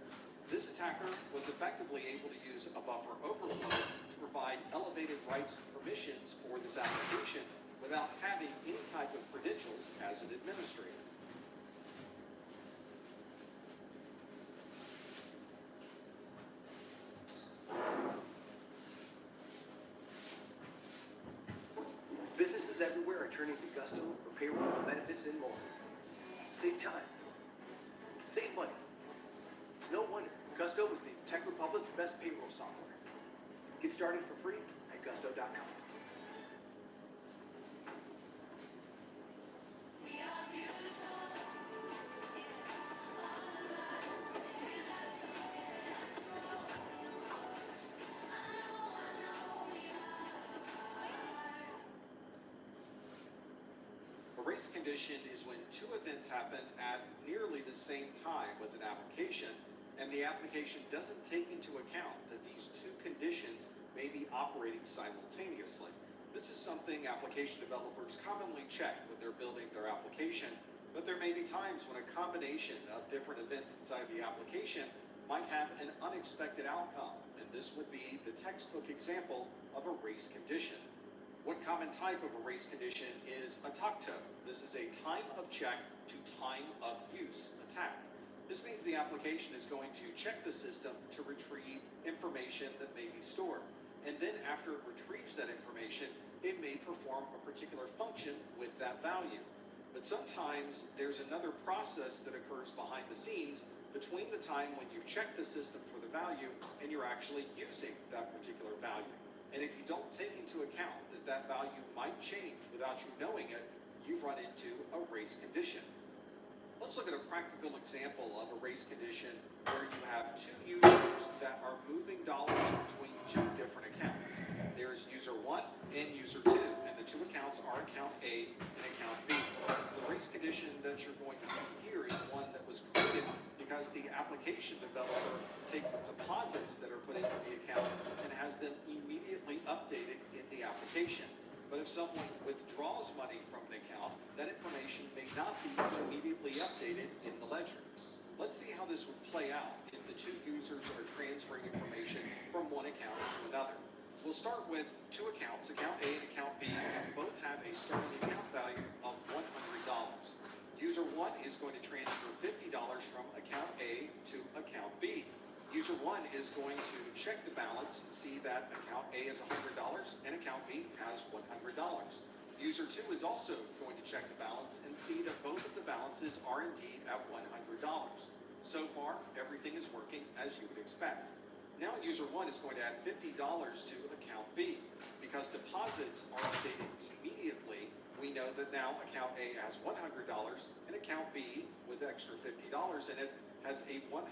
This attacker was effectively able to use a buffer overflow to provide elevated rights and permissions for this application without having any type of credentials as an administrator. Businesses everywhere are turning to Gusto for payroll, benefits, and more. Save time. Save money. It's no wonder Gusto is named Tech Republic's best payroll software. Get started for free at gusto.com. A race condition is when two events happen at nearly the same time with an application, and the application doesn't take into account that these two conditions may be operating simultaneously. This is something application developers commonly check when they're building their application, but there may be times when a combination of different events inside the application might have an unexpected outcome, and this would be the textbook example of a race condition. One common type of a race condition is a TOCTO. This is a time of check to time of use attack. This means the application is going to check the system to retrieve information that may be stored. And then after it retrieves that information, it may perform a particular function with that value. But sometimes there's another process that occurs behind the scenes between the time when you've checked the system for the value and you're actually using that particular value. And if you don't take into account that that value might change without you knowing it, you've run into a race condition. Let's look at a practical example of a race condition where you have two users that are moving dollars between two different accounts. There's user 1 and user 2, and the two accounts are account A and account B. The race condition that you're going to see here is one that was created because the application developer takes the deposits that are put into the account and has them immediately updated in the application. But if someone withdraws money from an account, that information may not be immediately updated in the ledger. Let's see how this would play out if the two users are transferring information from one account to another. We'll start with two accounts, account A and account B, and both have a starting account value of $100. User 1 is going to transfer $50 from account A to account B. User 1 is going to check the balance and see that account A is $100 and account B has $100. User 2 is also going to check the balance and see that both of the balances are indeed at $100. So far, everything is working as you would expect. Now user 1 is going to add $50 to account B. Because deposits are updated immediately, we know that now account A has $100 and account B, with extra $50 in it, has a $150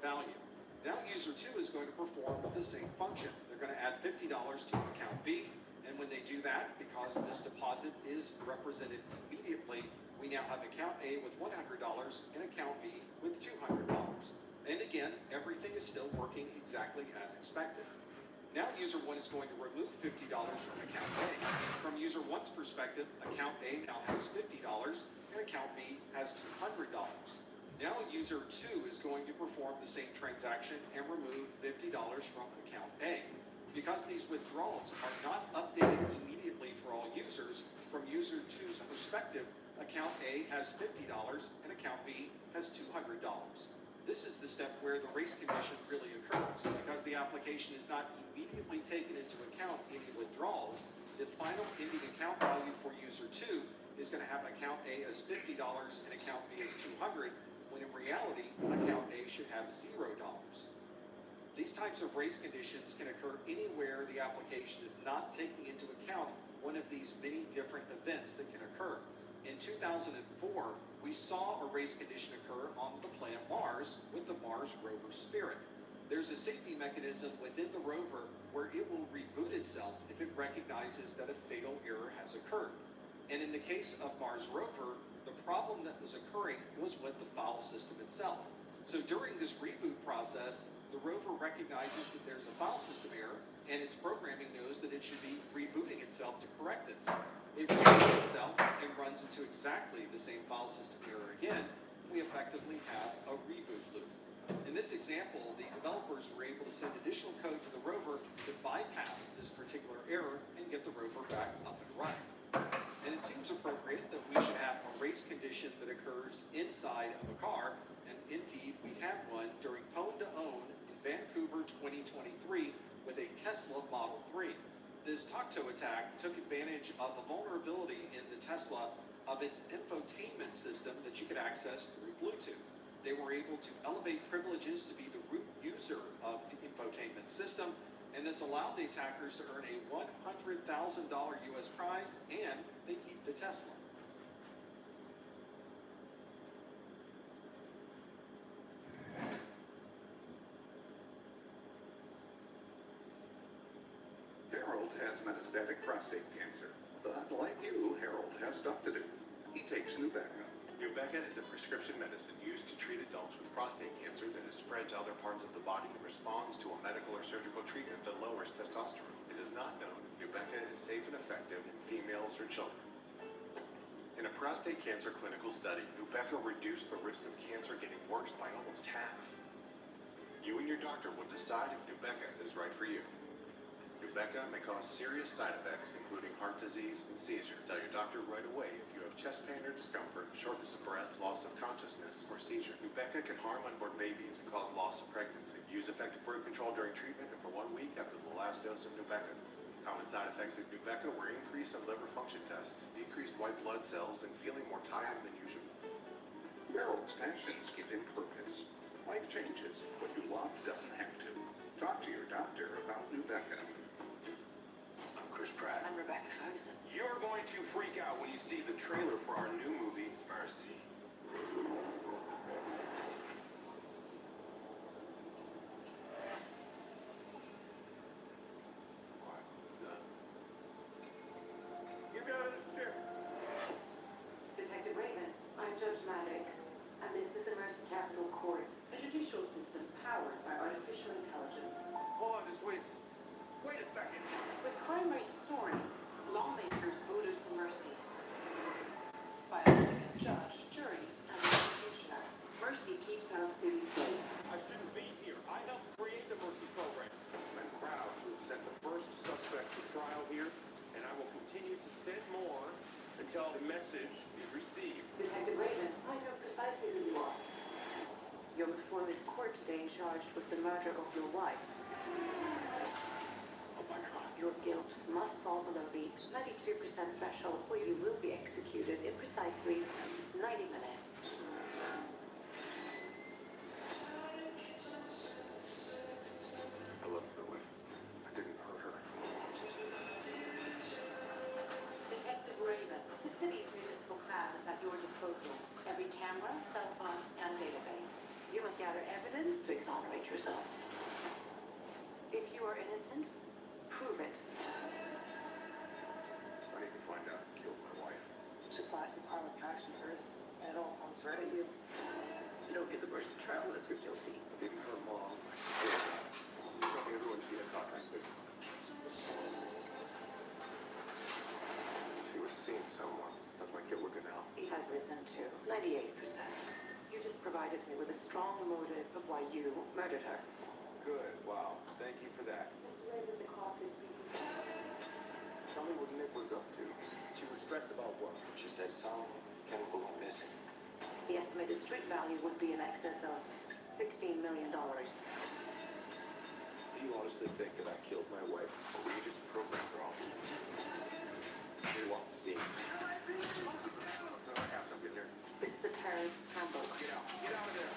value. Now user 2 is going to perform the same function. They're going to add $50 to account B, and when they do that, because this deposit is represented immediately, we now have account A with $100 and account B with $200. And again, everything is still working exactly as expected. Now user 1 is going to remove $50 from account A. From user 1's perspective, account A now has $50 and account B has $200. Now user 2 is going to perform the same transaction and remove $50 from account A. Because these withdrawals are not updated immediately for all users, from user 2's perspective, account A has $50 and account B has $200. This is the step where the race condition really occurs. Because the application is not immediately taken into account any withdrawals, the final ending account value for user 2 is going to have account A as $50 and account B as $200, when in reality, account A should have $0. These types of race conditions can occur anywhere the application is not taking into account one of these many different events that can occur. In 2004, we saw a race condition occur on the planet Mars with the Mars rover Spirit. There's a safety mechanism within the rover where it will reboot itself if it recognizes that a fatal error has occurred. And in the case of Mars rover, the problem that was occurring was with the file system itself. So during this reboot process, the rover recognizes that there's a file system error, and its programming knows that it should be rebooting itself to correct this. It reboots itself and runs into exactly the same file system error again. We effectively have a reboot loop. In this example, the developers were able to send additional code to the rover to bypass this particular error and get the rover back up and running. And it seems appropriate that we should have a race condition that occurs inside of a car, and indeed we had one during Pwn to Own in Vancouver 2023 with a Tesla Model 3. This CompTIA attack took advantage of a vulnerability in the Tesla of its infotainment system that you could access through Bluetooth. They were able to elevate privileges to be the root user of the infotainment system, and this allowed the attackers to earn a $100,000 US prize, and they keep the Tesla. Harold has metastatic prostate cancer, but like you, Harold has stuff to do. He takes Nubeca. Nubeca is a prescription medicine used to treat adults with prostate cancer that is spread to other parts of the body in response to a medical or surgical treatment that lowers testosterone. It is not known if Nubeca is safe and effective in females or children. In a prostate cancer clinical study, Nubeca reduced the risk of cancer getting worse by almost half. You and your doctor will decide if Nubeca is right for you. Nubeca may cause serious side effects, including heart disease and seizure. Tell your doctor right away if you have chest pain or discomfort, shortness of breath, loss of consciousness, or seizure. Nubeca can harm unborn babies and cause loss of pregnancy. Use effective birth control during treatment and for 1 week after the last dose of Nubeca. Common side effects of Nubeca were increase in liver function tests, decreased white blood cells, and feeling more tired than usual. Harold's passions give him purpose. Life changes, but you love doesn't have to. Talk to your doctor about Nubeca. Chris Pratt. I'm Rebecca Ferguson. You're going to freak out when you see the trailer for our new movie, Mercy. Get me out of this chair. Detective Raymond, I'm Judge Maddox, and this is the Mercy Capital Court, a judicial system powered by artificial intelligence. Hold on, just wait a second. With crime rates soaring, lawmakers voted for mercy. By electing as judge, jury, and executioner, mercy keeps our city safe. I shouldn't be here. I helped create the Mercy program. I'm proud to have sent the first suspect to trial here, and I will continue to send more until the message is received. Detective Raymond, I know precisely who you are. You're before this court today charged with the murder of your wife. Your guilt must fall below the 92% threshold, where you will be executed in precisely 90 minutes. I love Billy. I didn't hurt her. Detective Raven, the city's municipal crowd is at your disposal. Every camera, cell phone, and database. You must gather evidence to exonerate yourself. If you are innocent, prove it. I need to find out who killed my wife. Just last in part with passion first, and it all comes right at you. You don't get the burst of trial unless you're guilty. I didn't hurt Mom. You told me everyone she had contact with. She was seeing someone. How's my kid looking now? He has risen to 98%. You just provided me with a strong motive of why you murdered her. Good. Wow. Thank you for that. Mr. Raven, the clock is ticking. Tell me what Nick was up to. She was stressed about what? She said some chemical went missing. The estimated street value would be in excess of $16 million. Do you honestly think that I killed my wife, or were you just programmed wrong? You want to see? No, I have something here. This is a terrorist handbook. Get out. Get out of there.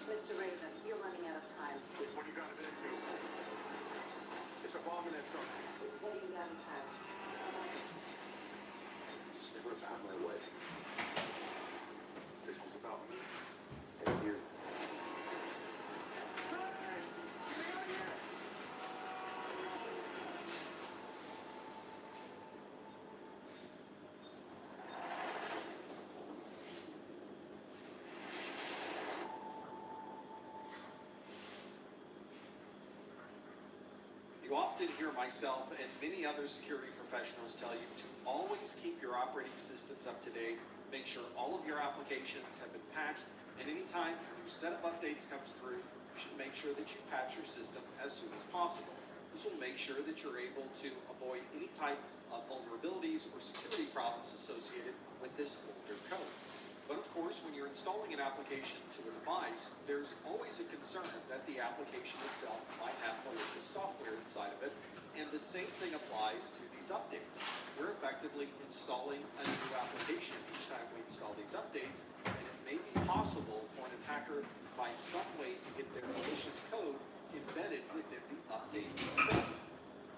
Mr. Raven, you're running out of time. Which one you got it into? There's a bomb in that trunk. It's heading downtown. This is never about my wife. This was about me. And you. You often hear myself and many other security professionals tell you to always keep your operating system is up to date, make sure all of your applications have been patched, and anytime a new set of updates comes through, you should make sure that you patch your system as soon as possible. This will make sure that you're able to avoid any type of vulnerabilities or security problems associated with this older code. But of course, when you're installing an application to a device, there's always a concern that the application itself might have malicious software inside of it, and the same thing applies to these updates. We're effectively installing a new application each time we install these updates, and it may be possible for an attacker to find some way to get their malicious code embedded within the update itself.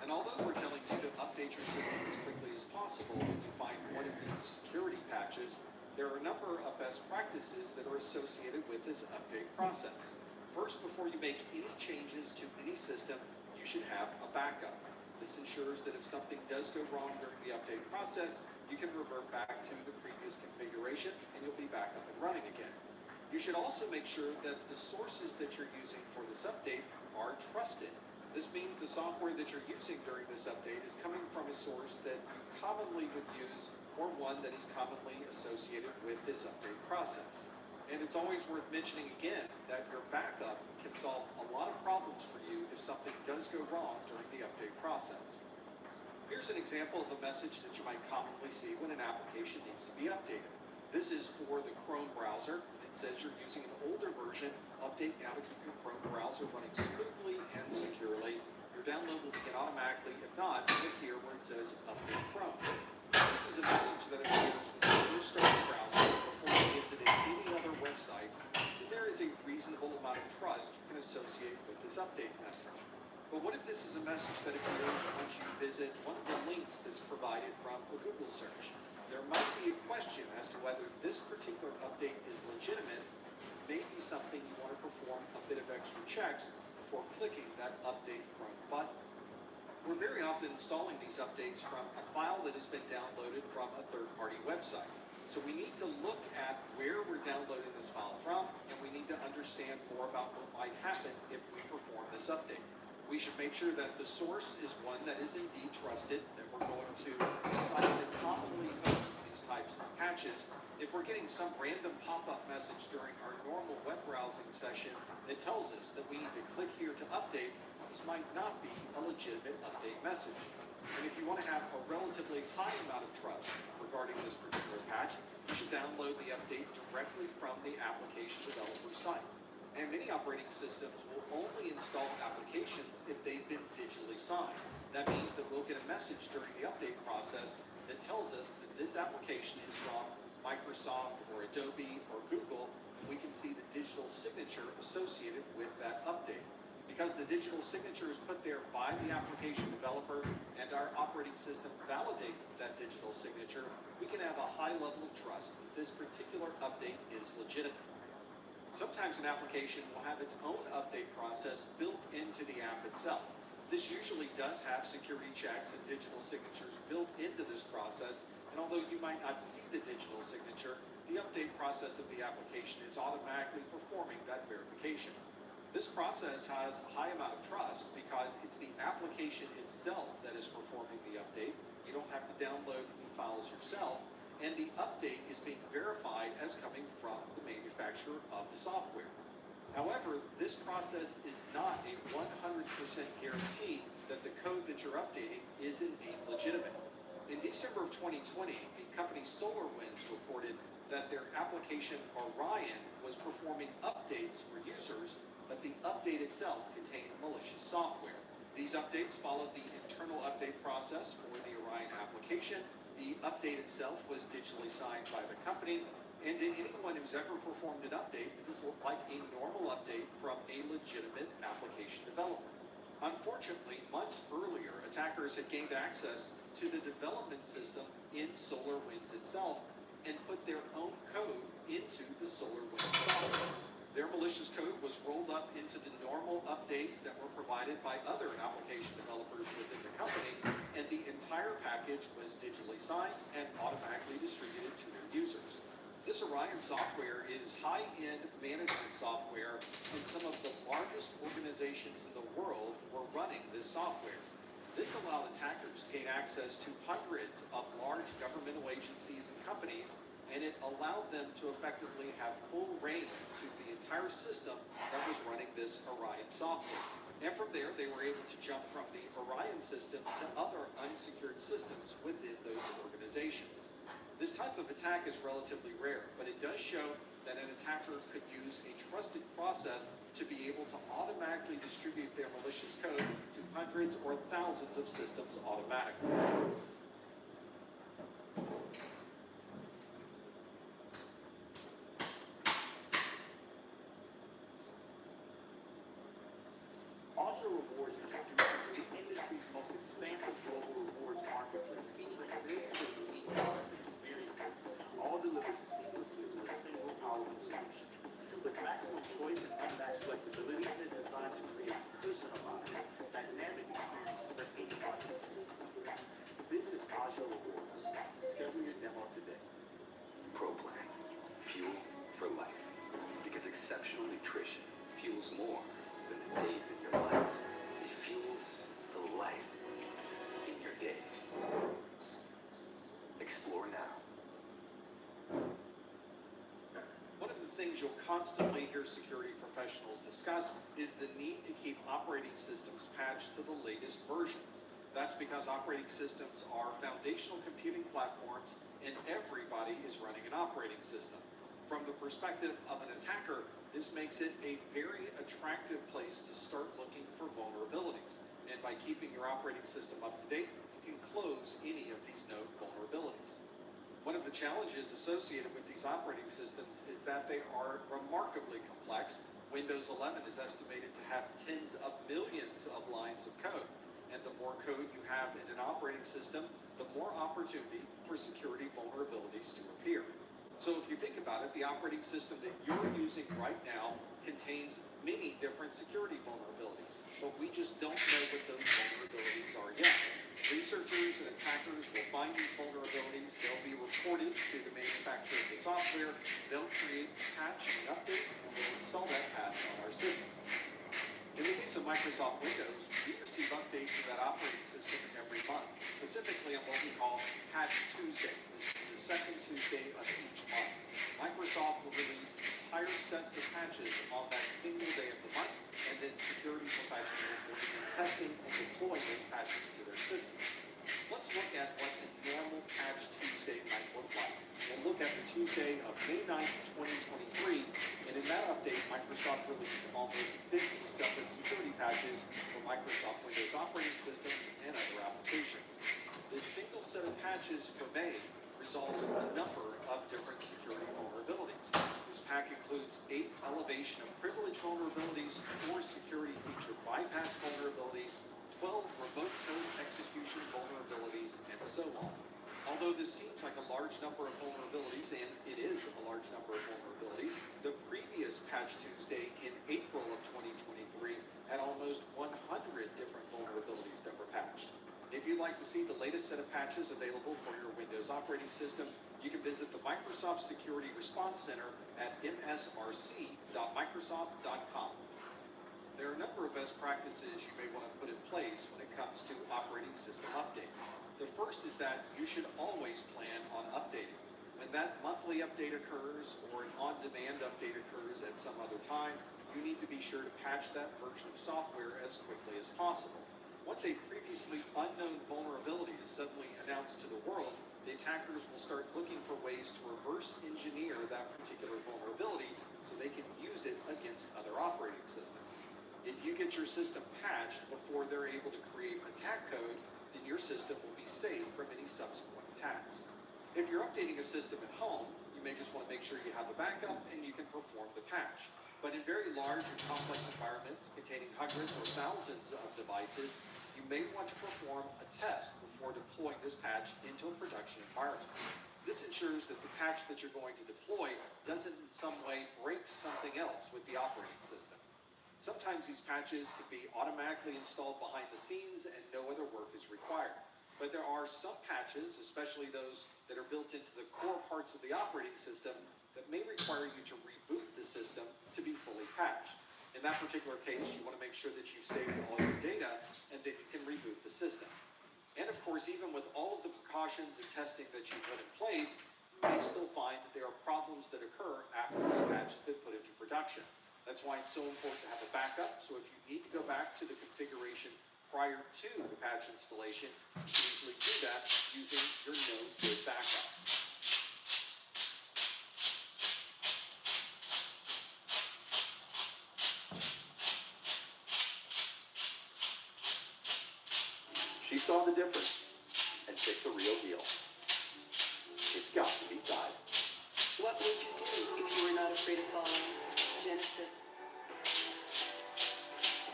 And although we're telling you to update your system as quickly as possible when you find one of these security patches, there are a number of best practices that are associated with this update process. First, before you make any changes to any system, you should have a backup. This ensures that if something does go wrong during the update process, you can revert back to the previous configuration and you'll be back up and running again. You should also make sure that the sources that you're using for this update are trusted. This means the software that you're using during this update is coming from a source that you commonly would use or one that is commonly associated with this update process. And it's always worth mentioning again that your backup can solve a lot of problems for you if something does go wrong during the update process. Here's an example of a message that you might commonly see when an application needs to be updated. This is for the Chrome browser. It says you're using an older version. Update now to keep your Chrome browser running smoothly and securely. Your download will begin automatically. If not, click here where it says Update Chrome. This is a message that appears when you first start the browser before you visited any other websites, and there is a reasonable amount of trust you can associate with this update message. But what if this is a message that appears once you visit one of the links that's provided from a Google search? There might be a question as to whether this particular update is legitimate. Maybe something you want to perform a bit of extra checks before clicking that Update Chrome button. We're very often installing these updates from a file that has been downloaded from a third-party website. So we need to look at where we're downloading this file from, and we need to understand more about what might happen if we perform this update. We should make sure that the source is one that is indeed trusted, that we're going to a site that commonly hosts these types of patches. If we're getting some random pop-up message during our normal web browsing session that tells us that we need to click here to update, this might not be a legitimate update message. And if you want to have a relatively high amount of trust regarding this particular patch, you should download the update directly from the application developer site. And many operating systems will only install applications if they've been digitally signed. That means that we'll get a message during the update process that tells us that this application is from Microsoft or Adobe or Google, and we can see the digital signature associated with that update. Because the digital signature is put there by the application developer and our operating system validates that digital signature, we can have a high level of trust that this particular update is legitimate. Sometimes an application will have its own update process built into the app itself. This usually does have security checks and digital signatures built into this process, and although you might not see the digital signature, the update process of the application is automatically performing that verification. This process has a high amount of trust because it's the application itself that is performing the update. You don't have to download any files yourself, and the update is being verified as coming from the manufacturer of the software. However, this process is not a 100% guarantee that the code that you're updating is indeed legitimate. In December of 2020, the company SolarWinds reported that their application Orion was performing updates for users, but the update itself contained malicious software. These updates followed the internal update process for the Orion application. The update itself was digitally signed by the company, and to anyone who's ever performed an update, this looked like a normal update from a legitimate application developer. Unfortunately, months earlier, attackers had gained access to the development system in SolarWinds itself and put their own code into the SolarWinds software. Their malicious code was rolled up into the normal updates that were provided by other application developers within the company, and the entire package was digitally signed and automatically distributed to their users. This Orion software is high-end management software, and some of the largest organizations in the world were running this software. This allowed attackers to gain access to hundreds of large governmental agencies and companies, and it allowed them to effectively have full reign to the entire system that was running this Orion software. And from there, they were able to jump from the Orion system to other unsecured systems within those organizations. This type of attack is relatively rare, but it does show that an attacker could use a trusted process to be able to automatically distribute their malicious code to hundreds or thousands of systems automatically. Audra Rewards introduces the industry's most expansive global rewards marketplace featuring millions of unique products and experiences, all delivered seamlessly through a single powerful solution. With maximum choice and unmatched flexibility, it is designed to create personalized, dynamic experiences for any audience. This is Audra Rewards. Schedule your demo today. Pro Plan. Fuel for life. Because exceptional nutrition fuels more than the days in your life. It fuels the life in your days. Explore now. One of the things you'll constantly hear security professionals discuss is the need to keep operating systems patched to the latest versions. That's because operating systems are foundational computing platforms and everybody is running an operating system. From the perspective of an attacker, this makes it a very attractive place to start looking for vulnerabilities. And by keeping your operating system up to date, you can close any of these known vulnerabilities. One of the challenges associated with these operating systems is that they are remarkably complex. Windows 11 is estimated to have tens of millions of lines of code. And the more code you have in an operating system, the more opportunity for security vulnerabilities to appear. So if you think about it, the operating system that you're using right now contains many different security vulnerabilities, but we just don't know what those vulnerabilities are yet. Researchers and attackers will find these vulnerabilities, they'll be reported to the manufacturer of the software, they'll create a patch and an update, and we'll install that patch on our systems. In the case of Microsoft Windows, we receive updates to that operating system every month, specifically on what we call Patch Tuesday. This is the second Tuesday of each month. Microsoft will release entire sets of patches on that single day of the month, and then security professionals will begin testing and deploying those patches to their systems. Let's look at what a normal Patch Tuesday might look like. We'll look at the Tuesday of May 9th, 2023, and in that update, Microsoft released almost 50 separate security patches for Microsoft Windows operating systems and other applications. This single set of patches for May resolves a number of different security vulnerabilities. This pack includes 8 elevation of privilege vulnerabilities, 4 security feature bypass vulnerabilities, 12 remote code execution vulnerabilities, and so on. Although this seems like a large number of vulnerabilities, and it is a large number of vulnerabilities, the previous Patch Tuesday in April of 2023 had almost 100 different vulnerabilities that were patched. If you'd like to see the latest set of patches available for your Windows operating system, you can visit the Microsoft Security Response Center at msrc.microsoft.com. There are a number of best practices you may want to put in place when it comes to operating system updates. The first is that you should always plan on updating. When that monthly update occurs or an on-demand update occurs at some other time, you need to be sure to patch that version of software as quickly as possible. Once a previously unknown vulnerability is suddenly announced to the world, the attackers will start looking for ways to reverse engineer that particular vulnerability so they can use it against other operating systems. If you get your system patched before they're able to create attack code, then your system will be safe from any subsequent attacks. If you're updating a system at home, you may just want to make sure you have a backup and you can perform the patch. But in very large and complex environments containing hundreds or thousands of devices, you may want to perform a test before deploying this patch into a production environment. This ensures that the patch that you're going to deploy doesn't in some way break something else with the operating system. Sometimes these patches can be automatically installed behind the scenes and no other work is required. But there are some patches, especially those that are built into the core parts of the operating system, that may require you to reboot the system to be fully patched. In that particular case, you want to make sure that you've saved all your data and then you can reboot the system. And of course, even with all of the precautions and testing that you put in place, you may still find that there are problems that occur after this patch has been put into production. That's why it's so important to have a backup. So if you need to go back to the configuration prior to the patch installation, you can easily do that using your known good backup. She saw the difference and picked the real deal. It's got to be Tide. What would you do if you were not afraid of falling? Genesis.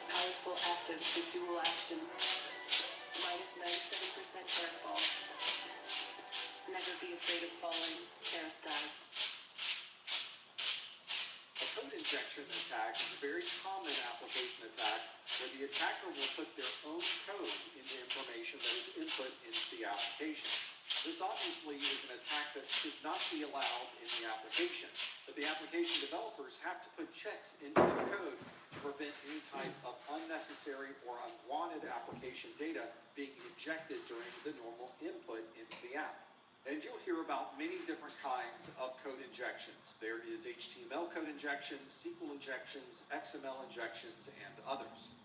Powerful active with dual action. Minus 97% air fall. Never be afraid of falling. Kerastase. A code injection attack is a very common application attack where the attacker will put their own code into information that is input into the application. This obviously is an attack that should not be allowed in the application, but the application developers have to put checks into their code to prevent any type of unnecessary or unwanted application data being injected during the normal input into the app. And you'll hear about many different kinds of code injections. There is HTML code injections, SQL injections, XML injections, and others.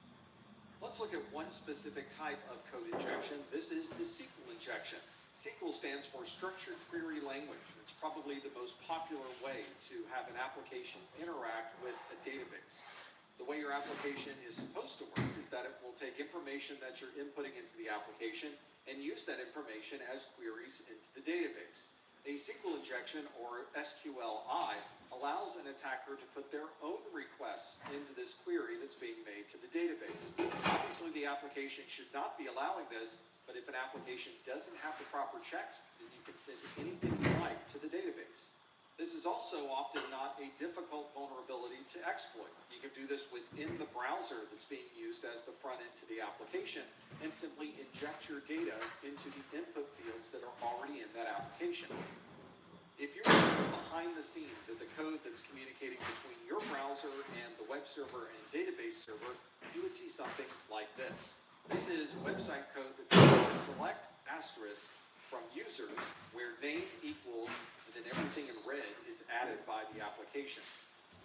Let's look at one specific type of code injection. This is the SQL injection. SQL stands for Structured Query Language. It's probably the most popular way to have an application interact with a database. The way your application is supposed to work is that it will take information that you're inputting into the application and use that information as queries into the database. A SQL injection, or SQLI, allows an attacker to put their own requests into this query that's being made to the database. Obviously, the application should not be allowing this, but if an application doesn't have the proper checks, then you can send anything you like to the database. This is also often not a difficult vulnerability to exploit. You can do this within the browser that's being used as the front end to the application and simply inject your data into the input fields that are already in that application. If you're looking behind the scenes at the code that's communicating between your browser and the web server and database server, you would see something like this. This is website code that says select asterisk from users where name equals and then everything in red is added by the application.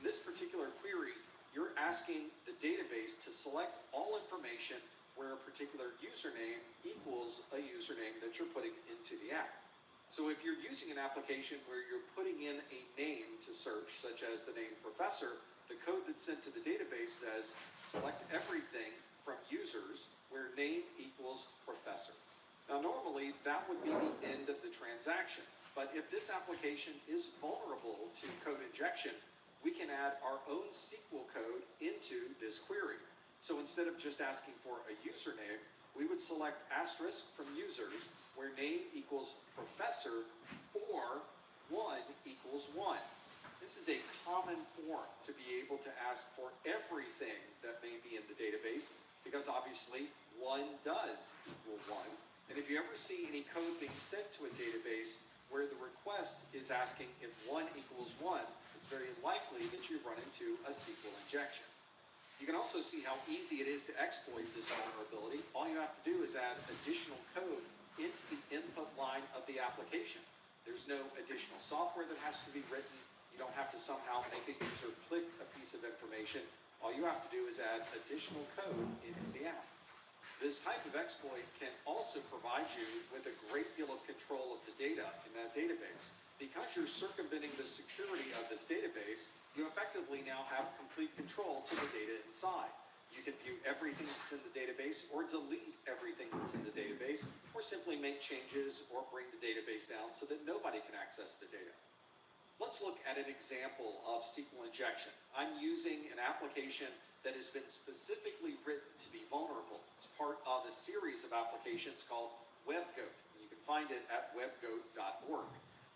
In this particular query, you're asking the database to select all information where a particular username equals a username that you're putting into the app. So if you're using an application where you're putting in a name to search, such as the name professor, the code that's sent to the database says select everything from users where name equals professor. Now normally that would be the end of the transaction, but if this application is vulnerable to code injection, we can add our own SQL code into this query. So instead of just asking for a username, we would select asterisk from users where name equals professor or 1 equals 1. This is a common form to be able to ask for everything that may be in the database because obviously 1 does equal 1. And if you ever see any code being sent to a database where the request is asking if 1 equals 1, it's very likely that you've run into a SQL injection. You can also see how easy it is to exploit this vulnerability. All you have to do is add additional code into the input line of the application. There's no additional software that has to be written. You don't have to somehow make a user click a piece of information. All you have to do is add additional code into the app. This type of exploit can also provide you with a great deal of control of the data in that database. Because you're circumventing the security of this database, you effectively now have complete control to the data inside. You can view everything that's in the database or delete everything that's in the database or simply make changes or bring the database down so that nobody can access the data. Let's look at an example of SQL injection. I'm using an application that has been specifically written to be vulnerable. It's part of a series of applications called WebGoat. You can find it at webgoat.org.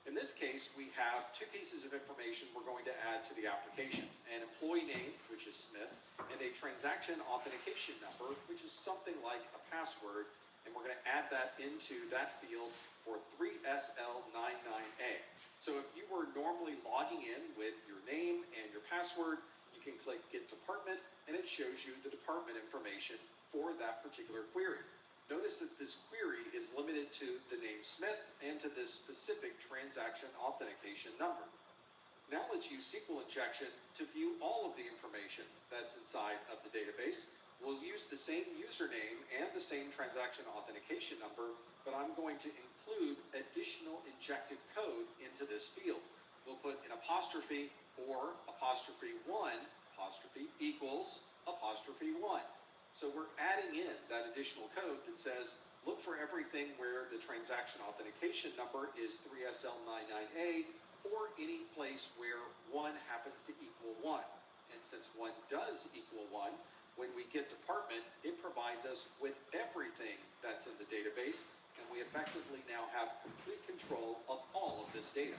In this case, we have 2 pieces of information we're going to add to the application. An employee name, which is Smith, and a transaction authentication number, which is something like a password, and we're going to add that into that field for 3SL99A. So if you were normally logging in with your name and your password, you can click Get Department, and it shows you the department information for that particular query. Notice that this query is limited to the name Smith and to this specific transaction authentication number. Now let's use SQL injection to view all of the information that's inside of the database. We'll use the same username and the same transaction authentication number, but I'm going to include additional injected code into this field. We'll put an apostrophe or apostrophe 1 apostrophe equals apostrophe 1. So we're adding in that additional code that says, look for everything where the transaction authentication number is 3SL99A or any place where 1 happens to equal 1. And since 1 does equal 1, when we get department, it provides us with everything that's in the database, and we effectively now have complete control of all of this data.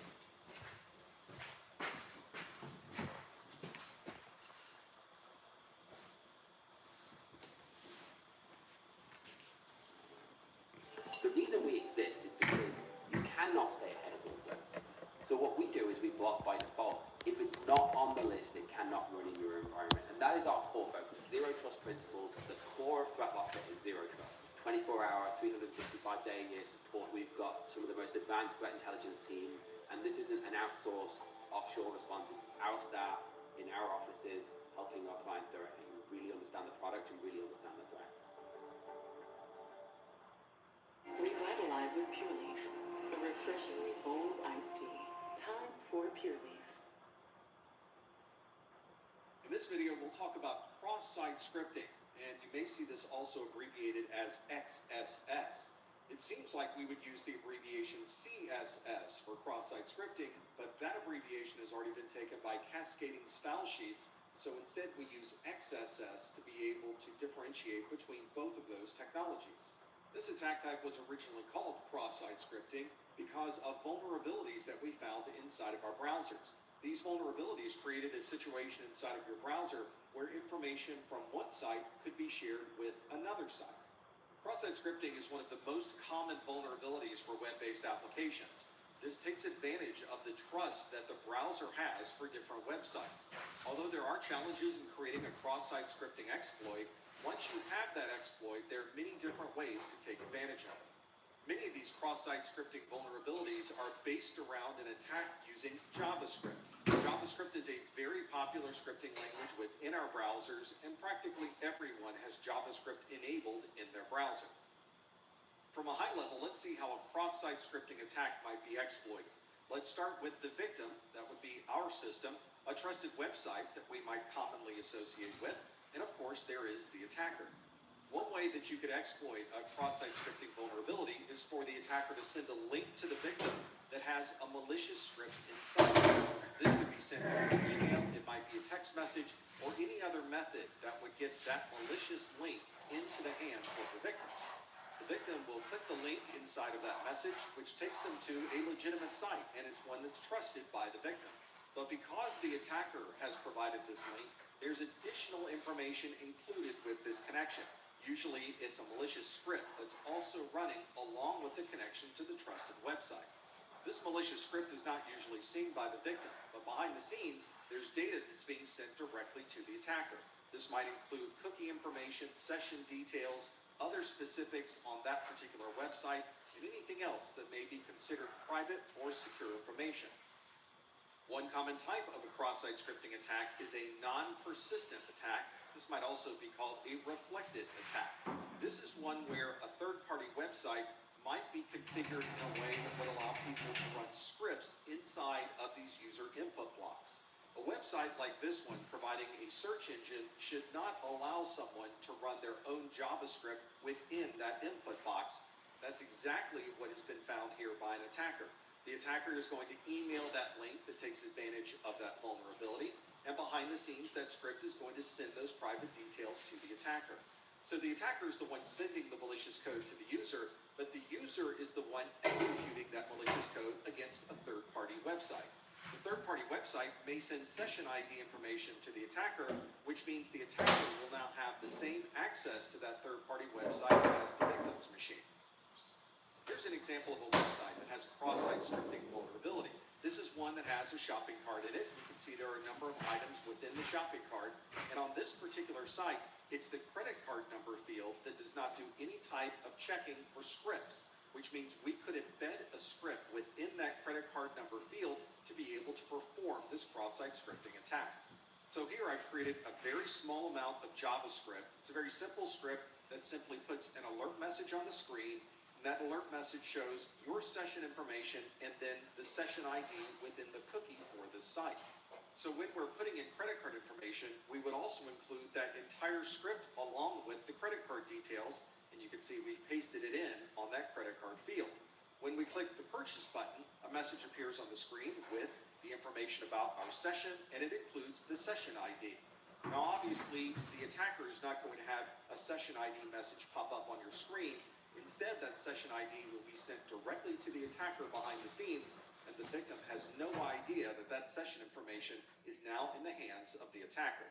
The reason we exist is because you cannot stay ahead of all threats. So what we do is we block by default. If it's not on the list, it cannot run in your environment. And that is our core focus. Zero trust principles. The core of ThreatLocker is zero trust. 24-hour, 365-day-a-year support. We've got some of the most advanced threat intelligence team. And this isn't an outsourced offshore response. It's our staff in our offices helping our clients directly who really understand the product and really understand the threats. Revitalize with Pure Leaf, a refreshingly bold iced tea. Time for Pure Leaf. In this video, we'll talk about cross-site scripting, and you may see this also abbreviated as XSS. It seems like we would use the abbreviation CSS for cross-site scripting, but that abbreviation has already been taken by cascading style sheets, so instead we use XSS to be able to differentiate between both of those technologies. This attack type was originally called cross-site scripting because of vulnerabilities that we found inside of our browsers. These vulnerabilities created a situation inside of your browser where information from one site could be shared with another site. Cross-site scripting is one of the most common vulnerabilities for web-based applications. This takes advantage of the trust that the browser has for different websites. Although there are challenges in creating a cross-site scripting exploit, once you have that exploit, there are many different ways to take advantage of it. Many of these cross-site scripting vulnerabilities are based around an attack using JavaScript. JavaScript is a very popular scripting language within our browsers, and practically everyone has JavaScript enabled in their browser. From a high level, let's see how a cross-site scripting attack might be exploited. Let's start with the victim, that would be our system, a trusted website that we might commonly associate with, and of course there is the attacker. One way that you could exploit a cross-site scripting vulnerability is for the attacker to send a link to the victim that has a malicious script inside it. This could be sent through an email, it might be a text message, or any other method that would get that malicious link into the hands of the victim. The victim will click the link inside of that message, which takes them to a legitimate site, and it's one that's trusted by the victim. But because the attacker has provided this link, there's additional information included with this connection. Usually it's a malicious script that's also running along with the connection to the trusted website. This malicious script is not usually seen by the victim, but behind the scenes, there's data that's being sent directly to the attacker. This might include cookie information, session details, other specifics on that particular website, and anything else that may be considered private or secure information. One common type of a cross-site scripting attack is a non-persistent attack. This might also be called a reflected attack. This is one where a third-party website might be configured in a way that would allow people to run scripts inside of these user input blocks. A website like this one providing a search engine should not allow someone to run their own JavaScript within that input box. That's exactly what has been found here by an attacker. The attacker is going to email that link that takes advantage of that vulnerability, and behind the scenes, that script is going to send those private details to the attacker. So the attacker is the one sending the malicious code to the user, but the user is the one executing that malicious code against a third-party website. The third-party website may send session ID information to the attacker, which means the attacker will now have the same access to that third-party website as the victim's machine. Here's an example of a website that has a cross-site scripting vulnerability. This is one that has a shopping cart in it. You can see there are a number of items within the shopping cart. And on this particular site, it's the credit card number field that does not do any type of checking for scripts, which means we could embed a script within that credit card number field to be able to perform this cross-site scripting attack. So here I've created a very small amount of JavaScript. It's a very simple script that simply puts an alert message on the screen. That alert message shows your session information and then the session ID within the cookie for this site. So when we're putting in credit card information, we would also include that entire script along with the credit card details, and you can see we've pasted it in on that credit card field. When we click the purchase button, a message appears on the screen with the information about our session, and it includes the session ID. Now obviously, the attacker is not going to have a session ID message pop up on your screen. Instead, that session ID will be sent directly to the attacker behind the scenes, and the victim has no idea that that session information is now in the hands of the attacker.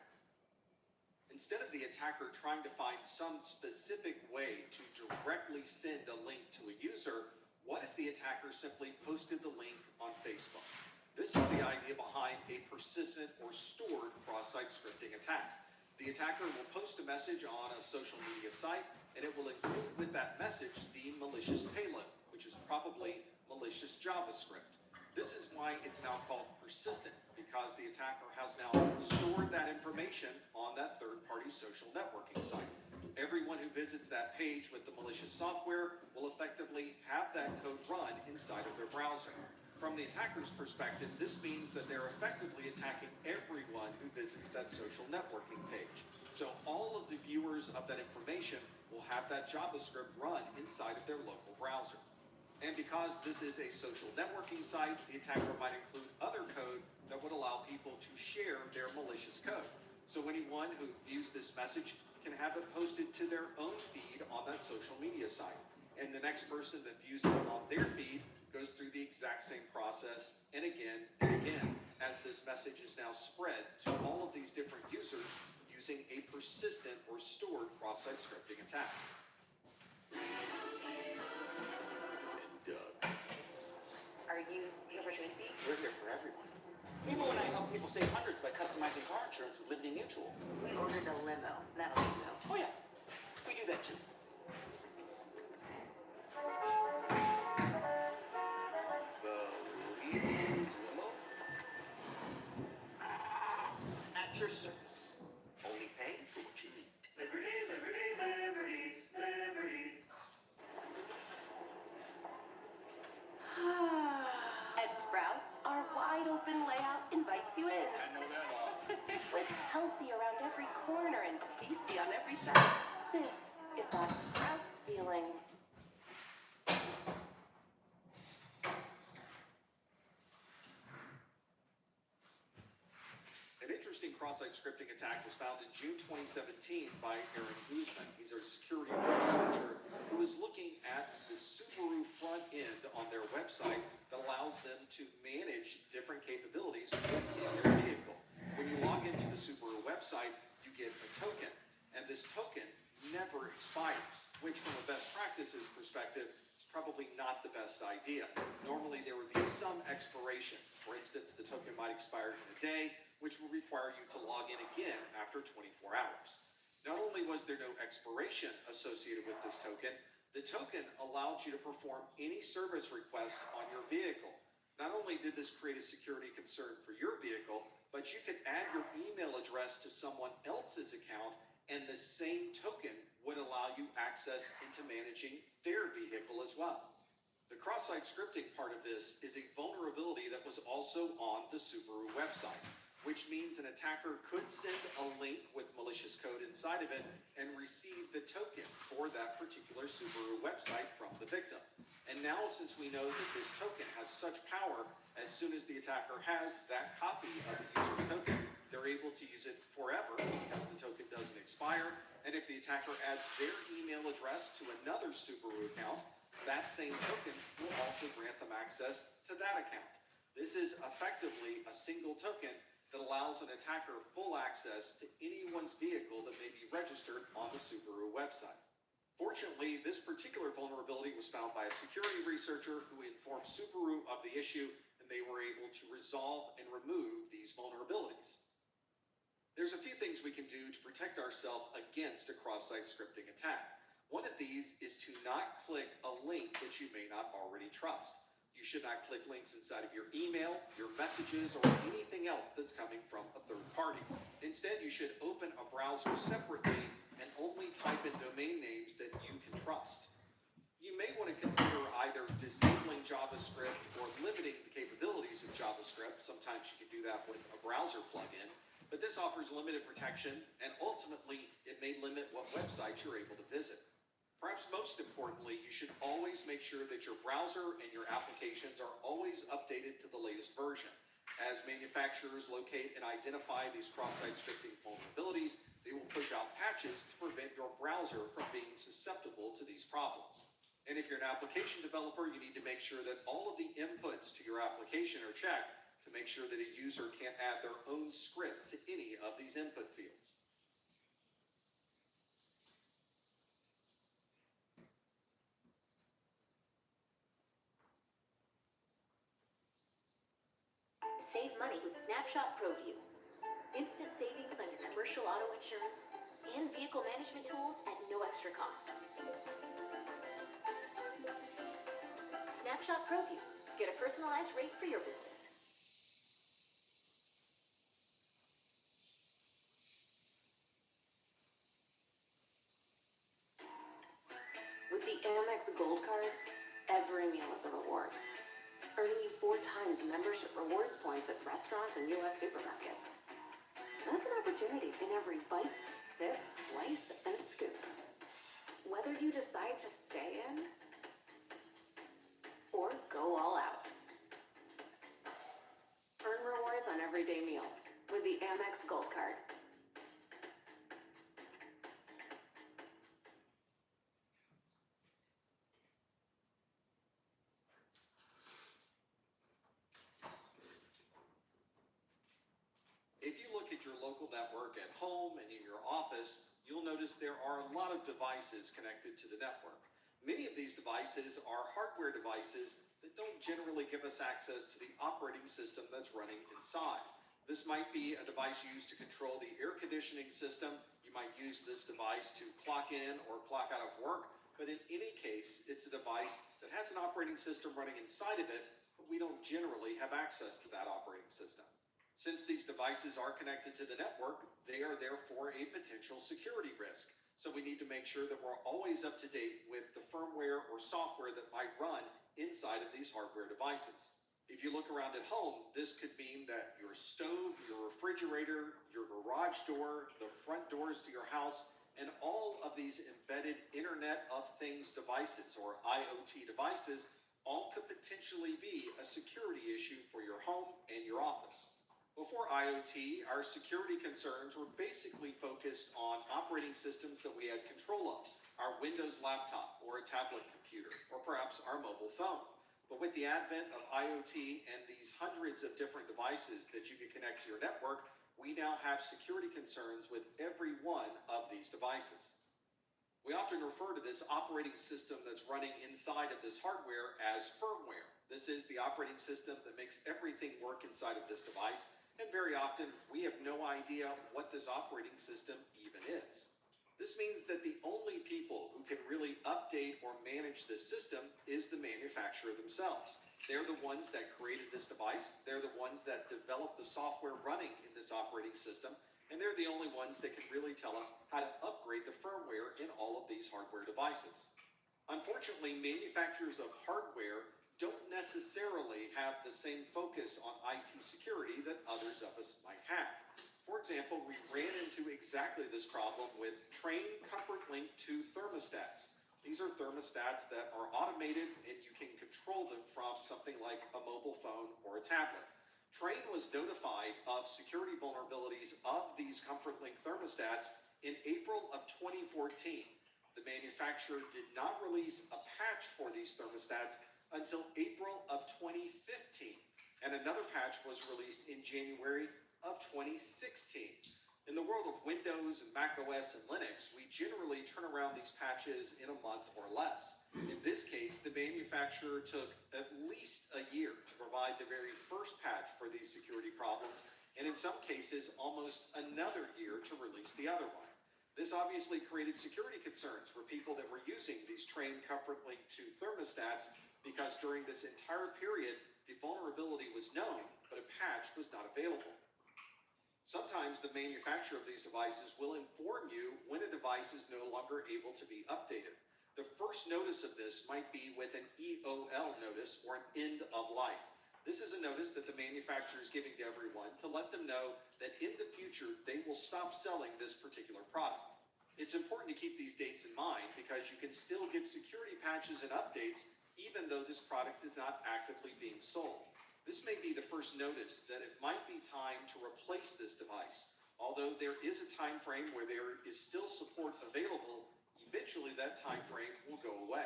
Instead of the attacker trying to find some specific way to directly send a link to a user, what if the attacker simply posted the link on Facebook? This is the idea behind a persistent or stored cross-site scripting attack. The attacker will post a message on a social media site, and it will include with that message the malicious payload, which is probably malicious JavaScript. This is why it's now called persistent, because the attacker has now stored that information on that third-party social networking site. Everyone who visits that page with the malicious software will effectively have that code run inside of their browser. From the attacker's perspective, this means that they're effectively attacking everyone who visits that social networking page. So all of the viewers of that information will have that JavaScript run inside of their local browser. And because this is a social networking site, the attacker might include other code that would allow people to share their malicious code. So anyone who views this message can have it posted to their own feed on that social media site. And the next person that views it on their feed goes through the exact same process and again, as this message is now spread to all of these different users using a persistent or stored cross-site scripting attack. And Doug. Are you here for Tracy? We're here for everyone. People and I help people save hundreds by customizing car insurance with Liberty Mutual. We ordered a limo. That'll be no. Oh yeah, we do that too. The leading limo? At your service. Only pay for what you need. Liberty, liberty, liberty, liberty. At Sprouts, our wide open layout invites you in. I know that all. With healthy around every corner and tasty on every shelf. This is that Sprouts feeling. An interesting cross-site scripting attack was found in June 2017 by Aaron Guzman. He's a security researcher who is looking at the Subaru front end on their website that allows them to manage different capabilities within their vehicle. When you log into the Subaru website, you get a token, and this token never expires, which from a best practices perspective is probably not the best idea. Normally there would be some expiration. For instance, the token might expire in a day, which will require you to log in again after 24 hours. Not only was there no expiration associated with this token, the token allowed you to perform any service request on your vehicle. Not only did this create a security concern for your vehicle, but you could add your email address to someone else's account, and the same token would allow you access into managing their vehicle as well. The cross-site scripting part of this is a vulnerability that was also on the Subaru website, which means an attacker could send a link with malicious code inside of it and receive the token for that particular Subaru website from the victim. And now, since we know that this token has such power, as soon as the attacker has that copy of the user's token, they're able to use it forever because the token doesn't expire. And if the attacker adds their email address to another Subaru account, that same token will also grant them access to that account. This is effectively a single token that allows an attacker full access to anyone's vehicle that may be registered on the Subaru website. Fortunately, this particular vulnerability was found by a security researcher who informed Subaru of the issue, and and they were able to resolve and remove these vulnerabilities. There's a few things we can do to protect ourselves against a cross-site scripting attack. One of these is to not click a link that you may not already trust. You should not click links inside of your email, your messages, or anything else that's coming from a third party. Instead, you should open a browser separately and only type in domain names that you can trust. You may want to consider either disabling JavaScript or limiting the capabilities of JavaScript. Sometimes you can do that with a browser plugin, but this offers limited protection, and ultimately, it may limit what websites you're able to visit. Perhaps most importantly, you should always make sure that your browser and your applications are always updated to the latest version. As manufacturers locate and identify these cross-site scripting vulnerabilities, they will push out patches to prevent your browser from being susceptible to these problems. And if you're an application developer, you need to make sure that all of the inputs to your application are checked to make sure that a user can't add their own script to any of these input fields. Save money with Snapshot ProView. Instant savings on your commercial auto insurance and vehicle management tools at no extra cost. Snapshot ProView. Get a personalized rate for your business. With the Amex Gold Card, every meal is a reward, earning you 4 times membership rewards points at restaurants and U.S. supermarkets. That's an opportunity in every bite, sip, slice, and scoop. Whether you decide to stay in or go all out. Earn rewards on everyday meals with the Amex Gold Card. If you look at your local network at home and in your office, you'll notice there are a lot of devices connected to the network. Many of these devices are hardware devices that don't generally give us access to the operating system that's running inside. This might be a device used to control the air conditioning system. You might use this device to clock in or clock out of work, but in any case, it's a device that has an operating system running inside of it, but we don't generally have access to that operating system. Since these devices are connected to the network, they are therefore a potential security risk. So we need to make sure that we're always up to date with the firmware or software that might run inside of these hardware devices. If you look around at home, this could mean that your stove, your refrigerator, your garage door, the front doors to your house, and all of these embedded Internet of Things devices, or IoT devices, all could potentially be a security issue for your home and your office. Before IoT, our security concerns were basically focused on operating systems that we had control of, our Windows laptop or a tablet computer, or perhaps our mobile phone. But with the advent of IoT and these hundreds of different devices that you can connect to your network, we now have security concerns with every one of these devices. We often refer to this operating system that's running inside of this hardware as firmware. This is the operating system that makes everything work inside of this device, and very often we have no idea what this operating system even is. This means that the only people who can really update or manage this system is the manufacturer themselves. They're the ones that created this device, they're the ones that developed the software running in this operating system, and they're the only ones that can really tell us how to upgrade the firmware in all of these hardware devices. Unfortunately, manufacturers of hardware don't necessarily have the same focus on IT security that others of us might have. For example, we ran into exactly this problem with Train Comfort Link 2 thermostats. These are thermostats that are automated and you can control them from something like a mobile phone or a tablet. Train was notified of security vulnerabilities of these Comfort Link thermostats in April of 2014. The manufacturer did not release a patch for these thermostats until April of 2015, and another patch was released in January of 2016. In the world of Windows and Mac OS and Linux, we generally turn around these patches in a month or less. In this case, the manufacturer took at least a year to provide the very first patch for these security problems, and in some cases, almost another year to release the other one. This obviously created security concerns for people that were using these Trane Comfort Link 2 thermostats, because during this entire period, the vulnerability was known, but a patch was not available. Sometimes the manufacturer of these devices will inform you when a device is no longer able to be updated. The first notice of this might be with an EOL notice, or an end of life. This is a notice that the manufacturer is giving to everyone to let them know that in the future they will stop selling this particular product. It's important to keep these dates in mind because you can still get security patches and updates even though this product is not actively being sold. This may be the first notice that it might be time to replace this device. Although there is a time frame where there is still support available, eventually that time frame will go away.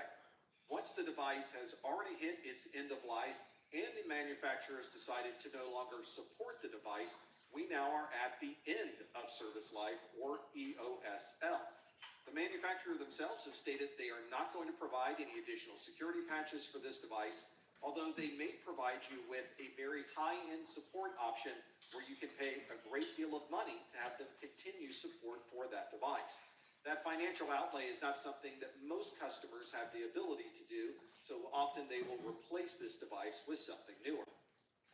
Once the device has already hit its end of life and the manufacturer has decided to no longer support the device, we now are at the end of service life, or EOSL. The manufacturer themselves have stated they are not going to provide any additional security patches for this device, although they may provide you with a very high-end support option where you can pay a great deal of money to have them continue support for that device. That financial outlay is not something that most customers have the ability to do, so often they will replace this device with something newer.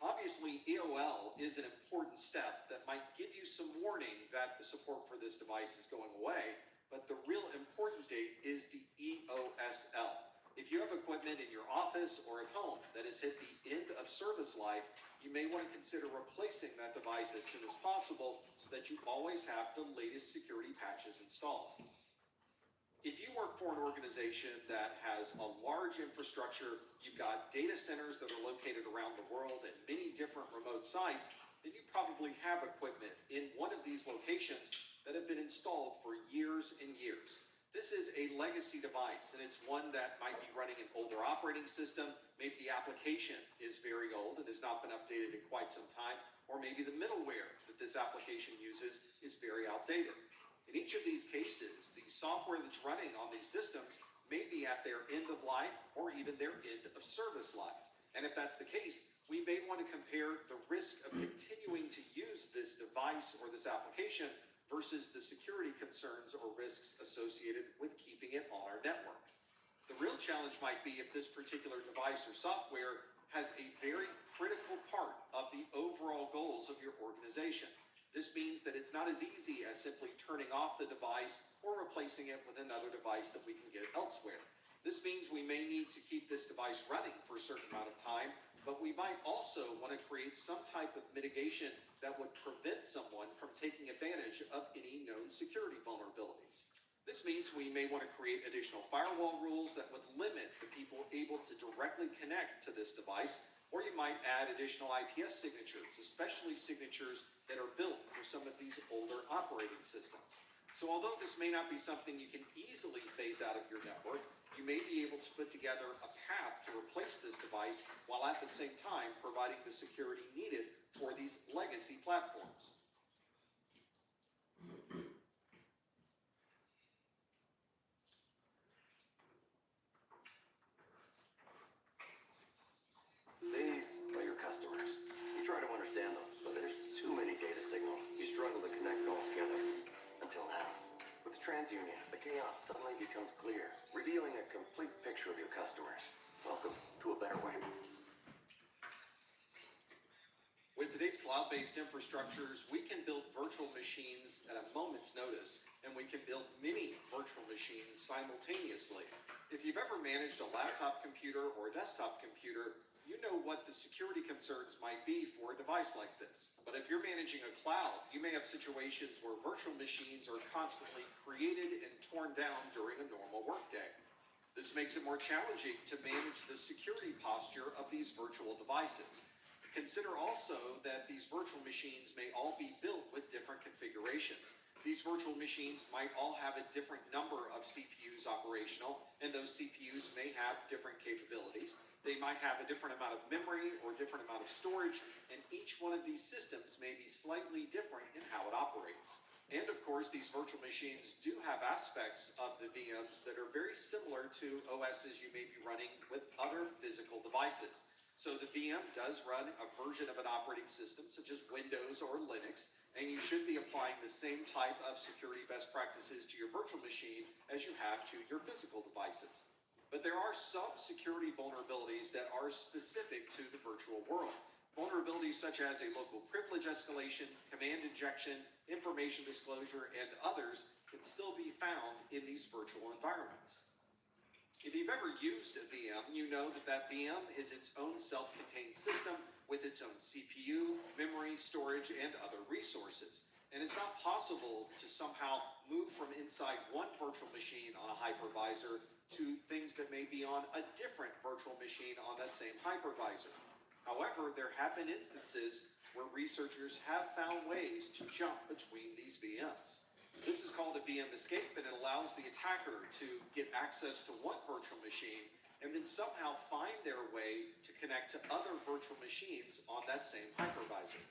Obviously, EOL is an important step that might give you some warning that the support for this device is going away, but the real important date is the EOSL. If you have equipment in your office or at home that has hit the end of service life, you may want to consider replacing that device as soon as possible so that you always have the latest security patches installed. If you work for an organization that has a large infrastructure, you've got data centers that are located around the world at many different remote sites, then you probably have equipment in one of these locations that have been installed for years and years. This is a legacy device, and it's one that might be running an older operating system. Maybe the application is very old and has not been updated in quite some time, or maybe the middleware that this application uses is very outdated. In each of these cases, the software that's running on these systems may be at their end of life or even their end of service life. And if that's the case, we may want to compare the risk of continuing to use this device or this application versus the security concerns or risks associated with keeping it on our network. The real challenge might be if this particular device or software has a very critical part of the overall goals of your organization. This means that it's not as easy as simply turning off the device or replacing it with another device that we can get elsewhere. This means we may need to keep this device running for a certain amount of time, but we might also want to create some type of mitigation that would prevent someone from taking advantage of any known security vulnerabilities. This means we may want to create additional firewall rules that would limit the people able to directly connect to this device, or you might add additional IPS signatures, especially signatures that are built for some of these older operating systems. So although this may not be something you can easily phase out of your network, you may be able to put together a path to replace this device while at the same time providing the security needed for these legacy platforms. These are your customers. You try to understand them, but there's too many data signals. You struggle to connect it all together. Until now. With TransUnion, the chaos suddenly becomes clear, revealing a complete picture of your customers. Welcome to a better way. With today's cloud-based infrastructures, we can build virtual machines at a moment's notice, and we can build many virtual machines simultaneously. If you've ever managed a laptop computer or a desktop computer, you know what the security concerns might be for a device like this. But if you're managing a cloud, you may have situations where virtual machines are constantly created and torn down during a normal workday. This makes it more challenging to manage the security posture of these virtual devices. Consider also that these virtual machines may all be built with different configurations. These virtual machines might all have a different number of CPUs operational, and those CPUs may have different capabilities. They might have a different amount of memory or different amount of storage, and each one of these systems may be slightly different in how it operates. And of course, these virtual machines do have aspects of the VMs that are very similar to OSs you may be running with other physical devices. So the VM does run a version of an operating system such as Windows or Linux, and you should be applying the same type of security best practices to your virtual machine as you have to your physical devices. But there are some security vulnerabilities that are specific to the virtual world. Vulnerabilities such as a local privilege escalation, command injection, information disclosure, and others can still be found in these virtual environments. If you've ever used a VM, you know that that VM is its own self-contained system with its own CPU, memory, storage, and other resources. And it's not possible to somehow move from inside one virtual machine on a hypervisor to things that may be on a different virtual machine on that same hypervisor. However, there have been instances where researchers have found ways to jump between these VMs. This is called a VM escape, and it allows the attacker to get access to one virtual machine and then somehow find their way to connect to other virtual machines on that same hypervisor.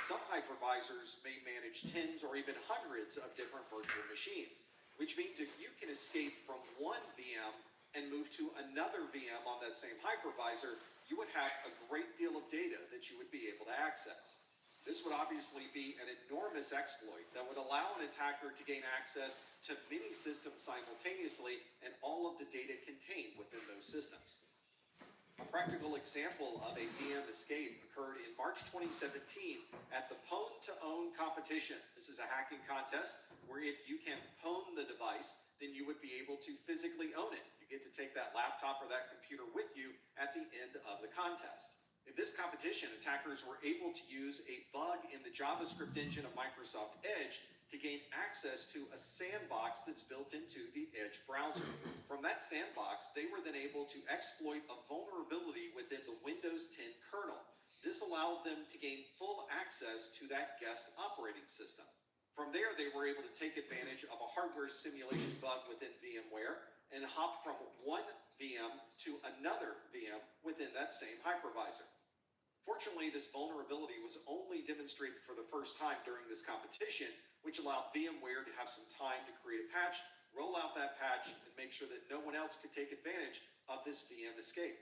Some hypervisors may manage tens or even hundreds of different virtual machines, which means if you can escape from one VM and move to another VM on that same hypervisor, you would have a great deal of data that you would be able to access. This would obviously be an enormous exploit that would allow an attacker to gain access to many systems simultaneously and all of the data contained within those systems. A practical example of a VM escape occurred in March 2017 at the Pwn2Own competition. This is a hacking contest where if you can pwn the device, then you would be able to physically own it. You get to take that laptop or that computer with you at the end of the contest. In this competition, attackers were able to use a bug in the JavaScript engine of Microsoft Edge to gain access to a sandbox that's built into the Edge browser. From that sandbox, they were then able to exploit a vulnerability within the Windows 10 kernel. This allowed them to gain full access to that guest operating system. From there, they were able to take advantage of a hardware simulation bug within VMware and hop from one VM to another VM within that same hypervisor. Fortunately, this vulnerability was only demonstrated for the first time during this competition, which allowed VMware to have some time to create a patch, roll out that patch, and make sure that no one else could take advantage of this VM escape.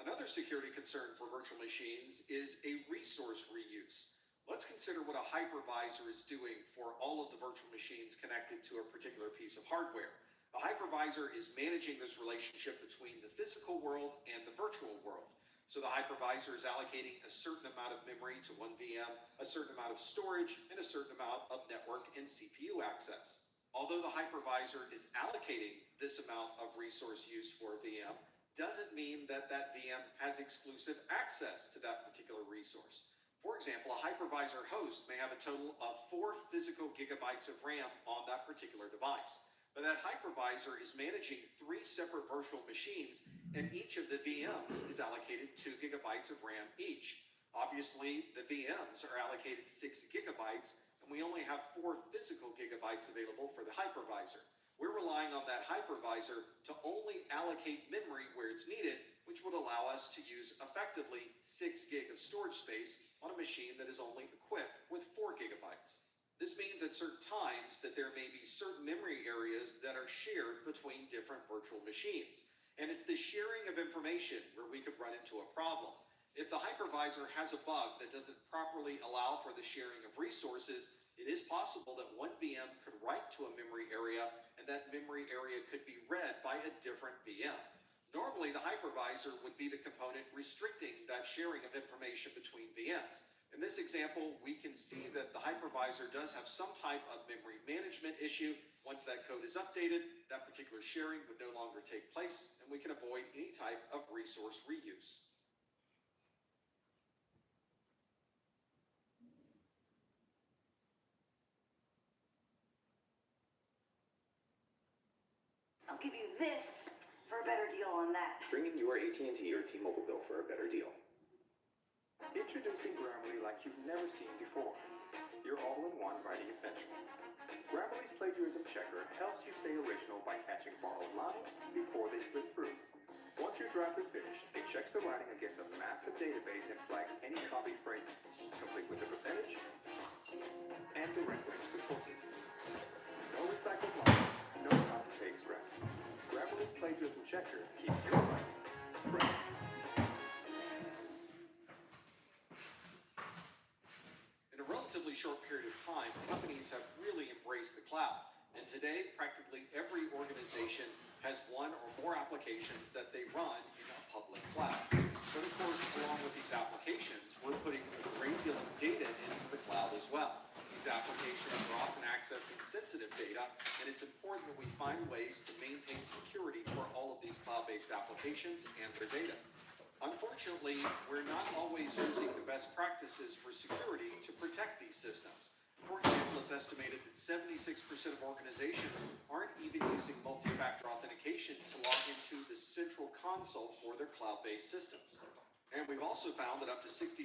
Another security concern for virtual machines is a resource reuse. Let's consider what a hypervisor is doing for all of the virtual machines connected to a particular piece of hardware. A hypervisor is managing this relationship between the physical world and the virtual world. So the hypervisor is allocating a certain amount of memory to one VM, a certain amount of storage, and a certain amount of network and CPU access. Although the hypervisor is allocating this amount of resource use for a VM, doesn't mean that that VM has exclusive access to that particular resource. For example, a hypervisor host may have a total of 4 physical gigabytes of RAM on that particular device. But that hypervisor is managing 3 separate virtual machines, and each of the VMs is allocated 2 gigabytes of RAM each. Obviously, the VMs are allocated 6 gigabytes, and we only have 4 physical gigabytes available for the hypervisor. We're relying on that hypervisor to only allocate memory where it's needed, which would allow us to use effectively 6 gig of storage space on a machine that is only equipped with 4 gigabytes. This means at certain times that there may be certain memory areas that are shared between different virtual machines. And it's the sharing of information where we could run into a problem. If the hypervisor has a bug that doesn't properly allow for the sharing of resources, it is possible that one VM could write to a memory area, and that memory area could be read by a different VM. Normally, the hypervisor would be the component restricting that sharing of information between VMs. In this example, we can see that the hypervisor does have some type of memory management issue. Once that code is updated, that particular sharing would no longer take place, and we can avoid any type of resource reuse. I'll give you this for a better deal on that. Bring in your AT&T or T-Mobile bill for a better deal. Introducing Grammarly like you've never seen before. Your all-in-one writing essential. Grammarly's plagiarism checker helps you stay original by catching borrowed lines before they slip through. Once your draft is finished, it checks the writing against a massive database and flags any copied phrases, complete with the percentage and direct links to sources. No recycled lines, no copy-paste scraps. Grammarly's plagiarism checker keeps your writing fresh. In a relatively short period of time, companies have really embraced the cloud. And today, practically every organization has one or more applications that they run in a public cloud. But of course, along with these applications, we're putting a great deal of data into the cloud as well. These applications are often accessing sensitive data, and it's important that we find ways to maintain security for all of these cloud-based applications and their data. Unfortunately, we're not always using the best practices for security to protect these systems. For example, it's estimated that 76% of organizations aren't even using multi-factor authentication to log into the central console for their cloud-based systems. And we've also found that up to 63%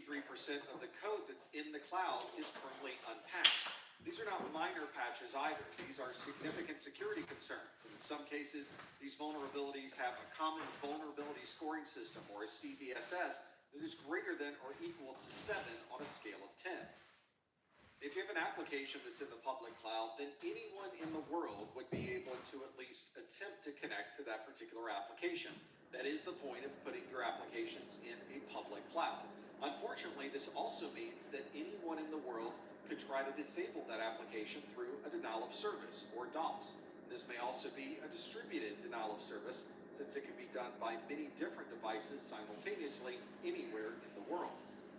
of the code that's in the cloud is currently unpatched. These are not minor patches either. These are significant security concerns. And in some cases, these vulnerabilities have a common vulnerability scoring system, or a CVSS, that is greater than or equal to 7 on a scale of 10. If you have an application that's in the public cloud, then anyone in the world would be able to at least attempt to connect to that particular application. That is the point of putting your applications in a public cloud. Unfortunately, this also means that anyone in the world could try to disable that application through a denial of service, or DOS. This may also be a distributed denial of service, since it can be done by many different devices simultaneously anywhere in the world.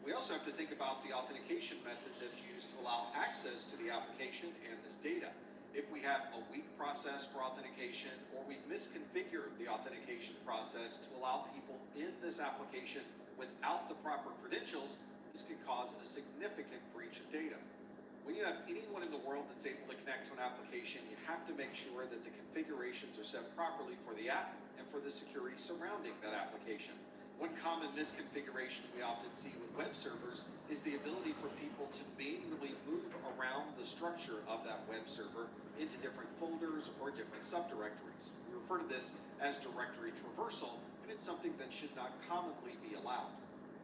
We also have to think about the authentication method that's used to allow access to the application and this data. If we have a weak process for authentication, or we've misconfigured the authentication process to allow people in this application without the proper credentials, this could cause a significant breach of data. When you have anyone in the world that's able to connect to an application, you have to make sure that the configurations are set properly for the app and for the security surrounding that application. One common misconfiguration we often see with web servers is the ability for people to manually move around the structure of that web server into different folders or different subdirectories. We refer to this as directory traversal, and it's something that should not commonly be allowed.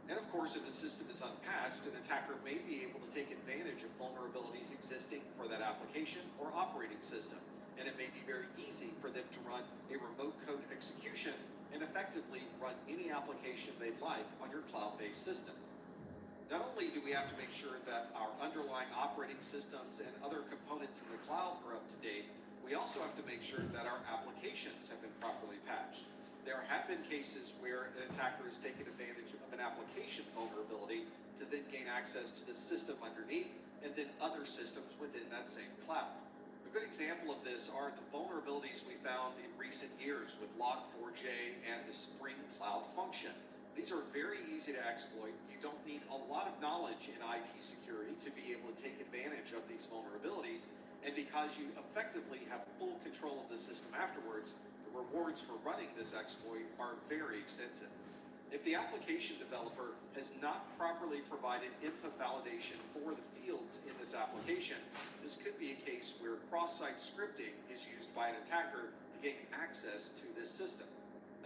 And of course, if a system is unpatched, an attacker may be able to take advantage of vulnerabilities existing for that application or operating system. And it may be very easy for them to run a remote code execution and effectively run any application they'd like on your cloud-based system. Not only do we have to make sure that our underlying operating systems and other components in the cloud are up to date, we also have to make sure that our applications have been properly patched. There have been cases where an attacker has taken advantage of an application vulnerability to then gain access to the system underneath and then other systems within that same cloud. A good example of this are the vulnerabilities we found in recent years with Log4j and the Spring Cloud function. These are very easy to exploit. You don't need a lot of knowledge in IT security to be able to take advantage of these vulnerabilities. And because you effectively have full control of the system afterwards, the rewards for running this exploit are very extensive. If the application developer has not properly provided input validation for the fields in this application, this could be a case where cross-site scripting is used by an attacker to gain access to this system.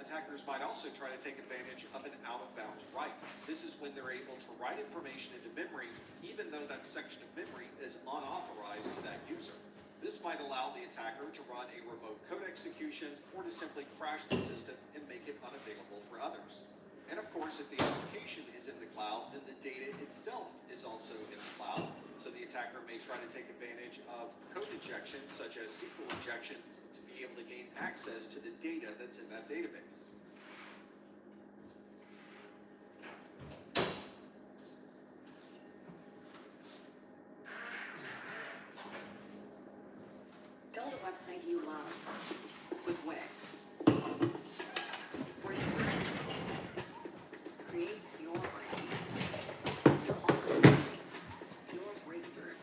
Attackers might also try to take advantage of an out-of-bounds write. This is when they're able to write information into memory, even though that section of memory is unauthorized to that user. This might allow the attacker to run a remote code execution or to simply crash the system and make it unavailable for others. And of course, if the application is in the cloud, then the data itself is also in the cloud. So the attacker may try to take advantage of code injection, such as SQL injection, to be able to gain access to the data that's in that database. Build a website you love with Wix. Create your brand, your opportunity, your breakthrough.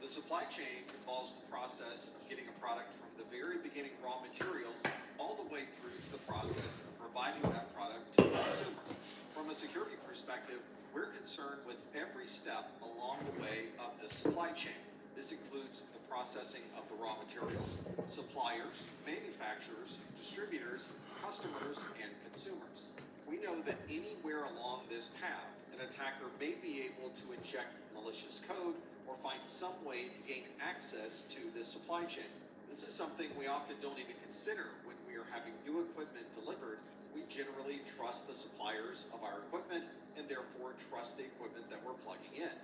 The supply chain involves the process of getting a product from the very beginning raw materials all all the way through to the process of providing that product to the consumer. From a security perspective, we're concerned with every step along the way of the supply chain. This includes the processing of the raw materials, suppliers, manufacturers, distributors, customers, and consumers. We know that anywhere along this path, an attacker may be able to inject malicious code or find some way to gain access to this supply chain. This is something we often don't even consider when we are having new equipment delivered. We generally trust the suppliers of our equipment and therefore trust the equipment that we're plugging in.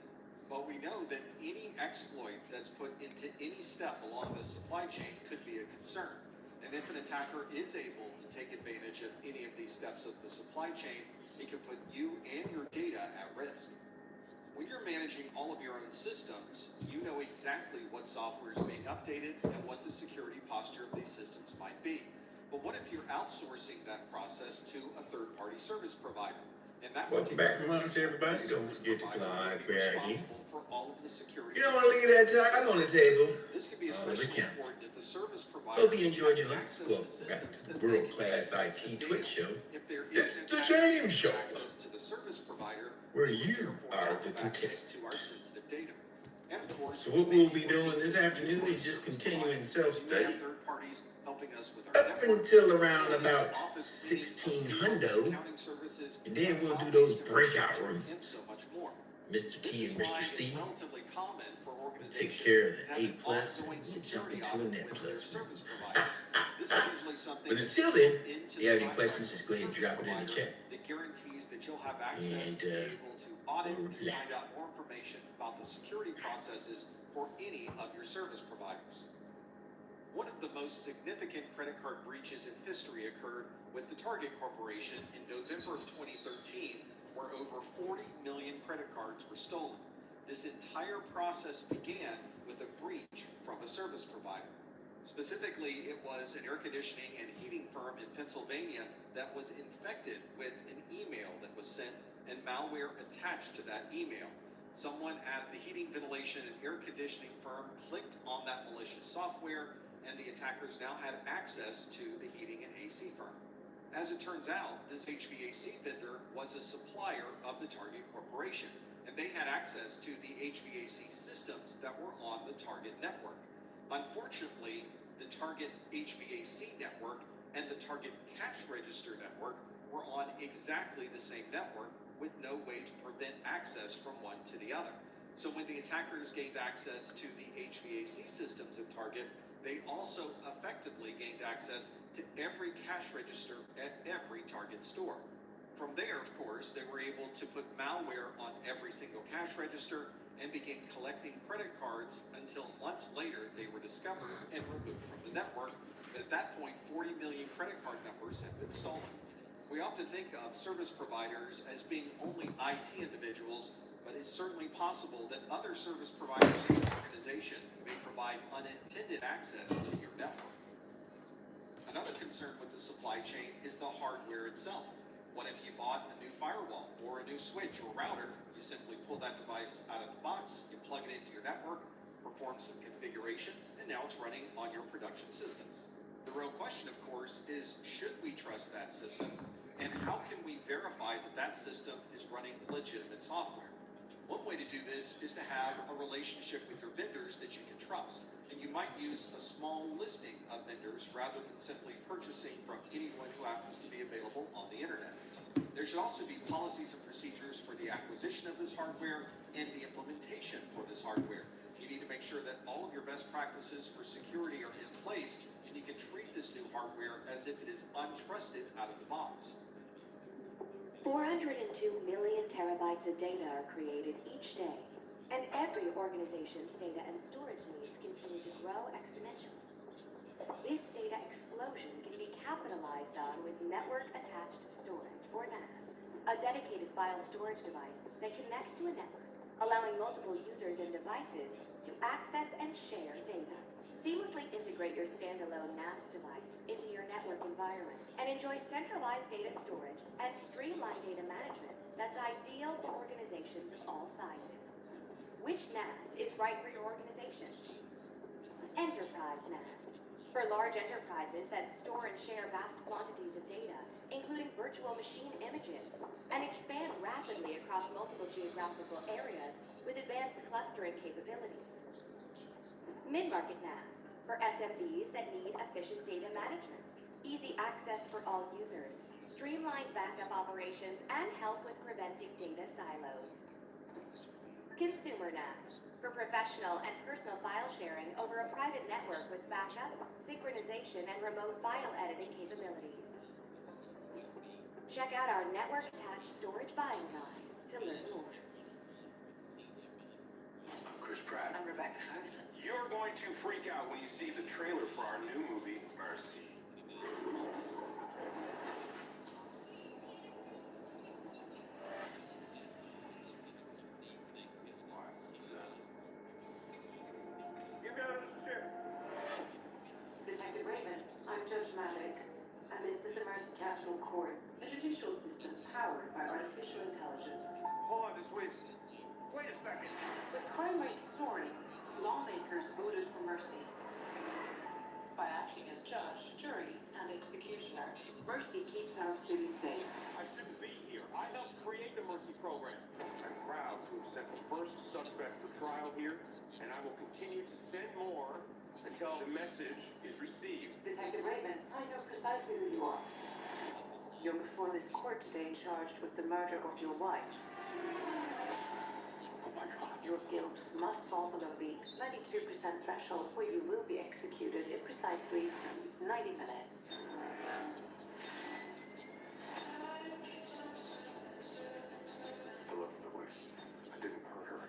But we know that any exploit that's put into any step along the supply chain could be a concern. And if an attacker is able to take advantage of any of these steps of the supply chain, it can put you and your data at risk. When you're managing all of your own systems, you know exactly what software is being updated and what the security posture of these systems might be. But what if you're outsourcing that process to a third-party service provider? And that Welcome back from lunch, everybody. Don't forget to glide back in. for all of the security. You don't want to look at that time on the table. This could be All of it especially counts. important if the service provider Hope you enjoyed your lunch. access Welcome to back to systems the that they can world-class access IT the Twitch data. show. If there is It's an the attacker James with Show, access to the service provider, where we you therefore are have the access contestant. to our sensitive data. And of course, So what we'll be doing this afternoon is just continuing self-study third parties helping us with our up until around about 1600, and then we'll do those breakout rooms. Mr. T and Mr. C relatively common for will organizations take care of the that A have plus, ongoing and we'll jump security into a audits net with plus their room. service providers. This is usually something But that's until then, built into if you have any the questions, contract just go ahead and with the drop it in the service chat. provider that guarantees that you'll have access And, to be able to audit we'll and reply. find out more information about the security processes for any of your service providers. One of the most significant credit card breaches in history occurred with the Target Corporation in November of 2013, where over 40 million credit cards were stolen. This entire process began with a breach from a service provider. Specifically, it was an air conditioning and heating firm in Pennsylvania that was infected with an email that was sent and malware attached to that email. Someone at the heating, ventilation, and air conditioning firm clicked on that malicious software, and the attackers now had access to the heating and AC firm. As it turns out, this HVAC vendor was a supplier of the Target Corporation, and they had access to the HVAC systems that were on the Target network. Unfortunately, the Target HVAC network and the Target cash register network were on exactly the same network with no way to prevent access from one to the other. So when the attackers gained access to the HVAC systems at Target, they also effectively gained access to every cash register at every Target store. From there, of course, they were able to put malware on every single cash register and began collecting credit cards until months later they were discovered and removed from the network. But at that point, 40 million credit card numbers had been stolen. We often think of service providers as being only IT individuals, but it's certainly possible that other service providers in your organization may provide unintended access to your network. Another concern with the supply chain is the hardware itself. What if you bought a new firewall or a new switch or router? You simply pull that device out of the box, you plug it into your network, perform some configurations, and now it's running on your production systems. The real question, of course, is should we trust that system? And how can we verify that that system is running legitimate software? One way to do this is to have a relationship with your vendors that you can trust. And you might use a small listing of vendors rather than simply purchasing from anyone who happens to be available on the internet. There should also be policies and procedures for the acquisition of this hardware and the implementation for this hardware. You need to make sure that all of your best practices for security are in place, and you can treat this new hardware as if it is untrusted out of the box. 402 million terabytes of data are created each day, and every organization's data and storage needs continue to grow exponentially. This data explosion can be capitalized on with network-attached storage, or NAS, a dedicated file storage device that connects to a network, allowing multiple users and devices to access and share data. Seamlessly integrate your standalone NAS device into your network environment and enjoy centralized data storage and streamlined data management that's ideal for organizations of all sizes. Which NAS is right for your organization? Enterprise NAS. For large enterprises that store and share vast quantities of data, including virtual machine images, and expand rapidly across multiple geographical areas with advanced clustering capabilities. Mid-market NAS, for SMBs that need efficient data management, easy access for all users, streamlined backup operations, and help with preventing data silos. Consumer NAS, for professional and personal file sharing over a private network with backup, synchronization, and remote file editing capabilities. Check out our network-attached storage buying guide to learn more. I'm Chris Pratt. I'm Rebecca Ferguson. You're going to freak out when you see the trailer for our new movie, Mercy. Detective Raven, I'm Judge Maddox, and this is the Mercy Capital Court, a judicial system powered by artificial intelligence. Hold on, just wait. Wait a second. With crime rates soaring, lawmakers voted for mercy. By acting as judge, jury, and executioner, Mercy keeps our city safe. I shouldn't be here. I helped create the Mercy program. I'm proud to have sent the first suspect for trial here, and I will continue to send more until the message is received. Detective Raven, I know precisely who you are. You're before this court today charged with the murder of your wife. Oh my God. Your guilt must fall below the 92% threshold where you will be executed in precisely 90 minutes. I love my wife. I didn't hurt her.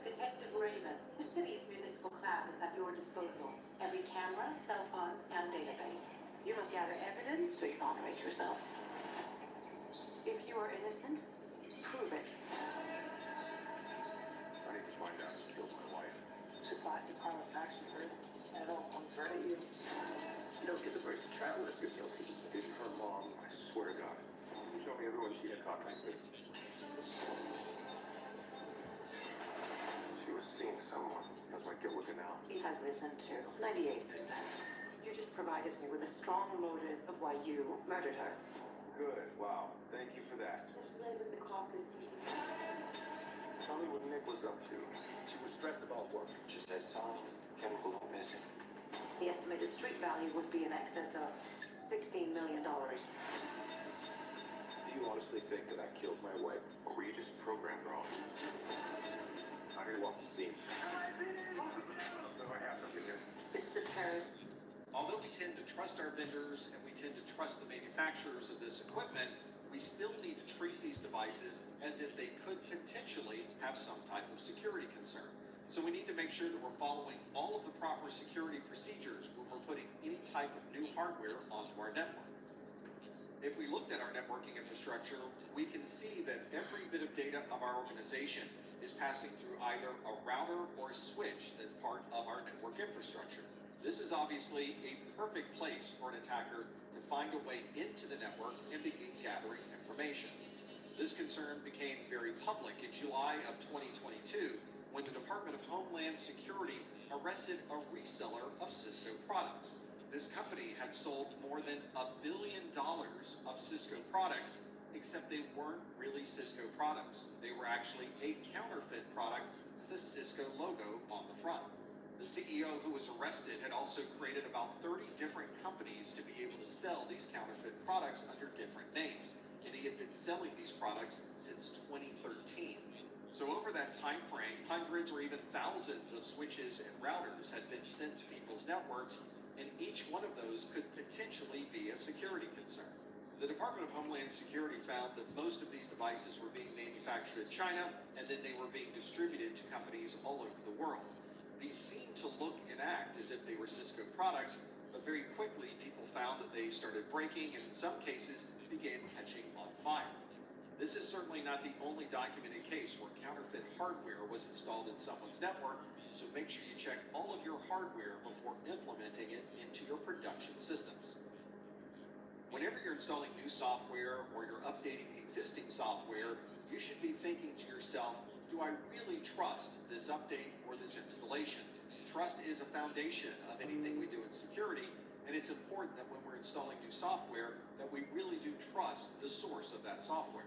Detective Raven, the city's municipal cloud is at your disposal. Every camera, cell phone, and database. You must gather evidence to exonerate yourself. If you are innocent, prove it. I need to find out who killed my wife. Advise the Parliament action first, and it all comes right at you. You don't get the right to trial unless you're guilty. Didn't her mom, I swear to God. You show me everyone she had contact with. She was seeing someone. How's my guilt looking now? He has listened to 98%. You just provided me with a strong motive of why you murdered her. Good. Wow. Thank you for that. Mr. Raven, the clock is ticking. Tell me what Nick was up to. She was stressed about work. She said some chemical went missing. The estimated street value would be in excess of $16 million. Do you honestly think that I killed my wife? Or were you just programmed wrong? I'm gonna walk the scene. No, I have something here. This is a terrorist. Although we tend to trust our vendors and we tend to trust the manufacturers of this equipment, we still need to treat these devices as if they could potentially have some type of security concern. So we need to make sure that we're following all of the proper security procedures when we're putting any type of new hardware onto our network. If we looked at our networking infrastructure, we can see that every bit of data of our organization is passing through either a router or a switch that's part of our network infrastructure. This is obviously a perfect place for an attacker to find a way into the network and begin gathering information. This concern became very public in July of 2022 when the Department of Homeland Security arrested a reseller of Cisco products. This company had sold more than $1 billion of Cisco products, except they weren't really Cisco products. They were actually a counterfeit product with the Cisco logo on the front. The CEO who was arrested had also created about 30 different companies to be able to sell these counterfeit products under different names, and he had been selling these products since 2013. So over that time frame, hundreds or even thousands of switches and routers had been sent to people's networks, and each one of those could potentially be a security concern. The Department of Homeland Security found that most of these devices were being manufactured in China, and then they were being distributed to companies all over the world. These seemed to look and act as if they were Cisco products, but very quickly people found that they started breaking and in some cases began catching on fire. This is certainly not the only documented case where counterfeit hardware was installed in someone's network, so make sure you check all of your hardware before implementing it into your production systems. Whenever you're installing new software or you're updating existing software, you should be thinking to yourself, do I really trust this update or this installation? Trust is a foundation of anything we do in security, and it's important that when we're installing new software, that we really do trust the source of that software.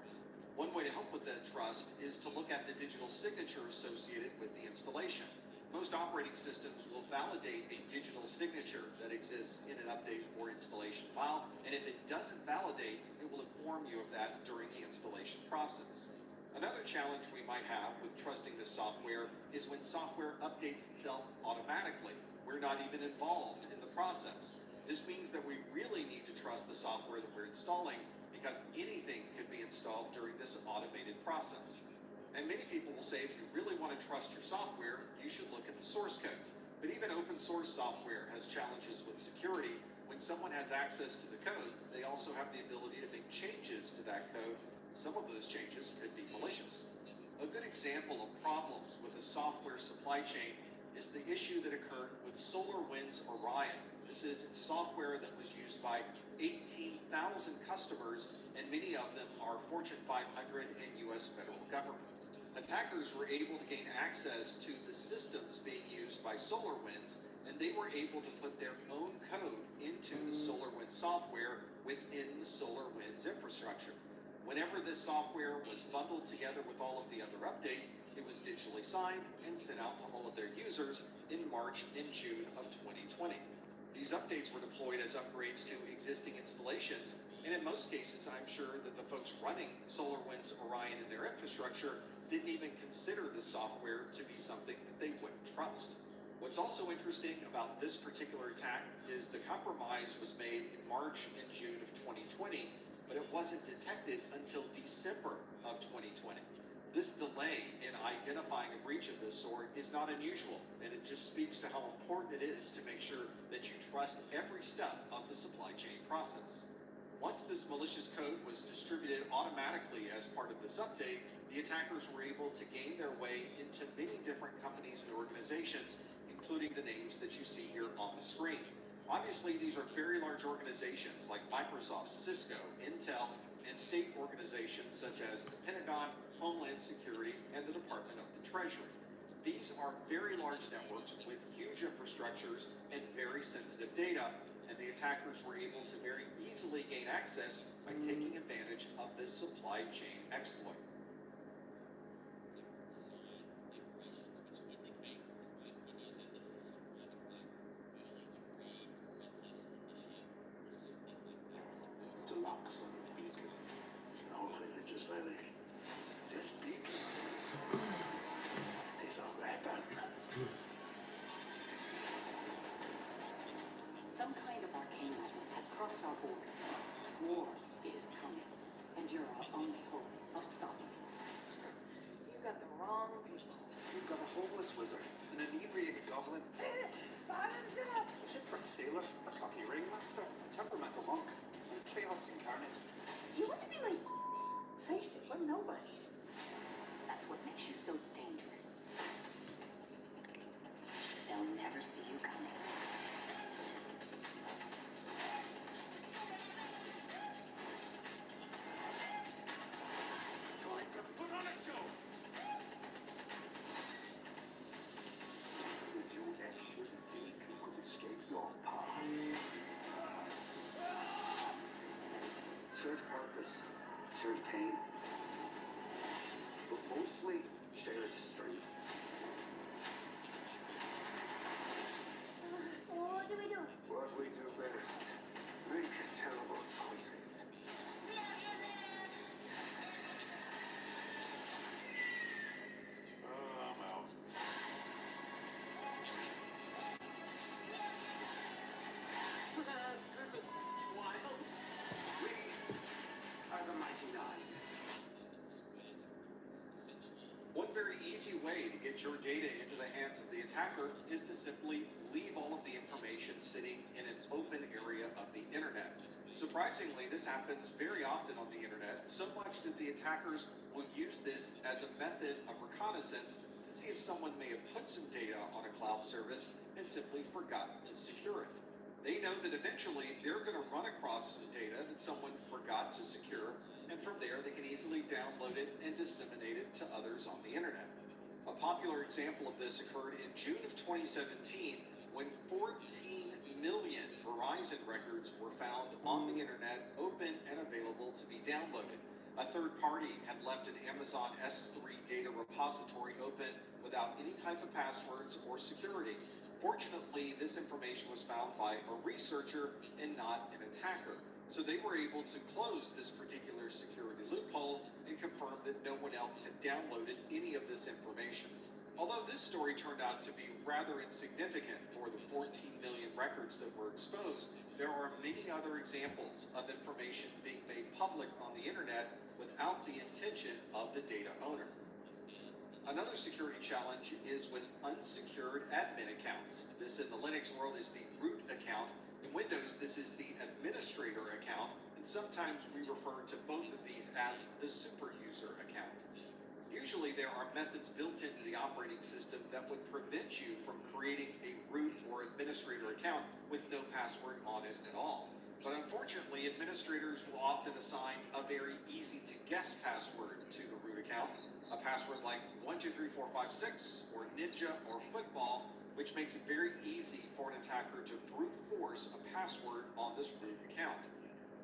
One way to help with that trust is to look at the digital signature associated with the installation. Most operating systems will validate a digital signature that exists in an update or installation file, and if it doesn't validate, it will inform you of that during the installation process. Another challenge we might have with trusting this software is when software updates itself automatically. We're not even involved in the process. This means that we really need to trust the software that we're installing, because anything could be installed during this automated process. And many people will say if you really want to trust your software, you should look at the source code. But even open source software has challenges with security. When someone has access to the code, they also have the ability to make changes to that code. Some of those changes could be malicious. A good example of problems with the software supply chain is the issue that occurred with SolarWinds Orion. This is software that was used by 18,000 customers, and many of them are Fortune 500 and US federal government. Attackers were able to gain access to the systems being used by SolarWinds, and they were able to put their own code into the SolarWinds software within the SolarWinds infrastructure. Whenever this software was bundled together with all of the other updates, it was digitally signed and sent out to all of their users in March and June of 2020. These updates were deployed as upgrades to existing installations, and in most cases, I'm sure that the folks running SolarWinds Orion in their infrastructure didn't even consider the software to be something that they wouldn't trust. What's also interesting about this particular attack is the compromise was made in March and June of 2020, but it wasn't detected until December of 2020. This delay in identifying a breach of this sort is not unusual, and it just speaks to how important it is to make sure that you trust every step of the supply chain process. Once this malicious code was distributed automatically as part of this update, the attackers were able to gain their way into many different companies and organizations, including the names that you see here on the screen. Obviously, these are very large organizations like Microsoft, Cisco, Intel, and state organizations such as the Pentagon, Homeland Security, and the Department of the Treasury. These are very large networks with huge infrastructures and very sensitive data, and the attackers were able to very easily gain access by taking advantage of this supply chain exploit. Deluxe beacon. No religious relic. This beacon is a weapon. Some kind of arcane weapon has crossed our border. War is coming, and you're our only hope of stopping it. You got the wrong people. You've got a homeless wizard, an inebriated goblin, bottoms up, a shipwrecked sailor, a cocky ringmaster, a temperamental monk, and chaos incarnate. Do you want to be my... Face it, we're nobodies. That's what makes you so dangerous. They'll never see you coming. Time to put on a show! Did you actually think you could escape your path? Shared purpose, shared pain, but mostly shared strength. What do we do? What we do best, make terrible choices. I'm out. Strip is wild. We are the mighty nine. One very easy way to get your data into the hands of the attacker is to simply leave all of the information sitting in an open area of the internet. Surprisingly, this happens very often on the internet, so much that the attackers will use this as a method of reconnaissance to see if someone may have put some data on a cloud service and simply forgotten to secure it. They know that eventually they're going to run across some data that someone forgot to secure, and from there they can easily download it and disseminate it to others on the internet. A popular example of this occurred in June of 2017 when 14 million Verizon records were found on the internet, open and available to be downloaded. A third party had left an Amazon S3 data repository open without any type of passwords or security. Fortunately, this information was found by a researcher and not an attacker. So they were able to close this particular security loophole and confirm that no one else had downloaded any of this information. Although this story turned out to be rather insignificant for the 14 million records that were exposed, there are many other examples of information being made public on the internet without the intention of the data owner. Another security challenge is with unsecured admin accounts. This in the Linux world is the root account. In Windows, this is the administrator account, and sometimes we refer to both of these as the super user account. Usually there are methods built into the operating system that would prevent you from creating a root or administrator account with no password on it at all. But unfortunately, administrators will often assign a very easy to guess password to the root account, a password like 123456 or Ninja or Football, which makes it very easy for an attacker to brute force a password on this root account.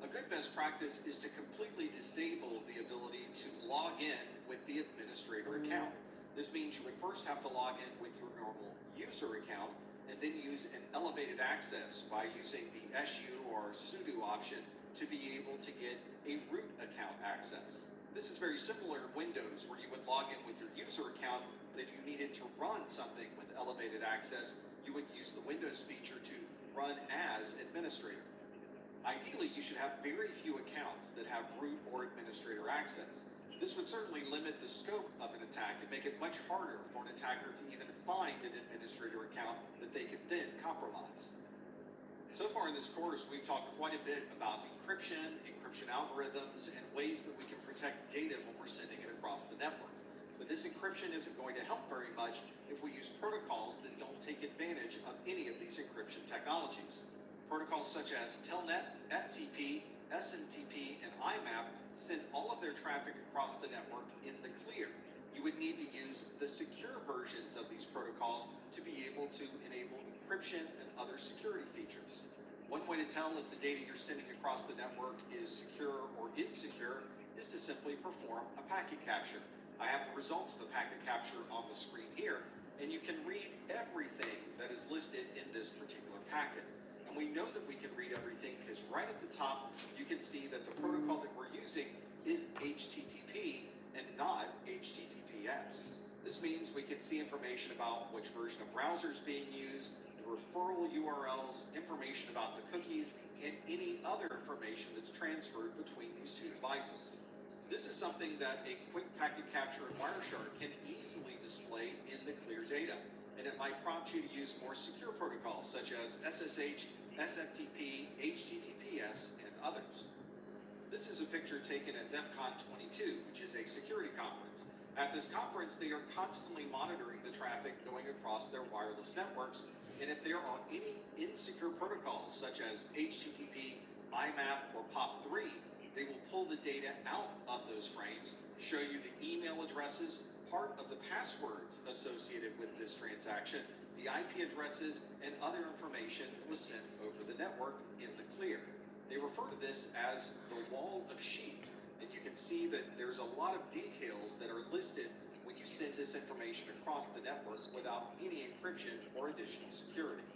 A good best practice is to completely disable the ability to log in with the administrator account. This means you would first have to log in with your normal user account and then use an elevated access by using the SU or sudo option to be able to get a root account access. This is very similar in Windows, where you would log in with your user account, but if you needed to run something with elevated access, you would use the Windows feature to run as administrator. Ideally, you should have very few accounts that have root or administrator access. This would certainly limit the scope of an attack and make it much harder for an attacker to even find an administrator account that they could then compromise. So far in this course, we've talked quite a bit about encryption algorithms, and ways that we can protect data when we're sending it across the network. But this encryption isn't going to help very much if we use protocols that don't take advantage of any of these encryption technologies. Protocols such as Telnet, FTP, SMTP, and IMAP send all of their traffic across the network in the clear. You would need to use the secure versions of these protocols to be able to enable encryption and other security features. One way to tell if the data you're sending across the network is secure or insecure is to simply perform a packet capture. I have the results of the packet capture on the screen here, and you can read everything that is listed in this particular packet. And we know that we can read everything because right at the top, you can see that the protocol that we're using is HTTP and not HTTPS. This means we can see information about which version of browser is being used, the referral URLs, information about the cookies, and any other information that's transferred between these two devices. This is something that a quick packet capture in Wireshark can easily display in the clear data, and it might prompt you to use more secure protocols such as SSH, SFTP, HTTPS, and others. This is a picture taken at DEF CON 22, which is a security conference. At this conference, they are constantly monitoring the traffic going across their wireless networks, and if there are any insecure protocols such as HTTP, IMAP, or POP3, they will pull the data out of those frames, show you the email addresses, part of the passwords associated with this transaction, the IP addresses, and other information that was sent over the network in the clear. They refer to this as the wall of sheep, and you can see that there's a lot of details that are listed when you send this information across the network without any encryption or additional security.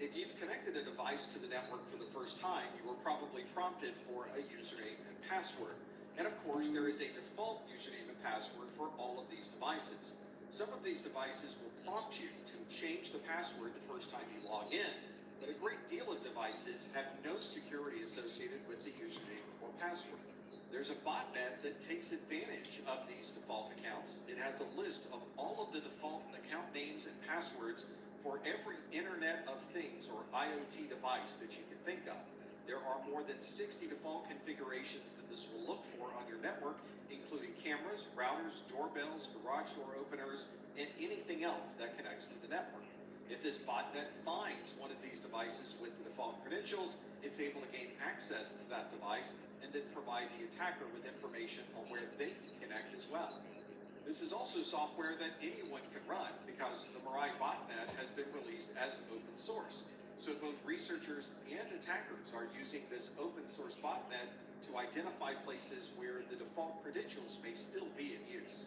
If you've connected a device to the network for the first time, you were probably prompted for a username and password. And of course, there is a default username and password for all of these devices. Some of these devices will prompt you to change the password the first time you log in, but a great deal of devices have no security associated with the username or password. There's a botnet that takes advantage of these default accounts. It has a list of all of the default account names and passwords for every Internet of Things or IoT device that you can think of. There are more than 60 default configurations that this will look for on your network, including cameras, routers, doorbells, garage door openers, and anything else that connects to the network. If this botnet finds one of these devices with the default credentials, it's able to gain access to that device and then provide the attacker with information on where they can connect as well. This is also software that anyone can run because the Mirai botnet has been released as open source. So both researchers and attackers are using this open source botnet to identify places where the default credentials may still be in use.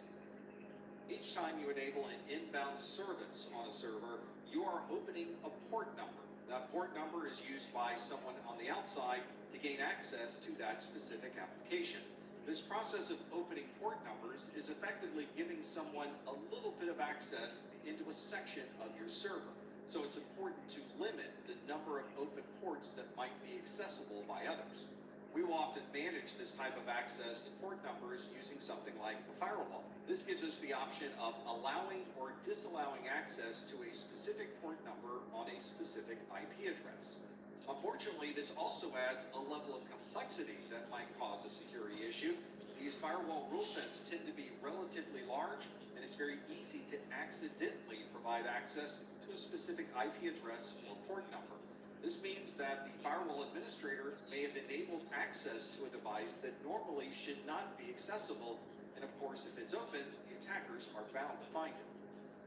Each time you enable an inbound service on a server, you are opening a port number. That port number is used by someone on the outside to gain access to that specific application. This process of opening port numbers is effectively giving someone a little bit of access into a section of your server. So it's important to limit the number of open ports that might be accessible by others. We will often manage this type of access to port numbers using something like a firewall. This gives us the option of allowing or disallowing access to a specific port number on a specific IP address. Unfortunately, this also adds a level of complexity that might cause a security issue. These firewall rule sets tend to be relatively large, and it's very easy to accidentally provide access to a specific IP address or port number. This means that the firewall administrator may have enabled access to a device that normally should not be accessible, and of course, if it's open, the attackers are bound to find it.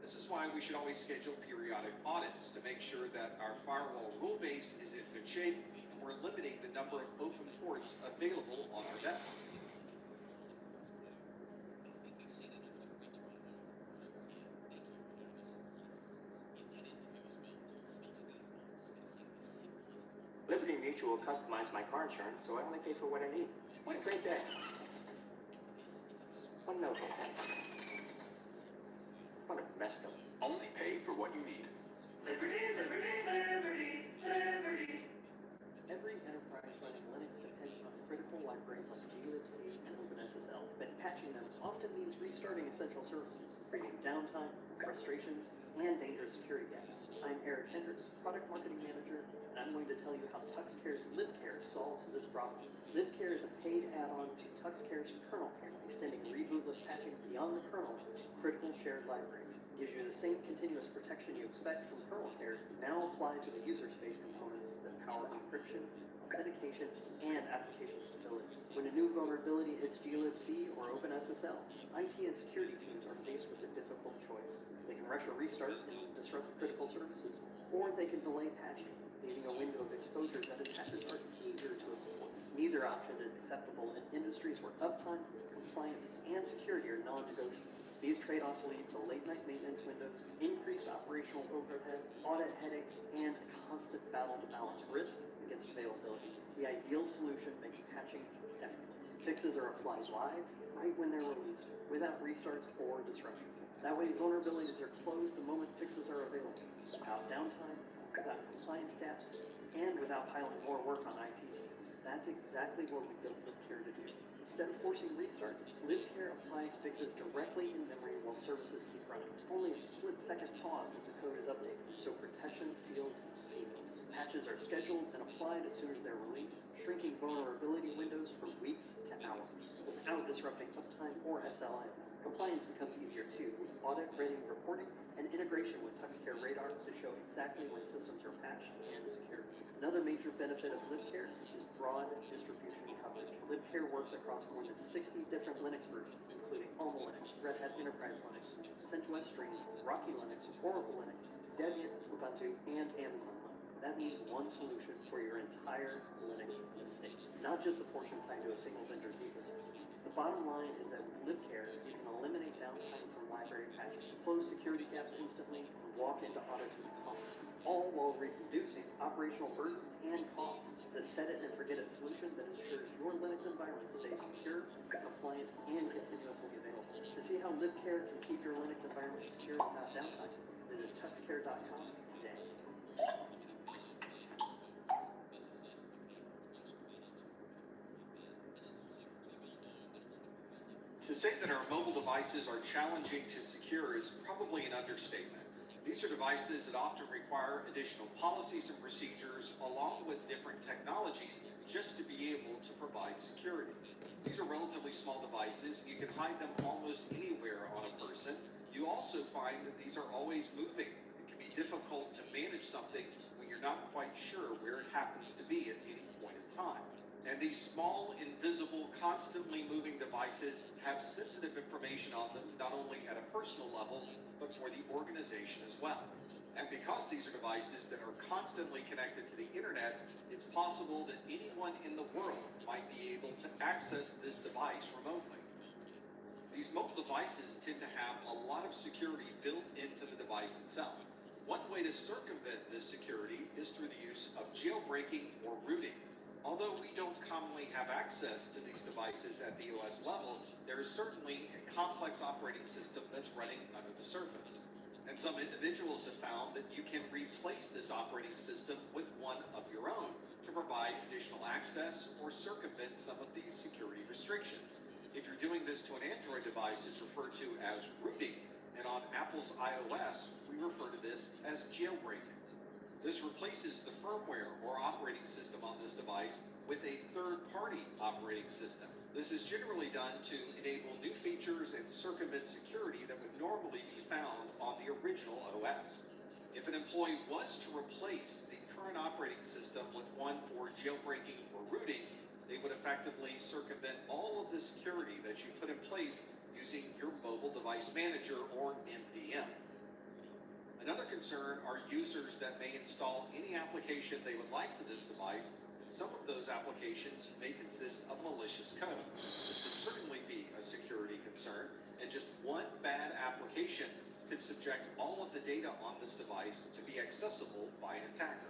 This is why we should always schedule periodic audits to make sure that our firewall rule base is in good shape and we're limiting the number of open ports available on our network. Liberty Mutual customized my car insurance, so I only pay for what I need. What a great day. One note, okay? What a messed up. Only pay for what you need. Liberty, liberty, liberty, liberty. Every enterprise running Linux depends on critical libraries like glibc and OpenSSL, but patching them often means restarting essential services, creating downtime, frustration, and dangerous security gaps. I'm Eric Hendricks, Product Marketing Manager, and I'm going to tell you how TuxCare's LibCare solves this problem. LibCare is a paid add-on to TuxCare's kernel care, extending rebootless patching beyond the kernel to critical shared libraries. It gives you the same continuous protection you expect from kernel care, now applied to the user space components that power encryption, authentication, and application stability. When a new vulnerability hits glibc or OpenSSL, IT and security teams are faced with a difficult choice. They can rush a restart and disrupt critical services, or they can delay patching, leaving a window of exposure that attackers are eager to exploit. Neither option is acceptable in industries where uptime, compliance, and security are non-negotiable. These trade-offs lead to late-night maintenance windows, increased operational overhead, audit headaches, and a constant battle to balance risk against availability. The ideal solution makes patching effortless. Fixes are applied live, right when they're released, without restarts or disruption. That way, vulnerabilities are closed the moment fixes are available, without downtime, without compliance gaps, and without piling more work on IT teams. That's exactly what we built LibCare to do. Instead of forcing restarts, LibCare applies fixes directly in memory while services keep running. Only a split-second pause as the code is updated, so protection feels seamless. Patches are scheduled and applied as soon as they're released, shrinking vulnerability windows from weeks to hours, without disrupting uptime or SLAs. Compliance becomes easier too, with audit-ready reporting and integration with TuxCare Radar to show exactly when systems are patched and secured. Another major benefit of LibCare is broad distribution coverage. LibCare works across more than 60 different Linux versions, including Alma Linux, Red Hat Enterprise Linux, CentOS Stream, Rocky Linux, Oracle Linux, Debian, Ubuntu, and Amazon Linux. That means one solution for your entire Linux estate, not just the portion tied to a single vendor's ecosystem. The bottom line is that with LibCare, you can eliminate downtime from library patching, close security gaps instantly, and walk into audits with confidence, all while reducing operational burden and cost. It's a set-it-and-forget-it solution that ensures your Linux environment stays secure, compliant, and continuously available. To see how LibCare can keep your Linux environment secure without downtime, visit tuxcare.com today. To say that our mobile devices are challenging to secure is probably an understatement. These are devices that often require additional policies and procedures along with different technologies just to be able to provide security. These are relatively small devices. You can hide them almost anywhere on a person. You also find that these are always moving. It can be difficult to manage something when you're not quite sure where it happens to be at any point in time. And these small, invisible, constantly moving devices devices have sensitive information on them, not only at a personal level, but for the organization as well. And because these are devices that are constantly connected to the internet, it's possible that anyone in the world might be able to access this device remotely. These mobile devices tend to have a lot of security built into the device itself. One way to circumvent this security is through the use of jailbreaking or rooting. Although we don't commonly have access to these devices at the OS level, there is certainly a complex operating system that's running under the surface. And some individuals have found that you can replace this operating system with one of your own to provide additional access or circumvent some of these security restrictions. If you're doing this to an Android device, it's referred to as rooting, and on Apple's iOS, we refer to this as jailbreaking. This replaces the firmware or operating system on this device with a third-party operating system. This is generally done to enable new features and circumvent security that would normally be found on the original OS. If an employee was to replace the current operating system with one for jailbreaking or rooting, they would effectively circumvent all of the security that you put in place using your mobile device manager or MDM. Another concern are users that may install any application they would like to this device, and some of those applications may consist of malicious code. This would certainly be a security concern, and just one bad application could subject all of the data on this device to be accessible by an attacker.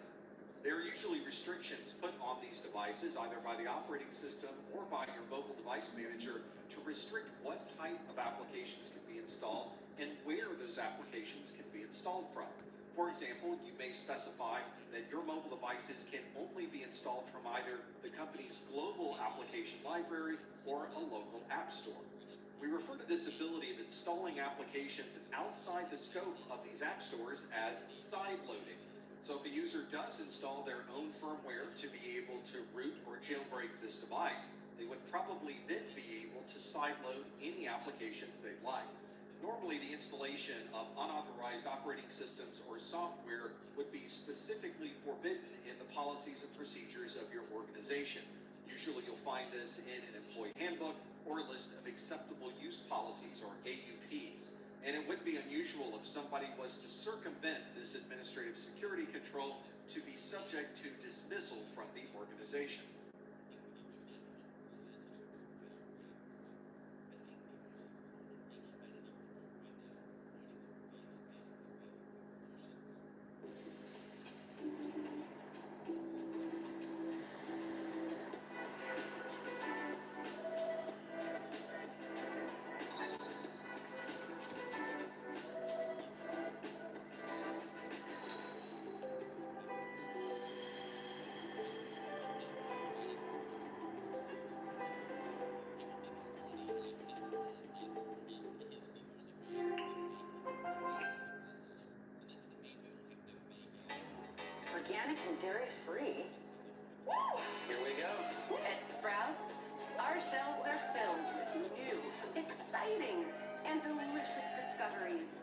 There are usually restrictions put on these devices, either by the operating system or by your mobile device manager, to restrict what type of applications can be installed and where those applications can be installed from. For example, you may specify that your mobile devices can only be installed from either the company's global application library or a local app store. We refer to this ability of installing applications outside the scope of these app stores as sideloading. So if a user does install their own firmware to be able to root or jailbreak this device, they would probably then be able to sideload any applications they'd like. Normally, the installation of unauthorized operating systems or software would be specifically forbidden in the policies and procedures of your organization. Usually, you'll find this in an employee handbook or a list of acceptable use policies or AUPs. And it would be unusual if somebody was to circumvent this administrative security control to be subject to dismissal from the organization. Organic and dairy-free? Here we go. At Sprouts, our shelves are filled with new, exciting, and delicious discoveries.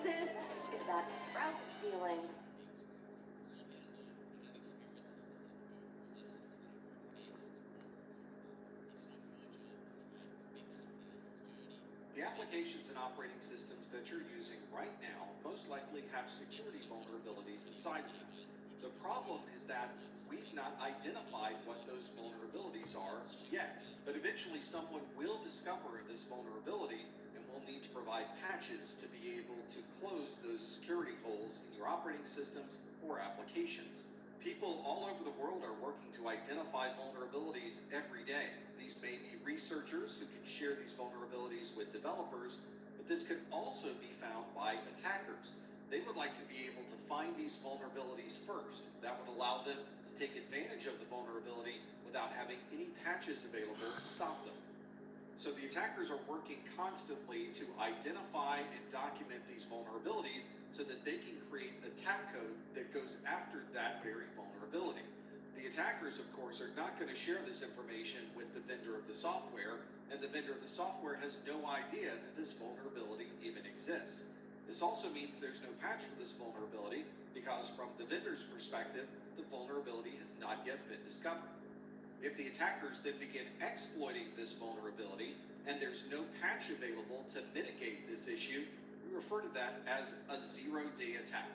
This is that Sprouts feeling. The applications and operating systems that you're using right now most likely have security vulnerabilities inside of them. The problem is that we've not identified what those vulnerabilities are yet, but eventually someone will discover this vulnerability and will need to provide patches to be able to close those security holes in your operating systems or applications. People all over the world are working to identify vulnerabilities every day. These may be researchers who can share these vulnerabilities with developers, but this could also be found by attackers. They would like to be able to find these vulnerabilities first. That would allow them to take advantage of the vulnerability without having any patches available to stop them. So the attackers are working constantly to identify and document these vulnerabilities so that they can create attack code that goes after that very vulnerability. The attackers, of course, are not going to share this information with the vendor of the software, and the vendor of the software has no idea that this vulnerability even exists. This also means there's no patch for this vulnerability because from the vendor's perspective, the vulnerability has not yet been discovered. If the attackers then begin exploiting this vulnerability, and there's no patch available to mitigate this issue, we refer to that as a zero-day attack.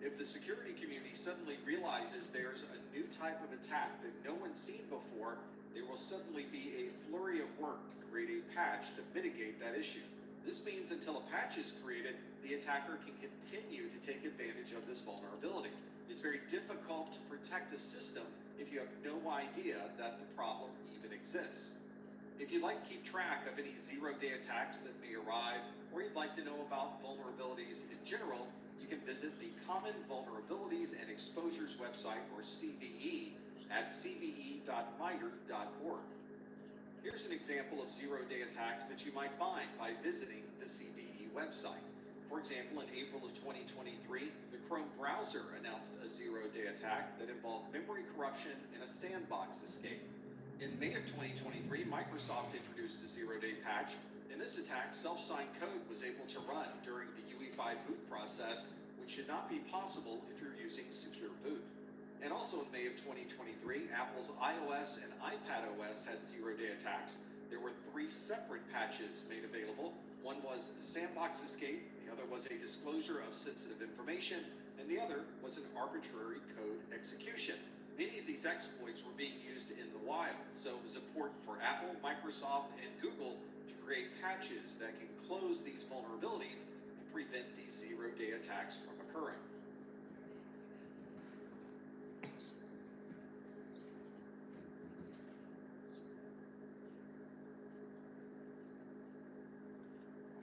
If the security community suddenly realizes there's a new type of attack that no one's seen before, there will suddenly be a flurry of work to create a patch to mitigate that issue. This means until a patch is created, the attacker can continue to take advantage of this vulnerability. It's very difficult to protect a system if you have no idea that the problem even exists. If you'd like to keep track of any zero-day attacks that may arrive, or you'd like to know about vulnerabilities in general, you can visit the Common Vulnerabilities and Exposures website, or CVE, at cve.miter.org. Here's an example of zero-day attacks that you might find by visiting the CVE website. For example, in April of 2023, the Chrome browser announced a zero-day attack that involved memory corruption and a sandbox escape. In May of 2023, Microsoft introduced a zero-day patch. In this attack, self-signed code was able to run during the UE5 boot process, which should not be possible if you're using Secure Boot. And also in May of 2023, Apple's iOS and iPadOS had zero-day attacks. There were 3 separate patches made available. One was a sandbox escape, the other was a disclosure of sensitive information, and the other was an arbitrary code execution. Many of these exploits were being used in the wild, so it was important for Apple, Microsoft, and Google to create patches that can close these vulnerabilities and prevent these zero-day attacks from occurring.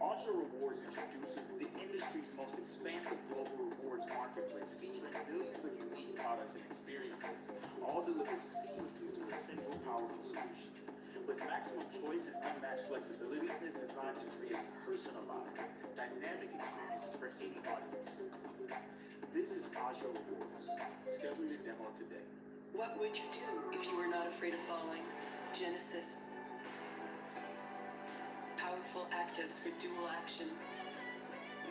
CompTIA Rewards introduces the industry's most expansive global rewards marketplace featuring millions of unique products and experiences, all delivered seamlessly through a single powerful solution. With maximum choice and unmatched flexibility, it is designed to create personalized, dynamic experiences for any audience. This is CompTIA Rewards. Schedule your demo today. What would you do if you were not afraid of falling? Genesis. Powerful actives for dual action.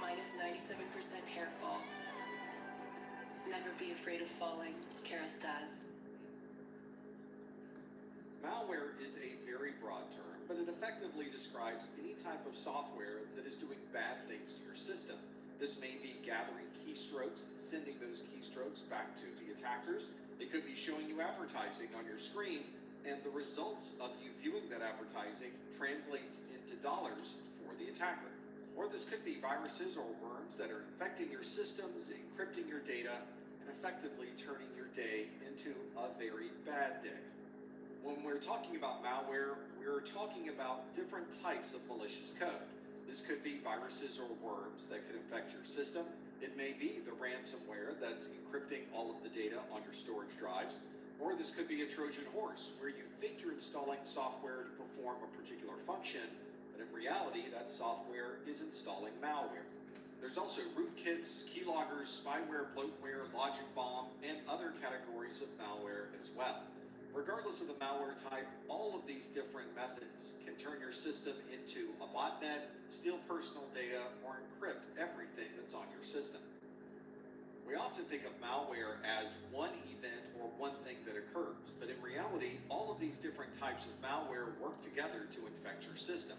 Minus 97% hair fall. Never be afraid of falling. Kerastase. Malware is a very broad term, but it effectively describes any type of software that is doing bad things to your system. This may be gathering keystrokes and sending those keystrokes back to the attackers. It could be showing you advertising on your screen, and the results of you viewing that advertising translates into dollars for the attacker. Or this could be viruses or worms that are infecting your systems, encrypting your data, and effectively turning your day into a very bad day. When we're talking about malware, we're talking about different types of malicious code. This could be viruses or worms that could infect your system. It may be the ransomware that's encrypting all of the data on your storage drives. Or this could be a Trojan horse, where you think you're installing software to perform a particular function, but in reality, that software is installing malware. There's also rootkits, keyloggers, spyware, bloatware, logic bomb, and other categories of malware as well. Regardless of the malware type, all of these different methods can turn your system into a botnet, steal personal data, or encrypt everything that's on your system. We often think of malware as one event or one thing that occurs, but in reality, all of these different types of malware work together to infect your system.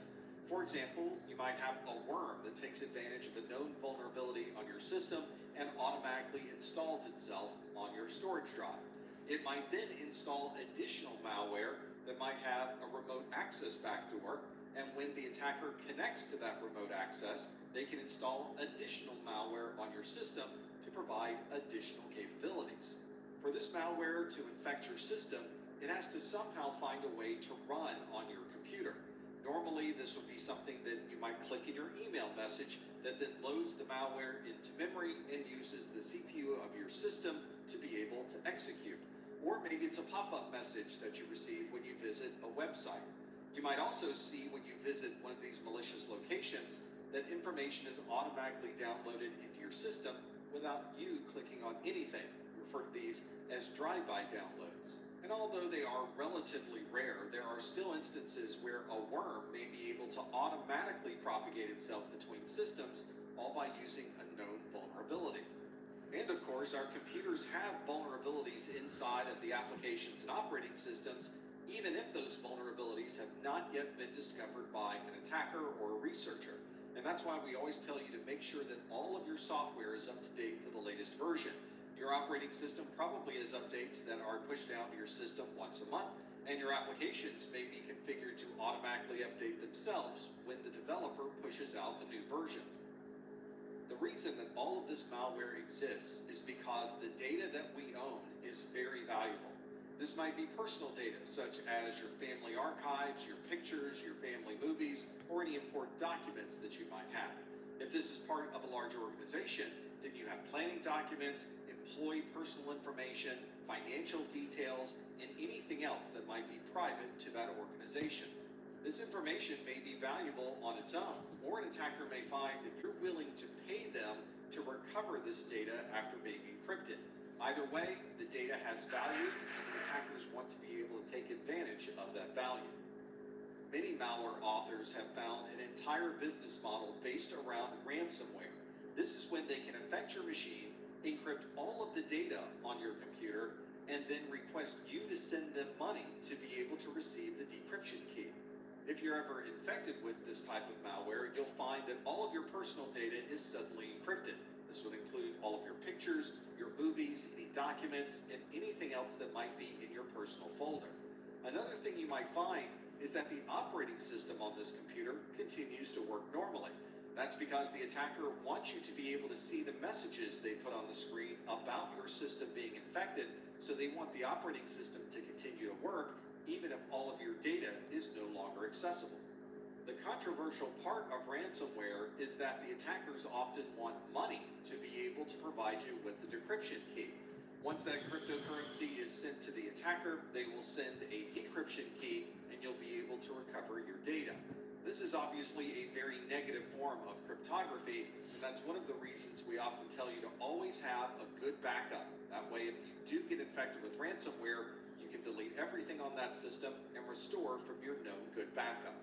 For example, you might have a worm that takes advantage of a known vulnerability on your system and automatically installs itself on your storage drive. It might then install additional malware that might have a remote access backdoor, and when the attacker connects to that remote access, they can install additional malware on your system to provide additional capabilities. For this malware to infect your system, it has to somehow find a way to run on your computer. Normally, this would be something that you might click in your email message that then loads the malware into memory and uses the CPU of your system to be able to execute. Or maybe it's a pop-up message that you receive when you visit a website. You might also see when you visit one of these malicious locations that information is automatically downloaded into your system without you clicking on anything. We refer to these as drive-by downloads. And although they are relatively rare, there are still instances where a worm may be able to automatically propagate itself between systems, all by using a known vulnerability. And of course, our computers have vulnerabilities inside of the applications and operating systems even if those vulnerabilities have not yet been discovered by an attacker or a researcher. And that's why we always tell you to make sure that all of your software is up to date to the latest version. Your operating system probably has updates that are pushed down to your system once a month, and your applications may be configured to automatically update themselves when the developer pushes out the new version. The reason that all of this malware exists is because the data that we own is very valuable. This might be personal data, such as your family archives, your pictures, your family movies, or any important documents that you might have. If this is part of a larger organization, then you have planning documents, employee personal information, financial details, and anything else that might be private to that organization. This information may be valuable on its own, or an attacker may find that you're willing to pay them to recover this data after being encrypted. Either way, the data has value, and the attackers want to be able to take advantage of that value. Many malware authors have found an entire business model based around ransomware. This is when they can affect your machine, encrypt all of the data on your computer, and then request you to send them money to be able to receive the decryption key. If you're ever infected with this type of malware, you'll find that all of your personal data is suddenly encrypted. This would include all of your pictures, your movies, any documents, and anything else that might be in your personal folder. Another thing you might find is that the operating system on this computer continues to work normally. That's because the attacker wants you to be able to see the messages they put on the screen about your system being infected, so they want the operating system to continue to work even if all of your data is no longer accessible. The controversial part of ransomware is that the attackers often want money to be able to provide you with the decryption key. Once that cryptocurrency is sent to the attacker, they will send a decryption key and you'll be able to recover your data. This is obviously a very negative form of cryptography, and that's one of the reasons we often tell you to always have a good backup. That way, if you do get infected with ransomware, you can delete everything on that system and restore from your known good backup.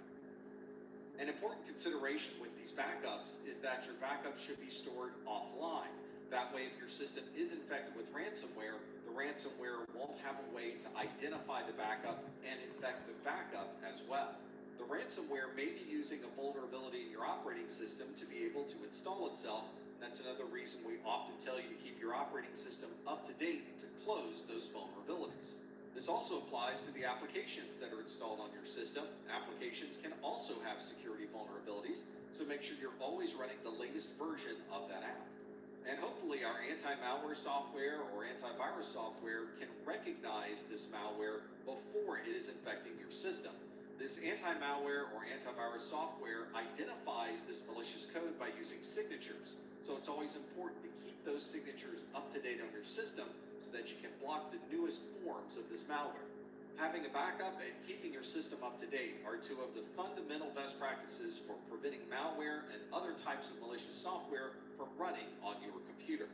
An important consideration with these backups is that your backup should be stored offline. That way, if your system is infected with ransomware, the ransomware won't have a way to identify the backup and infect the backup as well. The ransomware may be using a vulnerability in your operating system to be able to install itself. That's another reason we often tell you to keep your operating system up to date to close those vulnerabilities. This also applies to the applications that are installed on your system. Applications can also have security vulnerabilities, so make sure you're always running the latest version of that app. And hopefully our anti-malware software or antivirus software can recognize this malware before it is infecting your system. This anti-malware or antivirus software identifies this malicious code by using signatures. So it's always important to keep those signatures up to date on your system so that you can block the newest forms of this malware. Having a backup and keeping your system up to date are two of the fundamental best practices for preventing malware and other types of malicious software from running on your computer.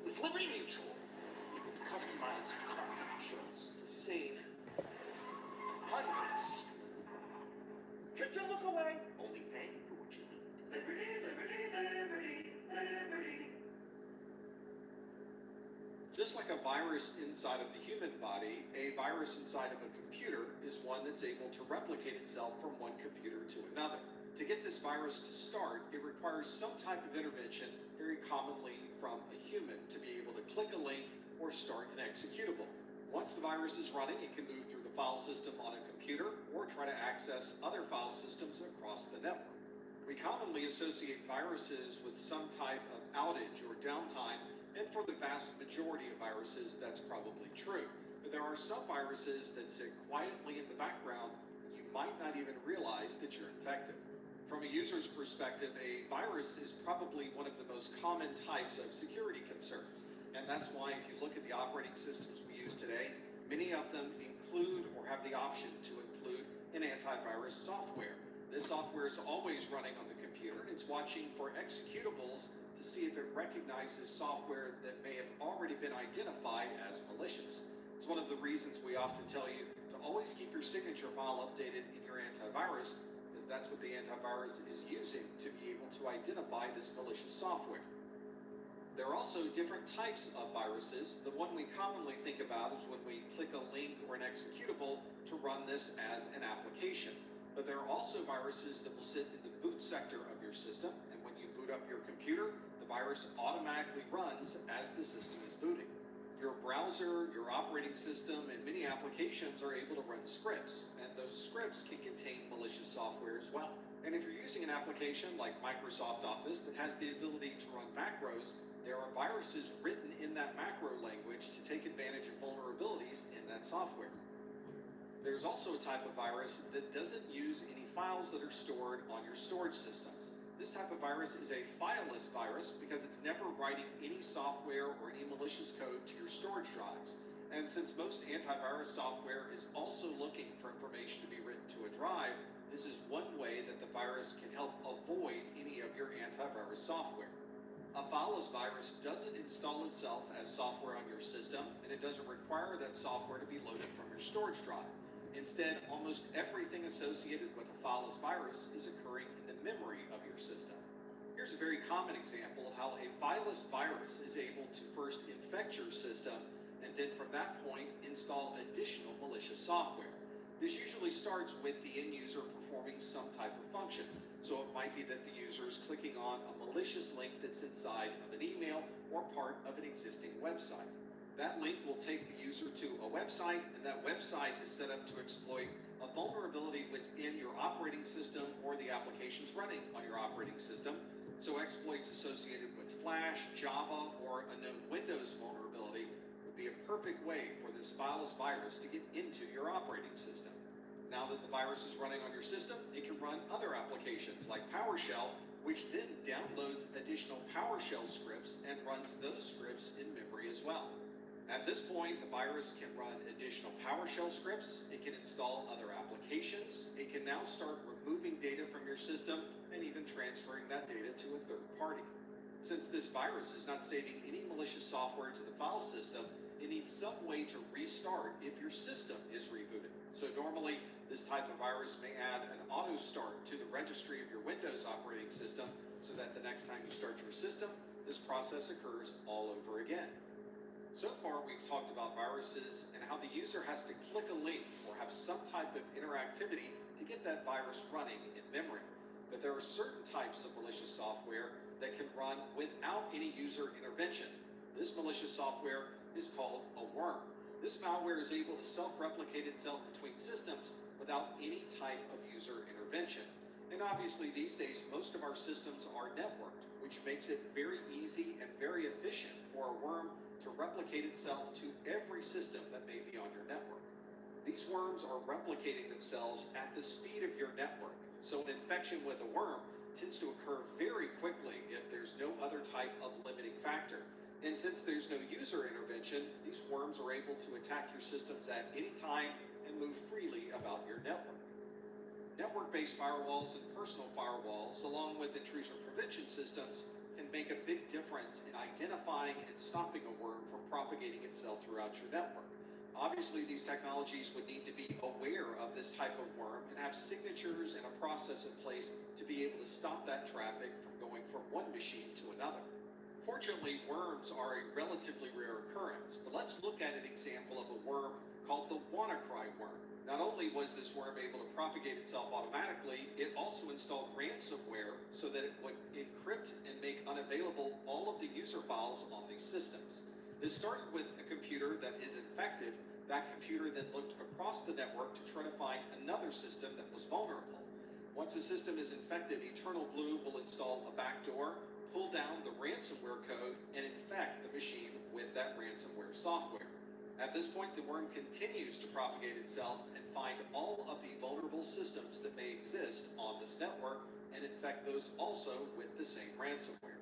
With Liberty Mutual, you can customize your car insurance to save hundreds. Could you look away? Only paying for what you need. Liberty, liberty, liberty, liberty. Just like a virus inside of the human body, a virus inside of a computer is one that's able to replicate itself from one computer to another. To get this virus to start, it requires some type of intervention, very commonly from a human, to be able to click a link or start an executable. Once the virus is running, it can move through the file system on a computer or try to access other file systems across the network. We commonly associate viruses with some type of outage or downtime, and for the vast majority of viruses, that's probably true. But there are some viruses that sit quietly in the background, and you might not even realize that you're infected. From a user's perspective, a virus is probably one of the most common types of security concerns. And that's why if you look at the operating systems we use today, many of them include or have the option to include an antivirus software. This software is always running on the computer, and it's watching for executables to see if it recognizes software that may have already been identified as malicious. It's one of the reasons we often tell you to always keep your signature file updated in your antivirus, as that's what the antivirus is using to be able to identify this malicious software. There are also different types of viruses. The one we commonly think about is when we click a link or an executable to run this as an application. But there are also viruses that will sit in the boot sector of your system, and when you boot up your computer, the virus automatically runs as the system is booting. Your browser, your operating system, and many applications are able to run scripts, and those scripts can contain malicious software as well. And if you're using an application like Microsoft Office that has the ability to run macros, there are viruses written in that macro language to take advantage of vulnerabilities in that software. There's also a type of virus that doesn't use any files that are stored on your storage systems. This type of virus is a fileless virus because it's never writing any software or any malicious code to your storage drives. And since most antivirus software is also looking for information to be written to a drive, this is one way that the virus can help avoid any of your antivirus software. A fileless virus doesn't install itself as software on your system, and it doesn't require that software to be loaded from your storage drive. Instead, almost everything associated with a fileless virus is occurring in the memory of your system. Here's a very common example of how a fileless virus is able to first infect your system, and then from that point, install additional malicious software. This usually starts with the end user performing some type of function. So it might be that the user is clicking on a malicious link that's inside of an email or part of an existing website. That link will take the user to a website, and that website is set up to exploit a vulnerability within your operating system or the applications running on your operating system. So exploits associated with Flash, Java, or a known Windows vulnerability would be a perfect way for this fileless virus to get into your operating system. Now that the virus is running on your system, it can run other applications like PowerShell, which then downloads additional PowerShell scripts and runs those scripts in memory as well. At this point, the virus can run additional PowerShell scripts, it can install other applications, it can now start removing data from your system and even transferring that data to a third party. Since this virus is not saving any malicious software to the file system, it needs some way to restart if your system is rebooted. So normally, this type of virus may add an auto start to the registry of your Windows operating system so that the next time you start your system, this process occurs all over again. So far, we've talked about viruses and how the user has to click a link or have some type of interactivity to get that virus running in memory. But there are certain types of malicious software that can run without any user intervention. This malicious software is called a worm. This malware is able to self-replicate itself between systems without any type of user intervention. And obviously these days, most of our systems are networked, which makes it very easy and very efficient for a worm to replicate itself to every system that may be on your network. These worms are replicating themselves at the speed of your network, so an infection with a worm tends to occur very quickly if there's no other type of limiting factor. And since there's no user intervention, these worms are able to attack your systems at any time and move freely about your network. Network-based firewalls and personal firewalls, along with intrusion prevention systems, can make a big difference in identifying and stopping a worm from propagating itself throughout your network. Obviously, these technologies would need to be aware of this type of worm and have signatures and a process in place to be able to stop that traffic from going from one machine to another. Fortunately, worms are a relatively rare occurrence, but let's look at an example of a worm called the WannaCry worm. Not only was this worm able to propagate itself automatically, it also installed ransomware so that it would encrypt and make unavailable all of the user files on these systems. This started with a computer that is infected. That computer then looked across the network to try to find another system that was vulnerable. Once a system is infected, Eternal Blue will install a backdoor, pull down the ransomware code, and infect the machine with that ransomware software. At this point, the worm continues to propagate itself and find all of the vulnerable systems that may exist on this network and infect those also with the same ransomware.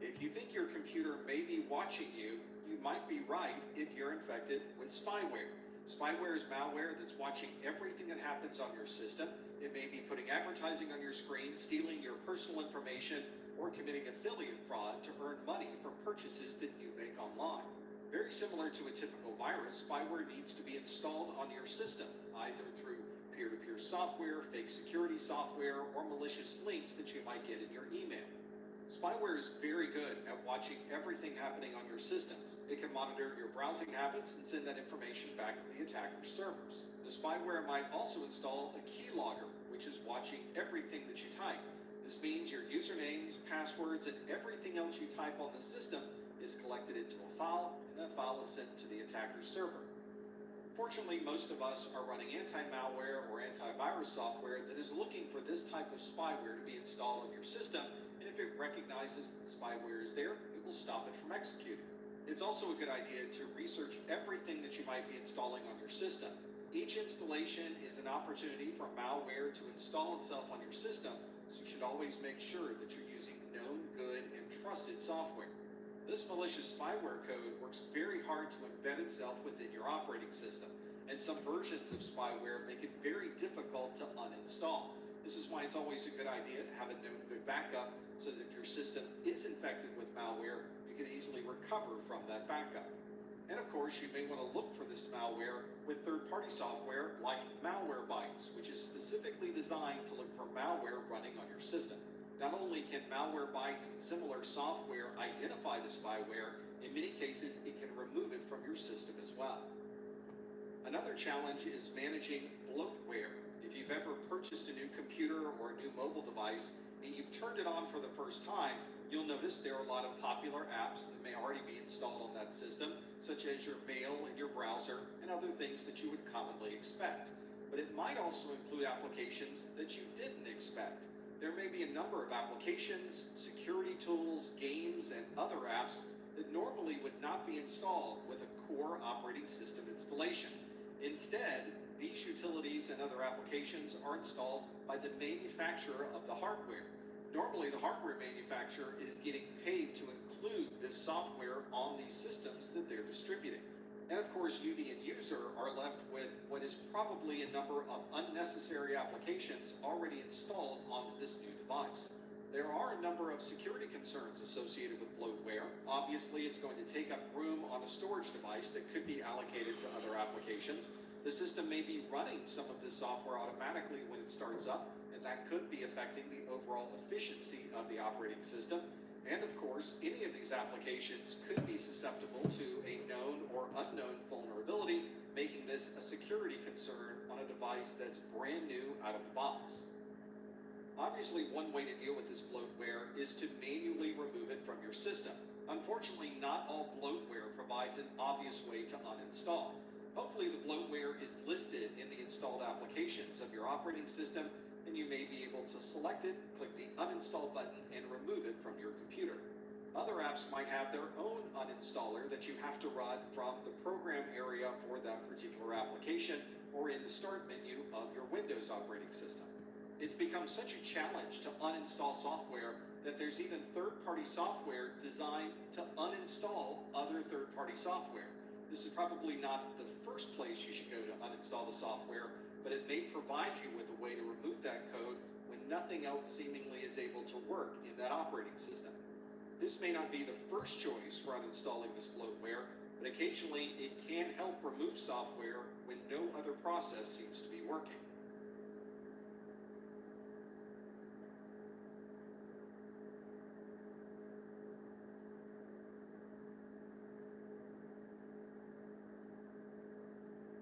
If you think your computer may be watching you, you might be right if you're infected with spyware. Spyware is malware that's watching everything that happens on your system, It may be putting advertising on your screen, stealing your personal information, or committing affiliate fraud to earn money from purchases that you make online. Very similar to a typical virus, spyware needs to be installed on your system, either through peer-to-peer software, fake security software, or malicious links that you might get in your email. Spyware is very good at watching everything happening on your systems. It can monitor your browsing habits and send that information back to the attacker's servers. The spyware might also install a keylogger, which is watching everything that you type. This means your usernames, passwords, and everything else you type on the system is collected into a file, and that file is sent to the attacker's server. Fortunately, most of us are running anti-malware or antivirus software that is looking for this type of spyware to be installed on your system, and if it recognizes that spyware is there, it will stop it from executing. It's also a good idea to research everything that you might be installing on your system. Each installation is an opportunity for malware to install itself on your system, so you should always make sure that you're using known, good, and trusted software. This malicious spyware code works very hard to embed itself within your operating system, and some versions of spyware make it very difficult to uninstall. This is why it's always a good idea to have a known good backup, so that if your system is infected with malware, you can easily recover from that backup. And of course, you may want to look for this malware with third-party software like Malwarebytes, which is specifically designed to look for malware running on your system. Not only can Malwarebytes and similar software identify the spyware, in many cases it can remove it from your system as well. Another challenge is managing bloatware. If you've ever purchased a new computer or a new mobile device and you've turned it on for the first time, you'll notice there are a lot of popular apps that may already be installed on that system, such as your mail and your browser and other things that you would commonly expect. But it might also include applications that you didn't expect. There may be a number of applications, security tools, games, and other apps that normally would not be installed with a core operating system installation. Instead, these utilities and other applications are installed by the manufacturer of the hardware. Normally, the hardware manufacturer is getting paid to include this software on these systems that they're distributing. And of course, you, the end user, are left with what is probably a number of unnecessary applications already installed onto this new device. There are a number of security concerns associated with bloatware. Obviously, it's going to take up room on a storage device that could be allocated to other applications. The system may be running some of this software automatically when it starts up, and that could be affecting the overall efficiency of the operating system. And of course, any of these applications could be susceptible to a known or unknown vulnerability, making this a security concern on a device that's brand new out of the box. Obviously, one way to deal with this bloatware is to manually remove it from your system. Unfortunately, not all bloatware provides an obvious way to uninstall. Hopefully, the bloatware is listed in the installed applications of your operating system, and you may be able to select it, click the uninstall button, and remove it from your computer. Other apps might have their own uninstaller that you have to run from the program area for that particular application or in the start menu of your Windows operating system. It's become such a challenge to uninstall software that there's even third-party software designed to uninstall other third-party software. This is probably not the first place you should go to uninstall the software, but it may provide you with a way to remove that code when nothing else seemingly is able to work in that operating system. This may not be the first choice for uninstalling this bloatware, but occasionally it can help remove software when no other process seems to be working.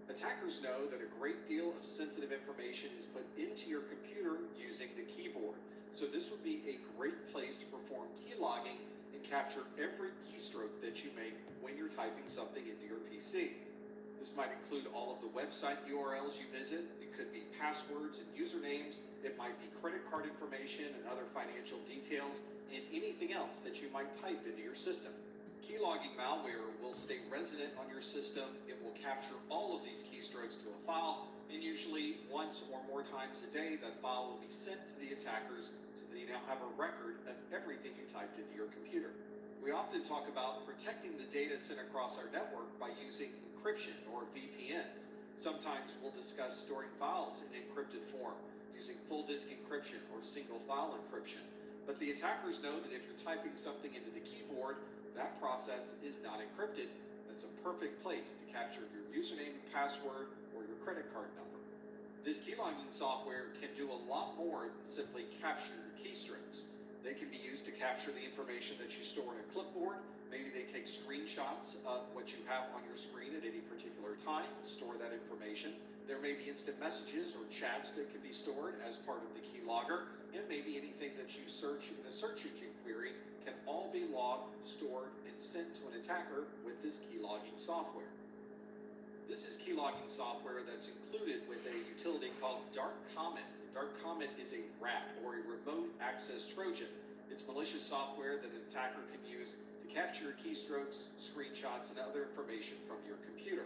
Attackers know that a great deal of sensitive information is put into your computer using the keyboard, so this would be a great place to perform keylogging and capture every keystroke that you make when you're typing something into your PC. This might include all of the website URLs you visit. It could be passwords and usernames. It might be credit card information and other financial details, and anything else that you might type into your system. Keylogging malware will stay resident on your system. It will capture all of these keystrokes to a file, and usually once or more times a day, that file will be sent to the attackers so that you now have a record of everything you typed into your computer. We often talk about protecting the data sent across our network by using encryption or VPNs. Sometimes we'll discuss storing files in encrypted form using full disk encryption or single file encryption. But the attackers know that if you're typing something into the keyboard, that process is not encrypted. That's a perfect place to capture your username and password or your credit card number. This keylogging software can do a lot more than simply capture your keystrokes. They can be used to capture the information that you store in a clipboard. Maybe they take screenshots of what you have on your screen at any particular time, store that information. There may be instant messages or chats that can be stored as part of the keylogger, and maybe anything that you search in a search engine query can all be logged, stored, and sent to an attacker with this keylogging software. This is keylogging software that's included with a utility called Dark Comet. Dark Comet is a RAT, or a remote access Trojan. It's malicious software that an attacker can use to capture your keystrokes, screenshots, and other information from your computer.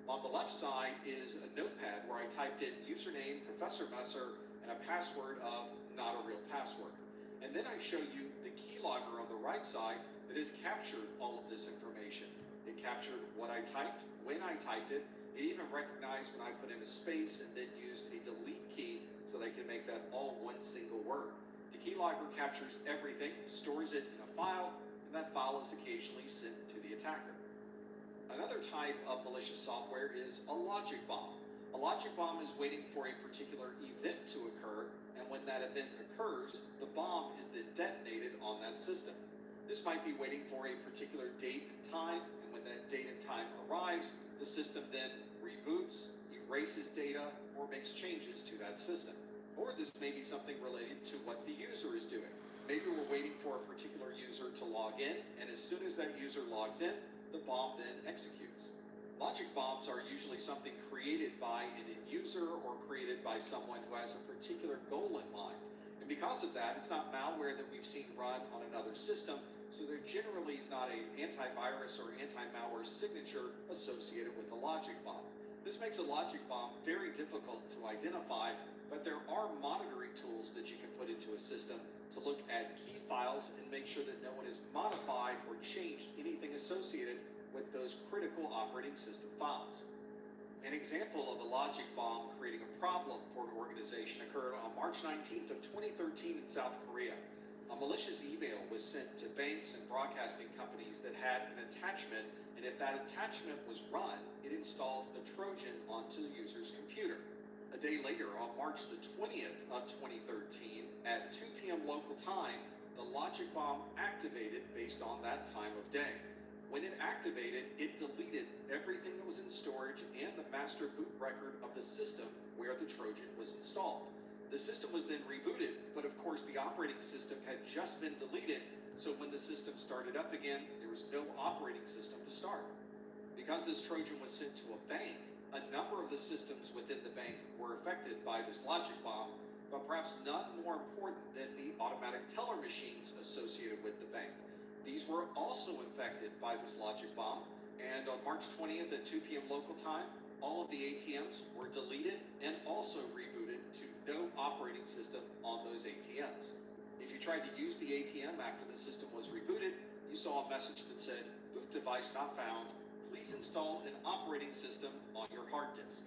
On the left side is a notepad where I typed in username, Professor Messer, and a password of not a real password. And then I show you the keylogger on the right side that has captured all of this information. It captured what I typed, when I typed it. It even recognized when I put in a space and then used a delete key so they can make that all one single word. The keylogger captures everything, stores it in a file, and that file is occasionally sent to the attacker. Another type of malicious software is a logic bomb. A logic bomb is waiting for a particular event to occur, and when that event occurs, the bomb is then detonated on that system. This might be waiting for a particular date and time, and when that date and time arrives, the system then reboots, erases data, or makes changes to that system. Or this may be something related to what the user is doing. Maybe we're waiting for a particular user to log in, and as soon as that user logs in, the bomb then executes. Logic bombs are usually something created by an end user or created by someone who has a particular goal in mind. And because of that, it's not malware that we've seen run on another system, so there generally is not an antivirus or anti-malware signature associated with a logic bomb. This makes a logic bomb very difficult to identify, but there are monitoring tools that you can put into a system to look at key files and make sure that no one has modified or changed anything associated with those critical operating system files. An example of a logic bomb creating a problem for an organization occurred on March 19th of 2013 in South Korea. A malicious email was sent to banks and broadcasting companies that had an attachment, and if that attachment was run, it installed a Trojan onto the user's computer. A day later, on March the 20th of 2013, at 2 p.m. local time, the logic bomb activated based on that time of day. When it activated, it deleted everything that was in storage and the master boot record of the system where the Trojan was installed. The system was then rebooted, but of course the operating system had just been deleted, so when the system started up again, there was no operating system to start. Because this Trojan was sent to a bank, a number of the systems within the bank were affected by this logic bomb, but perhaps none more important than the automatic teller machines associated with the bank. These were also infected by this logic bomb, and on March 20th at 2 p.m. local time, all of the ATMs were deleted and also rebooted to no operating system on those ATMs. If you tried to use the ATM after the system was rebooted, you saw a message that said, "Boot device not found. Please install an operating system on your hard disk."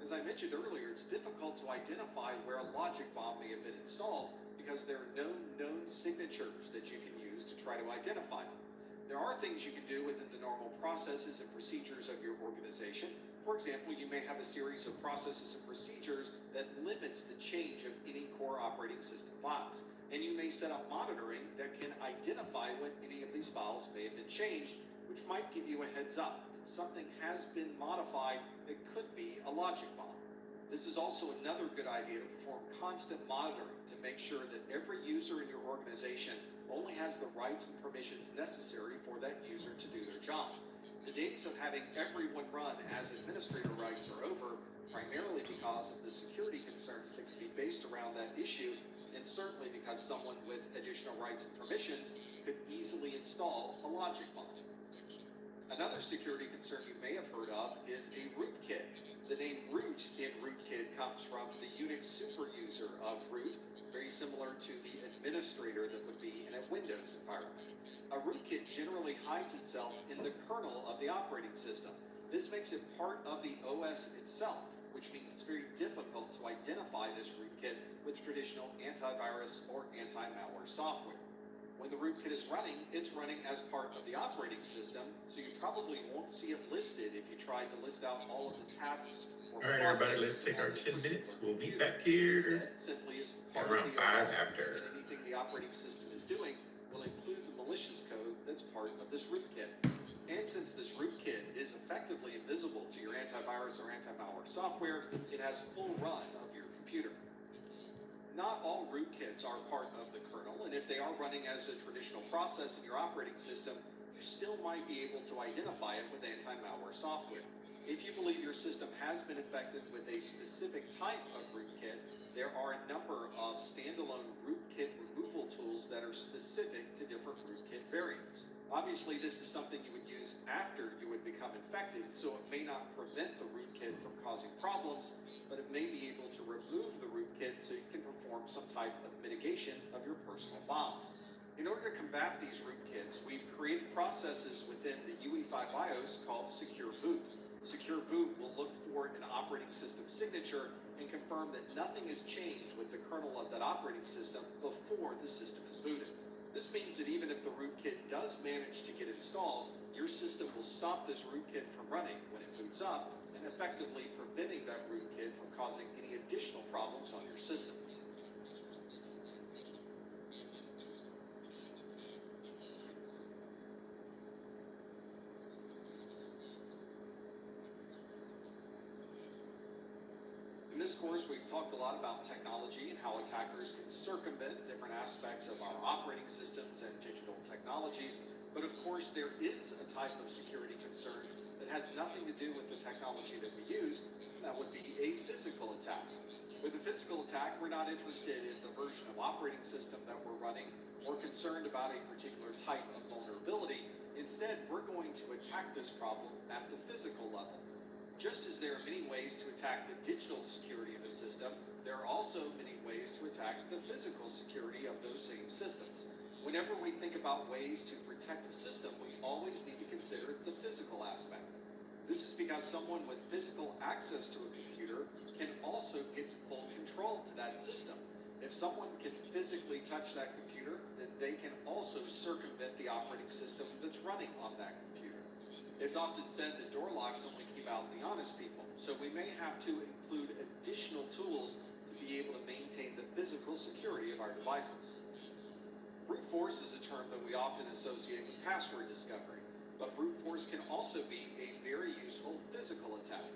As I mentioned earlier, it's difficult to identify where a logic bomb may have been installed because there are no known signatures that you can use to try to identify them. There are things you can do within the normal processes and procedures of your organization. For example, you may have a series of processes and procedures that limits the change of any core operating system files. And you may set up monitoring that can identify when any of these files may have been changed, which might give you a heads up that something has been modified that could be a logic bomb. This is also another good idea to perform constant monitoring to make sure that every user in your organization only has the rights and permissions necessary for that user to do their job. The days of having everyone run as administrator rights are over, primarily because of the security concerns that can be based around that issue, and certainly because someone with additional rights and permissions could easily install a logic bomb. Another security concern you may have heard of is a rootkit. The name root in rootkit comes from the Unix super user of root, very similar to the administrator that would be in a Windows environment. A rootkit generally hides itself in the kernel of the operating system. This makes it part of the OS itself. which means it's very difficult to identify this rootkit with traditional antivirus or anti-malware software. When the rootkit is running, it's running as part of the operating system, so you probably won't see it listed if you tried to list out all of the tasks. All right, everybody, let's take our 10 minutes. We'll be back here Simply as at part around of the 5 OS, after. and anything the operating system is doing will include the malicious code that's part of this rootkit. And since this rootkit is effectively invisible to your antivirus or anti-malware software, it has full run of your computer. Not all rootkits are part of the kernel, and if they are running as a traditional process in your operating system, you still might be able to identify it with anti-malware software. If you believe your system has been infected with a specific type of rootkit, there are a number of standalone rootkit removal tools that are specific to different rootkit variants. Obviously, this is something you would use after you would become infected, so it may not prevent the rootkit from causing problems, but it may be able to remove the rootkit so you can perform some type of mitigation of your personal files. In order to combat these rootkits, we've created processes within the UE5 BIOS called Secure Boot. Secure Boot will look for an operating system signature and confirm that nothing has changed with the kernel of that operating system before the system is booted. This means that even if the rootkit does manage to get installed, your system will stop this rootkit from running when it boots up, and effectively preventing that rootkit from causing any additional problems on your system. In this course, we've talked a lot about technology and how attackers can circumvent different aspects of our operating systems and digital technologies. But of course, there is a type of security concern that has nothing to do with the technology that we use, and that would be a physical attack. With a physical attack, we're not interested in the version of operating system that we're running or concerned about a particular type of vulnerability. Instead, we're going to attack this problem at the physical level. Just as there are many ways to attack the digital security of a system, there are also many ways to attack the physical security of those same systems. Whenever we think about ways to protect a system, we always need to consider the physical aspect. This is because someone with physical access to a computer can also get full control to that system. If someone can physically touch that computer, then they can also circumvent the operating system that's running on that computer. It's often said that door locks only keep out the honest people, so we may have to include additional tools to be able to maintain the physical security of our devices. Brute force is a term that we often associate with password discovery, but brute force can also be a very useful physical attack.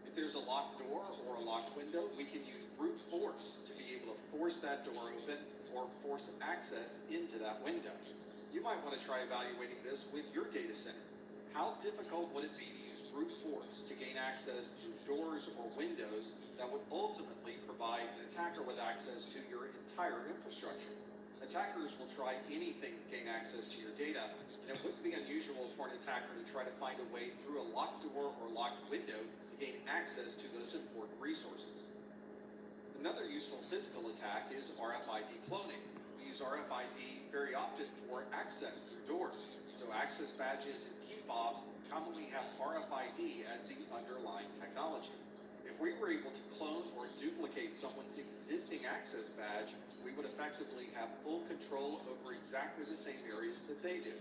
If there's a locked door or a locked window, we can use brute force to be able to force that door open or force access into that window. You might want to try evaluating this with your data center. How difficult would it be to use brute force to gain access through doors or windows that would ultimately provide an attacker with access to your entire infrastructure? Attackers will try anything to gain access to your data, and it wouldn't be unusual for an attacker to try to find a way through a locked door or locked window to gain access to those important resources. Another useful physical attack is RFID cloning. We use RFID very often for access through doors. So access badges and key fobs commonly have RFID as the underlying technology. If we were able to clone or duplicate someone's existing access badge, we would effectively have full control over exactly the same areas that they do.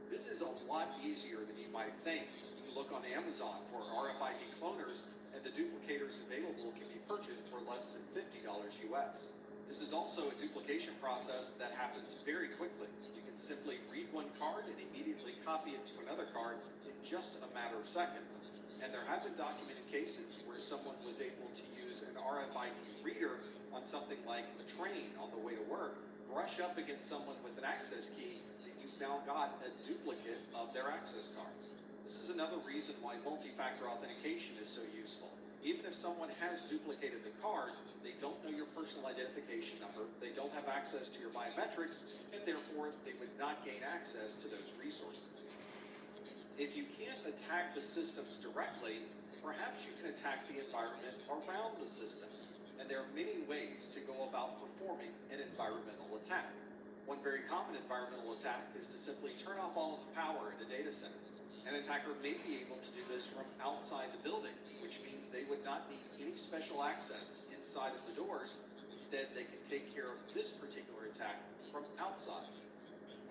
This is a lot easier than you might think. You can look on Amazon for RFID cloners, and the duplicators available can be purchased for less than $50 US. This is also a duplication process that happens very quickly. You can simply read one card and immediately copy it to another card in just a matter of seconds. And there have been documented cases where someone was able to use an RFID reader on something like a train on the way to work, brush up against someone with an access key, and you've now got a duplicate of their access card. This is another reason why multi-factor authentication is so useful. Even if someone has duplicated the card, they don't know your personal identification number, they don't have access to your biometrics, and therefore they would not gain access to those resources. If you can't attack the systems directly, perhaps you can attack the environment around the systems. And there are many ways to go about performing an environmental attack. One very common environmental attack is to simply turn off all of the power in a data center. An attacker may be able to do this from outside the building, which means they would not need any special access inside of the doors. Instead, they can take care of this particular attack from outside.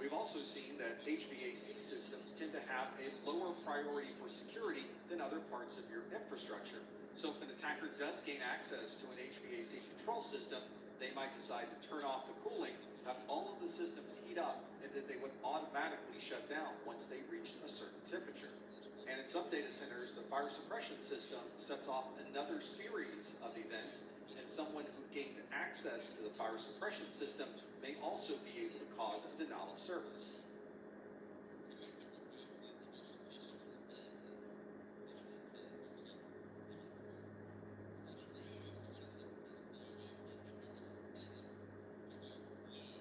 We've also seen that HVAC systems tend to have a lower priority for security than other parts of your infrastructure. So if an attacker does gain access to an HVAC control system, they might decide to turn off the cooling, have all of the systems heat up, and then they would automatically shut down once they reached a certain temperature. And in some data centers, the fire suppression system sets off another series of events, and someone who gains access to the fire suppression system may also be able to cause a denial of service.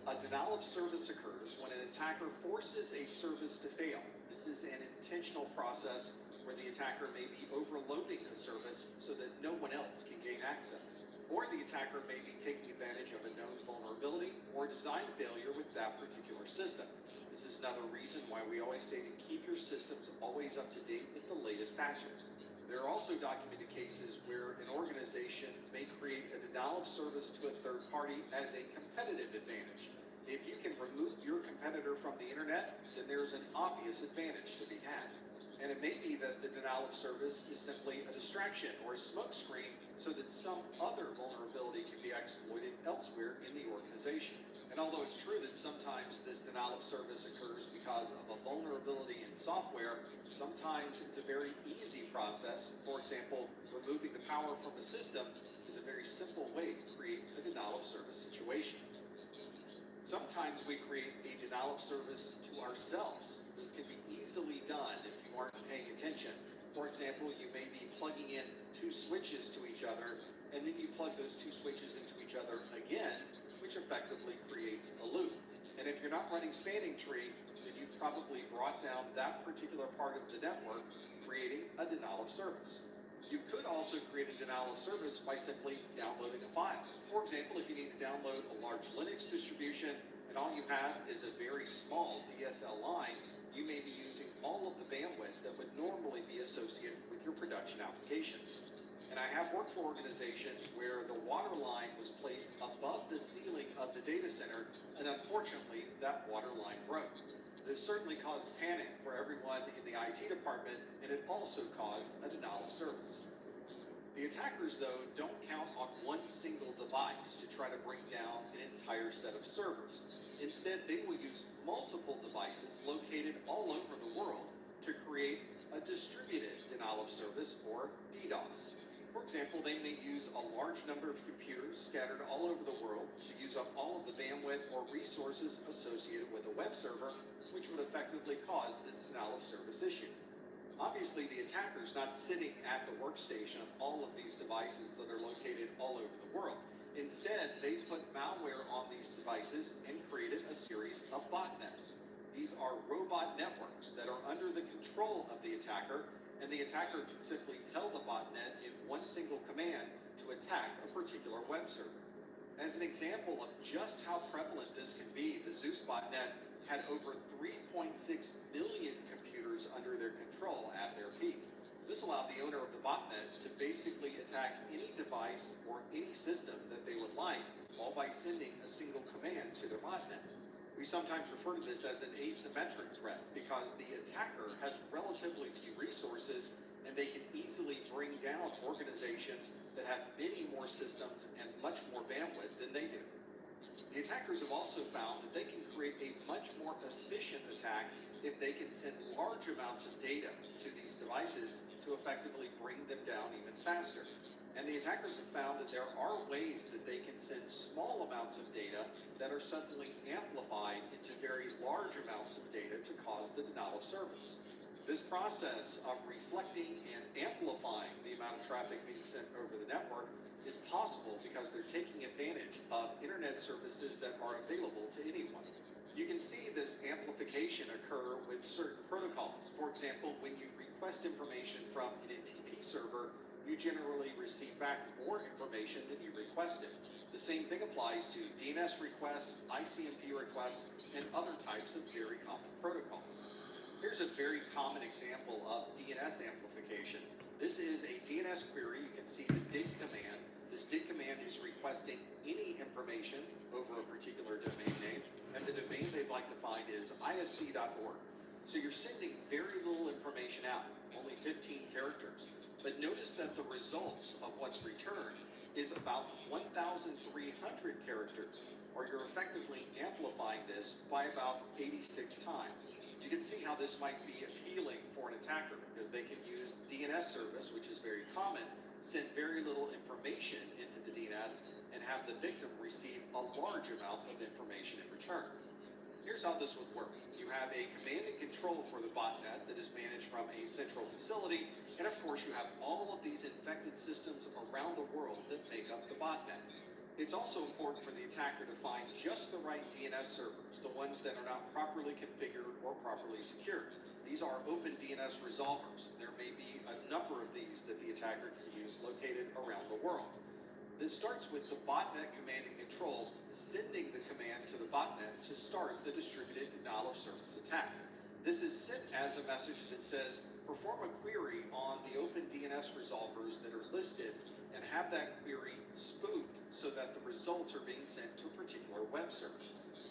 A denial of service occurs when an attacker forces a service to fail. This is an intentional process where the attacker may be overloading a service so that no one else can gain access. Or the attacker may be taking advantage of a known vulnerability or design failure with that particular system. This is another reason why we always say to keep your systems always up to date with the latest patches. There are also documented cases where an organization may create a denial of service to a third party as a competitive advantage. If you can remove your competitor from the internet, then there's an obvious advantage to be had. And it may be that the denial of service is simply a distraction or a smokescreen so that some other vulnerability can be exploited elsewhere in the organization. And although it's true that sometimes this denial of service occurs because of a vulnerability in software, sometimes it's a very easy process. For example, removing the power from a system is a very simple way to create a denial of service situation. Sometimes we create a denial of service to ourselves. This can be easily done if you aren't paying attention. For example, you may be plugging in two switches to each other, and then you plug those two switches into each other again, which effectively creates a loop. And if you're not running spanning tree, then you've probably brought down that particular part of the network, creating a denial of service. You could also create a denial of service by simply downloading a file. For example, if you need to download a large Linux distribution and all you have is a very small DSL line, you may be using all of the bandwidth that would normally be associated with your production applications. And I have worked for organizations where the water line was placed above the ceiling of the data center, and unfortunately, that water line broke. This certainly caused panic for everyone in the IT department, and it also caused a denial of service. The attackers, though, don't count on one single device to try to bring down an entire set of servers. Instead, they will use multiple devices located all over the world to create a distributed denial of service, or DDoS. For example, they may use a large number of computers scattered all over the world to use up all of the bandwidth or resources associated with a web server, which would effectively cause this denial of service issue. Obviously, the attacker's not sitting at the workstation of all of these devices that are located all over the world. Instead, they've put malware on these devices and created a series of botnets. These are robot networks that are under the control of the attacker, and the attacker can simply tell the botnet in one single command to attack a particular web server. As an example of just how prevalent this can be, the Zeus botnet had over 3.6 million computers under their control at their peak. This allowed the owner of the botnet to basically attack any device or any system that they would like, all by sending a single command to their botnet. We sometimes refer to this as an asymmetric threat because the attacker has relatively few resources and they can easily bring down organizations that have many more systems and much more bandwidth than they do. The attackers have also found that they can create a much more efficient attack if they can send large amounts of data to these devices to effectively bring them down even faster. And the attackers have found that there are ways that they can send small amounts of data that are suddenly amplified into very large amounts of data to cause the denial of service. This process of reflecting and amplifying the amount of traffic being sent over the network is possible because they're taking advantage of internet services that are available to anyone. You can see this amplification occur with certain protocols. For example, when you request information from an NTP server, you generally receive back more information than you requested. The same thing applies to DNS requests, ICMP requests, and other types of very common protocols. Here's a very common example of DNS amplification. This is a DNS query. You can see the dig command. This dig command is requesting any information over a particular domain name, and the domain they'd like to find is isc.org. So you're sending very little information out, only 15 characters. But notice that the results of what's returned is about 1,300 characters, or you're effectively amplifying this by about 86 times. You can see how this might be appealing for an attacker because they can use DNS service, which is very common, send very little information into the DNS, and have the victim receive a large amount of information in return. Here's how this would work. You have a command and control for the botnet that is managed from a central facility, and of course you have all of these infected systems around the world that make up the botnet. It's also important for the attacker to find just the right DNS servers, the ones that are not properly configured or properly secured. These are open DNS resolvers. There may be a number of these that the attacker can use located around the world. This starts with the botnet command and control sending the command to the botnet to start the distributed denial of service attack. This is sent as a message that says, perform a query on the open DNS resolvers that are listed and have that query spoofed so that the results are being sent to a particular web server.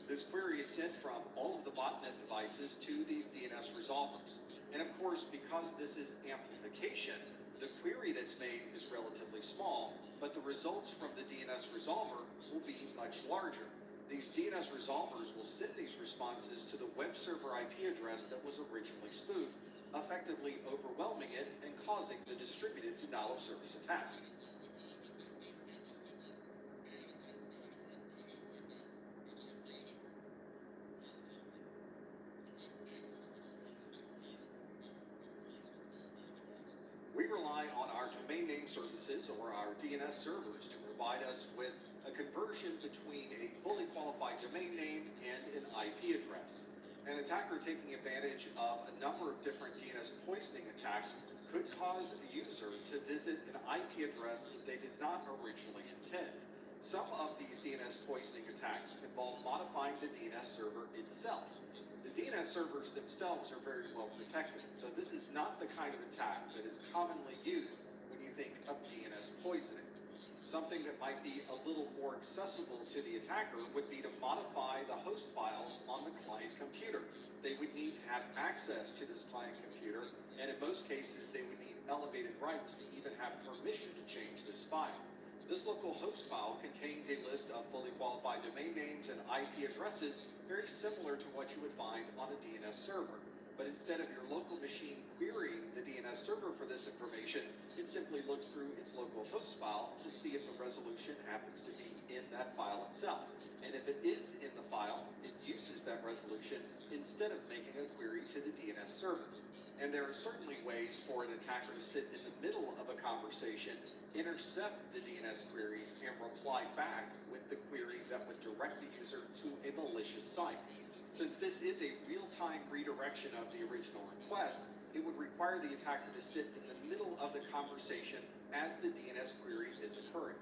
This query is sent from all of the botnet devices to these DNS resolvers. And of course, because this is amplification, the query that's made is relatively small, but the results from the DNS resolver will be much larger. These DNS resolvers will send these responses to the web server IP address that was originally spoofed, effectively overwhelming it and causing the distributed denial of service attack. We rely on our domain name services or our DNS servers to provide us with a conversion between a fully qualified domain name and an IP address. An attacker taking advantage of a number of different DNS poisoning attacks could cause a user to visit an IP address that they did not originally intend. Some of these DNS poisoning attacks involve modifying the DNS server itself. The DNS servers themselves are very well protected, so this is not the kind of attack that is commonly used when you think of DNS poisoning. Something that might be a little more accessible to the attacker would be to modify the host files on the client computer. They would need to have access to this client computer, and in most cases they would need elevated rights to even have permission to change this file. This local host file contains a list of fully qualified domain names and IP addresses very similar to what you would find on a DNS server. But instead of your local machine querying the DNS server for this information, it simply looks through its local host file to see if the resolution happens to be in that file itself. And if it is in the file, it uses that resolution instead of making a query to the DNS server. And there are certainly ways for an attacker to sit in the middle of a conversation, intercept the DNS queries, and reply back with the query that would direct the user to a malicious site. Since this is a real-time redirection of the original request, it would require the attacker to sit in the middle of the conversation as the DNS query is occurring.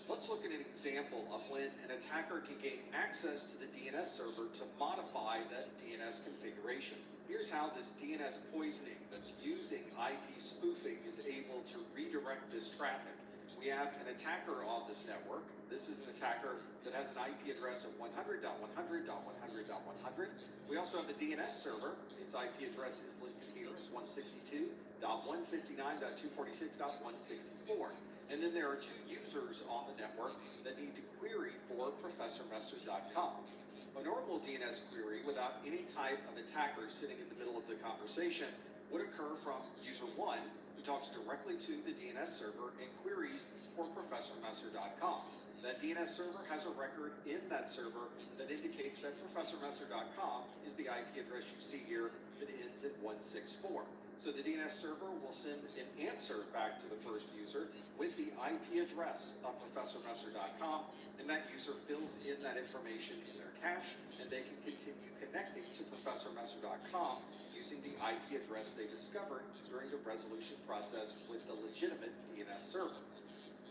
Let's look at an example of when an attacker can gain access to the DNS server to modify that DNS configuration. Here's how this DNS poisoning that's using IP spoofing is able to redirect this traffic. We have an attacker on this network. This is an attacker that has an IP address of 100.100.100.100. We also have a DNS server. Its IP address is listed here as 162.159.246.164. And then there are two users on the network that need to query for ProfessorMesser.com. A normal DNS query without any type of attacker sitting in the middle of the conversation would occur from user 1, who talks directly to the DNS server and queries for ProfessorMesser.com. That DNS server has a record in that server that indicates that ProfessorMesser.com is the IP address you see here that ends at 164. So the DNS server will send an answer back to the first user with the IP address of ProfessorMesser.com, and that user fills in that information in their cache and they can continue connecting to ProfessorMesser.com using the IP address they discovered during the resolution process with the legitimate DNS server.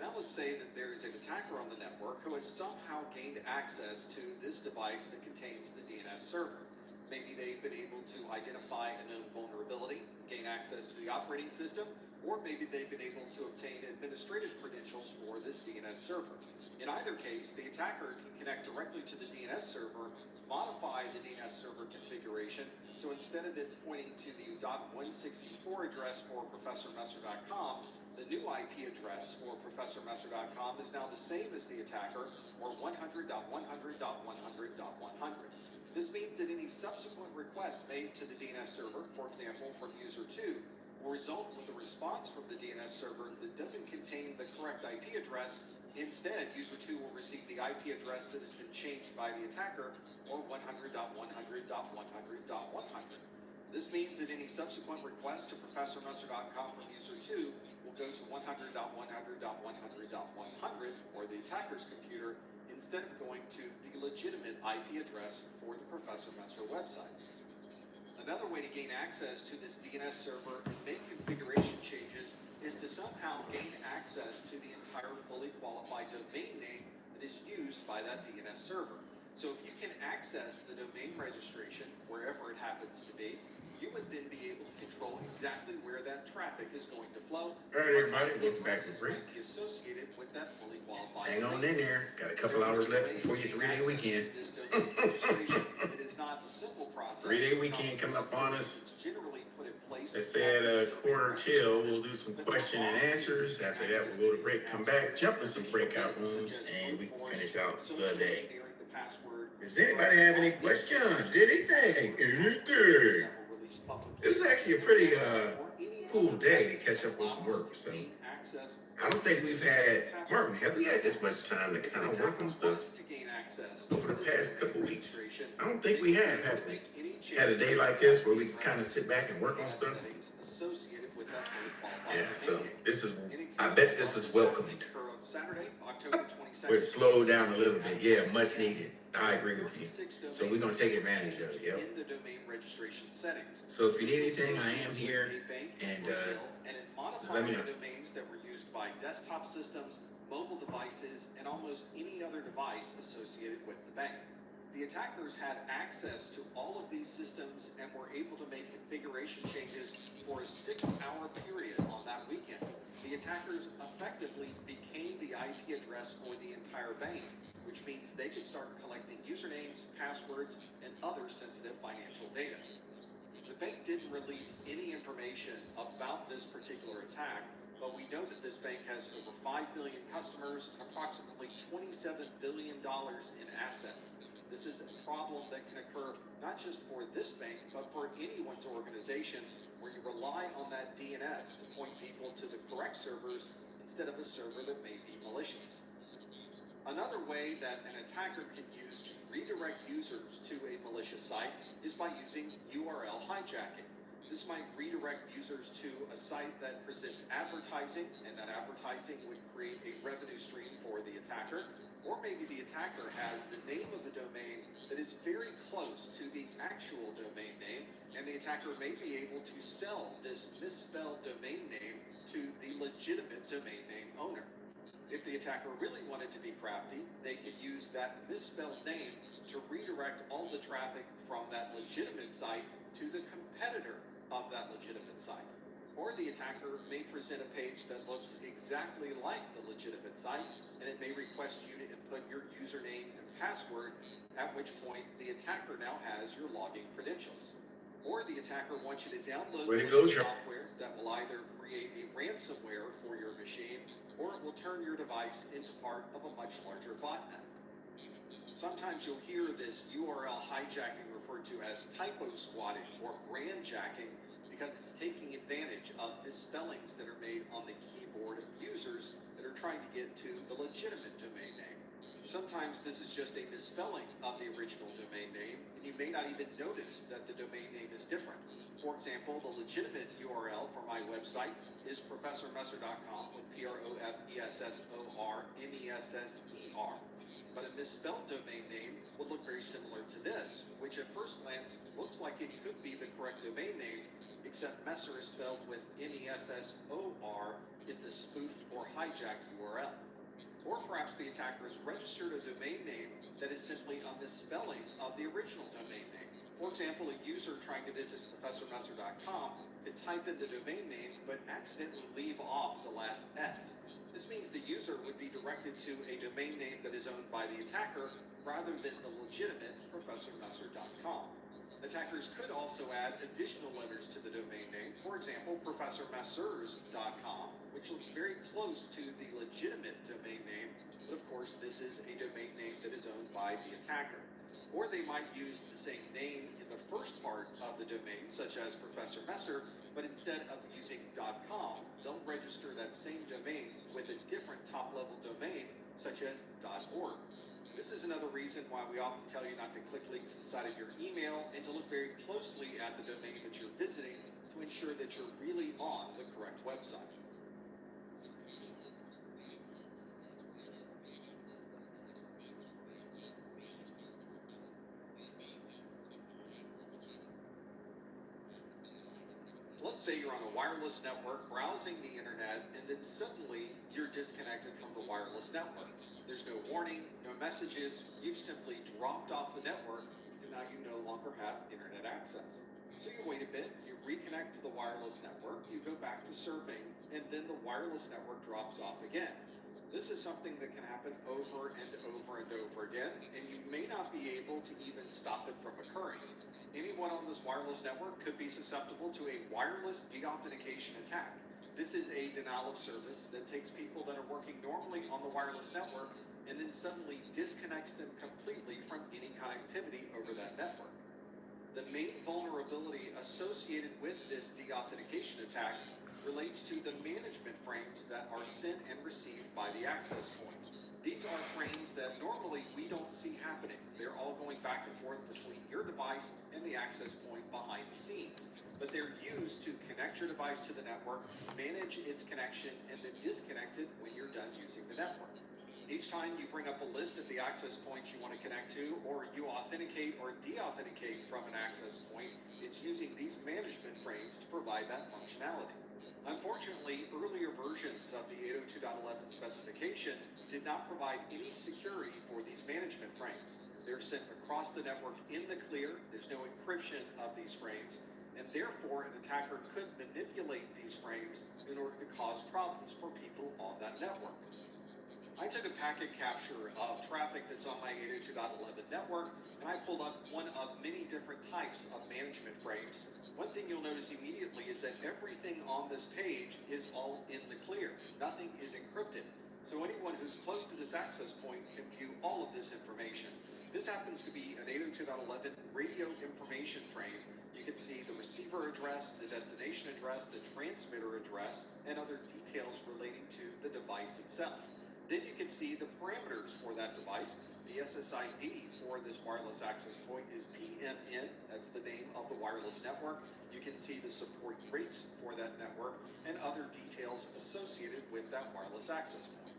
Now let's say that there is an attacker on the network who has somehow gained access to this device that contains the DNS server. Maybe they've been able to identify a known vulnerability, gain access to the operating system, or maybe they've been able to obtain administrative credentials for this DNS server. In either case, the attacker can connect directly to the DNS server, modify the DNS server configuration, so instead of it pointing to the .164 address for ProfessorMesser.com, the new IP address for ProfessorMesser.com is now the same as the attacker, or 100.100.100.100. This means that any subsequent requests made to the DNS server, for example from user 2, will result with a response from the DNS server that doesn't contain the correct IP address. Instead, user 2 will receive the IP address that has been changed by the attacker, or 100.100.100.100. This means that any subsequent request to ProfessorMesser.com from user 2 will go to 100.100.100.100, or the attacker's computer, instead of going to the legitimate IP address for the Professor Messer website. Another way to gain access to this DNS server and make configuration changes is to somehow gain access to the entire fully qualified domain name that is used by that DNS server. So if you can access the domain registration wherever it happens to be, you would then be able to control exactly where that traffic is going to flow. All right, everybody, welcome back from break. Associated with that fully qualified. Hang on in there. Got a couple hours left before your 3-day weekend. It is not a simple process. 3-day weekend coming up on us. Generally put in place. Let's say at a quarter till, we'll do some question and answers. After that, we'll go to break, come back, jump in some breakout rooms, and we can finish out the day. Does anybody have any questions? Anything? This is actually a pretty cool day to catch up with some work. So I don't think we've had, Martin, have we had this much time to kind of work on stuff over the past couple weeks? I don't think we have we? Had a day like this where we can kind of sit back and work on stuff? Yeah, so this is, I bet this is welcomed. We're slowed down a little bit. Yeah, much needed. I agree with you. So we're going to take advantage of it. Yep. So if you need anything, I am here. And just let me know. Domains that were used by desktop systems, mobile devices, and almost any other device associated with the bank. The attackers had access to all of these systems and were able to make configuration changes for a 6-hour period on that weekend. The attackers effectively became the IP address for the entire bank, which means they could start collecting usernames, passwords, and other sensitive financial data. The bank didn't release any information about this particular attack, but we know that this bank has over 5 million customers, approximately $27 billion in assets. This is a problem that can occur not just for this bank, but for anyone's organization where you rely on that DNS to point people to the correct servers instead of a server that may be malicious. Another way that an attacker can use to redirect users to a malicious site is by using URL hijacking. This might redirect users to a site that presents advertising, and that advertising would create a revenue stream for the attacker. Or maybe the attacker has the name of a domain that is very close to the actual domain name, and the attacker may be able to sell this misspelled domain name to the legitimate domain name owner. If the attacker really wanted to be crafty, they could use that misspelled name to redirect all the traffic from that legitimate site to the competitor of that legitimate site. Or the attacker may present a page that looks exactly like the legitimate site, and it may request you to input your username and password, at which point the attacker now has your login credentials. Or the attacker wants you to download software that will either create a ransomware for your machine, or it will turn your device into part of a much larger botnet. Sometimes you'll hear this URL hijacking referred to as typo squatting or brandjacking, because it's taking advantage of misspellings that are made on the keyboard of users that are trying to get to the legitimate domain name. Sometimes this is just a misspelling of the original domain name, and you may not even notice that the domain name is different. For example, the legitimate URL for my website is professormesser.com with ProfessorMesser. But a misspelled domain name will look very similar to this, which at first glance looks like it could be the correct domain name, except Messer is spelled with M-E-S-S-O-R in the spoofed or hijacked URL. Or perhaps the attacker has registered a domain name that is simply a misspelling of the original domain name. For example, a user trying to visit ProfessorMesser.com could type in the domain name but accidentally leave off the last S. This means the user would be directed to a domain name that is owned by the attacker rather than the legitimate ProfessorMesser.com. Attackers could also add additional letters to the domain name, for example, ProfessorMessers.com, which looks very close to the legitimate domain name, but of course this is a domain name that is owned by the attacker. Or they might use the same name in the first part of the domain, such as Professor Messer, but instead of using .com, they'll register that same domain with a different top-level domain, such as .org. This is another reason why we often tell you not to click links inside of your email and to look very closely at the domain that you're visiting to ensure that you're really on the correct website. Let's say you're on a wireless network browsing the internet and then suddenly you're disconnected from the wireless network. There's no warning, no messages, you've simply dropped off the network and now you no longer have internet access. So you wait a bit, you reconnect to the wireless network, you go back to surfing, and then the wireless network drops off again. This is something that can happen over and over and over again, and you may not be able to even stop it from occurring. Anyone on this wireless network could be susceptible to a wireless deauthentication attack. This is a denial of service that takes people that are working normally on the wireless network and then suddenly disconnects them completely from any connectivity over that network. The main vulnerability associated with this deauthentication attack relates to the management frames that are sent and received by the access point. These are frames that normally we don't see happening. They're all going back and forth between your device and the access point behind the scenes. But they're used to connect your device to the network, manage its connection, and then disconnect it when you're done using the network. Each time you bring up a list of the access points you want to connect to, or you authenticate or deauthenticate from an access point, it's using these management frames to provide that functionality. Unfortunately, earlier versions of the 802.11 specification did not provide any security for these management frames. They're sent across the network in the clear, there's no encryption of these frames, and therefore an attacker could manipulate these frames in order to cause problems for people on that network. I took a packet capture of traffic that's on my 802.11 network, and I pulled up one of many different types of management frames. One thing you'll notice immediately is that everything on this page is all in the clear. Nothing is encrypted. So anyone who's close to this access point can view all of this information. This happens to be an 802.11 radio information frame. You can see the receiver address, the destination address, the transmitter address, and other details relating to the device itself. Then you can see the parameters for that device. The SSID for this wireless access point is PMN, that's the name of the wireless network. You can see the support rates for that network and other details associated with that wireless access point.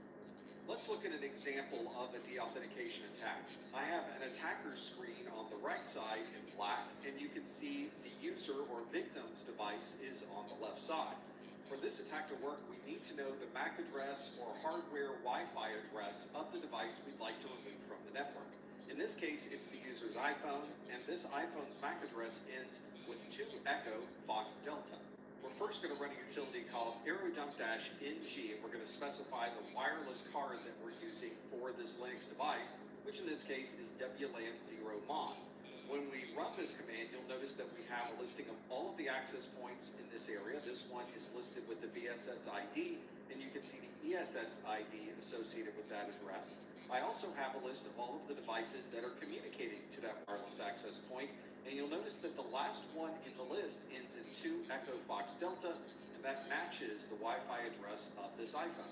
Let's look at an example of a deauthentication attack. I have an attacker's screen on the right side in black, and you can see the user or victim's device is on the left side. For this attack to work, we need to know the MAC address or hardware Wi-Fi address of the device we'd like to remove from the network. In this case, it's the user's iPhone, and this iPhone's MAC address ends with 2 Echo Fox Delta. We're first going to run a utility called aerodump-ng, and we're going to specify the wireless card that we're using for this Linux device, which in this case is WLAN0mod. When we run this command, you'll notice that we have a listing of all of the access points in this area. This one is listed with the BSS ID, and you can see the ESS ID associated with that address. I also have a list of all of the devices that are communicating to that wireless access point, and you'll notice that the last one in the list ends in 2 Echo Fox Delta, and that matches the Wi-Fi address of this iPhone.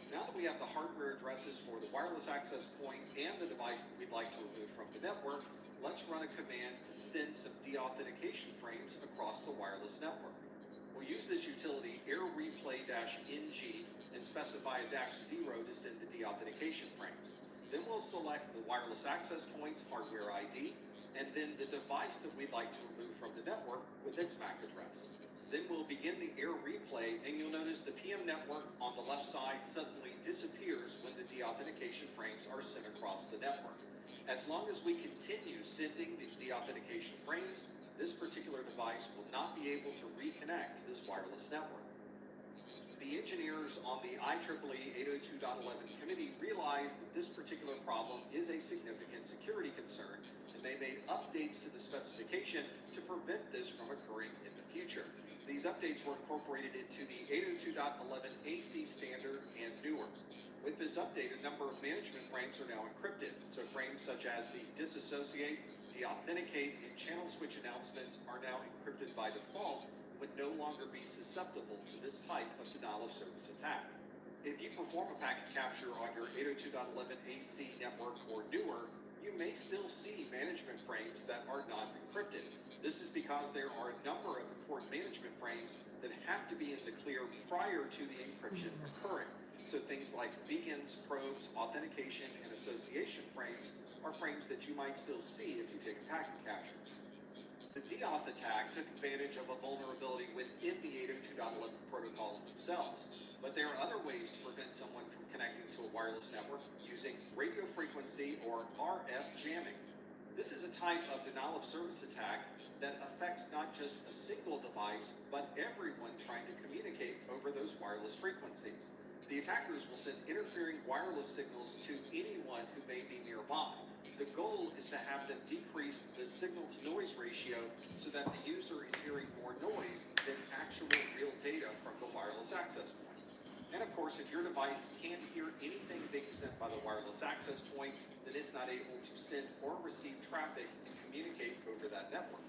Now that we have the hardware addresses for the wireless access point and the device that we'd like to remove from the network, let's run a command to send some deauthentication frames across the wireless network. We'll use this utility airreplay-ng and specify a -0 to send the deauthentication frames. Then we'll select the wireless access point's hardware ID, and then the device that we'd like to remove from the network with its MAC address. Then we'll begin the air replay, and you'll notice the PM network on the left side suddenly disappears when the deauthentication frames are sent across the network. As long as we continue sending these deauthentication frames, this particular device will not be able to reconnect to this wireless network. The engineers on the IEEE 802.11 committee realized that this particular problem is a significant security concern, and they made updates to the specification to prevent this from occurring in the future. These updates were incorporated into the 802.11 AC standard and newer. With this update, a number of management frames are now encrypted, so frames such as the disassociate, deauthenticate, and channel switch announcements are now encrypted by default, would no longer be susceptible to this type of denial-of-service attack. If you perform a packet capture on your 802.11 AC network or newer, you may still see management frames that are not encrypted. This is because there are a number of important management frames that have to be in the clear prior to the encryption occurring. So things like beacons, probes, authentication, and association frames are frames that you might still see if you take a packet capture. The DDoS attack took advantage of a vulnerability within the 802.11 protocols themselves, but there are other ways to prevent someone from connecting to a wireless network using radio frequency or RF jamming. This is a type of denial-of-service attack that affects not just a single device, but everyone trying to communicate over those wireless frequencies. The attackers will send interfering wireless signals to anyone who may be nearby. The goal is to have them decrease the signal-to-noise ratio so that the user is hearing more noise than actual real data from the wireless access point. And of course, if your device can't hear anything being sent by the wireless access point, then it's not able to send or receive traffic and communicate over that network.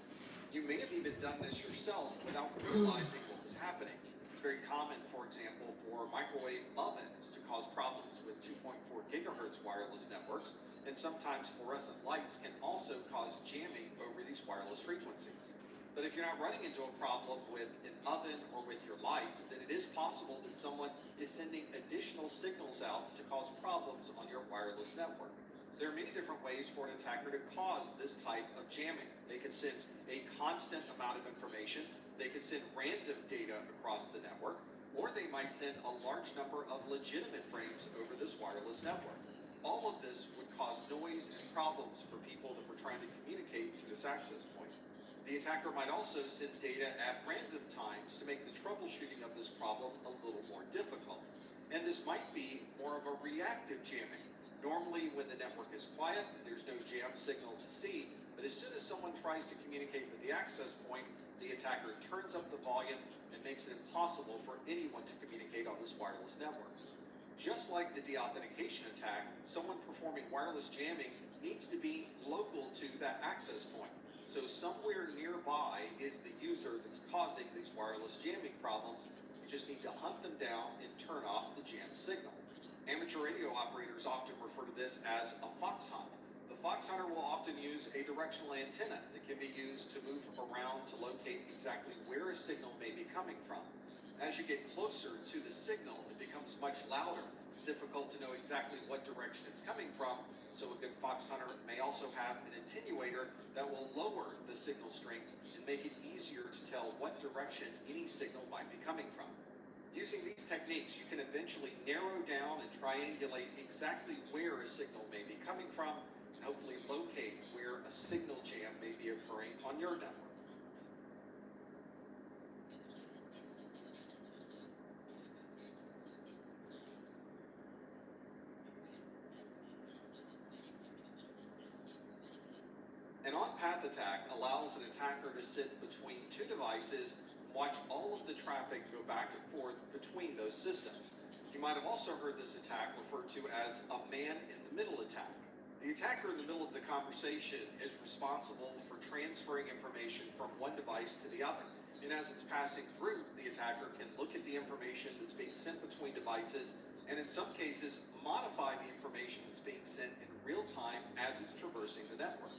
You may have even done this yourself without realizing what was happening. It's very common, for example, for microwave ovens to cause problems with 2.4 gigahertz wireless networks, and sometimes fluorescent lights can also cause jamming over these wireless frequencies. But if you're not running into a problem with an oven or with your lights, then it is possible that someone is sending additional signals out to cause problems on your wireless network. There are many different ways for an attacker to cause this type of jamming. They can send a constant amount of information, they can send random data across the network, or they might send a large number of legitimate frames over this wireless network. All of this would cause noise and problems for people that were trying to communicate to this access point. The attacker might also send data at random times to make the troubleshooting of this problem a little more difficult. And this might be more of a reactive jamming. Normally, when the network is quiet, there's no jam signal to see, but as soon as someone tries to communicate with the access point, the attacker turns up the volume and makes it impossible for anyone to communicate on this wireless network. Just like the deauthentication attack, someone performing wireless jamming needs to be local to that access point. So somewhere nearby is the user that's causing these wireless jamming problems. You just need to hunt them down and turn off the jam signal. Amateur radio operators often refer to this as a fox hunt. The fox hunter will often use a directional antenna that can be used to move around to locate exactly where a signal may be coming from. As you get closer to the signal, it becomes much louder. It's difficult to know exactly what direction it's coming from, so a good fox hunter may also have an attenuator that will lower the signal strength and make it easier to tell what direction any signal might be coming from. Using these techniques, you can eventually narrow down and triangulate exactly where a signal may be coming from, and hopefully locate where a signal jam may be occurring on your network. An on-path attack allows an attacker to sit between two devices and watch all of the traffic go back and forth between those systems. You might have also heard this attack referred to as a man-in-the-middle attack. The attacker in the middle of the conversation is responsible for transferring information from one device to the other. And as it's passing through, the attacker can look at the information that's being sent between devices and in some cases modify the information that's being sent in real time as it's traversing the network.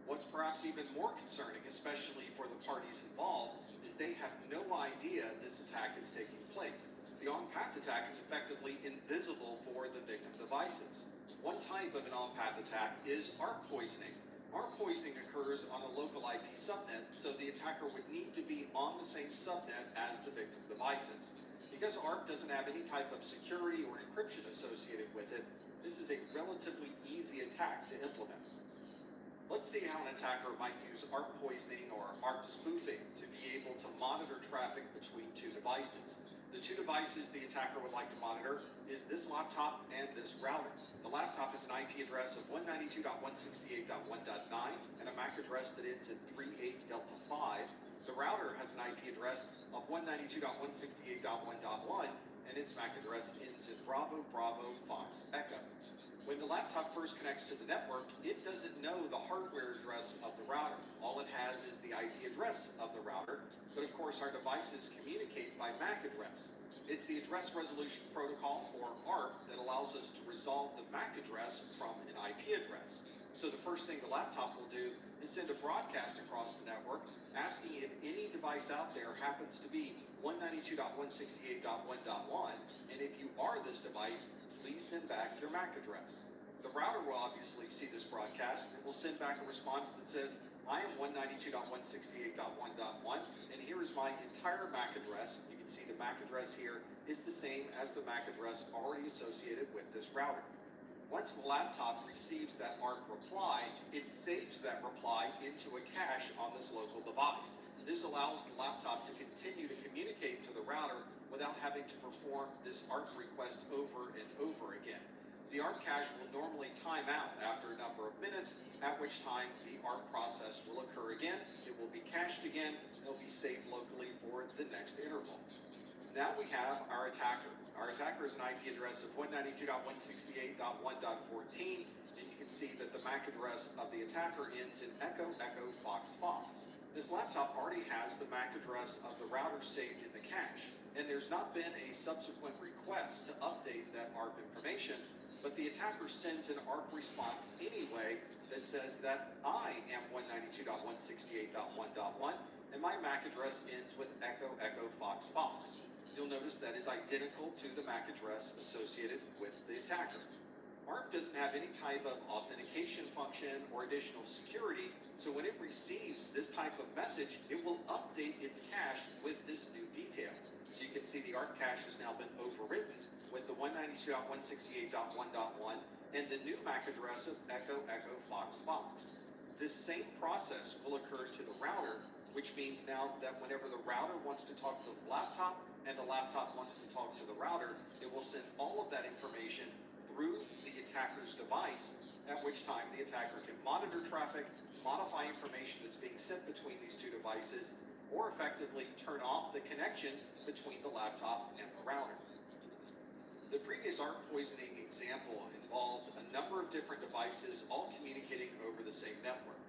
What's perhaps even more concerning, especially for the parties involved, is they have no idea this attack is taking place. The on-path attack is effectively invisible for the victim devices. One type of an on-path attack is ARP poisoning. ARP poisoning occurs on a local IP subnet, so the attacker would need to be on the same subnet as the victim devices. Because ARP doesn't have any type of security or encryption associated with it, this is a relatively easy attack to implement. Let's see how an attacker might use ARP poisoning or ARP spoofing to be able to monitor traffic between two devices. The two devices the attacker would like to monitor is this laptop and this router. The laptop has an IP address of 192.168.1.9 and a MAC address that ends in 38 Delta 5. The router has an IP address of 192.168.1.1 and its MAC address ends in Bravo Bravo Fox Echo. When the laptop first connects to the network, it doesn't know the hardware address of the router. All it has is the IP address of the router, but of course our devices communicate by MAC address. It's the Address Resolution Protocol, or ARP, that allows us to resolve the MAC address from an IP address. So the first thing the laptop will do is send a broadcast across the network asking if any device out there happens to be 192.168.1.1, and if you are this device, please send back your MAC address. The router will obviously see this broadcast and will send back a response that says, I am 192.168.1.1, and here is my entire MAC address. You can see the MAC address here is the same as the MAC address already associated with this router. Once the laptop receives that ARP reply, it saves that reply into a cache on this local device. This allows the laptop to continue to communicate to the router without having to perform this ARP request over and over again. The ARP cache will normally time out after a number of minutes, at which time the ARP process will occur again. It will be cached again, and it will be saved locally for the next interval. Now we have our attacker. Our attacker is an IP address of 192.168.1.14, and you can see that the MAC address of the attacker ends in Echo Echo Fox Fox. This laptop already has the MAC address of the router saved in the cache, and there's not been a subsequent request to update that ARP information, but the attacker sends an ARP response anyway that says that I am 192.168.1.1, and my MAC address ends with Echo Echo Fox Fox. You'll notice that is identical to the MAC address associated with the attacker. ARP doesn't have any type of authentication function or additional security, so when it receives this type of message, it will update its cache with this new detail. So you can see the ARP cache has now been overwritten with the 192.168.1.1 and the new MAC address of Echo Echo Fox Fox. This same process will occur to the router, which means now that whenever the router wants to talk to the laptop and the laptop wants to talk to the router, it will send all of that information through the attacker's device, at which time the attacker can monitor traffic, modify information that's being sent between these two devices, or effectively turn off the connection between the laptop and the router. The previous ARP poisoning example involved a number of different devices all communicating over the same network.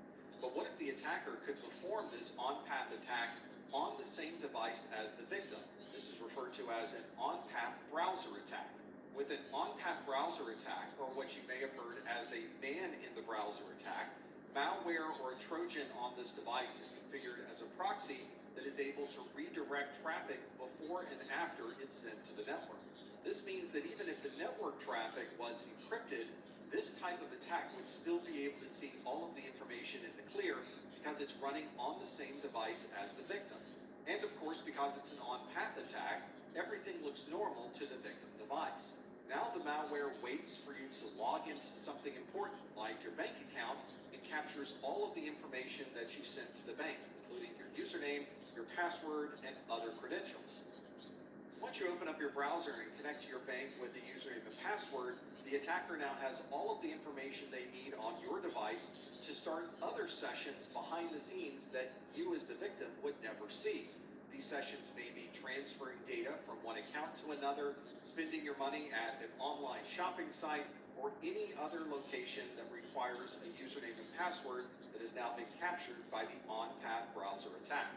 But what if the attacker could perform this on-path attack on the same device as the victim? This is referred to as an on-path browser attack. With an on-path browser attack, or what you may have heard as a man-in-the-browser attack, malware or a Trojan on this device is configured as a proxy that is able to redirect traffic before and after it's sent to the network. This means that even if the network traffic was encrypted, this type of attack would still be able to see all of the information in the clear because it's running on the same device as the victim. And of course, because it's an on-path attack, everything looks normal to the victim device. Now the malware waits for you to log into something important, like your bank account, and captures all of the information that you sent to the bank, including your username, your password, and other credentials. Once you open up your browser and connect to your bank with the username and password, the attacker now has all of the information they need on your device to start other sessions behind the scenes that you as the victim would never see. These sessions may be transferring data from one account to another, spending your money at an online shopping site, or any other location that requires a username and password that has now been captured by the on-path browser attack.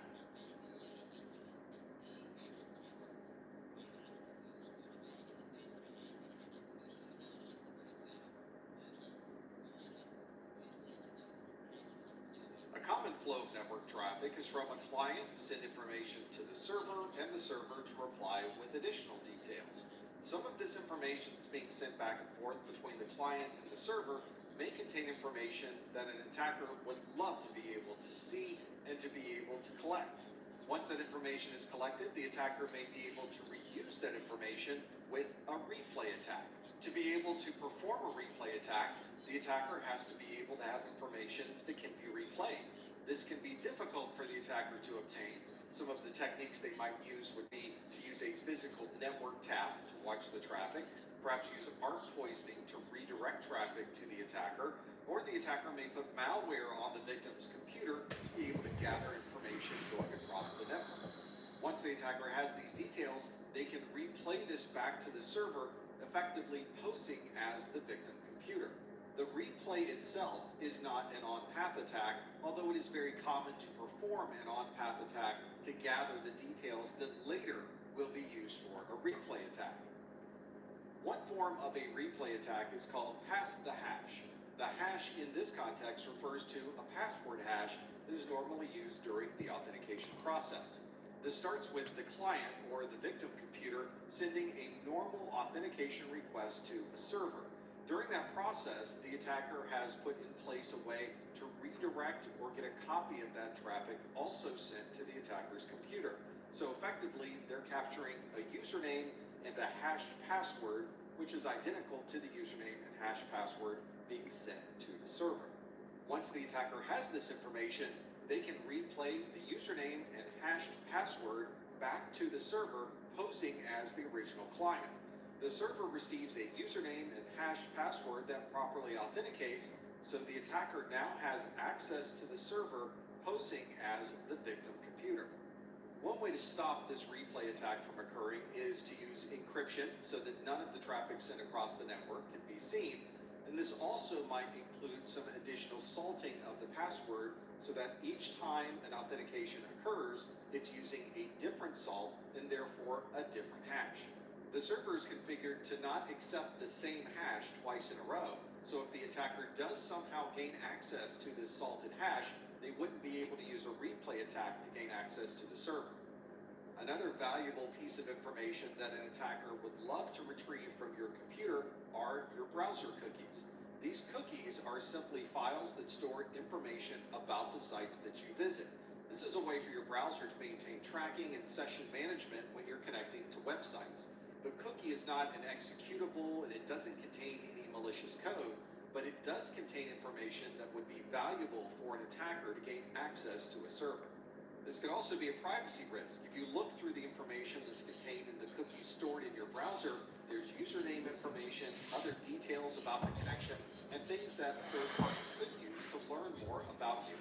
A common flow of network traffic is from a client to send information to the server and the server to reply with additional details. The Some of this information that's being sent back and forth between the client and the server may contain information that an attacker would love to be able to see and to be able to collect. Once that information is collected, the attacker may be able to reuse that information with a replay attack. To be able to perform a replay attack, the attacker has to be able to have information that can be replayed. This can be difficult for the attacker to obtain. Some of the techniques they might use would be to use a physical network tap to watch the traffic, perhaps use arc poisoning to redirect traffic to the attacker, or the attacker may put malware on the victim's computer to be able to gather information going across the network. Once the attacker has these details, they can replay this back to the server, effectively posing as the victim computer. The replay itself is not an on-path attack, although it is very common to perform an on-path attack to gather the details that later will be used for a replay attack. One form of a replay attack is called pass the hash. The hash in this context refers to a password hash that is normally used during the authentication process. This starts with the client or the victim computer sending a normal authentication request to a server. During that process, the attacker has put in place a way to redirect or get a copy of that traffic also sent to the attacker's computer. So effectively, they're capturing a username and a hashed password, which is identical to the username and hash password being sent to the server. Once the attacker has this information, they can replay the username and hashed password back to the server, posing as the original client. The server receives a username and hashed password that properly authenticates, so the attacker now has access to the server, posing as the victim computer. One way to stop this replay attack from occurring is to use encryption so that none of the traffic sent across the network can be seen, and this also might include some additional salting of the password so that each time an authentication occurs, it's using a different salt and therefore a different hash. The server is configured to not accept the same hash twice in a row, so if the attacker does somehow gain access to this salted hash, they wouldn't be able to use a replay attack to gain access to the server. Another valuable piece of information that an attacker would love to retrieve from your computer are your browser cookies. These cookies are simply files that store information about the sites that you visit. This is a way for your browser to maintain tracking and session management when you're connecting to websites. The cookie is not an executable and it doesn't contain any malicious code, but it does contain information that would be valuable for an attacker to gain access to a server. This could also be a privacy risk. If you look through the information that's contained in the cookies stored in your browser, there's username information, other details about the connection, and things that third parties could use to learn more about you.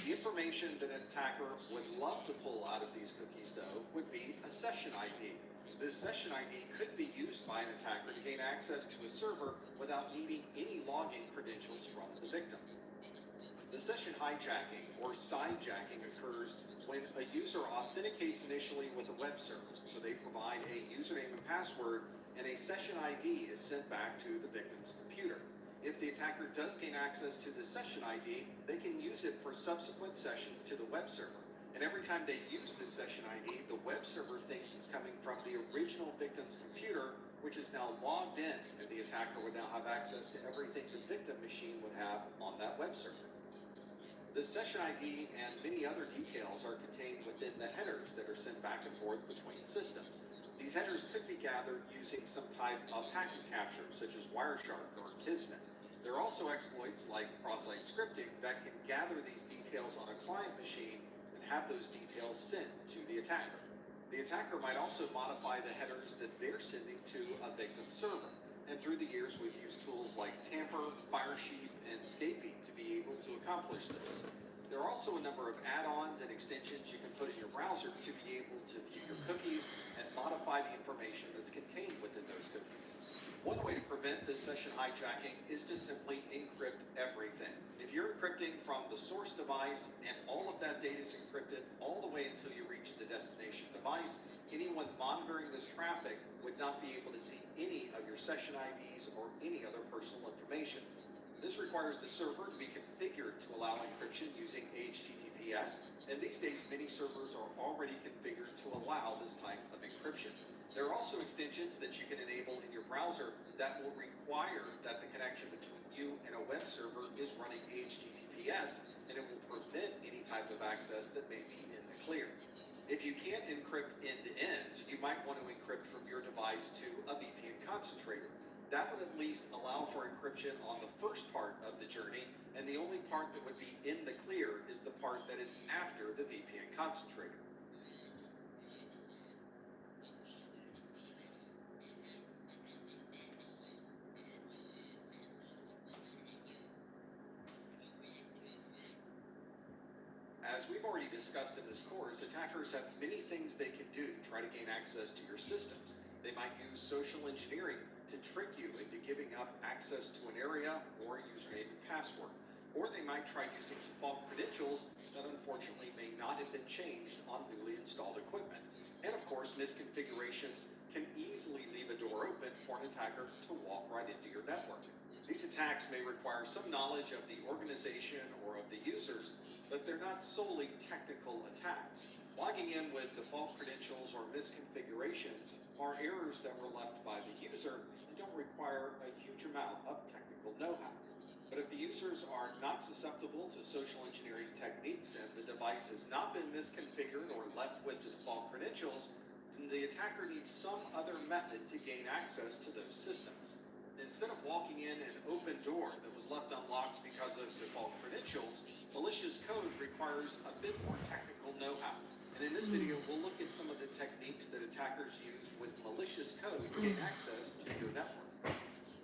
The information that an attacker would love to pull out of these cookies, though, would be a session ID. This session ID could be used by an attacker to gain access to a server without needing any login credentials from the victim. The session hijacking or sidejacking occurs when a user authenticates initially with a web service, so they provide a username and password, and a session ID is sent back to the victim's computer. If the attacker does gain access to the session ID, they can use it for subsequent sessions to the web server. And every time they use this session ID, the web server thinks it's coming from the original victim's computer, which is now logged in, and the attacker would now have access to everything the victim machine would have on that web server. The session ID and many other details are contained within the headers that are sent back and forth between systems. These headers could be gathered using some type of packet capture, such as Wireshark or Kismet. There are also exploits like cross-site scripting that can gather these details on a client machine and have those details sent to the attacker. The attacker might also modify the headers that they're sending to a victim server. And through the years, we've used tools like Tamper, Firesheep, and Scapey to be able to accomplish this. There are also a number of add-ons and extensions you can put in your browser to be able to view your cookies and modify the information that's contained within those cookies. One way to prevent this session hijacking is to simply encrypt everything. If you're encrypting from the source device and all of that data is encrypted all the way until you reach the destination device, anyone monitoring this traffic would not be able to see any of your session IDs or any other personal information. This requires the server to be configured to allow encryption using HTTPS, and these days many servers are already configured to allow this type of encryption. There are also extensions that you can enable in your browser that will require that the connection between you and a web server is running HTTPS, and it will prevent any type of access that may be in the clear. If you can't encrypt end-to-end, you might want to encrypt from your device to a VPN concentrator. That would at least allow for encryption on the first part of the journey, and the only part that would be in the clear is the part that is after the VPN concentrator. As we've already discussed in this course, attackers have many things they can do to try to gain access to your systems. They might use social engineering to trick you into giving up access to an area or a username and password. Or they might try using default credentials that unfortunately may not have been changed on newly installed equipment. And of course, misconfigurations can easily leave a door open for an attacker to walk right into your network. These attacks may require some knowledge of the organization or of the users, but they're not solely technical attacks. Logging in with default credentials or misconfigurations are errors that were left by the user and don't require a huge amount of technical know-how. But if the users are not susceptible to social engineering techniques and the device has not been misconfigured or left with the default credentials, then the attacker needs some other method to gain access to those systems. Instead of walking in an open door that was left unlocked because of default credentials, malicious code requires a bit more technical know-how. And in this video, we'll look at some of the techniques that attackers use with malicious code to gain access to your network.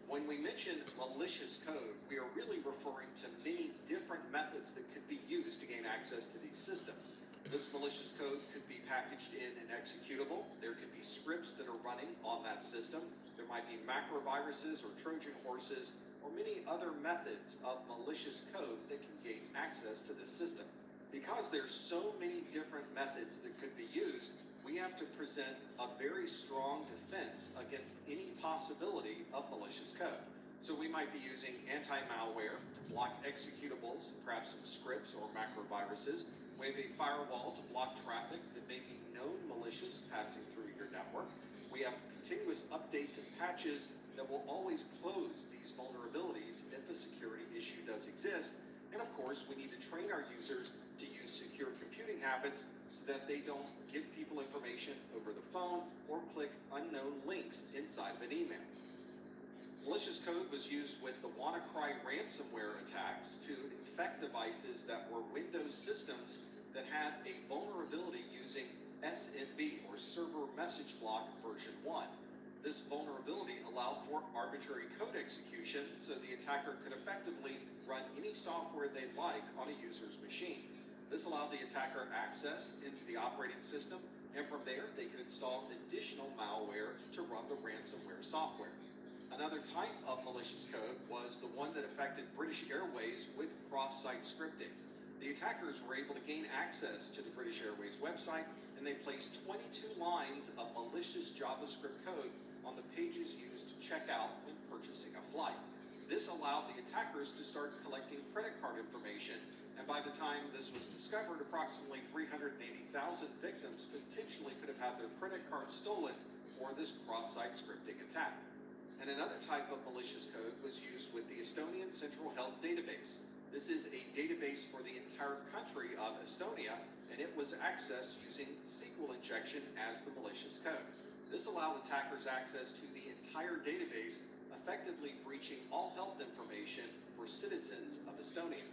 When we mention malicious code, we are really referring to many different methods that could be used to gain access to these systems. This malicious code could be packaged in an executable. There could be scripts that are running on that system. There might be macroviruses or Trojan horses or many other methods of malicious code that can gain access to this system. Because there's so many different methods that could be used, we have to present a very strong defense against any possibility of malicious code. So we might be using anti-malware to block executables, perhaps some scripts or macroviruses. We have a firewall to block traffic that may be known malicious passing through your network. We have continuous updates and patches that will always close these vulnerabilities if a security issue does exist. And of course, we need to train our users to use secure computing habits so that they don't give people information over the phone or click unknown links inside of an email. Malicious code was used with the WannaCry ransomware attacks to infect devices that were Windows systems that had a vulnerability using SMB, or Server Message Block version 1. This vulnerability allowed for arbitrary code execution, so the attacker could effectively run any software they'd like on a user's machine. This allowed the attacker access into the operating system, and from there they could install additional malware to run the ransomware software. Another type of malicious code was the one that affected British Airways with cross-site scripting. The attackers were able to gain access to the British Airways website, and they placed 22 lines of malicious JavaScript code on the pages used to check out when purchasing a flight. This allowed the attackers to start collecting credit card information, and by the time this was discovered, approximately 380,000 victims potentially could have had their credit cards stolen for this cross-site scripting attack. And another type of malicious code was used with the Estonian Central Health Database. This is a database for the entire country of Estonia, and it was accessed using SQL injection as the malicious code. This allowed attackers access to the entire database, effectively breaching all health information for citizens of Estonia.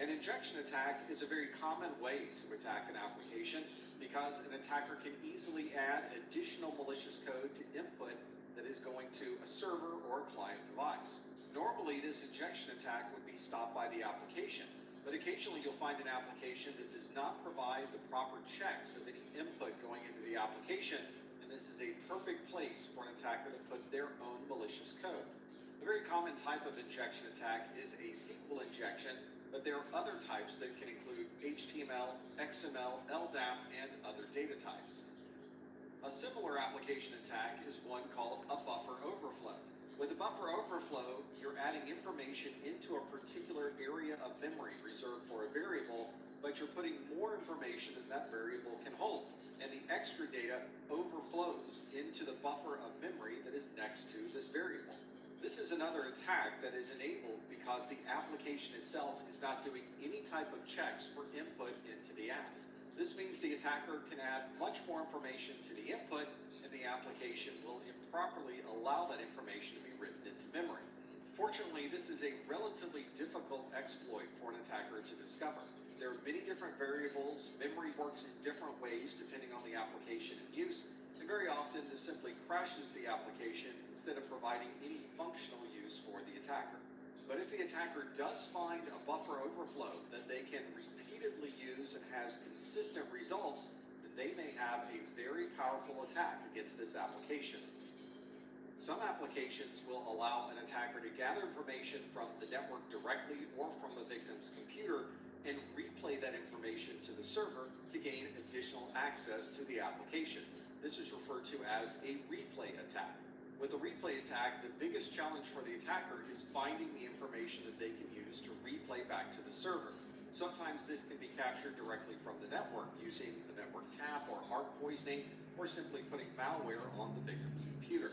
An injection attack is a very common way to attack an application because an attacker can easily add additional malicious code to input that is going to a server or a client device. Normally, this injection attack would be stopped by the application, but occasionally you'll find an application that does not provide the proper checks of any input going into the application, and this is a perfect place for an attacker to put their own malicious code. A very common type of injection attack is a SQL injection, but there are other types that can include HTML, XML, LDAP, and other data types. A similar application attack is one called a buffer overflow. With a buffer overflow, you're adding information into a particular area of memory reserved for a variable, but you're putting more information than that variable can hold. And the extra data overflows into the buffer of memory that is next to this variable. This is another attack that is enabled because the application itself is not doing any type of checks for input into the app. This means the attacker can add much more information to the input, and the application will improperly allow that information to be written into memory. Fortunately, this is a relatively difficult exploit for an attacker to discover. There are many different variables, memory works in different ways depending on the application in use, and very often this simply crashes the application instead of providing any functional use for the attacker. But if the attacker does find a buffer overflow that they can repeatedly use and has consistent results, then they may have a very powerful attack against this application. Some applications will allow an attacker to gather information from the network directly or from the victim's computer and replay that information to the server to gain additional access to the application. This is referred to as a replay attack. With a replay attack, the biggest challenge for the attacker is finding the information that they can use to replay back to the server. Sometimes this can be captured directly from the network using the network tap or ARP poisoning, or simply putting malware on the victim's computer.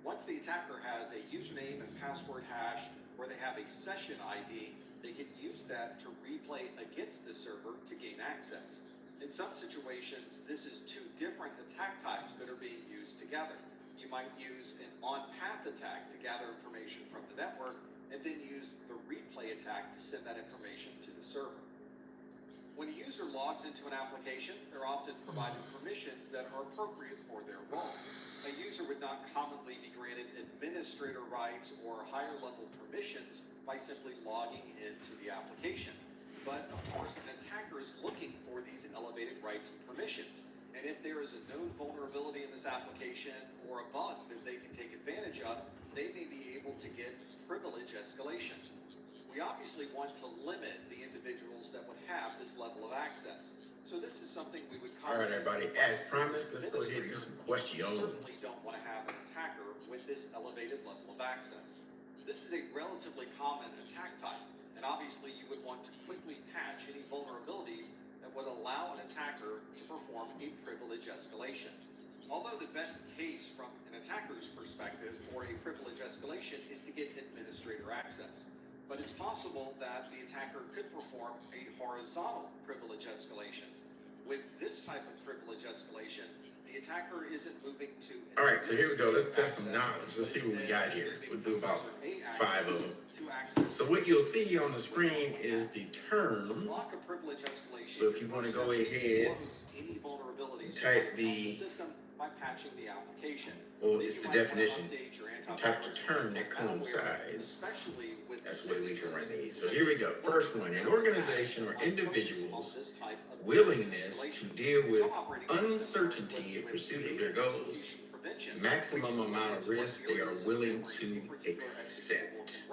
Once the attacker has a username and password hash, or they have a session ID, they can use that to replay against the server to gain access. In some situations, this is two different attack types that are being used together. You might use an on-path attack to gather information from the network, and then use the replay attack to send that information to the server. When a user logs into an application, they're often provided permissions that are appropriate for their role. A user would not commonly be granted administrator rights or higher level permissions by simply logging into the application. But of course, an attacker is looking for these elevated rights and permissions. And if there is a known vulnerability in this application or a bug that they can take advantage of, they may be able to get privilege escalation. We obviously want to limit the individuals that would have this level of access. So this is something we would All right, everybody, as promised, let's go ahead and do some questions. We certainly don't want to have an attacker with this elevated level of access. This is a relatively common attack type, and obviously you would want to quickly patch any vulnerabilities that would allow an attacker to perform a privilege escalation. Although the best case from an attacker's perspective for a privilege escalation is to get administrator access. But it's possible that the attacker could perform a horizontal privilege escalation. With this type of privilege escalation, the attacker isn't moving to... All right, so here we go. Let's test some knowledge. Let's see what we got here. We'll do about 5 of them. So what you'll see on the screen is the term. So if you want to go ahead and type the... by patching the application. Well, it's the definition. If you type the term that coincides, that's the way we can run these. So here we go. First one, an organization or individual's willingness to deal with uncertainty in pursuit of their goals, maximum amount of risk they are willing to accept.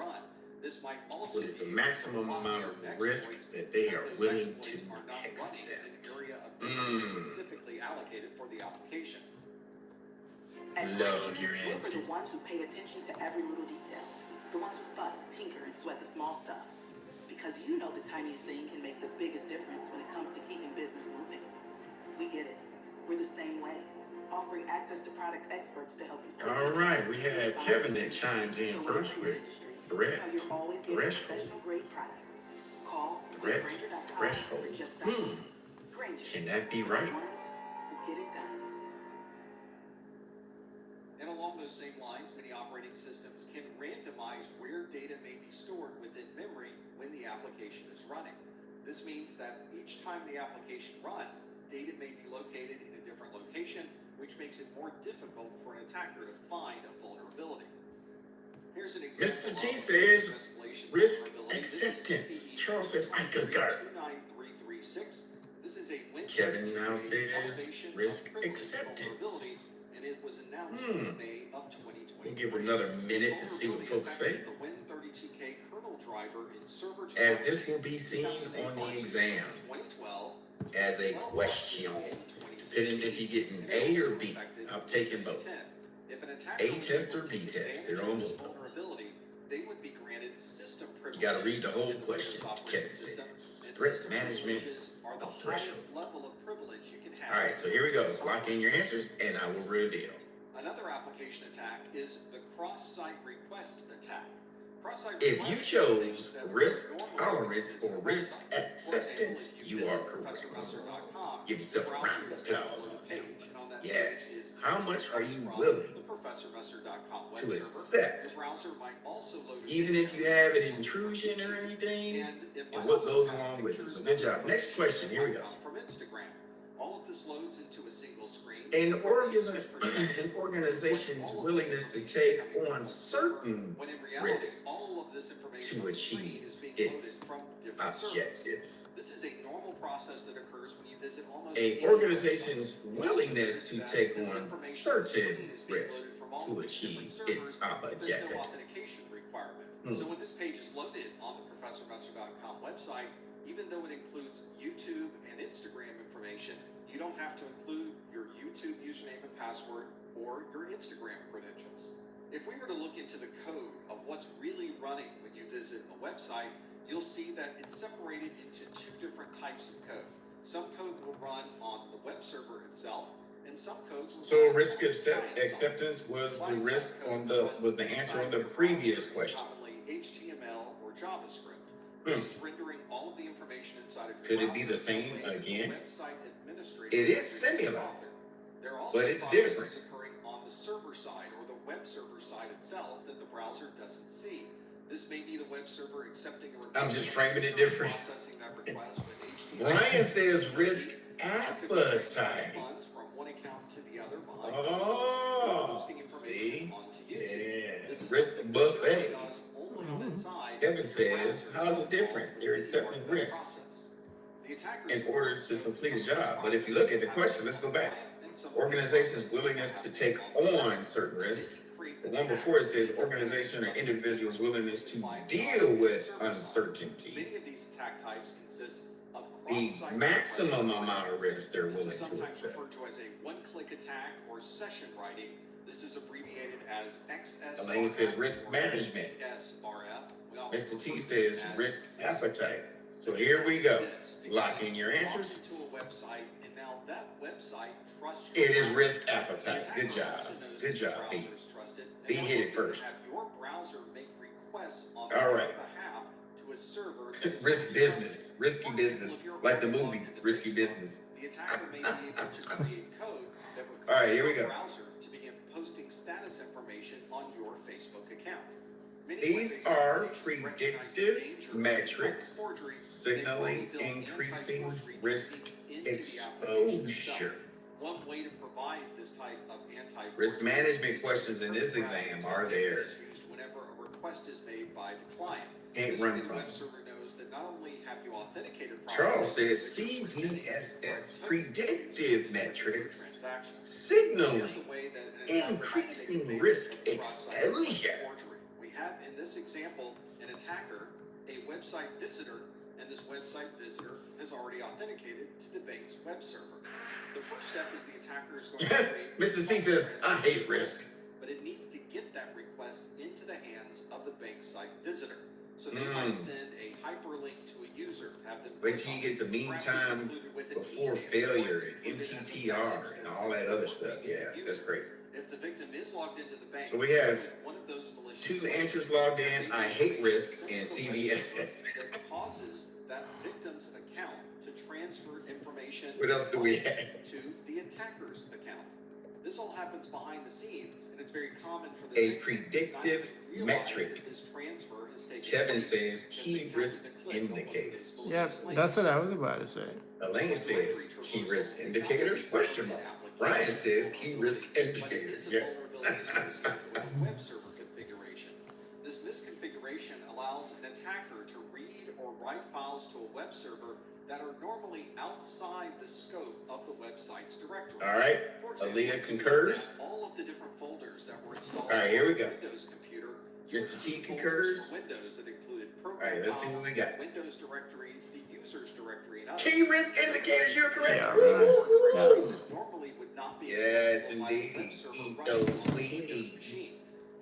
What is the maximum amount of risk that they are willing to accept? Specifically allocated for the application. Love your The answers. ones who pay attention to every little detail. The ones who fuss, tinker, and sweat the small stuff. Because you know the tiniest thing can make the biggest difference when it comes to keeping business moving. We get it. We're the same way. Offering access to product experts to help you. All right, we have Kevin that chimes in first with threat threshold. Threat threshold. Can that be right? Get it done. And along those same lines, many operating systems can randomize where data may be stored within memory when the application is running. This means that each time the application runs, data may be located in a different location, which makes it more difficult for an attacker to find a vulnerability. Here's an example. Mr. T says risk acceptance. Charles says I could go. 29336. This is a Kevin now says risk acceptance. And it was announced in May of 2020. We'll give it another minute to see what folks say. The Win32K kernel driver in server as this will be seen on the exam 2012, as a question. Depending if you get an A or B. I've taken both. if an attacker A test or B test, they're on both. vulnerability, they would be granted system You privilege. got to read the whole question, Kevin says. Threat management are the of threshold. highest level of privilege you can have. All right, so here we go. Lock in your answers, and I will reveal. Another application attack is the cross-site request attack. If you chose risk tolerance or risk acceptance, you are correct. Give yourself a round of applause on that. Yes. How much are you willing to accept, even if you have an intrusion or anything, and what goes along with it? So good job. Next question. Here we go. From Instagram. All of this loads into a single screen. An organization's willingness to take on certain risks to achieve its objective. This is a normal process that occurs when you visit almost An organization's willingness to take on certain risks to achieve its objectives. So when this page is loaded on the ProfessorMesser.com website, even though it includes YouTube and Instagram information, you don't have to include your YouTube username and password or your Instagram credentials. If we were to look into the code of what's really running when you visit a website, you'll see that it's separated into two different types of code. Some code will run on the web server itself, and some code will So risk acceptance was the answer on the previous question. HTML or JavaScript. This is rendering all of the information inside of your Could it be the same browser. again? Website administrator. It is similar, There are also but it's processes different. occurring on the server side or the web server side itself that the browser doesn't see. This may be the web server accepting a request. I'm just framing it different. Processing that request with HTML. Brian says risk appetite. Funds from one account to the other behind Oh, information see? onto YouTube. Yeah. This is Risk something buffet. that does only on that side. Kevin says, how's it different? They're accepting risk Process. The attackers in order to complete a job. But if you look at the question, let's go back. Organization's willingness to take on certain risks. The one before it says organization or individual's willingness to deal with uncertainty. Many of these attack types consist of The cross-site maximum amount of risk they're This willing is to sometimes accept. referred to as a one-click attack or session writing. This is abbreviated as XSRF. Elaine says risk management. XSRF. We also Mr. T refer to says it as risk appetite. So here we go. Lock in your answers. to a website, and now that website trusts It is risk appetite. Good job. Good job, B. B hit it first. Have your browser make requests on All right. your behalf to a server. that is Risk business. Risky business. Like the movie, Risky Business. The attacker may be able to create code that would All right, here we cause the go. browser to begin posting status information on your Facebook account. Many These web-based are applications recognize predictive danger metrics of forgery. signaling They've already built increasing anti-forgery risk techniques into the application exposure. itself. One way to provide this type of anti-forgery Risk management questions in this exam are there. is used whenever a request is made by the client. Can't This run way the from web it. server knows that not only have you authenticated Charles properly, says CVSS, predictive metrics, transactions. signaling Here's the way that an attacker might take increasing advantage risk of the cross-site exposure. forgery. We have in this example an attacker, a website visitor, and this website visitor has already authenticated to the bank's web server. The first step is the attacker is going to create Mr. T says, I hate risk. but it needs to get that request into the hands of the bank site visitor. So they might send a hyperlink to a user, have them Wait till you get to meantime before failure and MTTR and all that other stuff. Yeah, that's crazy. If the victim is logged into the bank, So we have one of those malicious two answers logged in. I hate risk and CVSS. that causes that victim's account to transfer information What else do we have? to the attacker's account. This all happens behind the scenes, and it's very common for the A victim predictive not to realize metric. that this transfer has taken Kevin place says because key they happen risk to click on one of indicators. those Yeah, malicious that's what links. I was about to say. Elaine says key risk indicators? Question mark. Brian says key risk indicators. Yes. Web server configuration. This misconfiguration allows an attacker to read or write files to a web server that are normally outside the scope of the website's directory. All right. For example, Aaliyah concurs. all of the different folders that were installed All right, here we on go. the Windows computer. Mr. T concurs. Windows that included All right, let's see what we got. Windows directory, the users directory, and others. Key risk indicators, you're correct. Yeah, Woo, woo, woo. Normally would not be Yes, accessible by the indeed. web server Eat running those on the Wheaties. machine.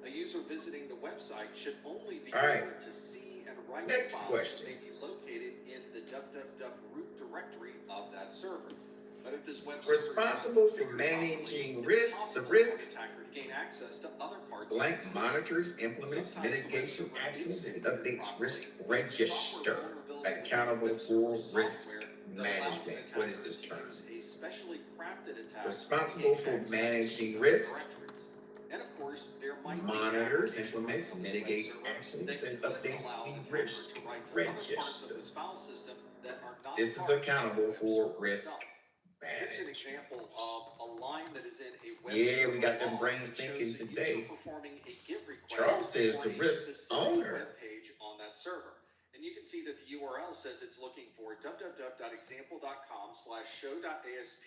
A user visiting the website should only be All right. able to see and write Next files question. that may be located in the www root directory of that server. But if this web server is Responsible for configured managing properly, risk, it's the possible for risk an attacker to gain access to other parts blank of the system. monitors, implements, Sometimes the web mitigation server actions, isn't and configured updates properly, risk but the register, software vulnerability accountable within the for web server risk software that allows management. an What is attacker this to term? use a specially crafted attack Responsible to for gain access to managing these risk, directories. And of course, there might be monitors, application implements, on this web mitigates server actions, that and could updates allow the an attacker risk to write to other parts register. of this file system that are not This is part of accountable the web for server risk itself. Here's an management. example of a line that is in a web Yeah, server we got them log brains that shows thinking a user today. performing a GET request Charles says for the a risk specific owner. web page on that server. And you can see that the URL says it's looking for www.example.com/show.asp.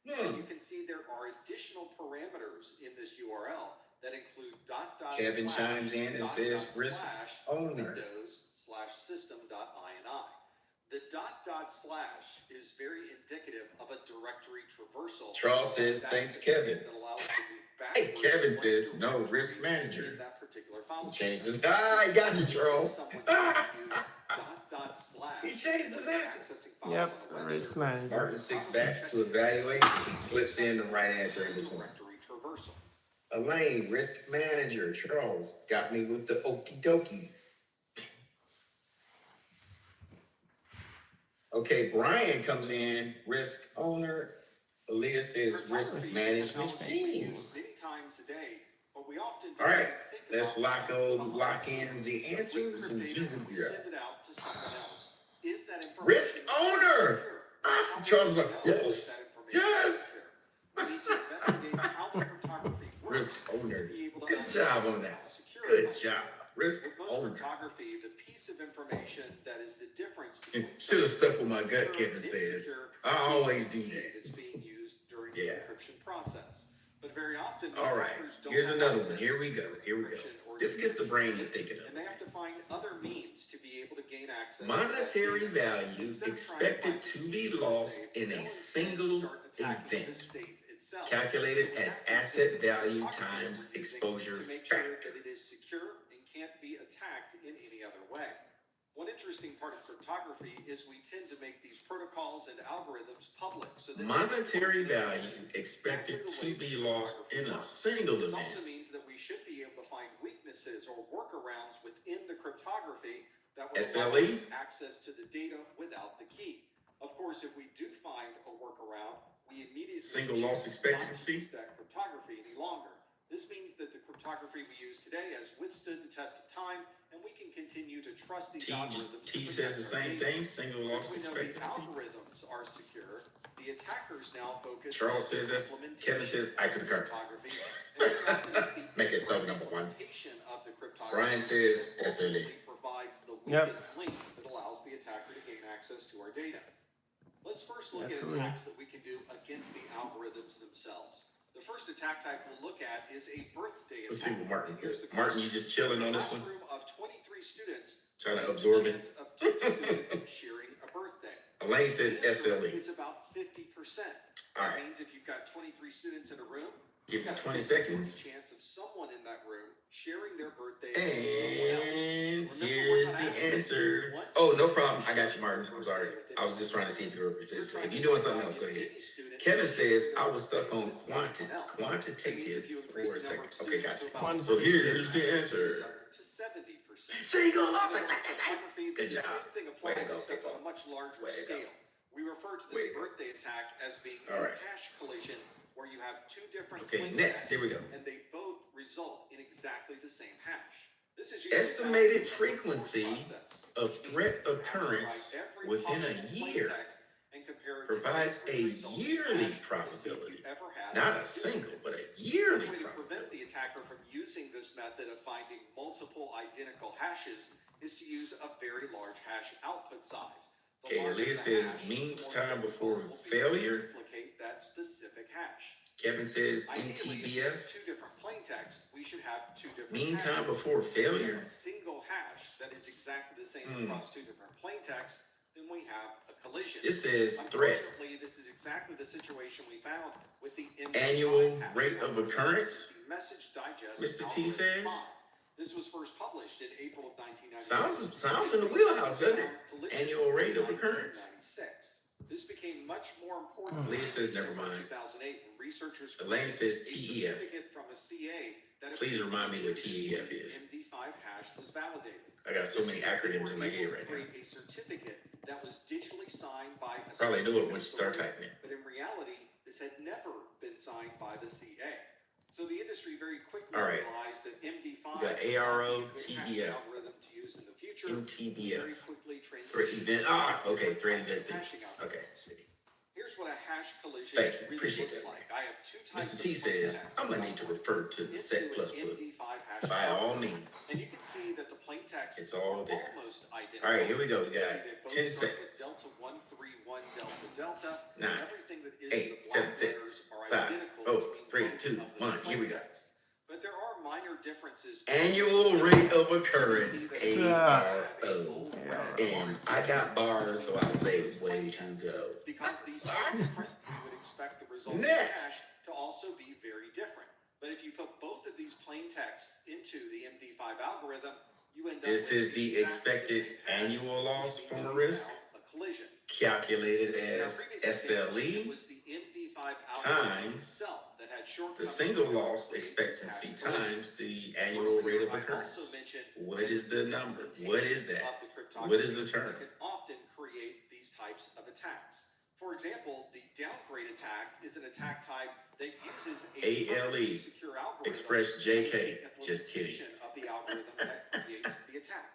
And you can see there are additional parameters in this URL that include Kevin chimes in and says risk owner. Windows/system.ini. The .. is very indicative of a directory traversal. Charles says, thanks, Kevin. That allows you to move Hey, backwards Kevin one says, no, directory risk manager. in that particular file He system. changed his. Ah, he got you, Charles. Someone Ah, can use .. he changed his answer. accessing files Yep, on a web risk server. manager. Martin sits back to evaluate. He slips in the right answer in between. Directory traversal. Elaine, risk manager. Charles got me with the okie dokie. Okay, Brian comes in, risk owner. Aaliyah says risk management team. Many times a day, but we often All right, think let's about lock in the answers and see what we got. send it out to someone else. Is that information Risk owner. secure? Awesome. Charles is like, yes, yes. We need to investigate how the cryptography works Risk owner. to be able to Good job on that. Good job. Risk With most owner. cryptography, the piece of information that is the difference between Should have stuck with my gut, Kevin says. I always do that. it's being used during Yeah. the encryption process. But very often, the All right, attackers don't here's have another access one. Here we to go. Here we go. encryption or This gets the brain to decryption, thinking of and they have to find other means to be able to gain access to that monetary data. value Instead of trying expected find to the be key to the lost safe, in they'll a instead single start attacking the event, safe itself. calculated So as what happens asset is value cryptography times is using exposure to make sure factor. that it is secure and can't be attacked in any other way. One interesting part of cryptography is we tend to make these protocols and algorithms public so that Monetary value expected to be lost in a single this event. also means that we should be able to find weaknesses or workarounds within the cryptography that would allow SLE? us access to the data without the key. Of course, if we do find a workaround, we immediately Single choose loss not to expectancy? use that cryptography any longer. This means that the cryptography we use today has withstood the test of time, and we can continue to trust these algorithms. T to says the protect our same data. thing, single loss Since we know the expectancy. algorithms are secure, the attackers now focus Charles on says the that's, implementation Kevin says, I concur. cryptography, and very often it's the Make it so number one. implementation of the cryptography Brian says that SLE. ultimately provides the Yep. weakest link that allows the attacker to gain access to our data. Let's first look at SLE. attacks that we can do against the algorithms themselves. The first attack type we'll look at is a birthday Let's see attack. what Martin. Here's the Martin, you just chilling on this one? classroom of 23 students. Trying to there's a absorb it. chance of 2 students sharing a birthday. Elaine says The answer SLE. is about 50%. All That right. means if you've got 23 students in a room, Give you've you got a 20 50% seconds. chance of someone in that room sharing their birthday with someone else. And Remember, here's we're not the asking answer. what Oh, no student problem. I got you, shares Martin. their I'm sorry. birthday I was just trying to see if you're We're trying if to you're doing find something out else, go if ahead. any student Kevin shares says their I was stuck birthday on with someone else. That means quantitative if you increase for a the number second. of Okay, students got to you. about So 50, here's the that answer. goes up to 70%. Single loss. Cryptography, Good the job. same thing Way to applies go, except on people. a much larger Way to go. scale. We refer to Way this to go. birthday attack as being All a right. hash collision where you have 2 different Okay, plain next, here we go. texts, and they both result in exactly the same hash. This is usually Estimated found in the frequency process, of which threat means you have to occurrence write every within a possible plain year text and compare it to provides every a resulting yearly hash to see if probability. you ever had Not a difference. single, but a One yearly way to probability. prevent the attacker from using this method of finding multiple identical hashes is to use a very large hash output size. The Okay, larger Aaliyah the says hash, mean the more time before difficult it will be to failure. duplicate that specific hash. Kevin says Ideally, if you NTBF. have 2 different plain texts, we should have 2 different Mean hashes. time before If you have failure. a single hash that is exactly the same across two different plain texts, then we have a collision. It says threat. Unfortunately, this is exactly the situation we found with the Annual rate of occurrence, message digest. Mr. T says. This was first published in April of 1996. Sounds in the wheelhouse, doesn't it? Annual rate of occurrence. This became much more important. Leah says never mind. 2008, when researchers Elaine says TEF. from a CA that Please remind me what TEF is. MD5 hash was validated. I got so many acronyms in my head right now. A certificate that was digitally signed by a Probably knew it when you start typing it. But in reality, this had never been signed by the CA. So the industry very quickly realized that MD5 got ARO, TEF, algorithm to use in the future. MTBF. Threat event. Okay, threat investigation. Okay, see. Here's what a hash collision Thank you. really Appreciate looks that. like. I have two types Mr. T says, I'm going to need to refer to the set plus book. By all means. And you can see that the plain text It's all there. almost identical. All right, here we go. We got 10 seconds. Delta 131 delta delta. 9, Everything that is 8, 7, 6, 5, 4, 3, 2, 1. Here we go. But there are minor differences. Annual rate of occurrence, ARO. And I got bars, so I'll say way to go. Because these are different, you would expect the results of Next. hash to also be very different. But if you put both of these plain texts into the MD5 algorithm, you end up This with is the expected annual loss from a risk, a collision. calculated as SLE Was the MD5 times itself that had the single loss expectancy times the annual rate of occurrence. What is the number? What is that? What is the term? Can often create these types of attacks. For example, the downgrade attack is an attack type that uses a ALE, secure algorithm express JK. Just kidding. of the algorithm that creates the attack.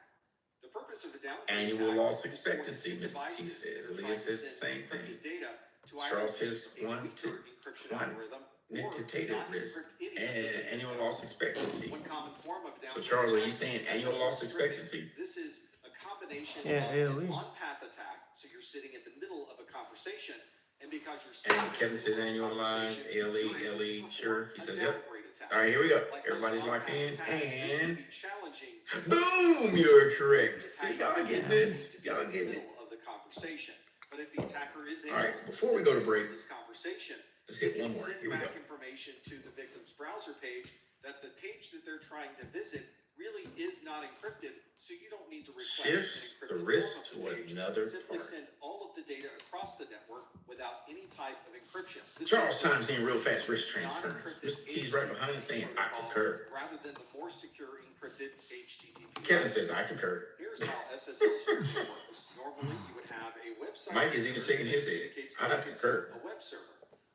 The purpose of the downgrade Annual attack loss is for expectancy, Mr. T says. Aaliyah says the same thing. data to Charles either says a encryption algorithm quantitative risk and annual loss expectancy. One common form of So Charles, are you saying annual loss expectancy? This is a combination Yeah, of AOE. an on-path attack, so you're sitting in the middle of a conversation, and because you're sitting And Kevin says annualized, ALE, LE, sure. He says, yep. downgrade attack. All right, here we go. Like Everybody's most locked in. on-path attacks, this And can be challenging boom, you're correct. See, y'all getting this? Y'all in the getting it? middle of the conversation. But if the attacker is All right, before we go to break, this conversation, let's hit one more. send Here we go. back information to the victim's browser page that the page that they're trying to visit really is not encrypted, so you don't need to request Shifts an the encrypted risk form of to the page. another Simply part. send all of the data across the network without any type of encryption. This Charles is Times saying real fast risk transference. Mr. T's right behind us saying, I concur. rather than the more secure encrypted HTTP. Kevin says, I concur. Here's how SSL stripping works. Normally, you would have a website. Mike is even shaking his head. I concur. A web server.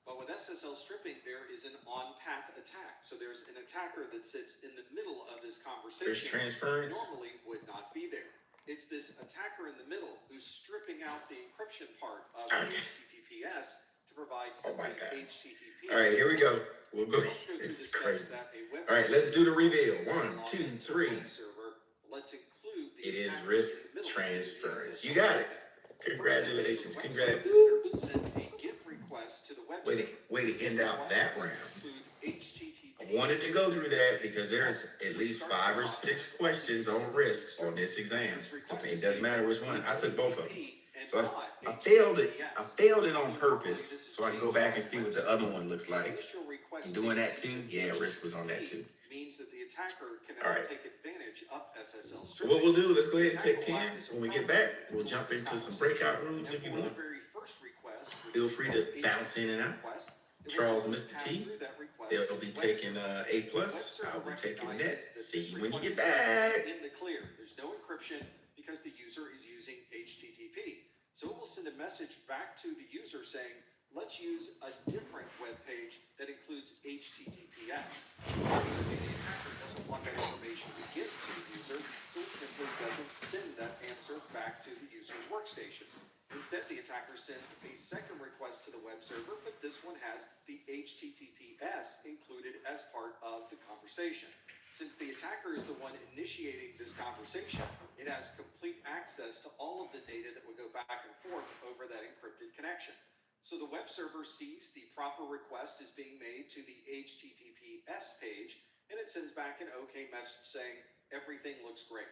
But with SSL stripping, there is an on-path attack. So there's an attacker that sits in the middle of this conversation. Risk transference. Normally would not be there. It's this attacker in the middle who's stripping out the encryption part of HTTPS to provide something HTTP. All right, here we go. We'll go. Let's go through This is the crazy. steps that a web All right, let's do the reveal. server 1, 2, 3. server. Let's include the It is attacker risk in the middle. transference. You got it. Congratulations. Congrats. To send a GET request to the web server. Way to end out that round. Include HTTP. I wanted to go through that because there's at least 5 or 6 questions on risk on this exam. It doesn't matter which one. I took both of them. So I failed it. I failed it on purpose so I can go back and see what the other one looks like. And doing that too, yeah, risk was on that too. Means that the attacker can All right. take advantage of SSL. So what we'll do, let's go ahead and take 10. When we get back, we'll jump into some breakout rooms if you want. Feel free to bounce in and out. Charles and Mr. T, they'll be taking A+. I'll be taking net. See you when you get back. In the clear, there's no encryption because the user is using HTTP. So it will send a message back to the user saying, let's use a different web page that includes HTTPS. Obviously, the attacker doesn't want that information to get to the user, so it simply doesn't send that answer back to the user's workstation. Instead, the attacker sends a second request to the web server, but this one has the HTTPS included as part of the conversation. Since the attacker is the one initiating this conversation, it has complete access to all of the data that would go back and forth over that encrypted connection. So the web server sees the proper request is being made to the HTTPS page, and it sends back an OK message saying, everything looks great.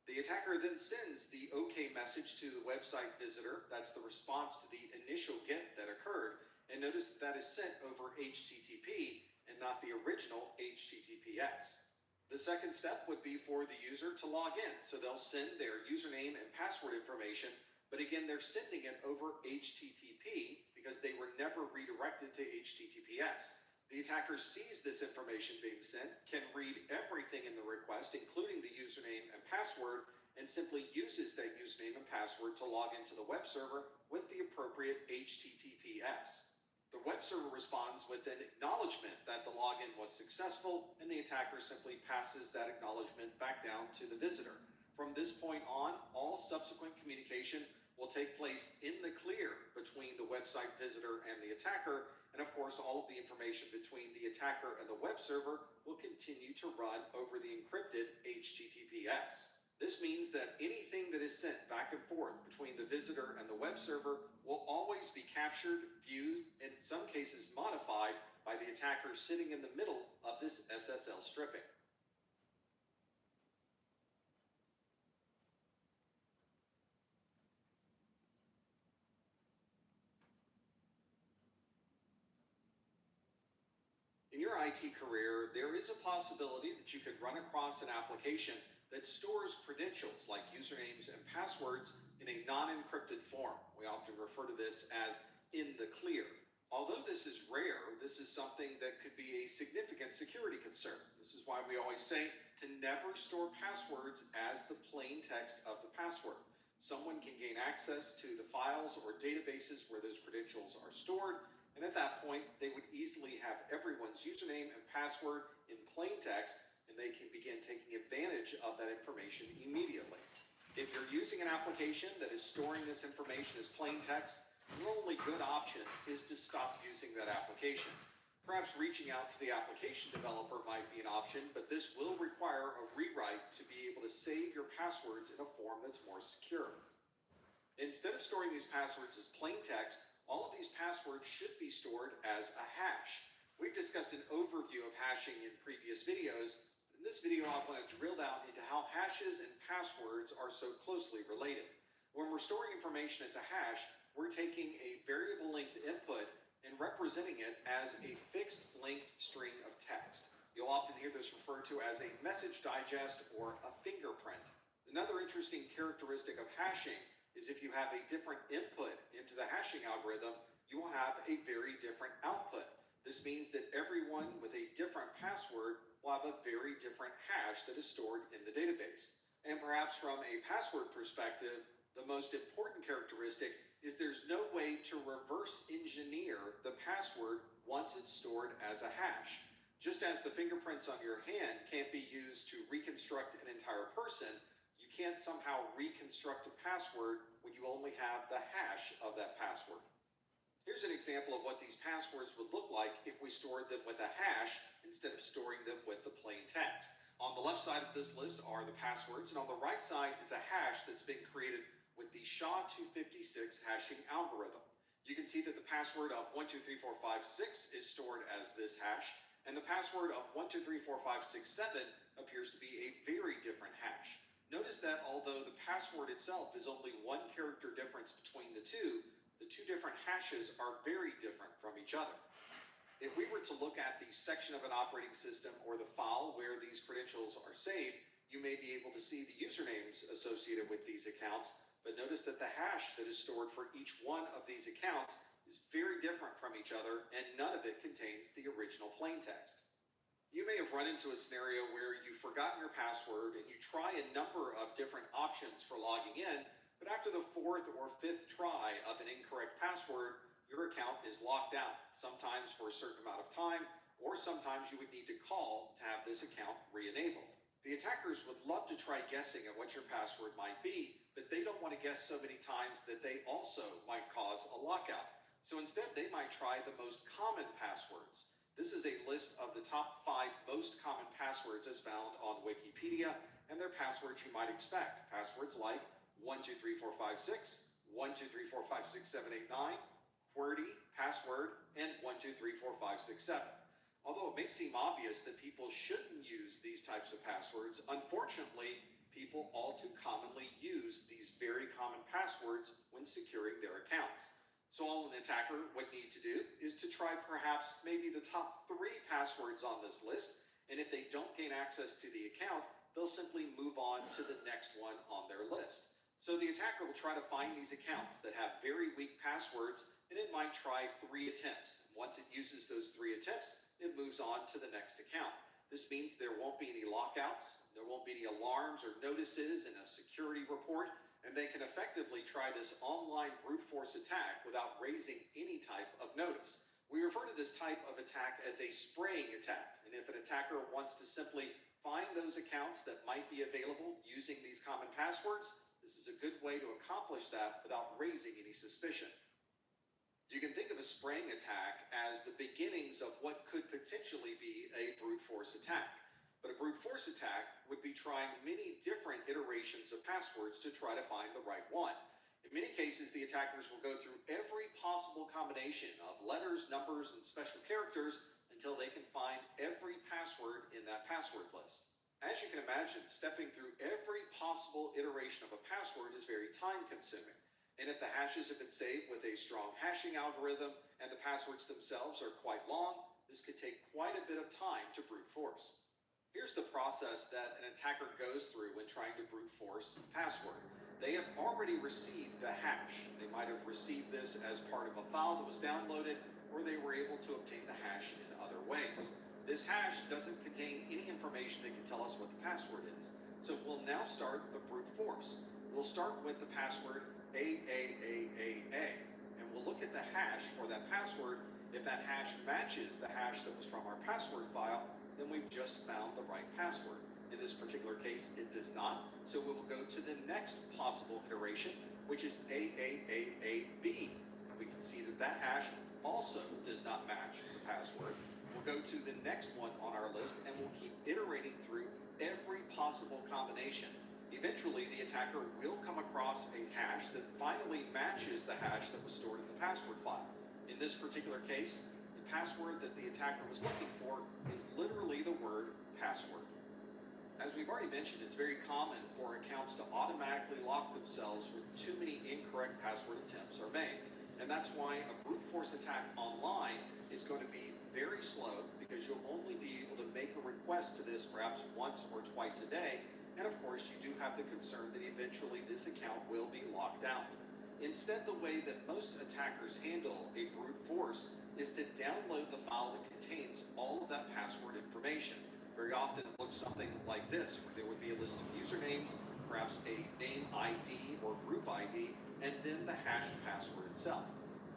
The attacker then sends the OK message to the website visitor. That's the response to the initial get that occurred. And notice that is sent over HTTP and not the original HTTPS. The second step would be for the user to log in. So they'll send their username and password information, but again, they're sending it over HTTP because they were never redirected to HTTPS. The attacker sees this information being sent, can read everything in the request, including the username and password, and simply uses that username and password to log into the web server with the appropriate HTTPS. The web server responds with an acknowledgement that the login was successful, and the attacker simply passes that acknowledgement back down to the visitor. From this point on, all subsequent communication will take place in the clear between the website visitor and the attacker, and of course all of the information between the attacker and the web server will continue to run over the encrypted HTTPS. This means that anything that is sent back and forth between the visitor and the web server will always be captured, viewed, and in some cases modified by the attacker sitting in the middle of this SSL stripping. In your IT career, there is a possibility that you could run across an application that stores credentials like usernames and passwords in a non-encrypted form. We often refer to this as in the clear. Although this is rare, this is something that could be a significant security concern. This is why we always say to never store passwords as the plain text of the password. Someone can gain access to the files or databases where those credentials are stored, and at that point, they would easily have everyone's username and password in plain text, and they can begin taking advantage of that information immediately. If you're using an application that is storing this information as plain text, your only good option is to stop using that application. Perhaps reaching out to the application developer might be an option, but this will require a rewrite to be able to save your passwords in a form that's more secure. Instead of storing these passwords as plain text, all of these passwords should be stored as a hash. We've discussed an overview of hashing in previous videos. In this video, I want to drill down into how hashes and passwords are so closely related. When we're storing information as a hash, we're taking a variable length input and representing it as a fixed length string of text. You'll often hear this referred to as a message digest or a fingerprint. Another interesting characteristic of hashing is if you have a different input into the hashing algorithm, you will have a very different output. This means that everyone with a different password will have a very different hash that is stored in the database. And perhaps from a password perspective, the most important characteristic is there's no way to reverse engineer the password once it's stored as a hash. Just as the fingerprints on your hand can't be used to reconstruct an entire person, you can't somehow reconstruct a password when you only have the hash of that password. Here's an example of what these passwords would look like if we stored them with a hash instead of storing them with the plain text. On the left side of this list are the passwords, and on the right side is a hash that's been created with the SHA-256 hashing algorithm. You can see that the password of 123456 is stored as this hash, and the password of 12345667 appears to be a very different hash. Notice that although the password itself is only one character difference between the two different hashes are very different from each other. If we were to look at the section of an operating system or the file where these credentials are saved, you may be able to see the usernames associated with these accounts, but notice that the hash that is stored for each one of these accounts is very different from each other, and none of it contains the original plain text. You may have run into a scenario where you've forgotten your password and you try a number of different options for logging in, but after the fourth or fifth try of an incorrect password, your account is locked out, sometimes for a certain amount of time, or sometimes you would need to call to have this account re-enabled. The attackers would love to try guessing at what your password might be, but they don't want to guess so many times that they also might cause a lockout. So instead, they might try the most common passwords. This is a list of the top 5 most common passwords as found on Wikipedia, and they're passwords you might expect. Passwords like 123456, 1234567889, QWERTY, password, and 12345667. Although it may seem obvious that people shouldn't use these types of passwords, unfortunately, People all too commonly use these very common passwords when securing their accounts. So all an attacker would need to do is to try perhaps maybe the top 3 passwords on this list, and if they don't gain access to the account, they'll simply move on to the next one on their list. So the attacker will try to find these accounts that have very weak passwords, and it might try 3 attempts. Once it uses those 3 attempts, it moves on to the next account. This means there won't be any lockouts, there won't be any alarms or notices in a security report, and they can effectively try this online brute force attack without raising any type of notice. We refer to this type of attack as a spraying attack, and if an attacker wants to simply find those accounts that might be available using these common passwords, this is a good way to accomplish that without raising any suspicion. You can think of a spraying attack as the beginnings of what could potentially be a brute force attack. But a brute force attack would be trying many different iterations of passwords to try to find the right one. In many cases, the attackers will go through every possible combination of letters, numbers, and special characters until they can find every password in that password list. As you can imagine, stepping through every possible iteration of a password is very time-consuming. And if the hashes have been saved with a strong hashing algorithm and the passwords themselves are quite long, this could take quite a bit of time to brute force. Here's the process that an attacker goes through when trying to brute force a password. They have already received the hash. They might have received this as part of a file that was downloaded, or they were able to obtain the hash in other ways. This hash doesn't contain any information that can tell us what the password is. So we'll now start the brute force. We'll start with the password AAAAA, and we'll look at the hash for that password. If that hash matches the hash that was from our password file, then we've just found the right password. In this particular case, it does not, so we will go to the next possible iteration, which is AAAAB. We can see that that hash also does not match the password. We'll go to the next one on our list, and we'll keep iterating through every possible combination. Eventually, the attacker will come across a hash that finally matches the hash that was stored in the password file. In this particular case, the password that the attacker was looking for is literally the word password. As we've already mentioned, it's very common for accounts to automatically lock themselves when too many incorrect password attempts are made. And that's why a brute force attack online is going to be very slow, because you'll only be able to make a request to this perhaps once or twice a day. And of course, you do have the concern that eventually this account will be locked out. Instead, the way that most attackers handle a brute force is to download the file that contains all of that password information. Very often it looks something like this, where there would be a list of usernames, perhaps a name ID or group ID, and then the hashed password itself.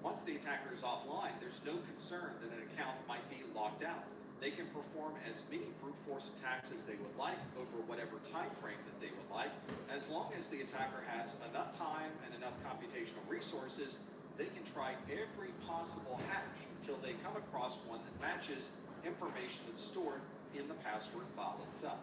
Once the attacker is offline, there's no concern that an account might be locked out. They can perform as many brute force attacks as they would like over whatever time frame that they would like. As long as the attacker has enough time and enough computational resources, they can try every possible hash until they come across one that matches information that's stored in the password file itself.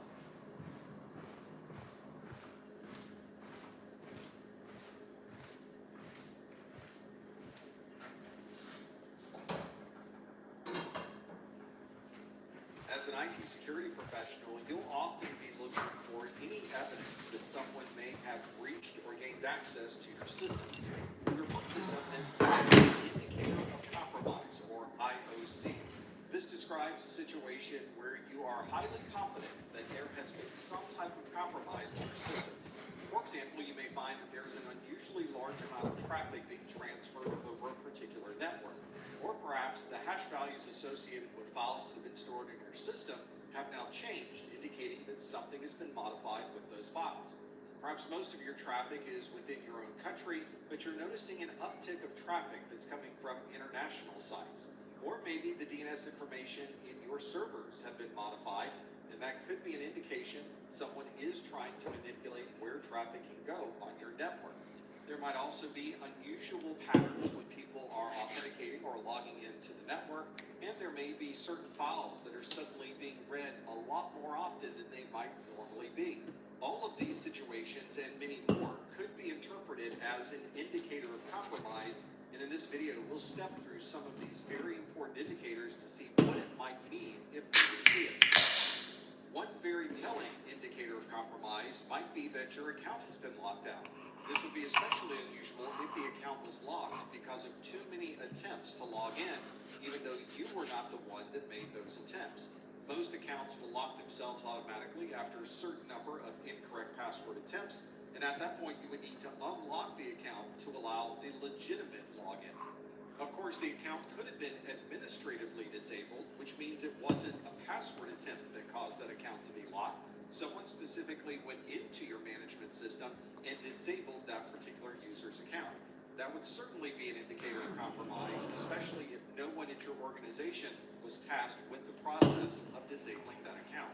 As an IT security professional, you'll often be looking for any evidence that someone may have breached or gained access to your systems. We refer to this evidence as an indicator of compromise, or IOC. This describes a situation where you are highly confident that there has been some type of compromise to your systems. For example, you may find that there is an unusually large amount of traffic being transferred over a particular network. Or perhaps the hash values associated with files that have been stored in your system have now changed, indicating that something has been modified with those files. Perhaps most of your traffic is within your own country, but you're noticing an uptick of traffic that's coming from international sites. Or maybe the DNS information in your servers have been modified, and that could be an indication someone is trying to manipulate where traffic can go on your network. There might also be unusual patterns when people are authenticating or logging into the network, and there may be certain files that are suddenly being read a lot more often than they might normally be. All of these situations and many more could be interpreted as an indicator of compromise, and in this video we'll step through some of these very important indicators to see what it might mean if we see it. One very telling indicator of compromise compromise might be that your account has been locked out. This would be especially unusual if the account was locked because of too many attempts to log in, even though you were not the one that made those attempts. Most accounts will lock themselves automatically after a certain number of incorrect password attempts, and at that point you would need to unlock the account to allow the legitimate login. Of course, the account could have been administratively disabled, which means it wasn't a password attempt that caused that account to be locked. Someone specifically went into your management system and disabled that particular user's account. That would certainly be an indicator of compromise, especially if no one at your organization was tasked with the process of disabling that account.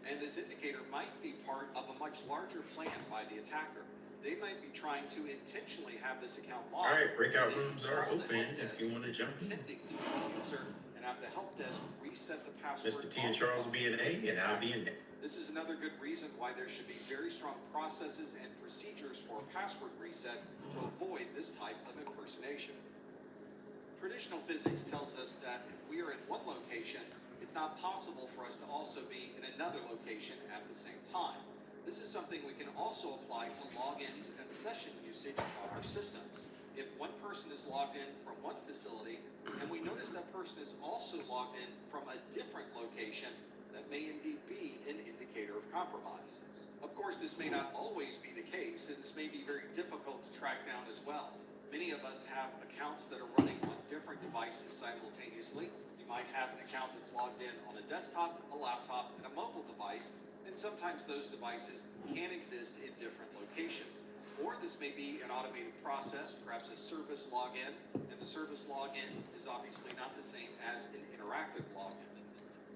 And this indicator might be part of a much larger plan by the attacker. They might be trying to intentionally have this account locked. All right, breakout rooms are open if you want to jump in. Intending to the user and have the help desk reset the password. Mr. T and Charles will be in A, and I'll be in A. This is another good reason why there should be very strong processes and procedures for a password reset to avoid this type of impersonation. Traditional physics tells us that if we are in one location, it's not possible for us to also be in another location at the same time. This is something we can also apply to logins and session usage on our systems. If one person is logged in from one facility, and we notice that person is also logged in from a different location, that may indeed be an indicator of compromise. Of course, this may not always be the case, and this may be very difficult to track down as well. Many of us have accounts that are running on different devices simultaneously. You might have an account that's logged in on a desktop, a laptop, and a mobile device, and sometimes those devices can exist in different locations. Or this may be an automated process, perhaps a service login, and the service login is obviously not the same as an interactive login.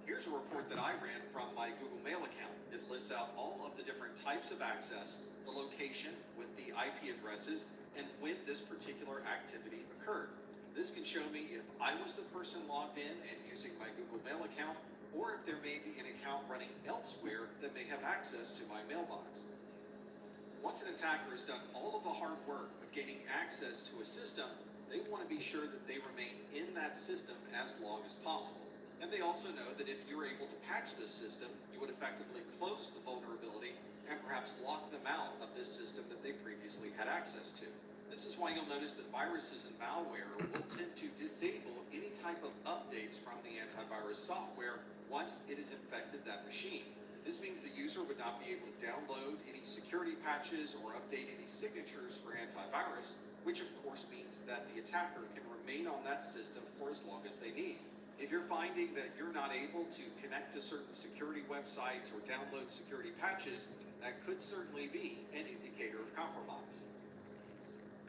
Here's a report that I ran from my Google Mail account. It lists out all of the different types of access, the location with the IP addresses, and when this particular activity occurred. This can show me if I was the person logged in and using my Google Mail account, or if there may be an account running elsewhere that may have access to my mailbox. Once an attacker has done all of the hard work of gaining access to a system, they want to be sure that they remain in that system as long as possible. And they also know that if you're able to patch this system, you would effectively close the vulnerability and perhaps lock them out of this system that they previously had access to. This is why you'll notice that viruses and malware will tend to disable any type of updates from the antivirus software once it has infected that machine. This means the user would not be able to download any security patches or update any signatures for antivirus, which of course means that the attacker can remain on that system for as long as they need. If you're finding that you're not able to connect to certain security websites or download security patches, that could certainly be an indicator of compromise.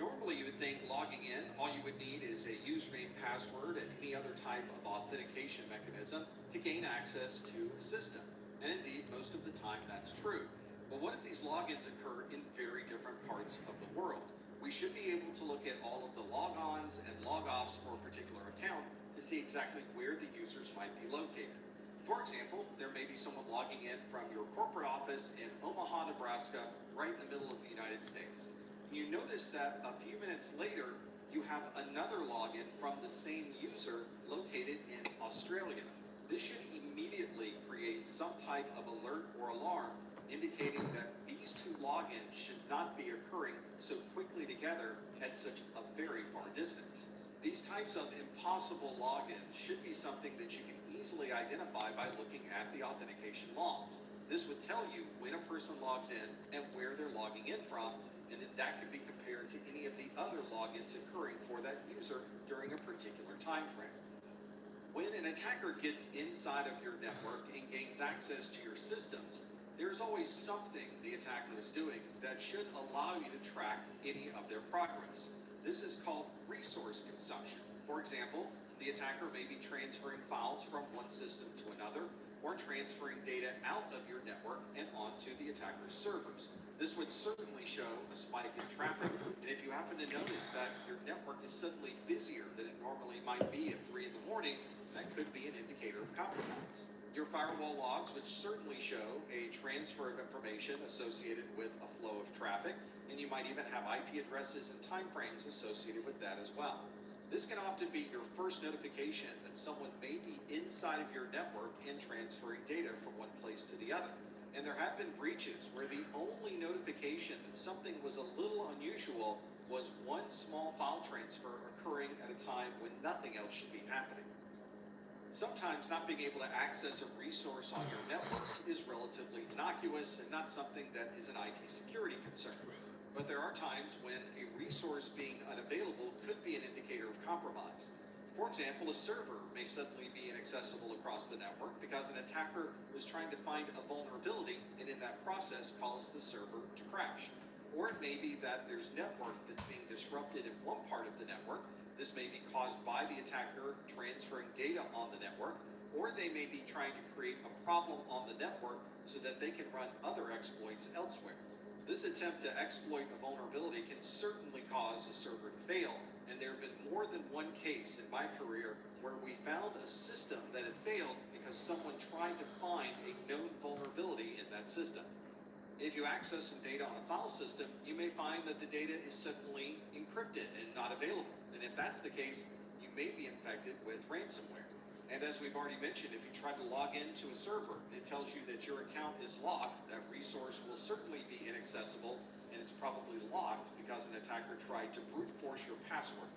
Normally, you would think logging in, all you would need is a username, password, and any other type of authentication mechanism to gain access to a system. And indeed, most of the time that's true. But what if these logins occur in very different parts of the world? We should be able to look at all of the logons and logoffs for a particular account to see exactly where the users might be located. For example, there may be someone logging in from your corporate office in Omaha, Nebraska, right in the middle of the United States. You notice that a few minutes later, you have another login from the same user located in Australia. This should immediately create some type of alert or alarm indicating that these two logins should not be occurring so quickly together at such a very far distance. These types of impossible logins should be something that you can easily identify by looking at the authentication logs. This would tell you when a person logs in and where they're logging in from, and then that could be compared to any of the other logins occurring for that user during a particular time frame. When an attacker gets inside of your network and gains access to your systems, there's always something the attacker is doing that should allow you to track any of their progress. This is called resource consumption. For example, the attacker may be transferring files from one system to another, or transferring data out of your network and onto the attacker's servers. This would certainly show a spike in traffic, and if you happen to notice that your network is suddenly busier than it normally might be at 3 in the morning, that could be an indicator of compromise. Your firewall logs would certainly show a transfer of information associated with a flow of traffic, and you might even have IP addresses and timeframes associated with that as well. This can often be your first notification that someone may be inside of your network and transferring data from one place to the other. And there have been breaches where the indication that something was a little unusual was one small file transfer occurring at a time when nothing else should be happening. Sometimes not being able to access a resource on your network is relatively innocuous and not something that is an IT security concern. But there are times when a resource being unavailable could be an indicator of compromise. For example, a server may suddenly be inaccessible across the network because an attacker was trying to find a vulnerability and in that process caused the server to crash. Or it may be that there's network that's being disrupted in one part of the network. This may be caused by the attacker transferring data on the network, or they may be trying to create a problem on the network so that they can run other exploits elsewhere. This attempt to exploit a vulnerability can certainly cause a server to fail, and there have been more than one case in my career where we found a system that had failed because someone tried to find a known vulnerability in that system. If you access some data on a file system, you may find that the data is suddenly encrypted and not available. And if that's the case, you may be infected with ransomware. And as we've already mentioned, if you try to log into a server, it tells you that your account is locked. That resource will certainly be inaccessible, and it's probably locked because an attacker tried to brute force your password.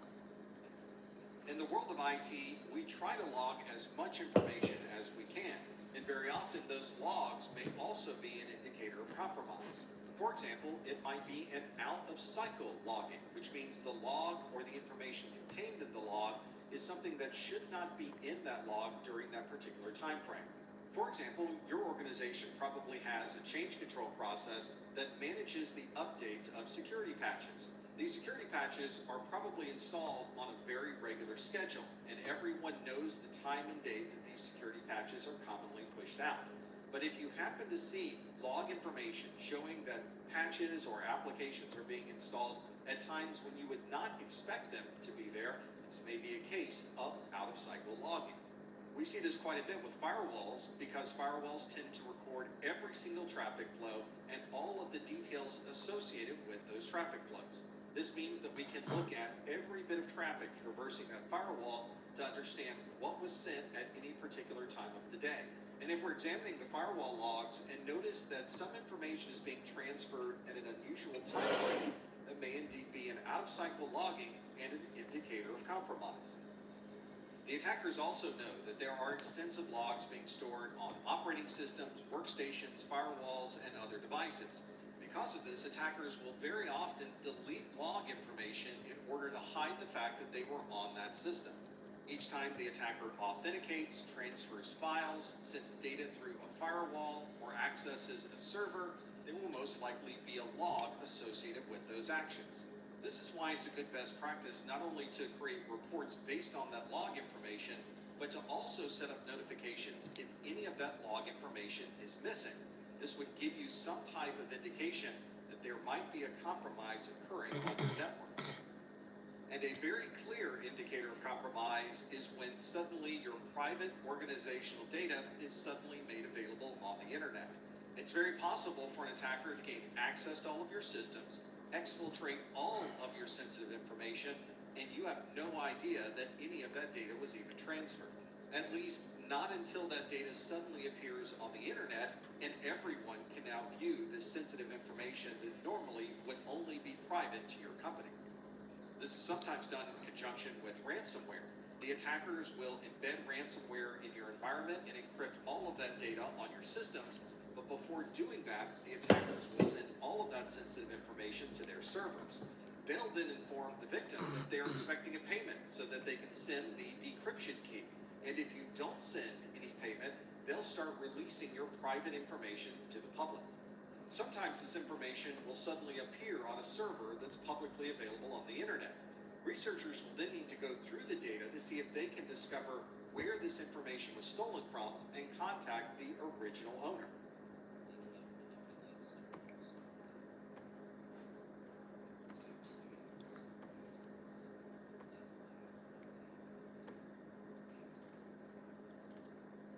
In the world of IT, we try to log as much information as we can, and very often those logs may also be an indicator of compromise. For example, it might be an out-of-cycle logging, which means the log or the information contained in the log is something that should not be in that log during that particular time frame. For example, your organization probably has a change control process that manages the updates of security patches. These security patches are probably installed on a very regular schedule, and everyone knows the time and date that these security patches are commonly pushed out. But if you happen to see log information showing that patches or applications are being installed at times when you would not expect them to be there, this may be a case of out-of-cycle logging. We see this quite a bit with firewalls because firewalls tend to record every single traffic flow and all of the details associated with those traffic flows. This means that we can look at every bit of traffic traversing that firewall to understand what was sent at any particular time of the day. And if we're examining the firewall logs and notice that some information is being transferred at an unusual time frame, that may indeed be an out-of-cycle logging and an indicator of compromise. The attackers also know that there are extensive logs being stored on operating systems, workstations, firewalls, and other devices. Because of this, attackers will very often delete log information in order to hide the fact that they were on that system. Each time the attacker authenticates, transfers files, sends data through a firewall, or accesses a server, there will most likely be a log associated with those actions. This is why it's a good best practice not only to create reports based on that log information, but to also set up notifications if any of that log information is missing. This would give you some type of indication that there might be a compromise occurring on your network. And a very clear indicator of compromise is when suddenly your private organizational data is suddenly made available on the internet. It's very possible for an attacker to gain access to all of your systems, exfiltrate all of your sensitive information, and you have no idea that any of that data was even transferred. At least not until that data suddenly appears on the internet and everyone can now view this sensitive information that normally would only be private to your company. This is sometimes done in conjunction with ransomware. The attackers will embed ransomware in your environment and encrypt all of that data on your systems, but before doing that, the attackers will send all of that sensitive information to their servers. They'll then inform the victim that they're expecting a payment so that they can send the decryption key. And if you don't send any payment, they'll start releasing your private information to the public. Sometimes this information will suddenly appear on a server that's publicly available on the internet. Researchers will then need to go through the data to see if they can discover where this information was stolen from and contact the original owner.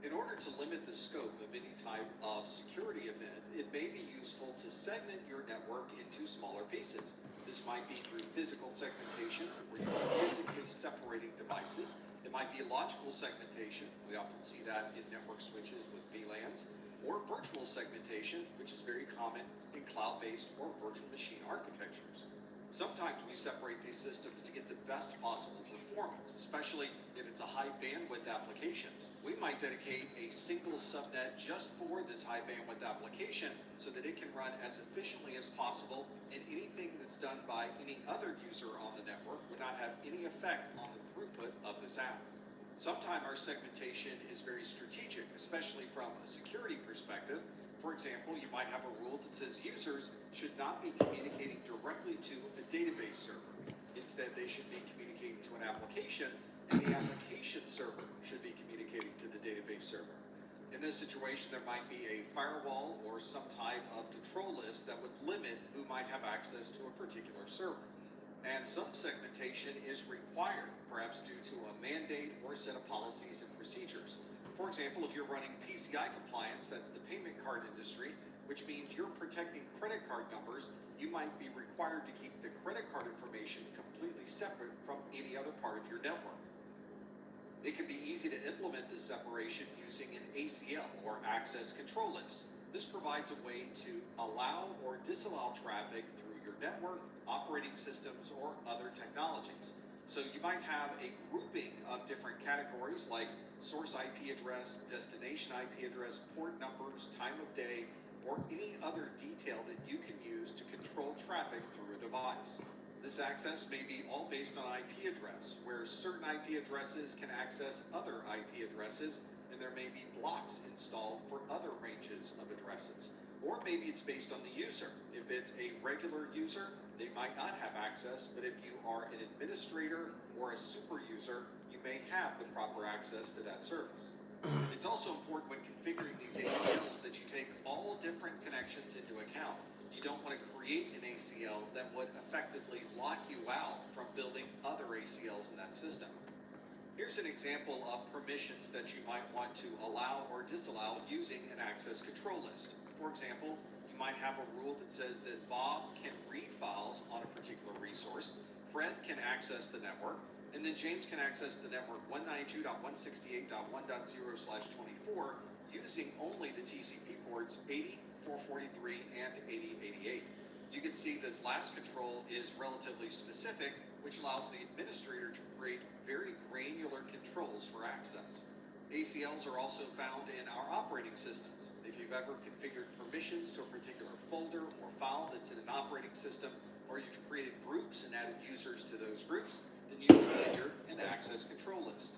In order to limit the scope of any type of security event, it may be useful to segment your network into smaller pieces. This might be through physical segmentation, where you are physically separating devices. It might be logical segmentation. We often see that in network switches with VLANs, or virtual segmentation, which is very common in in cloud-based or virtual machine architectures. Sometimes we separate these systems to get the best possible performance, especially if it's a high bandwidth applications. We might dedicate a single subnet just for this high bandwidth application so that it can run as efficiently as possible, and anything that's done by any other user on the network would not have any effect on the throughput of this app. Sometimes our segmentation is very strategic, especially from a security perspective. For example, you might have a rule that says users should not be communicating directly to a database server. Instead, they should be communicating to an application, and the application server should be communicating to the database server. In this situation, there might be a firewall or some type of control list that would limit who might have access to a particular server. And some segmentation is required, perhaps due to a mandate or a set of policies and procedures. For example, if you're running PCI compliance, that's the payment card industry, which means you're protecting credit card numbers, you might be required to keep the credit card information completely separate from any other part of your network. It can be easy to implement this separation using an ACL, or access control list. This provides a way to allow or disallow traffic through your network, operating systems, or other technologies. So you might have a grouping of different categories like source IP address, destination IP address, port numbers, time of day, or any other detail that you can use to control traffic through a device. This access may be all based on IP address, where certain IP addresses can access other IP addresses, and there may be blocks installed for other ranges of addresses. Or maybe it's based on the user. If it's a regular user, they might not have access, but if you are an administrator or a super user, you may have the proper access to that service. It's also important when configuring these ACLs that you take all different connections into account. You don't want to create an ACL that would effectively lock you out from building other ACLs in that system. Here's an example of permissions that you might want to allow or disallow using an access control list. For example, you might have a rule that says that Bob can read files on a particular resource, Fred can access the network, and then James can access the network 192.168.1.0/24 using only the TCP ports 80, 443, and 8088. You can see this last control is relatively specific, which allows the administrator to create very granular controls for access. ACLs are also found in our operating systems. If you've ever configured permissions to a particular folder or file that's in an operating system, or you've created groups and added users to those groups, then you configure an access control list.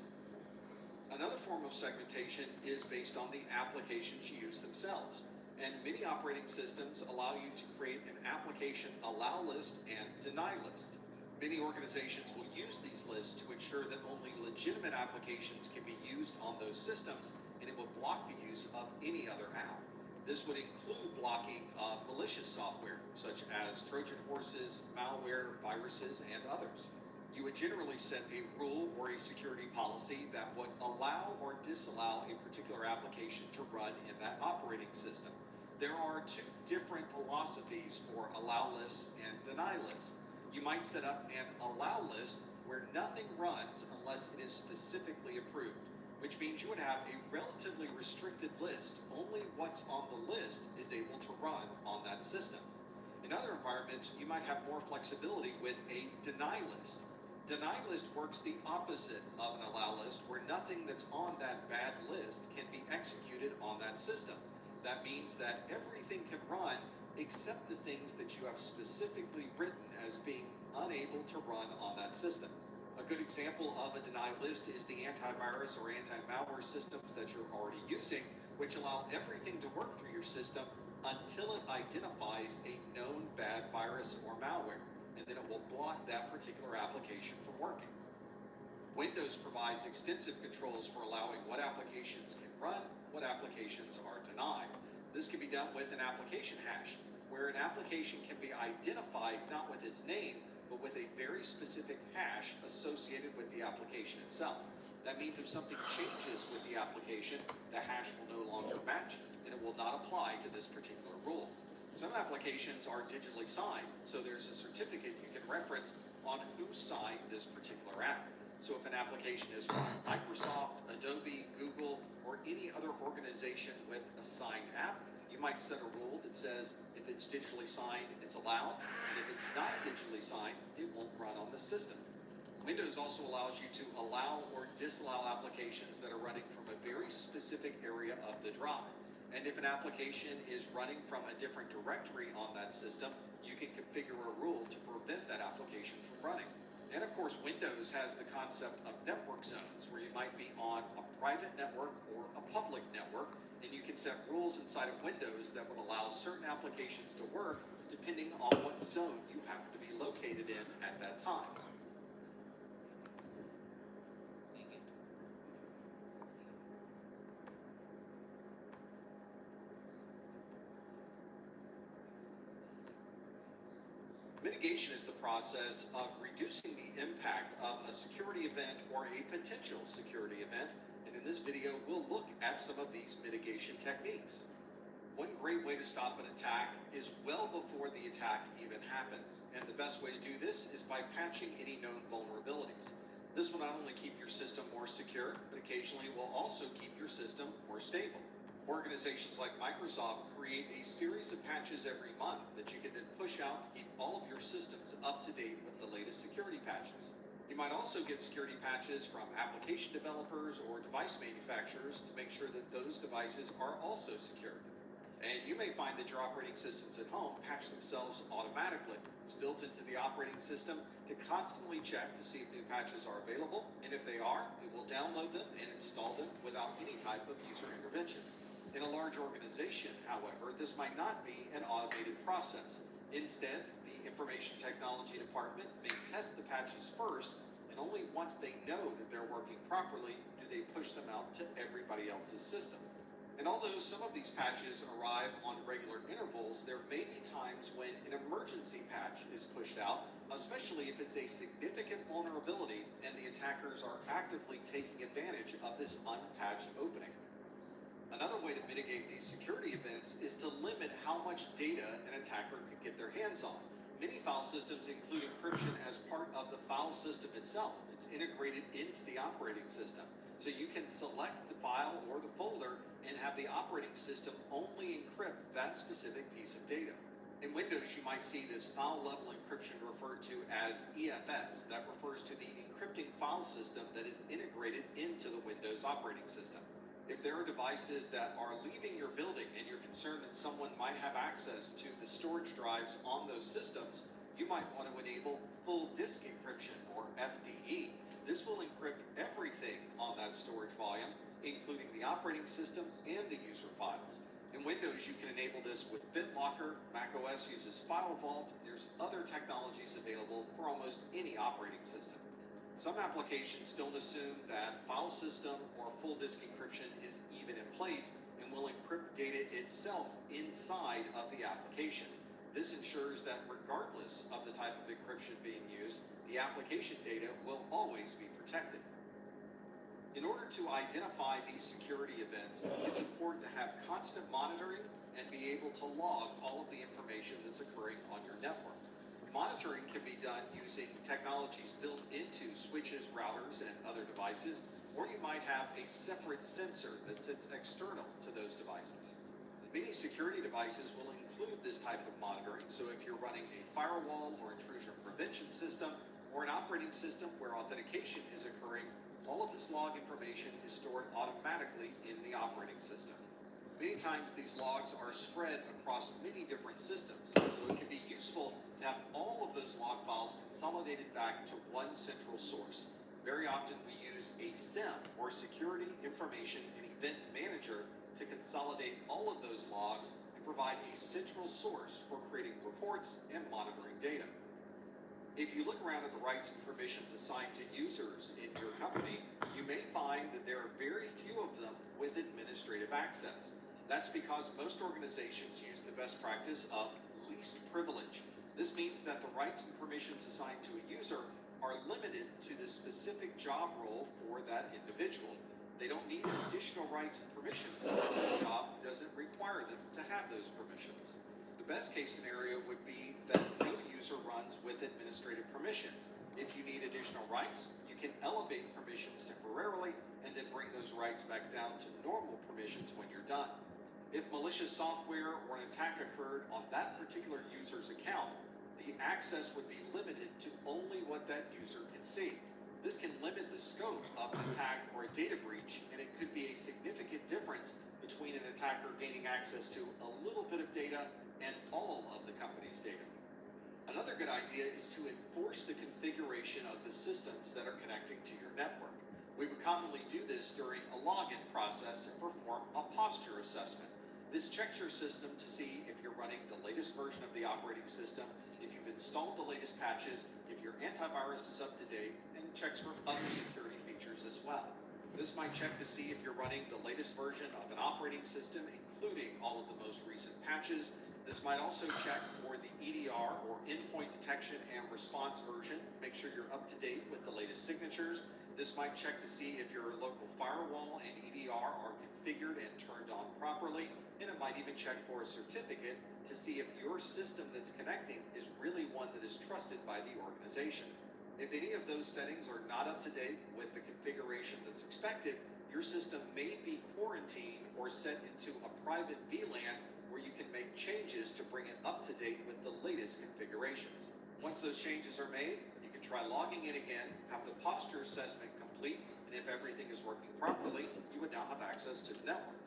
Another form of segmentation is based on the applications you use themselves. And many operating systems allow you to create an application allow list and deny list. Many organizations will use these lists to ensure that only legitimate applications can be used on those systems, and it will block the use of any other app. This would include blocking malicious software, such as Trojan horses, malware, viruses, and others. You would generally set a rule or a security policy that would allow or disallow a particular application to run in that operating system. There are two different philosophies for allow lists and deny lists. You might set up an allow list where nothing runs unless it is specifically approved, which means you would have a relatively restricted list. Only what's on the list is able to run on that system. In other environments, you might have more flexibility with a deny list. Deny list works the opposite of an allow list, where nothing that's on that bad list can be executed on that system. That means that everything can run except the things that you have specifically written as being unable to run on that system. A good example of a deny list is the antivirus or anti-malware systems that you're already using, which allow everything to work through your system until it identifies a known bad virus or malware, and then it will block that particular application from working. Windows provides extensive controls for allowing what applications can run, what applications are denied. This can be done with an application hash, where an application can be identified not with its name, but with a very specific hash associated with the application itself. That means if something changes with the application, the hash will no longer match, and it will not apply to this particular rule. Some applications are digitally signed, so there's a certificate you can reference on who signed this particular app. So if an application is from Microsoft, Adobe, Google, or any other organization with a signed app, you might set a rule that says if If it's digitally signed, it's allowed, and if it's not digitally signed, it won't run on the system. Windows also allows you to allow or disallow applications that are running from a very specific area of the drive. And if an application is running from a different directory on that system, you can configure a rule to prevent that application from running. And of course, Windows has the concept of network zones, where you might be on a private network or a public network, and you can set rules inside of Windows that would allow certain applications to work depending on what zone you happen to be located in at that time. Mitigation is the process of reducing the impact of a security event or a potential security event, and in this video we'll look at some of these mitigation techniques. One great way to stop an attack is well before the attack even happens, and the best way to do this is by patching any known vulnerabilities. This will not only keep your system more secure, but occasionally will also keep your system more stable. Organizations like Microsoft create a series of patches every month that you can then push out to keep all of your systems up to date with the latest security patches. You might also get security patches from application developers or device manufacturers to make sure that those devices are also secure. And you may find that your operating systems at home patch themselves automatically. It's built into the operating system to constantly check to see if new patches are available, and if they are, it will download them and install them without any type of user intervention. In a large organization, however, this might not be an automated process. Instead, the information technology department may test the patches first, and only once they know that they're working properly do they push them out to everybody else's system. And although some of these patches arrive on regular intervals, there may be times when an emergency patch is pushed out, especially if it's a significant vulnerability and the attackers are actively taking advantage of this unpatched opening. Another way to mitigate these security events is to limit how much data an attacker could get their hands on. Many file systems include encryption as part of the file system itself. It's integrated into the operating system. So you can select the file or the folder and have the operating system only encrypt that specific piece of data. In Windows, you might see this file level encryption referred to as EFS. That refers to the encrypting file system that is integrated into the Windows operating system. If there are devices that are leaving your building and you're concerned that someone might have access to the storage drives on those systems, you might want to enable full disk encryption, or FDE. This will encrypt everything on that storage volume, including the operating system and the user files. In Windows, you can enable this with BitLocker. macOS uses File Vault. There's other technologies available for almost any operating system. Some applications don't assume that file system or full disk encryption is even in place and will encrypt data itself inside of the application. This ensures that regardless of the type of encryption being used, the application data will always be protected. In order to identify these security events, it's important to have constant monitoring and be able to log all of the information that's occurring on your network. Monitoring can be done using technologies built into switches, routers, and other devices, or you might have a separate sensor that sits external to those devices. Many security devices will include this type of monitoring, so if you're running a firewall or intrusion prevention system, or an operating system where authentication is occurring, all of this log information is stored automatically in the operating system. Many times these logs are spread across many different systems, so it can be useful to have all of those log files consolidated back to one central source. Very often we use a SIEM, or Security Information and Event Manager, to consolidate all of those logs and provide a central source for creating reports and monitoring data. If you look around at the rights and permissions assigned to users in your company, you may find that there are very few of them with administrative access. That's because most organizations use the best practice of least privilege. This means that the rights and permissions assigned to a user are limited to the specific job role for that individual. They don't need additional rights and permissions if the job doesn't require them to have those permissions. The best case scenario would be that no user runs with administrative permissions. If you need additional rights, you can elevate permissions temporarily and then bring those rights back down to normal permissions when you're done. If malicious software or an attack occurred on that particular user's account, the access would be limited to only what that user can see. This can limit the scope of an attack or a data breach, and it could be a significant difference between an attacker gaining access to a little bit of data and all of the company's data. Another good idea is to enforce the configuration of the systems that are connecting to your network. We would commonly do this during a login process and perform a posture assessment. This checks your system to see if you're running the latest version of the operating system, if you've installed the latest patches, if your antivirus is up to date, and it checks for other security features as well. This might check to see if you're running the latest version of an operating system, including all of the most recent patches. This might also check for the EDR or endpoint detection and response version. Make sure you're up to date with the latest signatures. This might check to see if your local firewall and EDR are configured and turned on properly. And it might even check for a certificate to see if your system that's connecting is really one that is trusted by the organization. If any of those settings are not up to date with the configuration that's expected, your system may be quarantined or set into a private VLAN where you can make changes to bring it up to date with the latest configurations. Once those changes are made, you can try logging in again, have the posture assessment complete, and if everything is working properly, you would now have access to the network.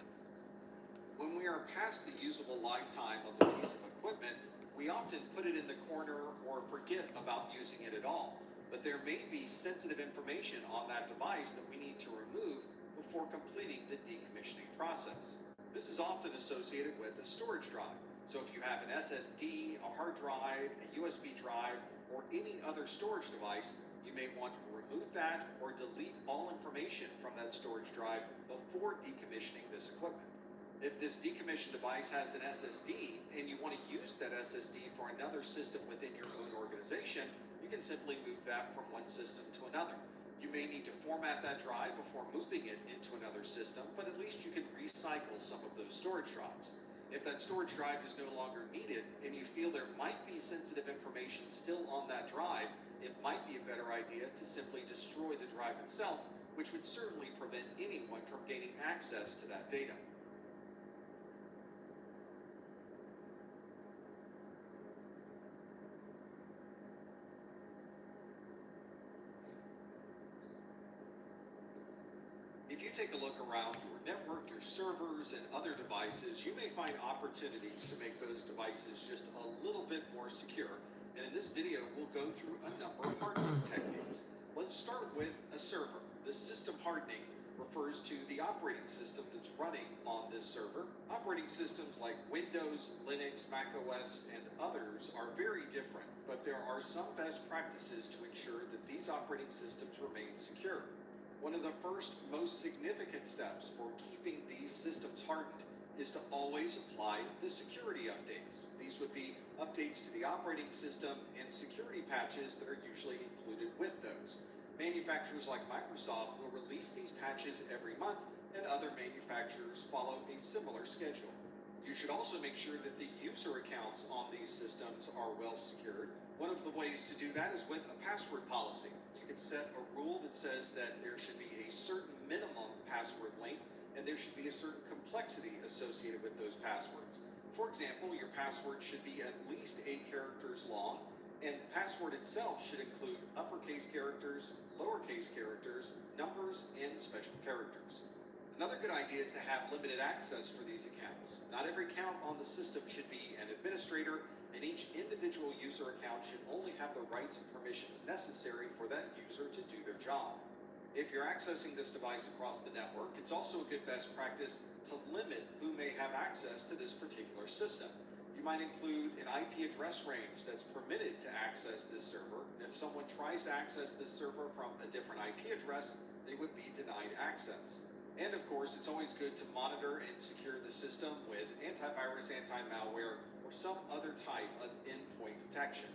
When we are past the usable lifetime of a piece of equipment, we often put it in the corner or forget about using it at all. But there may be sensitive information on that device that we need to remove before completing the decommissioning process. This is often associated with a storage drive. So if you have an SSD, a hard drive, a USB drive, or any other storage device, you may want to remove that or delete all information from that storage drive before decommissioning this equipment. If this decommissioned device has an SSD and you want to use that SSD for another system within your own organization, you can simply move that from one system to another. You may need to format that drive before moving it into another system, but at least you can recycle some of those storage drives. If that storage drive is no longer needed and you feel there might be sensitive information still on that drive, it might be a better idea to simply destroy the drive itself, which would certainly prevent anyone from gaining access to that data. If you take a look around your network, your servers, and other devices, you may find opportunities to make those devices just a little bit more secure. And in this video, we'll go through a number of hardening techniques. Let's start with a server. This system hardening refers to the operating system that's running on this server. Operating systems like Windows, Linux, Mac OS, and others are very different, but there are some best practices to ensure that these operating systems remain secure. One of the first most significant steps for keeping these systems hardened is to always apply the security updates. These would be updates to the operating system and security patches that are usually included with those. Manufacturers like Microsoft will release these patches every month, and other manufacturers follow a similar schedule. You should also make sure that the user accounts on these systems are well secured. One of the ways to do that is with a password policy. You can set a rule that says that there should be a certain minimum password length and there should be a certain complexity associated with those passwords. For example, your password should be at least 8 characters long, and the password itself should include uppercase characters, lowercase characters, numbers, and special characters. Another good idea is to have limited access for these accounts. Not every account on the system should be an administrator, and each individual user account should only have the rights and permissions necessary for that user to do their job. If you're accessing this device across the network, it's also a good best practice to limit who may have access to this particular system. You might include an IP address range that's permitted to access this server. If someone tries to access this server from a different IP address, they would be denied access. And of course, it's always good to monitor and secure the system with antivirus, anti-malware, or some other type of endpoint detection.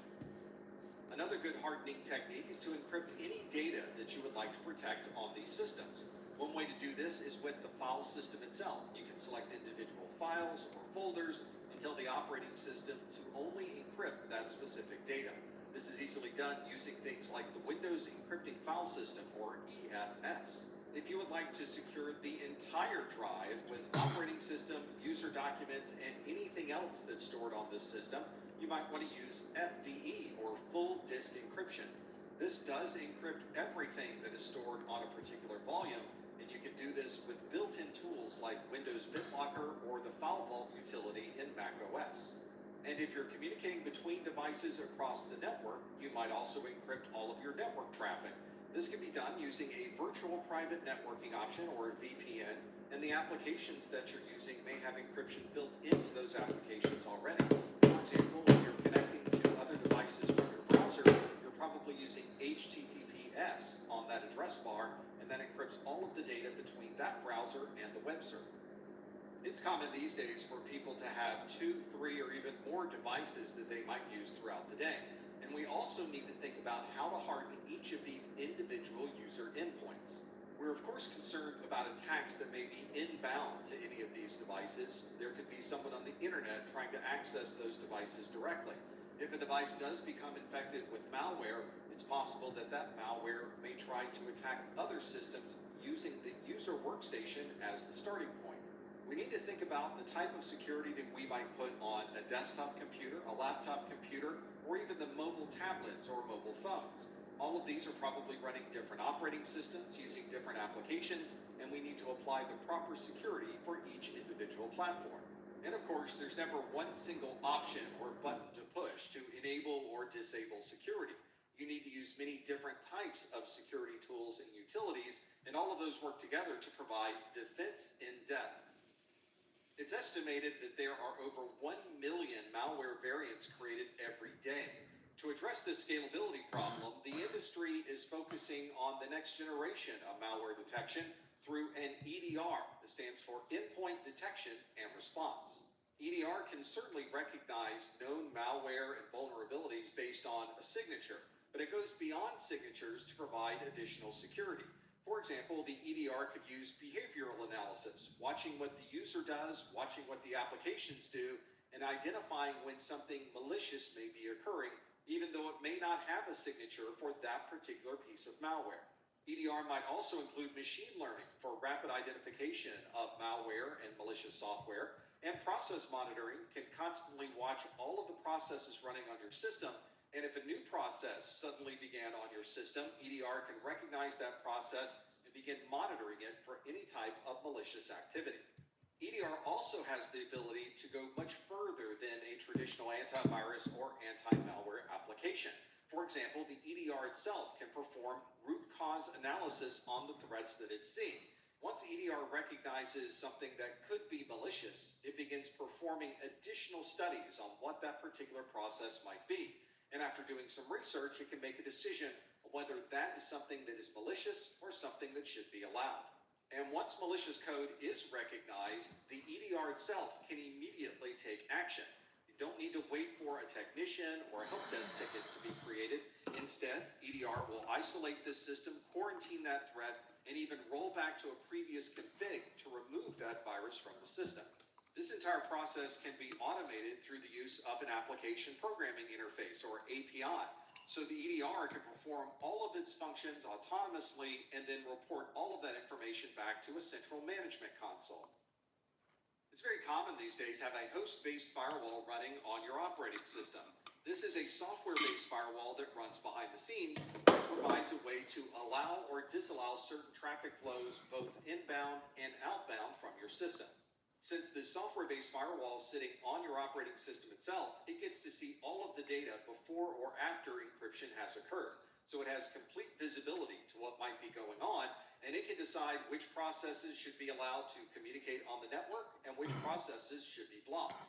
Another good hardening technique is to encrypt any data that you would like to protect on these systems. One way to do this is with the file system itself. You can select individual files or folders and tell the operating system to only encrypt that specific data. This is easily done using things like the Windows Encrypting File System, or EFS. If you would like to secure the entire drive with operating system, user documents, and anything else that's stored on this system, you might want to use FDE, or full disk encryption. This does encrypt everything that is stored on a particular volume, and you can do this with built-in tools like Windows BitLocker or the FileVault utility in macOS. And if you're communicating between devices across the network, you might also encrypt all of your network traffic. This can be done using a virtual private networking option, or VPN, and the applications that you're using may have encryption built into those applications already. For example, if you're connecting to other devices from your browser, you're probably using HTTPS on that address bar, and that encrypts all of the data between that browser and the web server. It's common these days for people to have 2, 3, or even more devices that they might use throughout the day. And we also need to think about how to harden each of these individual user endpoints. We're of course concerned about attacks that may be inbound to any of these devices. There could be someone on the internet trying to access those devices directly. If a device does become infected with malware, it's possible that that malware may try to attack other systems using the user workstation as the starting point. We need to think about the type of security that we might put on a desktop computer, a laptop computer, or even the mobile tablets or mobile phones. All of these are probably running different operating systems, using different applications, and we need to apply the proper security for each individual platform. And of course, there's never one single option or button to push to enable or disable security. You need to use many different types of security tools and utilities, and all of those work together to provide defense in depth. It's estimated that there are over 1 million malware variants created every day. To address this scalability problem, the industry is focusing on the next generation of malware detection through an EDR that stands for Endpoint Detection and Response. EDR can certainly recognize known malware and vulnerabilities based on a signature, but it goes beyond signatures to provide additional security. For example, the EDR could use behavioral analysis, watching what the user does, watching what the applications do, and identifying when something malicious may be occurring, even though it may not have a signature for that particular piece of malware. EDR might also include machine learning for rapid identification of malware and malicious software, and process monitoring can constantly watch all of the processes running on your system. And if a new process suddenly began on your system, EDR can recognize that process and begin monitoring it for any type of malicious activity. EDR also has the ability to go much further than a traditional antivirus or anti-malware application. For example, the EDR itself can perform root cause analysis on the threats that it's seeing. Once EDR recognizes something that could be malicious, it begins performing additional studies on what that particular process might be. And after doing some research, it can make a decision on whether that is something that is malicious or something that should be allowed. And once malicious code is recognized, the EDR itself can immediately take action. You don't need to wait for a technician or a help desk ticket to be created. Instead, EDR will isolate this system, quarantine that threat, and even roll back to a previous config to remove that virus from the system. This entire process can be automated through the use of an application programming interface, or API. So the EDR can perform all of its functions autonomously and then report all of that information back to a central management console. It's very common these days to have a host-based firewall running on your operating system. This is a software-based firewall that runs behind the scenes and provides a way to allow or disallow certain traffic flows both inbound and outbound from your system. Since this software-based firewall is sitting on your operating system itself, it gets to see all of the data before or after encryption has occurred. So it has complete visibility to what might be going on, and it can decide which processes should be allowed to communicate on the network and which processes should be blocked.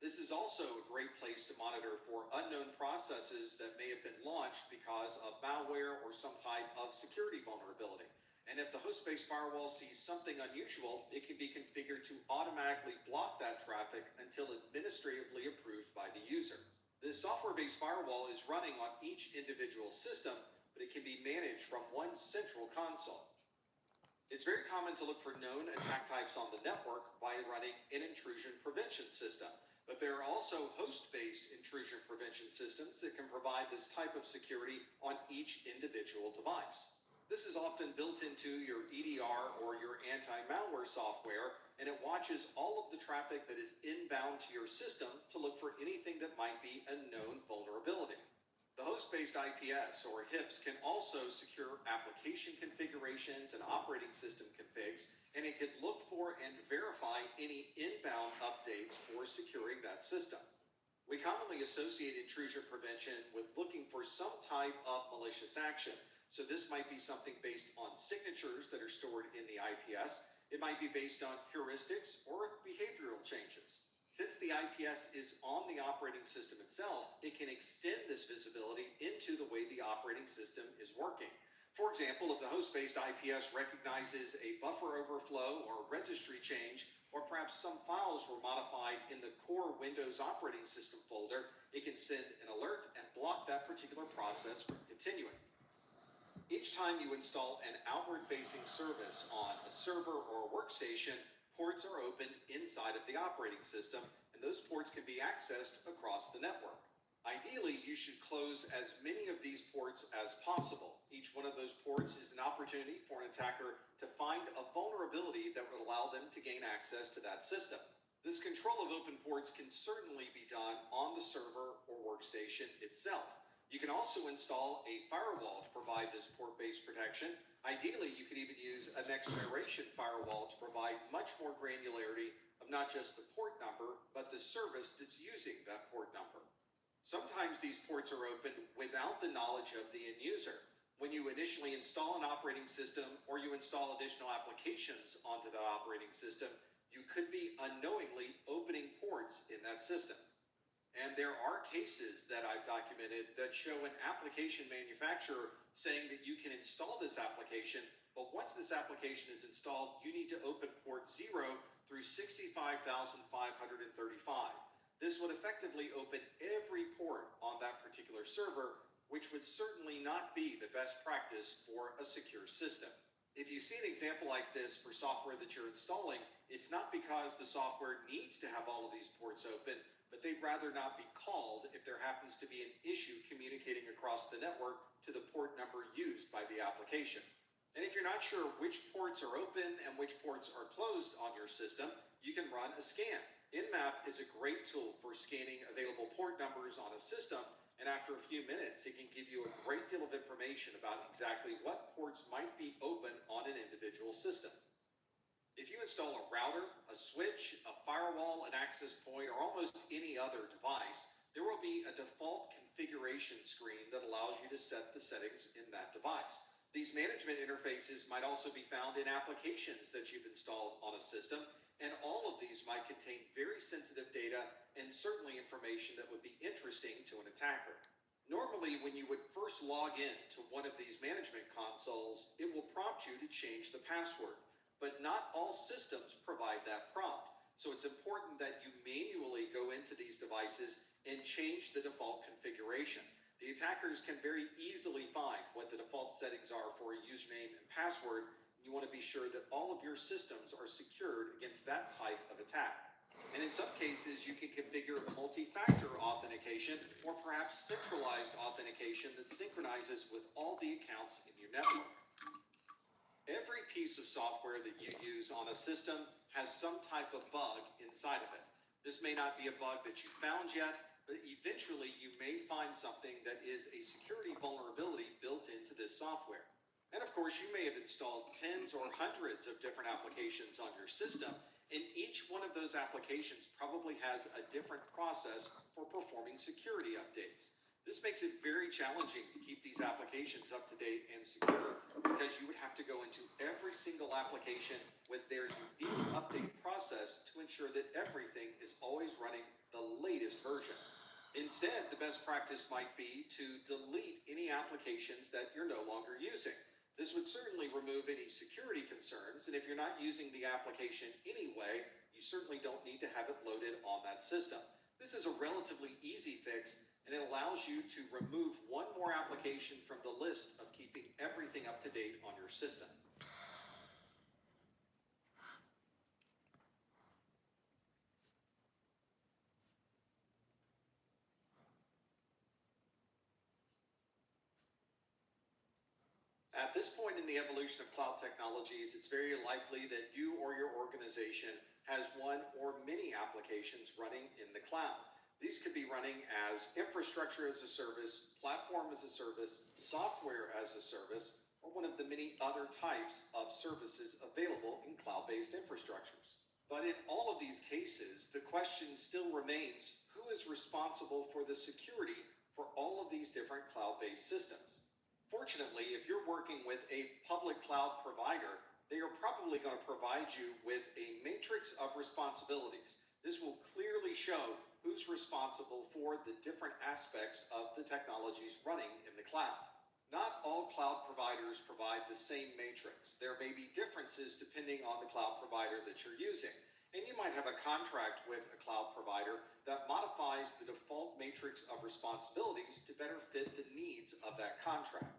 This is also a great place to monitor for unknown processes that may have been launched because of malware or some type of security vulnerability. And if the host-based firewall sees something unusual, it can be configured to automatically block that traffic until administratively approved by the user. This software-based firewall is running on each individual system, but it can be managed from one central console. It's very common to look for known attack types on the network by running an intrusion prevention system. But there are also host-based intrusion prevention systems that can provide this type of security on each individual device. This is often built into your EDR or your anti-malware software, and it watches all of the traffic that is inbound to your system to look for anything that might be a known vulnerability. The host-based IPS or HIPS can also secure application configurations and operating system configs, and it can look for and verify any inbound updates for securing that system. We commonly associate intrusion prevention with looking for some type of malicious action. So this might be something based on signatures that are stored in the IPS. It might be based on heuristics or behavioral changes. Since the IPS is on the operating system itself, it can extend this visibility into the way the operating system is working. For example, if the host-based IPS recognizes a buffer overflow or registry change, or perhaps some files were modified in the core Windows operating system folder, it can send an alert and block that particular process from continuing. Each time you install an outward-facing service on a server or a workstation, ports are opened inside of the operating system, and those ports can be accessed across the network. Ideally, you should close as many of these ports as possible. Each one of those ports is an opportunity for an attacker to find a vulnerability that would allow them to gain access to that system. This control of open ports can certainly be done on the server or workstation itself. You can also install a firewall to provide this port-based protection. Ideally, you could even use a next-generation firewall to provide much more granularity of not just the port number, but the service that's using that port number. Sometimes these ports are opened without the knowledge of the end user. When you initially install an operating system or you install additional applications onto that operating system, you could be unknowingly opening ports in that system. And there are cases that I've documented that show an application manufacturer saying that you can install this application, but once this application is installed, you need to open port 0 through 65,535. This would effectively open every port on that particular server, which would certainly not be the best practice for a secure system. If you see an example like this for software that you're installing, it's not because the software needs to have all of these ports open, but they'd rather not be called if there happens to be an issue communicating across the network to the port number used by the application. And if you're not sure which ports are open and which ports are closed on your system, you can run a scan. Nmap is a great tool for scanning available port numbers on a system, and after a few minutes, it can give you a great deal of information about exactly what ports might be open on an individual system. If you install a router, a switch, a firewall, an access point, or almost any other device, there will be a default configuration screen that allows you to set the settings in that device. These management interfaces might also be found in applications that you've installed on a system, and all of these might contain very sensitive data and certainly information that would be interesting to an attacker. Normally, when you would first log in to one of these management consoles, it will prompt you to change the password. But not all systems provide that prompt. So it's important that you manually go into these devices and change the default configuration. The attackers can very easily find what the default settings are for a username and password. You want to be sure that all of your systems are secured against that type of attack. And in some cases, you can configure multi-factor authentication or perhaps centralized authentication that synchronizes with all the accounts in your network. Every piece of software that you use on a system has some type of bug inside of it. This may not be a bug that you found yet, but eventually you may find something that is a security vulnerability built into this software. And of course, you may have installed tens or hundreds of different applications on your system, and each one of those applications probably has a different process for performing security updates. This makes it very challenging to keep these applications up to date and secure because you would have to go into every single application with their unique update process to ensure that everything is always running the latest version. Instead, the best practice might be to delete any applications that you're no longer using. This would certainly remove any security concerns, and if you're not using the application anyway, you certainly don't need to have it loaded on that system. This is a relatively easy fix, and it allows you to remove one more application from the list of keeping everything up to date on your system. At this point in the evolution of cloud technologies, it's very likely that you or your organization has one or many applications running in the cloud. These could be running as infrastructure as a service, platform as a service, software as a service, or one of the many other types of services available in cloud-based infrastructures. But in all of these cases, the question still remains, who is responsible for the security for all of these different cloud-based systems? Fortunately, if you're working with a public cloud provider, they are probably going to provide you with a matrix of responsibilities. This will clearly show who's responsible for the different aspects of the technologies running in the cloud. Not all cloud providers provide the same matrix. There may be differences depending on the cloud provider that you're using. And you might have a contract with a cloud provider that modifies the default matrix of responsibilities to better fit the needs of that contract.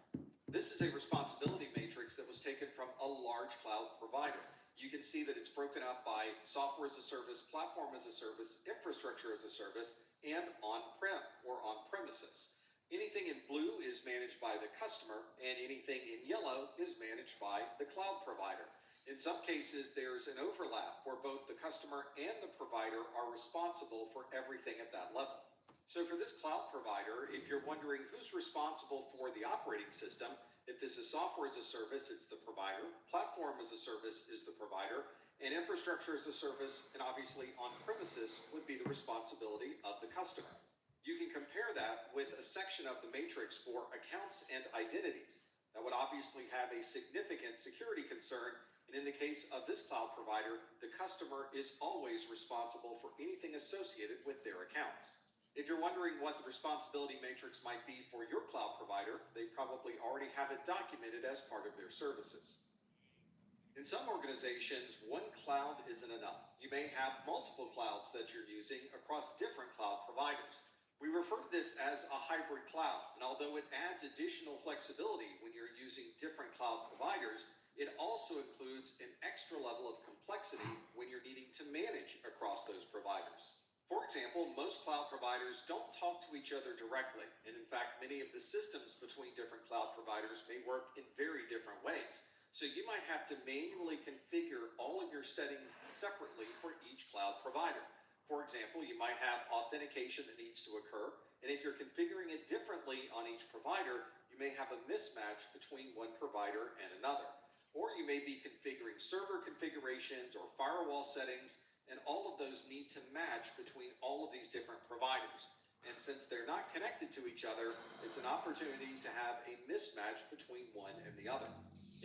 This is a responsibility matrix that was taken from a large cloud provider. You can see that it's broken up by software as a service, platform as a service, infrastructure as a service, and on-prem or on-premises. Anything in blue is managed by the customer, and anything in yellow is managed by the cloud provider. In some cases, there's an overlap where both the customer and the provider are responsible for everything at that level. So for this cloud provider, if you're wondering who's responsible for the operating system, if this is software as a service, it's the provider, platform as a service is the provider, and infrastructure as a service, and obviously on-premises would be the responsibility of the customer. You can compare that with a section of the matrix for accounts and identities. That would obviously have a significant security concern. And in the case of this cloud provider, the customer is always responsible for anything associated with their accounts. If you're wondering what the responsibility matrix might be for your cloud provider, they probably already have it documented as part of their services. In some organizations, one cloud isn't enough. You may have multiple clouds that you're using across different cloud providers. We refer to this as a hybrid cloud, and although it adds additional flexibility when you're using different cloud providers, it also includes an extra level of complexity when you're needing to manage across those providers. For example, most cloud providers don't talk to each other directly, and in fact, many of the systems between different cloud providers may work in very different ways. So you might have to manually configure all of your settings separately for each cloud provider. For example, you might have authentication that needs to occur, and if you're configuring it differently on each provider, you may have a mismatch between one provider and another. Or you may be configuring server configurations or firewall settings, and all of those need to match between all of these different providers. And since they're not connected to each other, it's an opportunity to have a mismatch between one and the other.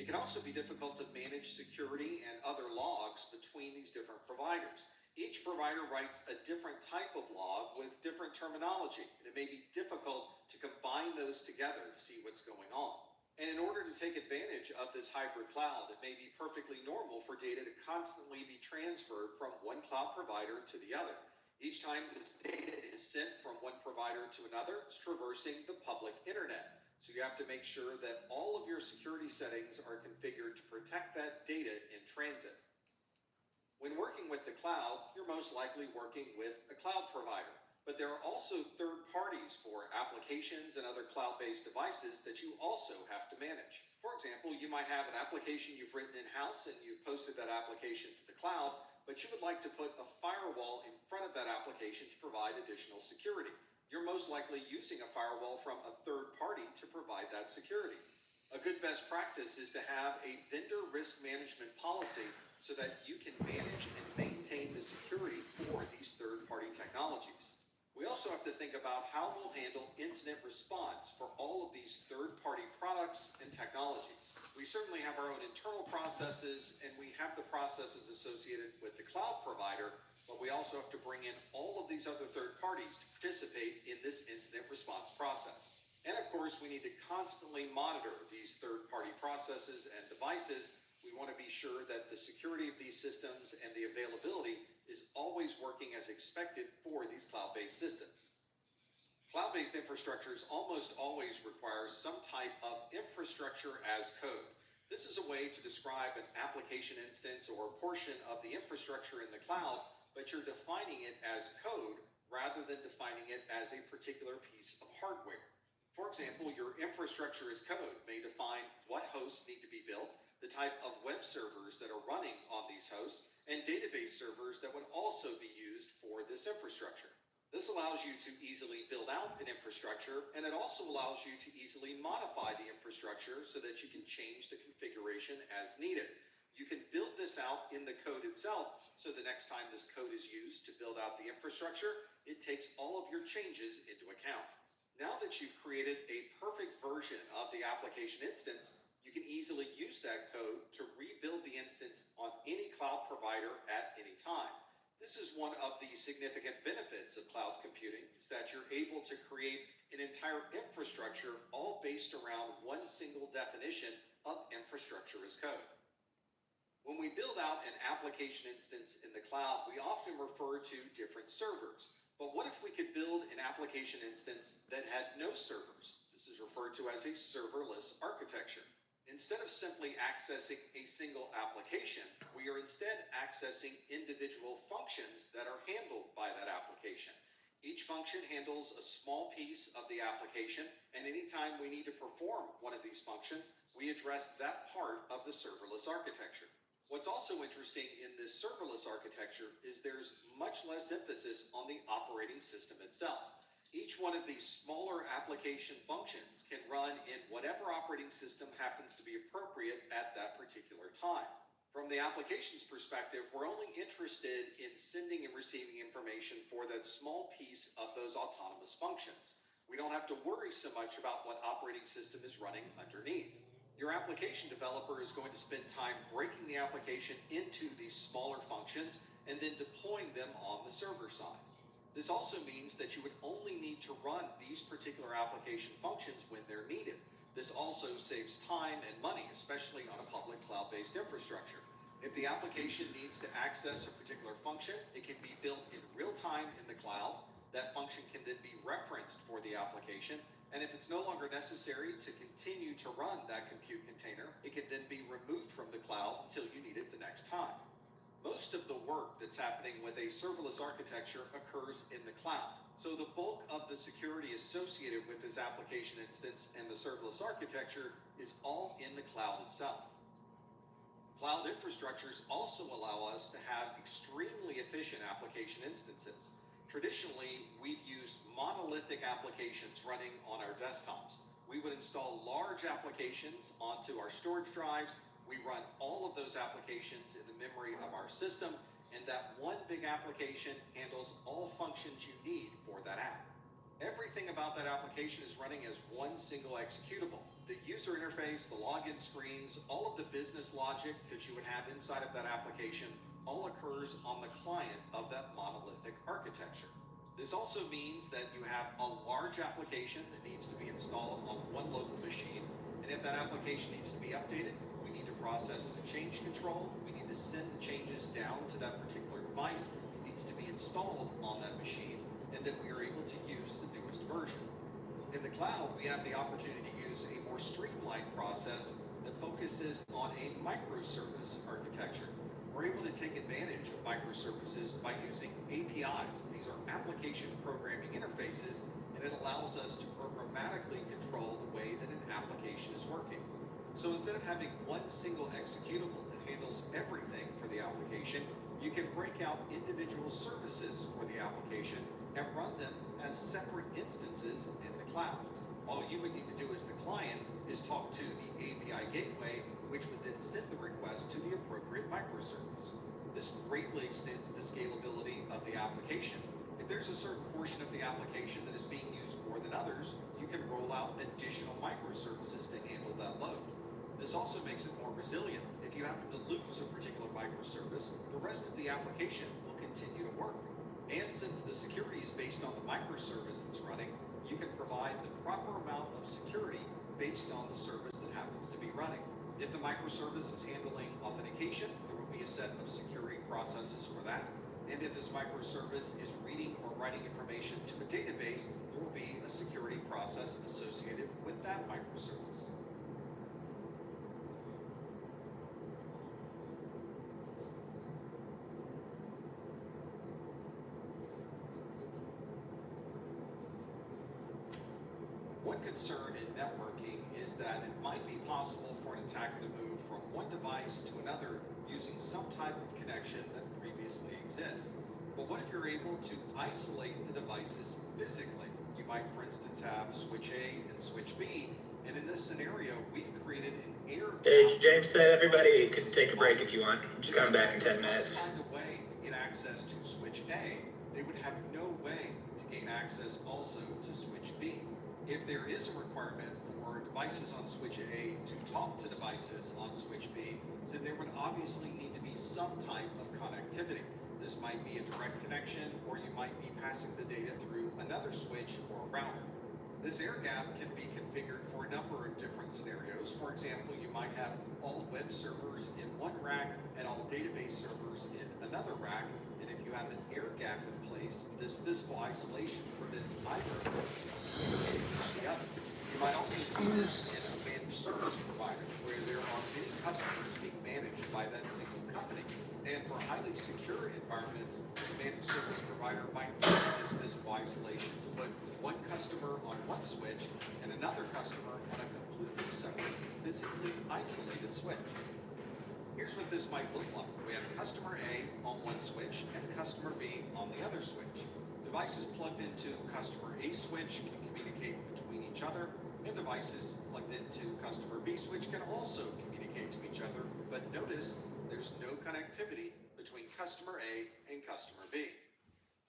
It can also be difficult to manage security and other logs between these different providers. Each provider writes a different type of log with different terminology, and it may be difficult to combine those together to see what's going on. And in order to take advantage of this hybrid cloud, it may be perfectly normal for data to constantly be transferred from one cloud provider to the other. Each time this data is sent from one provider to another, it's traversing the public internet. So you have to make sure that all of your security settings are configured to protect that data in transit. When working with the cloud, you're most likely working with a cloud provider. But there are also third parties for applications and other cloud-based devices that you also have to manage. For example, you might have an application you've written in-house and you've posted that application to the cloud, but you would like to put a firewall in front of that application to provide additional security. You're most likely using a firewall from a third party to provide that security. A good best practice is to have a vendor risk management policy so that you can manage and maintain the security for these third-party technologies. We also have to think about how we'll handle incident response for all of these third-party products and technologies. We certainly have our own internal processes, and we have the processes associated with the cloud provider, but we also have to bring in all of these other third parties to participate in this incident response process. And of course, we need to constantly monitor these third-party processes and devices. We want to be sure that the security of these systems and the availability is always working as expected for these cloud-based systems. Cloud-based infrastructures almost always require some type of infrastructure as code. This is a way to describe an application instance or a portion of the infrastructure in the cloud, but you're defining it as code rather than defining it as a particular piece of hardware. For example, your infrastructure as code may define what hosts need to be built, the type of web servers that are running on these hosts, and database servers that would also be used for this infrastructure. This allows you to easily build out an infrastructure, and it also allows you to easily modify the infrastructure so that you can change the configuration as needed. You can build this out in the code itself, so the next time this code is used to build out the infrastructure, it takes all of your changes into account. Now that you've created a perfect version of the application instance, you can easily use that code to rebuild the instance on any cloud provider at any time. This is one of the significant benefits of cloud computing, is that you're able to create an entire infrastructure all based around one single definition of infrastructure as code. When we build out an application instance in the cloud, we often refer to different servers. But what if we could build an application instance that had no servers? This is referred to as a serverless architecture. Instead of simply accessing a single application, we are instead accessing individual functions that are handled by that application. Each function handles a small piece of the application, and anytime we need to perform one of these functions, we address that part of the serverless architecture. What's also interesting in this serverless architecture is there's much less emphasis on the operating system itself. Each one of these smaller application functions can run in whatever operating system happens to be appropriate at that particular time. From the application's perspective, we're only interested in sending and receiving information for that small piece of those autonomous functions. We don't have to worry so much about what operating system is running underneath. Your application developer is going to spend time breaking the application into these smaller functions and then deploying them on the server side. This also means that you would only need to run these particular application functions when they're needed. This also saves time and money, especially on a public cloud-based infrastructure. If the application needs to access a particular function, it can be built in real time in the cloud. That function can then be referenced for the application. And if it's no longer necessary to continue to run that compute container, it can then be removed from the cloud until you need it the next time. Most of the work that's happening with a serverless architecture occurs in the cloud. So the bulk of the security associated with this application instance and the serverless architecture is all in the cloud itself. Cloud infrastructures also allow us to have extremely efficient application instances. Traditionally, we've used monolithic applications running on our desktops. We would install large applications onto our storage drives. We run all of those applications in the memory of our system, and that one big application handles all functions you need for that app. Everything about that application is running as one single executable. The user interface, the login screens, all of the business logic that you would have inside of that application all occurs on the client of that monolithic architecture. This also means that you have a large application that needs to be installed on one local machine, and if that application needs to be updated, we need to process a change control. We need to send the changes down to that particular device. It needs to be installed on that machine, and then we are able to use the newest version. In the cloud, we have the opportunity to use a more streamlined process that focuses on a microservice architecture. We're able to take advantage of microservices by using APIs. These are application programming interfaces, and it allows us to programmatically control the way that an application is working. So instead of having one single executable that handles everything for the application, you can break out individual services for the application and run them as separate instances in the cloud. All you would need to do as the client is talk to the API gateway, which would then send the request to the appropriate microservice. This greatly extends the scalability of the application. If there's a certain portion of the application that is being used more than others, you can roll out additional microservices to handle that load. This also makes it more resilient. If you happen to lose a particular microservice, the rest of the application will continue to work. And since the security is based on the microservice that's running, you can provide the proper amount of security based on the service that happens to be running. If the microservice is handling authentication, there will be a set of security processes for that. And if this microservice is reading or writing information to a database, there will be a security process associated with that microservice. One concern in networking is that it might be possible for an attacker to move from one device to another using some type of connection that previously exists. But what if you're able to isolate the devices physically? You might, for instance, have switch A and switch B, and in this scenario, we've created an air. Hey, James said everybody could take a break if you want. Just come back in 10 minutes. Find a way to get access to switch A, they would have no way to gain access also to switch B. If there is a requirement for devices on switch A to talk to devices on switch B, then there would obviously need to be some type of connectivity. This might be a direct connection, or you might be passing the data through another switch or router. This air gap can be configured for a number of different scenarios. For example, you might have all web servers in one rack and all database servers in another rack. And if you have an air gap in place, this physical isolation prevents either of those from communicating with the other. You might also see this in a managed service provider, where there are many customers being managed by that single company. And for highly secure environments, the managed service provider might use this physical isolation to put one customer on one switch and another customer on a completely separate, physically isolated switch. Here's what this might look like. We have customer A on one switch and customer B on the other switch. Devices plugged into customer A switch can communicate between each other, and devices plugged into customer B switch can also communicate to each other, but notice there's no connectivity between customer A and customer B.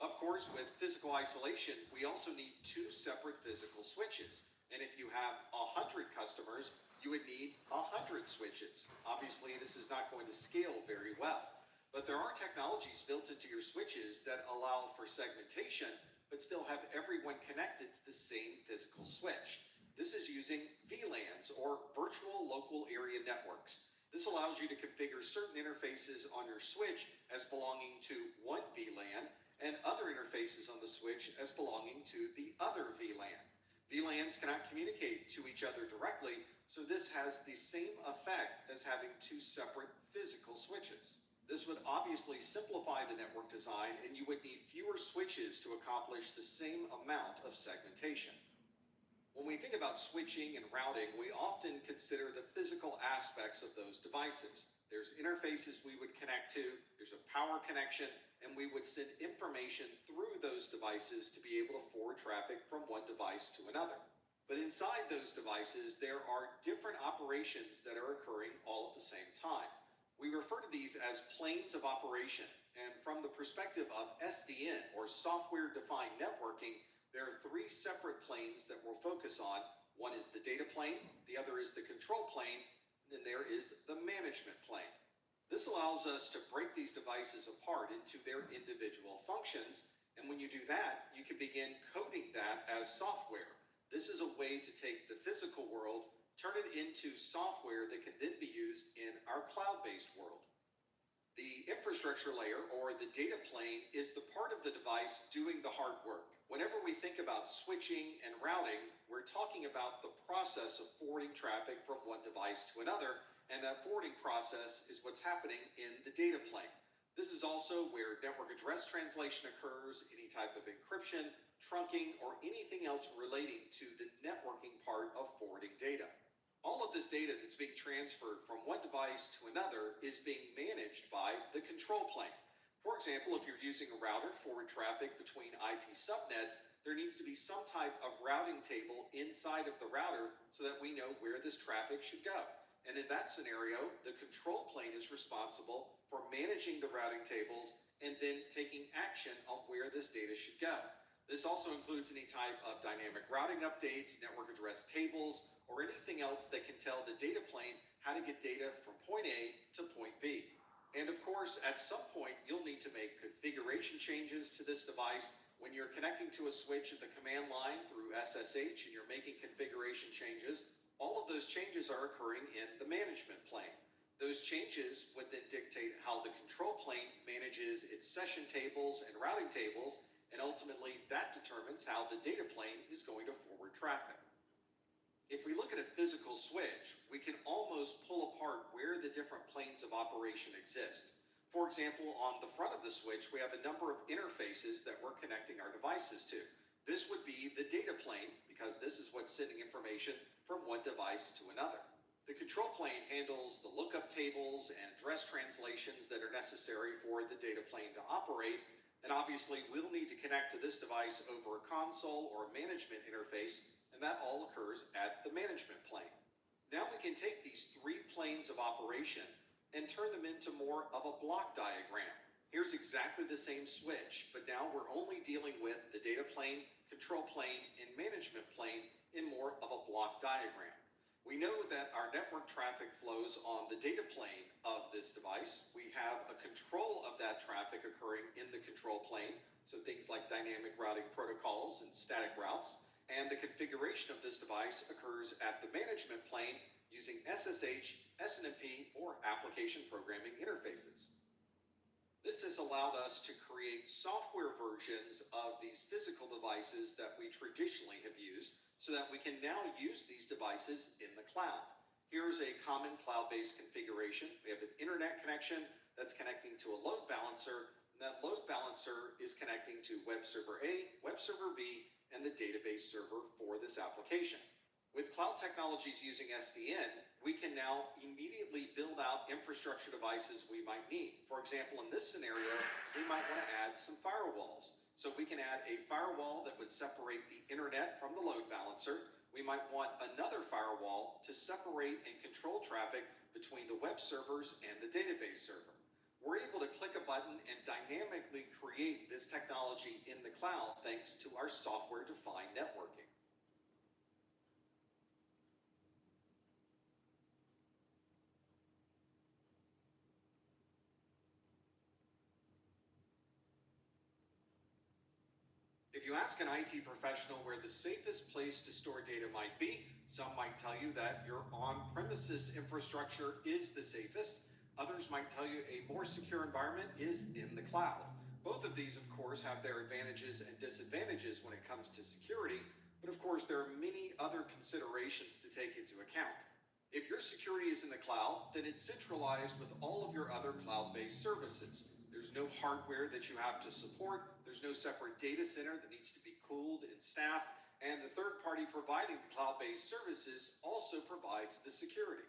Of course, with physical isolation, we also need two separate physical switches. And if you have 100 customers, you would need 100 switches. Obviously, this is not going to scale very well. But there are technologies built into your switches that allow for segmentation, but still have everyone connected to the same physical switch. This is using VLANs, or virtual local area networks. This allows you to configure certain interfaces on your switch as belonging to one VLAN and other interfaces on the switch as belonging to the other VLAN. VLANs cannot communicate to each other directly, so this has the same effect as having two separate physical switches. This would obviously simplify the network design, and you would need fewer switches to accomplish the same amount of segmentation. When we think about switching and routing, we often consider the physical aspects of those devices. There's interfaces we would connect to, there's a power connection, and we would send information through those devices to be able to forward traffic from one device to another. But inside those devices, there are different operations that are occurring all at the same time. We refer to these as planes of operation, and from the perspective of SDN, or software-defined networking, there are three separate planes that we'll focus on. One is the data plane, the other is the control plane, and then there is the management plane. This allows us to break these devices apart into their individual functions, and when you do that, you can begin coding that as software. This is a way to take the physical world, turn it into software that can then be used in our cloud-based world. The infrastructure layer, or the data plane, is the part of the device doing the hard work. Whenever we think about switching and routing, we're talking about the process of forwarding traffic from one device to another, and that forwarding process is what's happening in the data plane. This is also where network address translation occurs, any type of encryption, trunking, or anything else relating to the networking part of forwarding data. All of this data that's being transferred from one device to another is being managed by the control plane. For example, if you're using a router to forward traffic between IP subnets, there needs to be some type of routing table inside of the router so that we know where this traffic should go. And in that scenario, the control plane is responsible for managing the routing tables and then taking action on where this data should go. This also includes any type of dynamic routing updates, network address tables, or anything else that can tell the data plane how to get data from point A to point B. And of course, at some point, you'll need to make configuration changes to this device. When you're connecting to a switch at the command line through SSH and you're making configuration changes, all of those changes are occurring in the management plane. Those changes would then dictate how the control plane manages its session tables and routing tables, and ultimately that determines how the data plane is going to forward traffic. If we look at a physical switch, we can almost pull apart where the different planes of operation exist. For example, on the front of the switch, we have a number of interfaces that we're connecting our devices to. This would be the data plane, because this is what's sending information from one device to another. The control plane handles the lookup tables and address translations that are necessary for the data plane to operate, and obviously we'll need to connect to this device over a console or management interface, and that all occurs at the management plane. Now we can take these three planes of operation and turn them into more of a block diagram. Here's exactly the same switch, but now we're only dealing with the data plane, control plane, and management plane in more of a block diagram. We know that our network traffic flows on the data plane of this device. We have a control of that traffic occurring in the control plane, so things like dynamic routing protocols and static routes. And the configuration of this device occurs at the management plane using SSH, SNMP, or application programming interfaces. This has allowed us to create software versions of these physical devices that we traditionally have used so that we can now use these devices in the cloud. Here's a common cloud-based configuration. We have an internet connection that's connecting to a load balancer, and that load balancer is connecting to web server A, web server B, and the database server for this application. With cloud technologies using SDN, we can now immediately build out infrastructure devices we might need. For example, in this scenario, we might want to add some firewalls. So we can add a firewall that would separate the internet from the load balancer. We might want another firewall to separate and control traffic between the web servers and the database server. We're able to click a button and dynamically create this technology in the cloud thanks to our software-defined networking. If you ask an IT professional where the safest place to store data might be, some might tell you that your on-premises infrastructure is the safest. Others might tell you a more secure environment is in the cloud. Both of these, of course, have their advantages and disadvantages when it comes to security, but of course there are many other considerations to take into account. If your security is in the cloud, then it's centralized with all of your other cloud-based services. There's no hardware that you have to support. There's no separate data center that needs to be cooled and staffed. And the third party providing the cloud-based services also provides the security.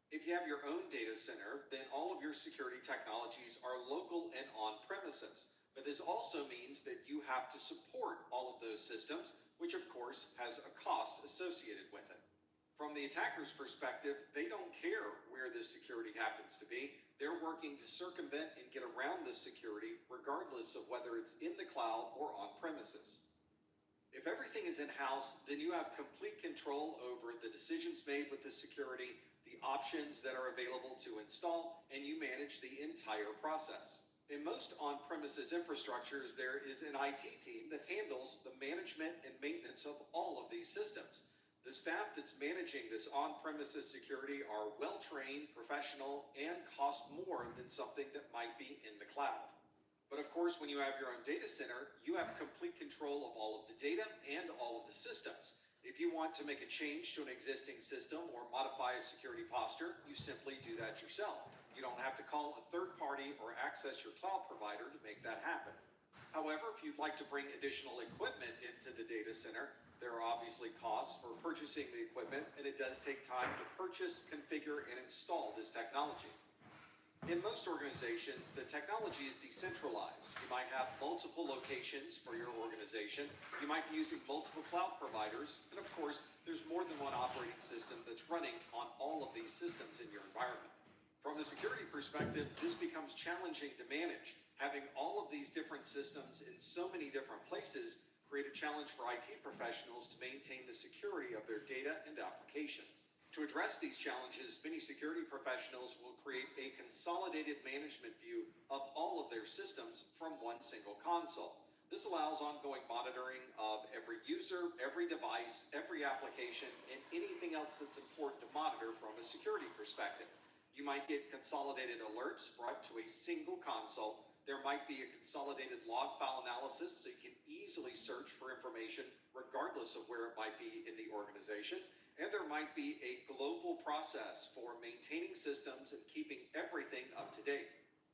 If you have your own data center, then all of your security technologies are local and on-premises. But this also means that you have to support all of those systems, which of course has a cost associated with it. From the attacker's perspective, they don't care where this security happens to be. They're working to circumvent and get around this security regardless of whether it's in the cloud or on premises. If everything is in-house, then you have complete control over the decisions made with the security, the options that are available to install, and you manage the entire process. In most on-premises infrastructures, there is an IT team that handles the management and maintenance of all of these systems. The staff that's managing this on-premises security are well-trained, professional, and cost more than something that might be in the cloud. But of course, when you have your own data center, you have complete control of all of the data and all of the systems. If you want to make a change to an existing system or modify a security posture, you simply do that yourself. You don't have to call a third party or access your cloud provider to make that happen. However, if you'd like to bring additional equipment into the data center, there are obviously costs for purchasing the equipment, and it does take time to purchase, configure, and install this technology. In most organizations, the technology is decentralized. You might have multiple locations for your organization. You might be using multiple cloud providers, and of course, there's more than one operating system that's running on all of these systems in your environment. From the security perspective, this becomes challenging to manage. Having all of these different systems in so many different places create a challenge for IT professionals to maintain the security of their data and applications. To address these challenges, many security professionals will create a consolidated management view of all of their systems from one single console. This allows ongoing monitoring of every user, every device, every application, and anything else that's important to monitor from a security perspective. You might get consolidated alerts brought to a single console. There might be a consolidated log file analysis so you can easily search for information regardless of where it might be in the organization. And there might be a global process for maintaining systems and keeping everything up to date.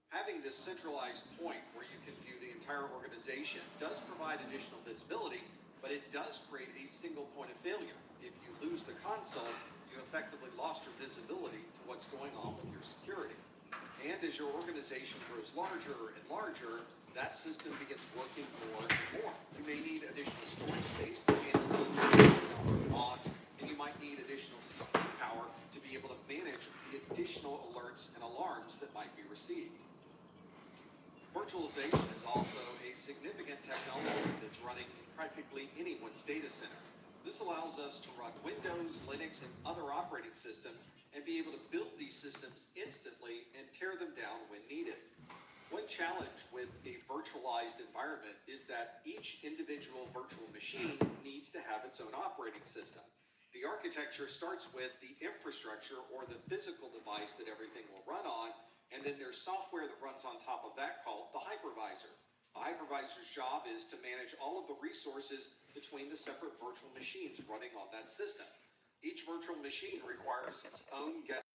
Having this centralized point where you can view the entire organization does provide additional visibility, but it does create a single point of failure. If you lose the console, you effectively lost your visibility to what's going on with your security. And as your organization grows larger and larger, that system begins working more and more. You may need additional storage space to handle the number of logs, and you might need additional CPU power to be able to manage the additional alerts and alarms that might be received. Virtualization is also a significant technology that's running in practically anyone's data center. This allows us to run Windows, Linux, and other operating systems and be able to build these systems instantly and tear them down when needed. One challenge with a virtualized environment is that each individual virtual machine needs to have its own operating system. The architecture starts with the infrastructure or the physical device that everything will run on, and then there's software that runs on top of that called the hypervisor. The hypervisor's job is to manage all of the resources between the separate virtual machines running on that system. Each virtual machine requires its own guest